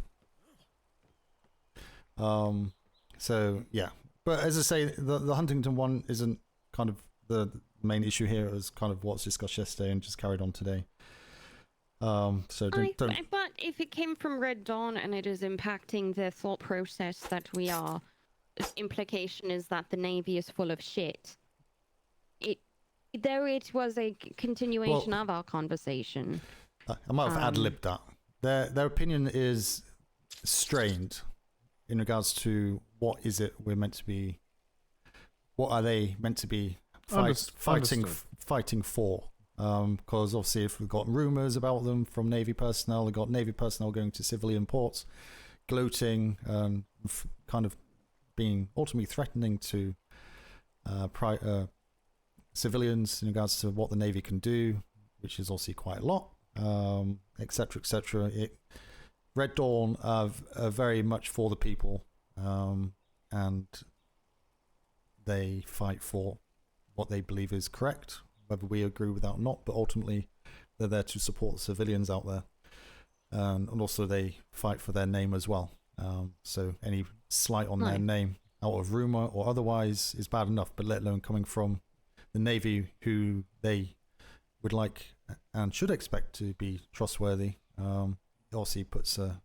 So yeah, but as I say, the Huntington one isn't kind of the main issue here. It was kind of what's discussed yesterday and just carried on today. So don't. But if it came from Red Dawn and it is impacting their thought process that we are, its implication is that the Navy is full of shit. Though it was a continuation of our conversation. I might have ad-libbed that. Their opinion is strained in regards to what is it we're meant to be. What are they meant to be fighting for? Because obviously, if we've got rumours about them from Navy personnel, we've got Navy personnel going to civilian ports, gloating, kind of being ultimately threatening to civilians in regards to what the Navy can do, which is obviously quite a lot, etc., etc. Red Dawn are very much for the people, and they fight for what they believe is correct, whether we agree with that or not, but ultimately they're there to support the civilians out there. and also they fight for their name as well. So any slight on their name, out of rumor or otherwise, is bad enough. But let alone coming from the Navy, who they would like and should expect to be trustworthy, obviously puts a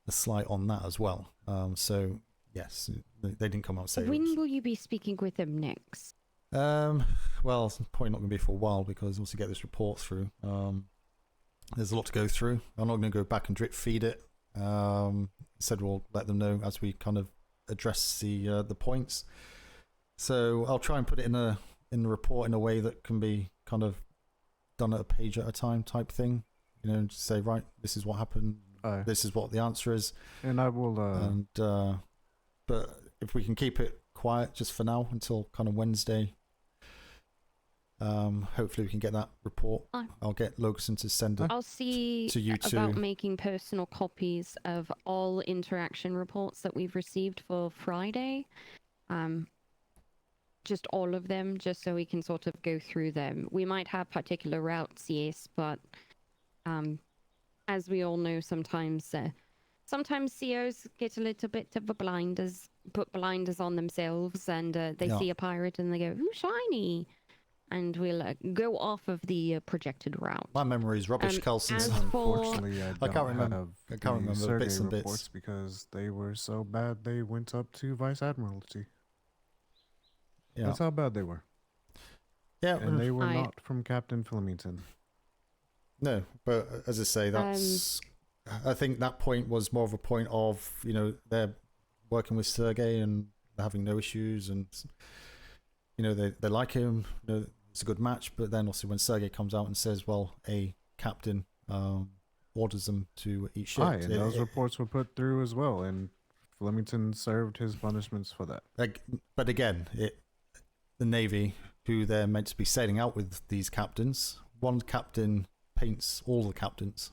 slight on that as well. So yes, they didn't come out and say. When will you be speaking with them next? Well, it's probably not going to be for a while because once you get this report through, there's a lot to go through. I'm not going to go back and drip feed it. Instead, we'll let them know as we kind of address the points. So I'll try and put it in the report in a way that can be kind of done at a page at a time type thing. You know, just say, right, this is what happened. This is what the answer is. And I will. But if we can keep it quiet just for now until kind of Wednesday, hopefully we can get that report. I'll get Logan to send it. I'll see to you about making personal copies of all interaction reports that we've received for Friday. Just all of them, just so we can sort of go through them. We might have particular routes, yes, but as we all know, sometimes COs get a little bit of put blinders on themselves, and they see a pirate and they go, "Ooh, shiny," and we'll go off of the projected route. My memory is rubbish, Kelson. Unfortunately, I can't remember. I can't remember bits and reports bits because they were so bad they went up to Vice Admiralty. Yeah. That's how bad they were. Yeah, and they were not from Captain Flemington. No, but as I say, that's. I think that point was more of a point of, you know, they're working with Sergei and they're having no issues, and you know they like him. You know, it's a good match. But then also when Sergei comes out and says, "Well, a captain orders them to eat shit," and those reports were put through as well, and Flemington served his punishments for that. But again, the Navy, who they're meant to be sailing out with these captains, one captain paints all the captains,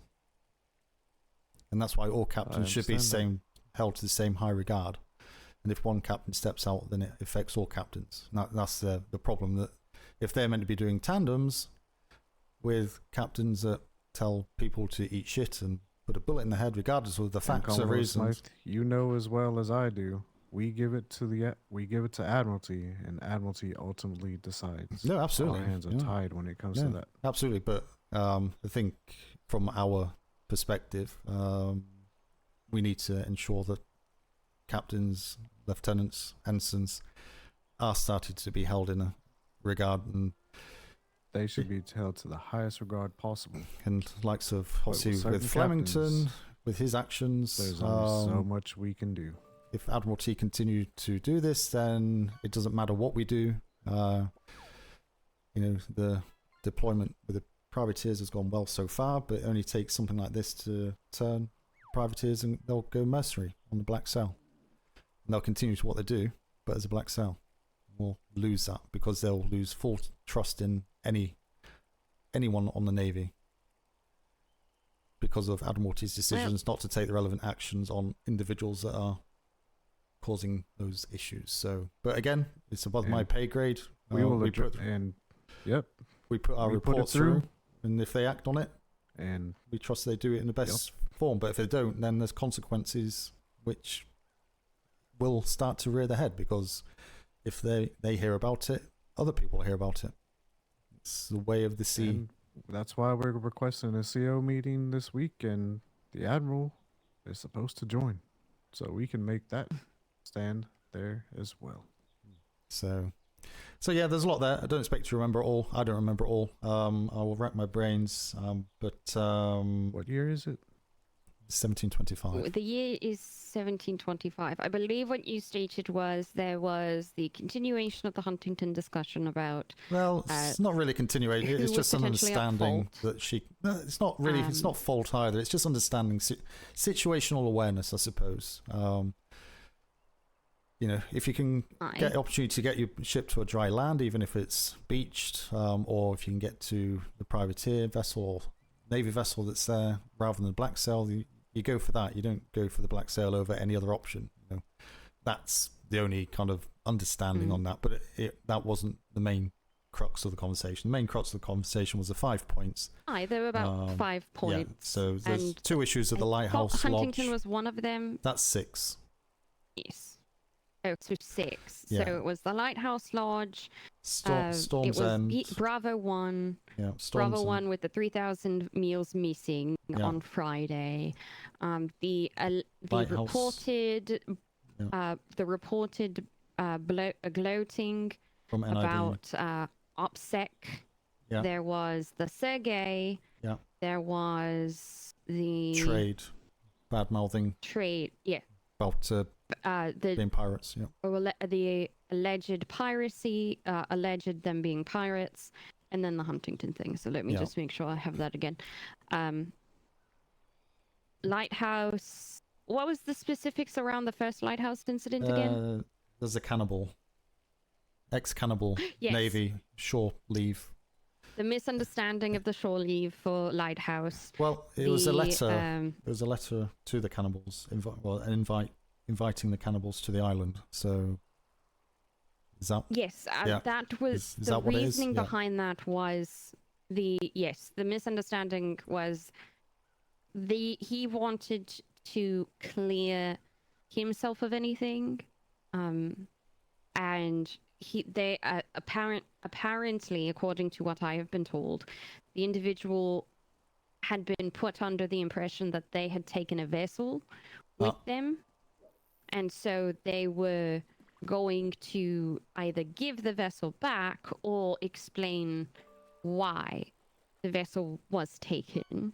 and that's why all captains should be held to the same high regard. And if one captain steps out, then it affects all captains. That's the problem, that if they're meant to be doing tandems with captains that tell people to eat shit and put a bullet in the head regardless of the facts or reasons. Smythe, you know as well as I do, we give it to Admiralty, and Admiralty ultimately decides. No, absolutely. Our hands are tied when it comes to that. Absolutely, but I think from our perspective, we need to ensure that captains, lieutenants, ensigns are started to be held in a regard, and they should be held to the highest regard possible. And likes of obviously with Flemington, with his actions, there's only so much we can do. If Admiralty continue to do this, then it doesn't matter what we do. You know, the deployment with the privateers has gone well so far, but it only takes something like this to turn privateers and they'll go mercenary on the Black Sail. And they'll continue to what they do, but as a Black Sail. We'll lose that because they'll lose full trust in anyone on the Navy because of Admiralty's decisions not to take the relevant actions on individuals that are causing those issues. So, but again, it's above my pay grade. We will we put our reports through, and if they act on it, and we trust they do it in the best form. But if they don't, then there's consequences which will start to rear their head, because if they hear about it, other people hear about it. It's the way of the sea. And that's why we're requesting a CO meeting this week, and the Admiral is supposed to join, so we can make that stand there as well. So yeah, there's a lot there. I don't expect you to remember it all. I don't remember it all. I will rack my brains. But what year is it? 1725. The year is 1725. I believe what you stated was there was the continuation of the Huntington discussion about. Well, it's not really continuation. It's just an understanding that she. No, it's not really. It's not fault either. It's just understanding situational awareness, I suppose. You know, if you can get the opportunity to get your ship to a dry land, even if it's beached, or if you can get to the privateer vessel or Navy vessel that's there rather than the Black Sail, you go for that. You don't go for the Black Sail over any other option. You know, that's the only kind of understanding on that. But that wasn't the main crux of the conversation. The main crux of the conversation was the 5 points. Aye, there were about 5 points. Yeah, so there's and 2 issues at the I Lighthouse thought Huntington Lodge. was one of them. That's 6. Yes. Oh, so 6. Yeah. So it was the Lighthouse Lodge. Storm's it was End. Bravo 1. Yeah, Bravo Storm's 1 with the 3,000 meals missing Yeah. on Friday. The Lighthouse. reported the reported gloating From NID. about OPSEC. Yeah. There was the Sergey. Yeah. There was the Trade. Bad mouthing trade. Yeah. about The being pirates. Yeah. the alleged piracy, alleged them being pirates, and then the Huntington thing. So let me Yeah. just make sure I have that again. Lighthouse. What was the specifics around the first lighthouse incident again? There's a cannibal. Ex-cannibal Yes. Navy shore leave. The misunderstanding of the shore leave for Lighthouse. Well, it was a The, letter. It was a letter to the cannibals, inviting the cannibals to the island. So, is that? Yes, Yeah. that was Is the that what it is? reasoning Yeah. behind that was the misunderstanding was he wanted to clear himself of anything, and they apparently, according to what I have been told, the individual had been put under the impression that they had taken a vessel with them, and so they were going to either give the vessel back or explain why the vessel was taken.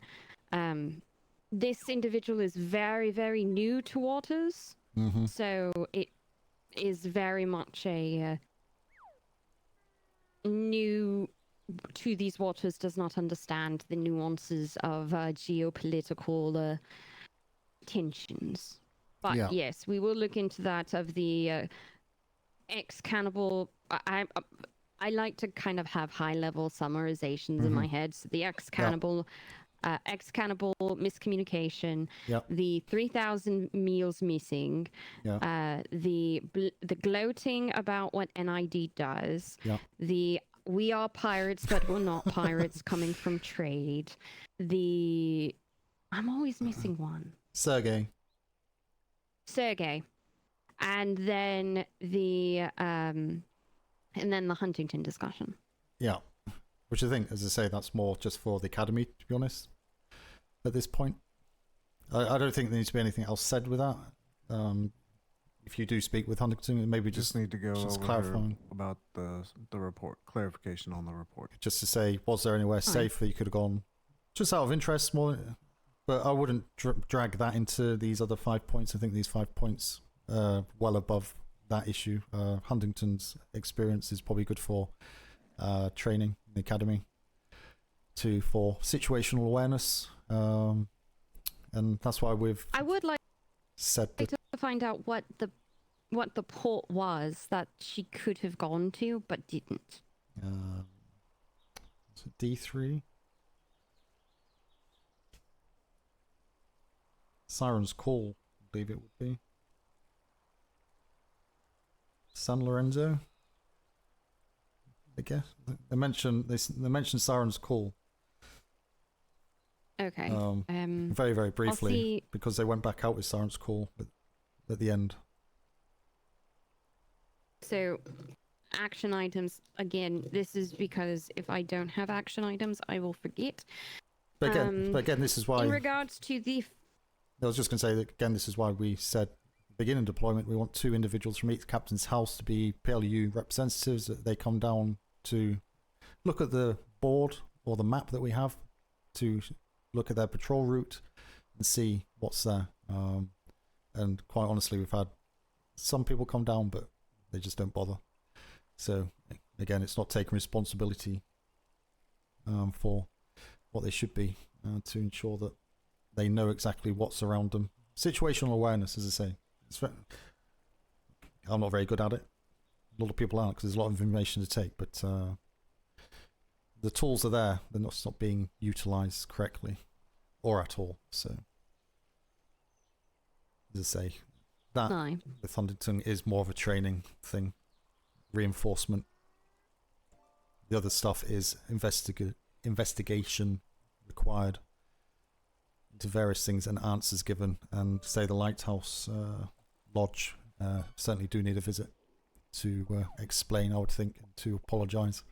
This individual is very, very new to waters, so it is very much a new to these waters, does not understand the nuances of geopolitical tensions. But Yeah. yes, we will look into that of the ex-cannibal. I like to kind of have high-level summarizations in my head. So the ex-cannibal miscommunication, the 3,000 meals missing, the gloating about what NID does, the we are pirates but we're not pirates coming from trade, I'm always missing one. Sergey, and then the Huntington discussion. Yeah. Which I think, as I say, that's more just for the academy, to be honest, at this point. I don't think there needs to be anything else said with that. If you do speak with Huntington, maybe just need to go over clarifying about the report, clarification on the report. Just to say, was there anywhere safe that you could have gone? Just out of interest, more. But I wouldn't drag that into these other 5 points. I think these 5 points are well above that issue. Huntington's experience is probably good for training in the academy for situational awareness, and that's why I would like said that to find out what the port was that she could have gone to but didn't. Is it D3? Siren's Call, I believe it would be. San Lorenzo, I guess. They mentioned Siren's Call. Okay. Very, very briefly, see... because they went back out with Siren's Call at the end. So, action items, again, this is because if I don't have action items, I will forget. But again, this is why... In regards to the... I was just going to say that, again, this is why we said, beginning deployment, we want 2 individuals from each captain's house to be PLU representatives. That they come down to look at the board or the map that we have, to look at their patrol route and see what's there. And quite honestly, we've had some people come down, but they just don't bother. So again, it's not taking responsibility for what they should be, to ensure that they know exactly what's around them. Situational awareness, as I say. I'm not very good at it. A lot of people aren't, because there's a lot of information to take, but the tools are there. They're not being utilised correctly or at all. So, as I say, that with Huntington is more of a training thing, reinforcement. the other stuff is investigation required into various things and answers given. And say the Lighthouse Lodge certainly do need a visit to explain, I would think, and to apologise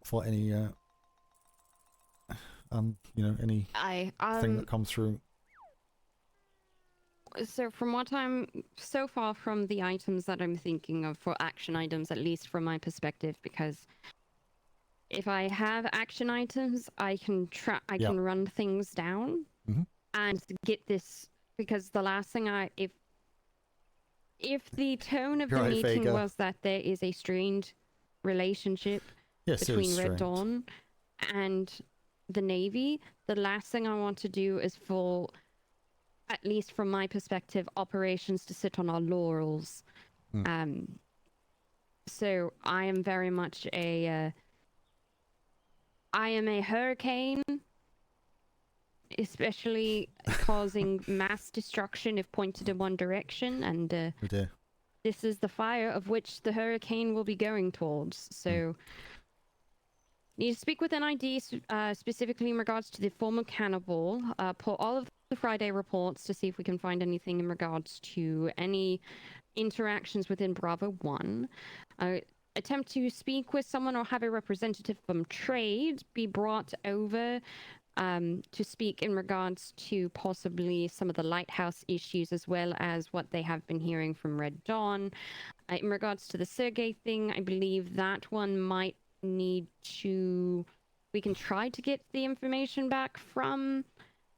for any any thing that comes through. So from what so far from the items that I'm thinking of for action items, at least from my perspective, because if I have action items, I can can run things down and get this, because the last thing if the tone of the meeting was that there is a strained relationship between Red Dawn and the Navy, the last thing I want to do is for, at least from my perspective, operations to sit on our laurels. So I am very much I am a hurricane, especially causing mass destruction if pointed in one direction, and this is the fire of which the hurricane will be going towards. So need to speak with NID specifically in regards to the former cannibal, pull all of the Friday reports to see if we can find anything in regards to any interactions within Bravo 1. Attempt to speak with someone or have a representative from trade be brought over to speak in regards to possibly some of the lighthouse issues, as well as what they have been hearing from Red Dawn. In regards to the Sergei thing, I believe that one might need to... We can try to get the information back from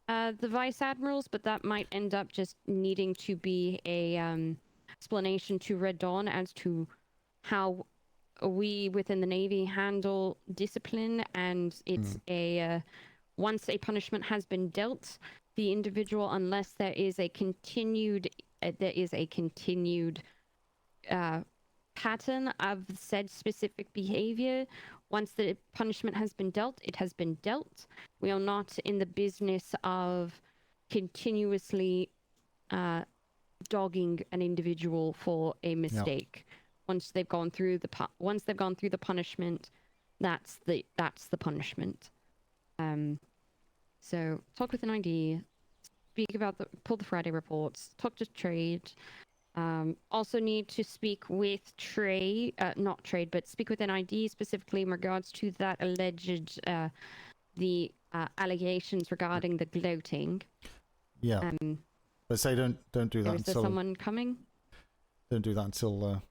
the Vice Admirals, but that might end up just needing to be a explanation to Red Dawn as to how we within the Navy handle discipline, and it's once a punishment has been dealt, the individual, unless there is a continued pattern of said specific behavior, once the punishment has been dealt, it has been dealt. We are not in the business of continuously dogging an individual for a mistake. Once they've gone through the punishment, that's the punishment. So talk with an ID, speak about pull the Friday reports, talk to trade. Also need to speak with speak with an ID specifically in regards to that alleged allegations regarding the gloating. Yeah. But say don't do that is there until someone coming? Don't do that until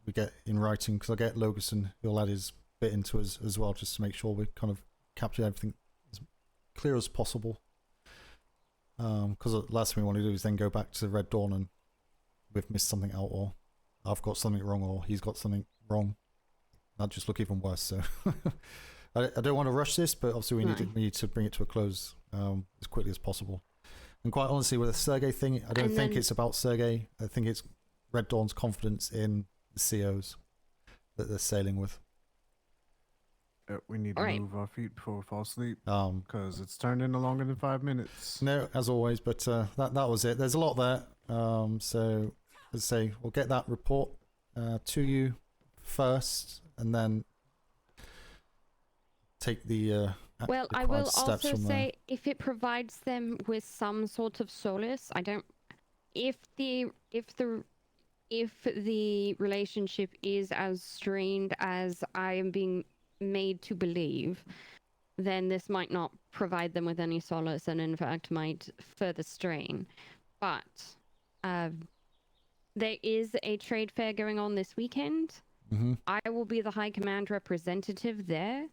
we get in writing, because I get Logerson, he'll add his bit into us as well, just to make sure we kind of capture everything as clear as possible. Because the last thing we want to do is then go back to Red Dawn and we've missed something out, or I've got something wrong, or he's got something wrong. That'd just look even worse. So I don't want to rush this, but obviously we need to bring it to a close as quickly as possible. And quite honestly, with the Sergei thing, I don't think it's about Sergei. I think it's Red Dawn's confidence in the COs that they're sailing with. We need to move our feet before we fall asleep, because it's turned into longer than 5 minutes. No, as always, but that was it. There's a lot there. So as I say, we'll get that report to you first, and then take the well, I will also say, if it provides them with some sort of solace, if the relationship is as strained as I am being made to believe, then this might not provide them with any solace, and in fact might further strain. But there is a trade fair going on this weekend. I will be the High Command representative there.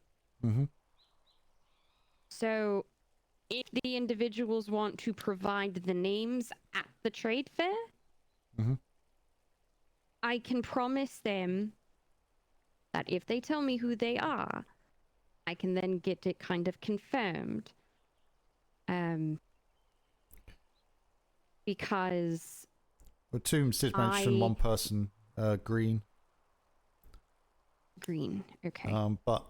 So if the individuals want to provide the names at the trade fair, I can promise them that if they tell me who they are, I can then get it kind of confirmed. Because... Well, Toombs did mention one person, Green. Green, okay. But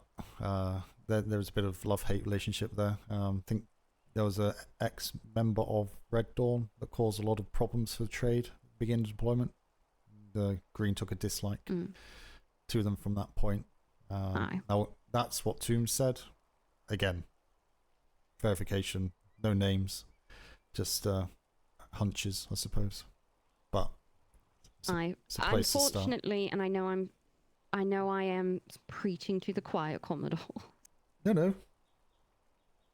there's a bit of love-hate relationship there. I think there was an ex-member of Red Dawn that caused a lot of problems for the trade at the beginning of deployment. Green took a dislike to them from that point. Aye. Now, that's what Tombs said. Again, verification, no names, just hunches, I suppose. But it's a place to start. Unfortunately, and I know I am preaching to the choir, Commodore. No.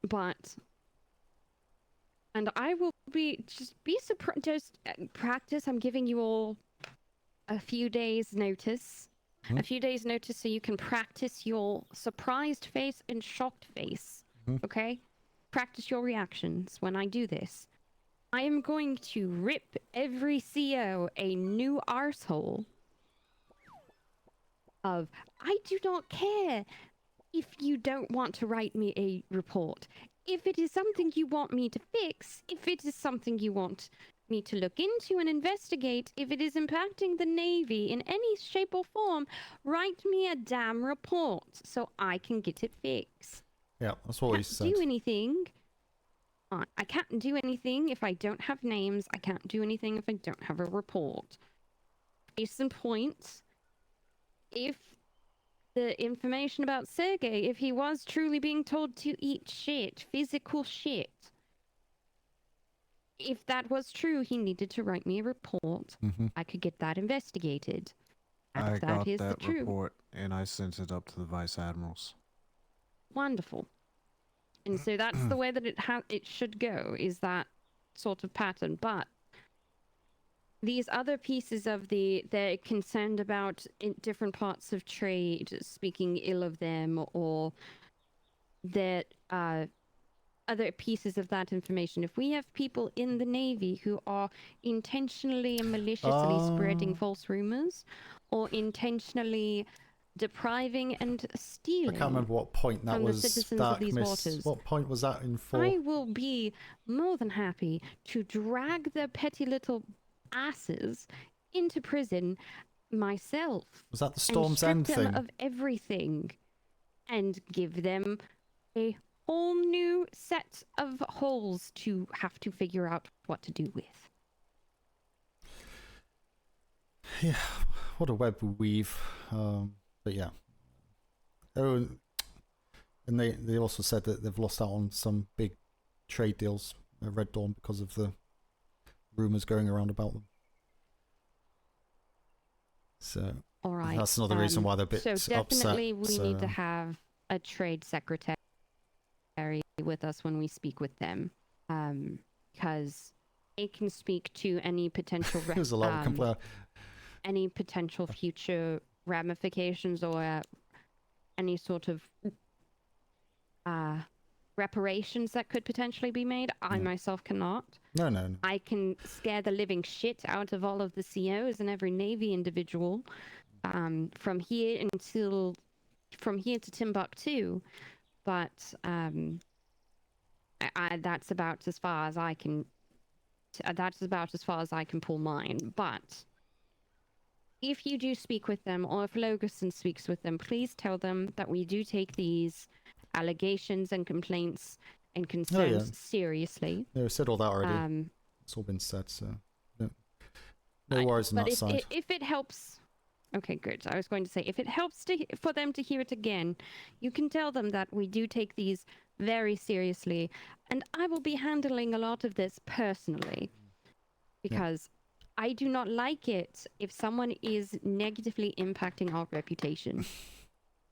But, and I will be surprised. Just practice. I'm giving you all a few days' notice. A few days' notice so you can practice your surprised face and shocked face. Okay? Practice your reactions when I do this. I am going to rip every CO a new arsehole of, I do not care if you don't want to write me a report. If it is something you want me to fix, if it is something you want me to look into and investigate, if it is impacting the Navy in any shape or form, write me a damn report so I can get it fixed. Yeah, that's what he said. Do anything. I can't do anything if I don't have names. I can't do anything if I don't have a report. Case in point, if the information about Sergei, if he was truly being told to eat shit, physical shit, if that was true, he needed to write me a report. I could get that investigated. I That got is that the truth. report and I sent it up to the vice admirals. Wonderful. And so that's the way that it should go, is that sort of pattern. But these other pieces of they're concerned about in different parts of trade speaking ill of them, or that other pieces of that information. If we have people in the Navy who are intentionally and maliciously spreading false rumors, or intentionally depriving and stealing, I can't remember what point that from was. the citizens of these waters, What point was that in for? I will be more than happy to drag their petty little asses into prison myself. Was that the Storm's End and strip thing? them of everything and give them a whole new set of holes to have to figure out what to do with. Yeah, what a web we weave. But yeah. Oh, and they also said that they've lost out on some big trade deals at Red Dawn because of the rumors going around about them. So all right, that's another reason why they're a bit so definitely upset. We need to have a trade secretary with us when we speak with them, because they can speak to any potential There's a lot of complaint. Any potential future ramifications or any sort of reparations that could potentially be made. I myself cannot. No. I can scare the living shit out of all of the COs and every Navy individual from here to Timbuktu, but that's about as far as I can. That's about as far as I can pull mine. But if you do speak with them, or if Logerson speaks with them, please tell them that we do take these allegations and complaints and concerns seriously. Yeah, we said all that already. It's all been said, so no worries on that side. If it helps, okay, good. I was going to say, if it helps for them to hear it again, you can tell them that we do take these very seriously, and I will be handling a lot of this personally, because I do not like it if someone is negatively impacting our reputation.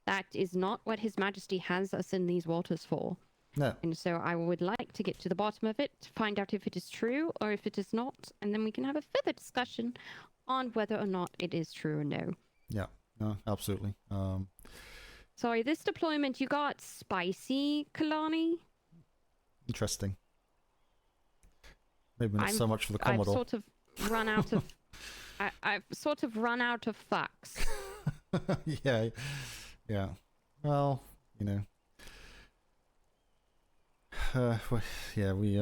That is not what His Majesty has us in these waters for. No. And so I would like to get to the bottom of it, to find out if it is true or if it is not, and then we can have a further discussion on whether or not it is true or no. Yeah, no, absolutely. Sorry, this deployment, you got spicy, Kalani? Interesting. Maybe not so much for the Commodore. I've sort of run out of... I've sort of run out of fucks. Yeah. Well, you know. We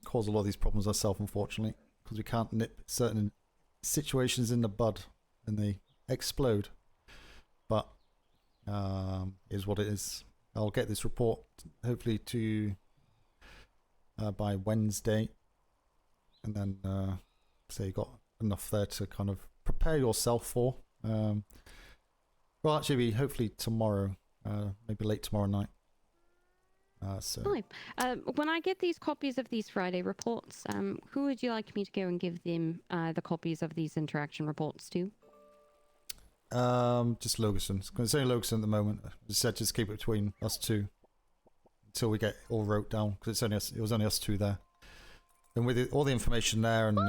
cause a lot of these problems ourselves, unfortunately, because we can't nip certain situations in the bud and they explode. But is what it is. I'll get this report hopefully to by Wednesday, and then so you got enough there to kind of prepare yourself for. Well, actually, be hopefully tomorrow, maybe late tomorrow night. So Fine. When I get these copies of these Friday reports, who would you like me to go and give them the copies of these interaction reports to? just Logerson. It's only Logerson at the moment. I said just keep it between us two until we get all wrote down, because it was only us two there. And with all the information there and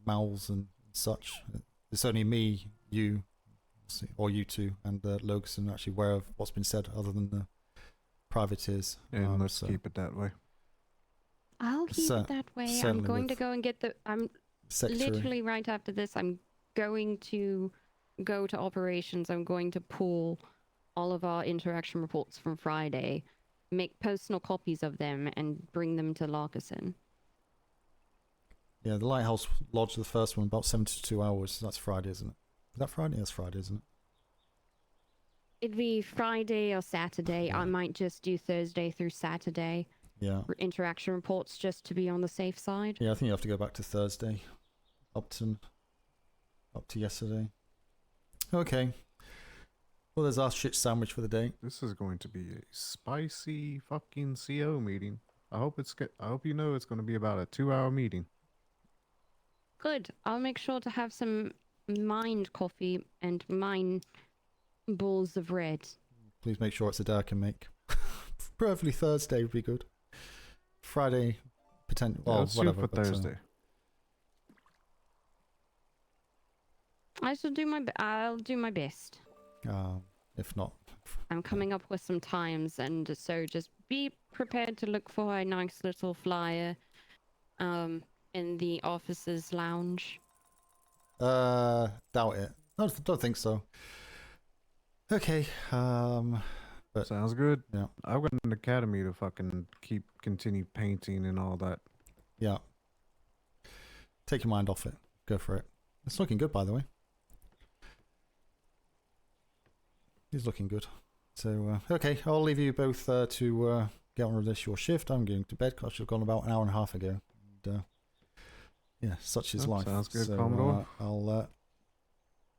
mouths and such, it's only me, you, or you two, and Logerson actually aware of what's been said, other than the privateers. And let's keep it that way. I'll keep it that way. I'm going to go and get the. I'm secretary. literally right after this. I'm going to go to operations. I'm going to pull all of our interaction reports from Friday, make personal copies of them, and bring them to Larkerson. Yeah, the Lighthouse Lodge, the first one, about 72 hours. That's Friday, isn't it? Is that Friday? That's Friday, isn't it? It'd be Friday or Saturday. I might just do Thursday through Saturday. Yeah. Interaction reports just to be on the safe side. Yeah, I think you have to go back to Thursday. Up to yesterday. Okay. Well, there's our shit sandwich for the day. This is going to be a spicy fucking CO meeting. I hope you know it's going to be about a 2-hour meeting. Good. I'll make sure to have some mind coffee and mine balls of red. Please make sure it's a day I can make. Preferably Thursday would be good. Friday, potential. Well, let's whatever. shoot for Thursday. I'll do my best. If not, I'm coming up with some times, and so just be prepared to look for a nice little flyer, in the officers' lounge. doubt it. Don't think so. Okay. But sounds good. Yeah. I've got an academy to fucking continue painting and all that. Yeah. Take your mind off it. Go for it. It's looking good, by the way. He's looking good. So, okay, I'll leave you both to get on with this, your shift. I'm going to bed, because I should have gone about an hour and a half ago. And, yeah, such is life. Sounds good, so, Commodore. I'll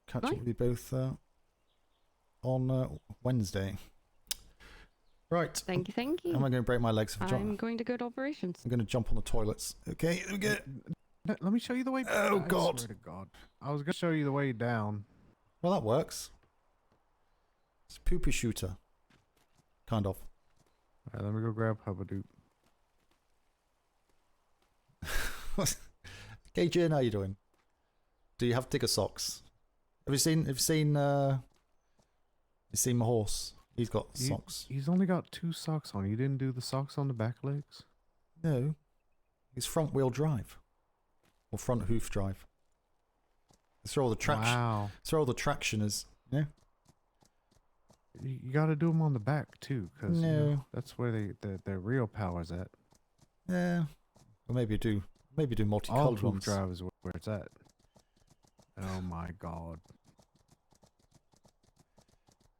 catch up with you both on Wednesday. Right. Thank you. Am I going to break my legs? I'm going to go to operations. I'm going to jump on the toilets. Okay, here we go. Let me show you the way. Oh, I God. swear to God. I was going to show you the way down. Well, that works. It's a poopy shooter. Kind of. Alright, let me go grab Hubbadoop. Okay, Jin, how you doing? Do you have digger socks? Have you seen my horse? He's got socks. He's only got 2 socks on. You didn't do the socks on the back legs? No. He's front wheel drive. Or front hoof drive. That's where all the traction. Wow. That's where all the traction is. Yeah. You got to do them on the back too, because No. that's where their real power's at. Yeah. Or maybe do All multicolored hoof ones. drive is where it's at. Oh my God.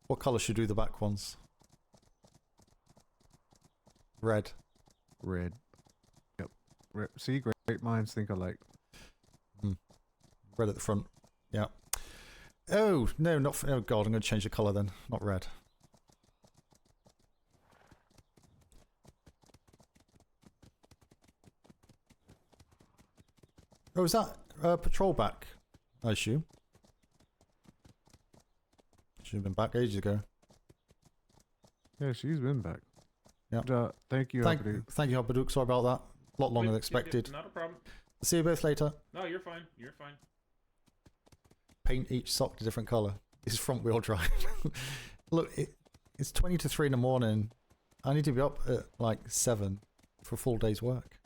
What colour should do the back ones? Red. Red. Yep. See, great minds think alike. Red at the front. Yeah. Oh, no, not... Oh, God, I'm going to change the colour then. Not red. Oh, is that patrol back, I assume? Should have been back ages ago. Yeah, she's been back. Yeah. Thank you, Hubbadoop. Thank you, Hubbadook. Sorry about that. A lot longer than Yep, expected. Not a problem. See you both later. No, you're fine. You're fine. Paint each sock a different colour. This is front wheel drive. Look, it's 20 to 3 in the morning. I need to be up at like 7 for a full day's work.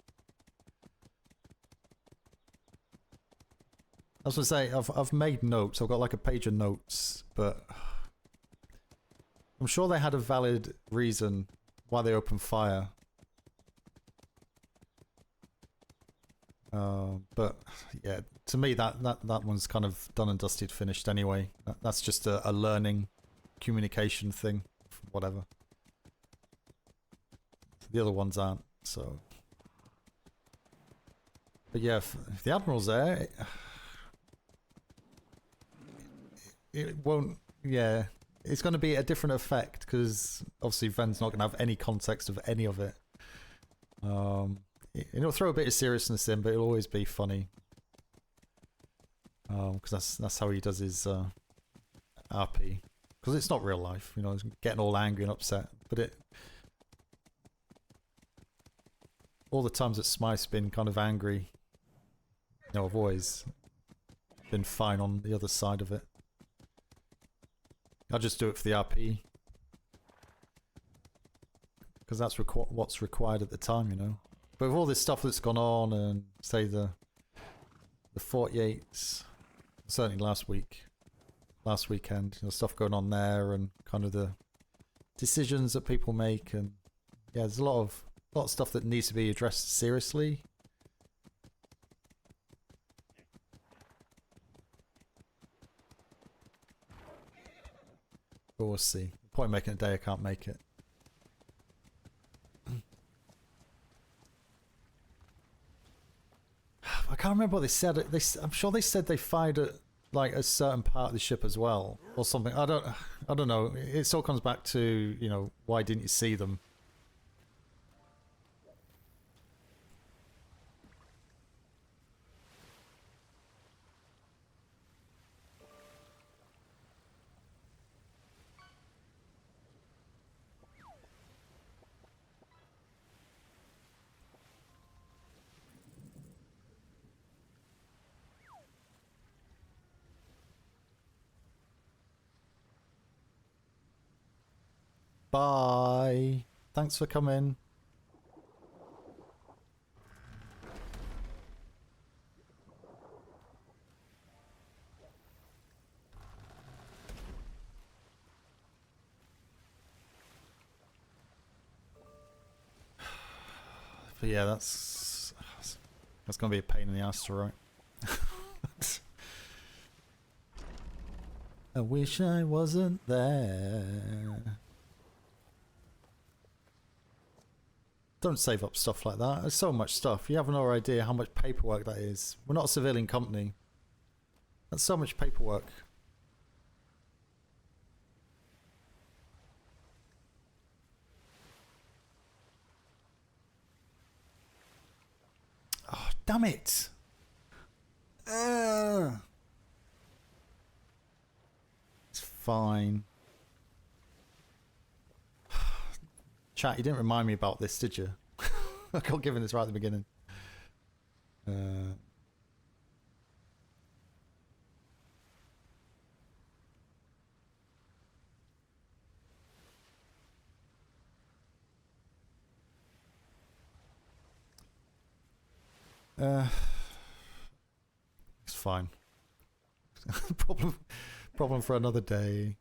I was going to say, I've made notes. I've got like a page of notes, but I'm sure they had a valid reason why they opened fire. But yeah, to me that one's kind of done and dusted, finished anyway. That's just a learning communication thing, whatever. The other ones aren't, so. But yeah, if the Admiral's there, it won't. Yeah, it's going to be a different effect because obviously Ven's not going to have any context of any of it. It'll throw a bit of seriousness in, but it'll always be funny. Because that's how he does his RP. Because it's not real life, you know, he's getting all angry and upset. But all the times that Smythe's been kind of angry, you know, I've always been fine on the other side of it. I'll just do it for the RP. Because that's what's required at the time, you know. But with all this stuff that's gone on, and say the 48s, certainly last weekend, you know, stuff going on there, and kind of the decisions that people make, and yeah, there's a lot of stuff that needs to be addressed seriously. But we'll see. Point making a day, I can't make it. I can't remember what they said. I'm sure they said they fired at like a certain part of the ship as well, or something. I don't know. It still comes back to, you know, why didn't you see them? Bye. Thanks for coming. But yeah, that's gonna be a pain in the ass to write. I wish I wasn't there. Don't save up stuff like that. There's so much stuff. You have no idea how much paperwork that is. We're not a civilian company. That's so much paperwork. Oh, damn it! It's fine. Chat, you didn't remind me about this, did you? I got given this right at the beginning. It's fine. Problem for another day.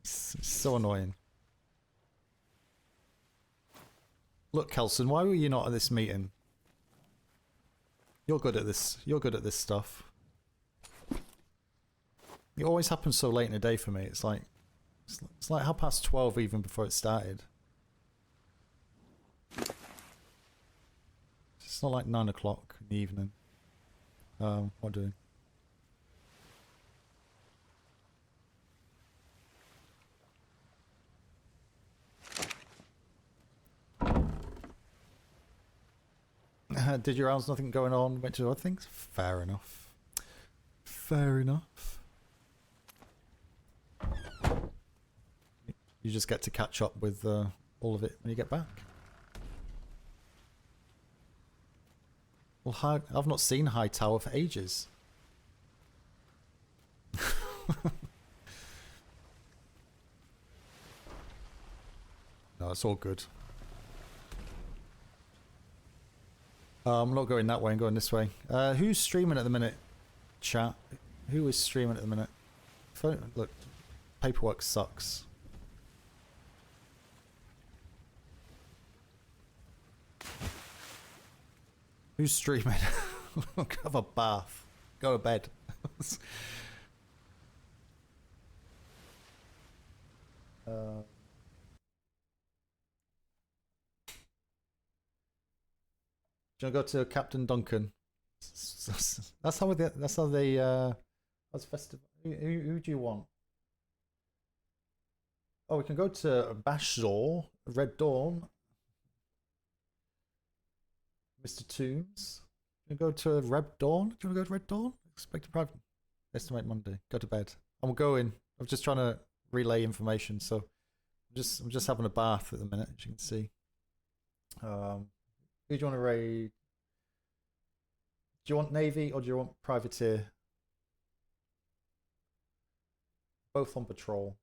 It's so annoying. Look, Kelson, why were you not at this meeting? You're good at this. You're good at this stuff. It always happens so late in the day for me. It's like 12:30 even before it started. It's not like 9 o'clock in the evening. What doing? Did your rounds, nothing going on? Went to other things? Fair enough. Fair enough. You just get to catch up with all of it when you get back. Well, I've not seen High Tower for ages. No, it's all good. I'm not going that way, I'm going this way. Who's streaming at the minute? Chat. Who is streaming at the minute? Look, paperwork sucks. Who's streaming? Have a bath. Go to bed. Do you want to go to Captain Duncan? That's how they. That's festive. Who do you want? Oh, we can go to Bashor, Red Dawn. Mr. Tombs. Can we go to Red Dawn? Do you want to go to Red Dawn? Expect a private. Estimate Monday. Go to bed. I'm going. I'm just trying to relay information, so I'm just having a bath at the minute, as you can see. Who do you want to raid? Do you want Navy or do you want Privateer? Both on patrol.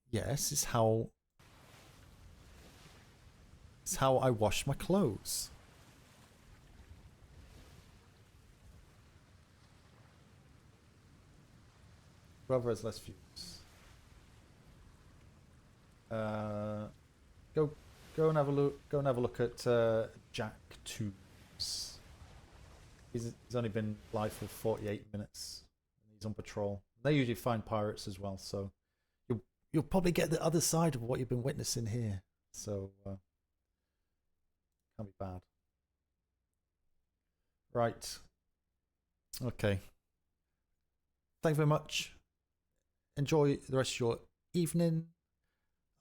Yes, it's how I wash my clothes. Whoever has less views. Go and have a look. Go and have a look at Jack Tubes. He's only been live for 48 minutes. He's on patrol. They usually find pirates as well, so you'll probably get the other side of what you've been witnessing here. So can't be bad. Right. Okay. Thank you very much. Enjoy the rest of your evening.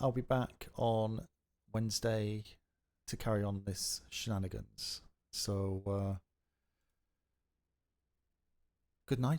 I'll be back on Wednesday to carry on this shenanigans. So good night.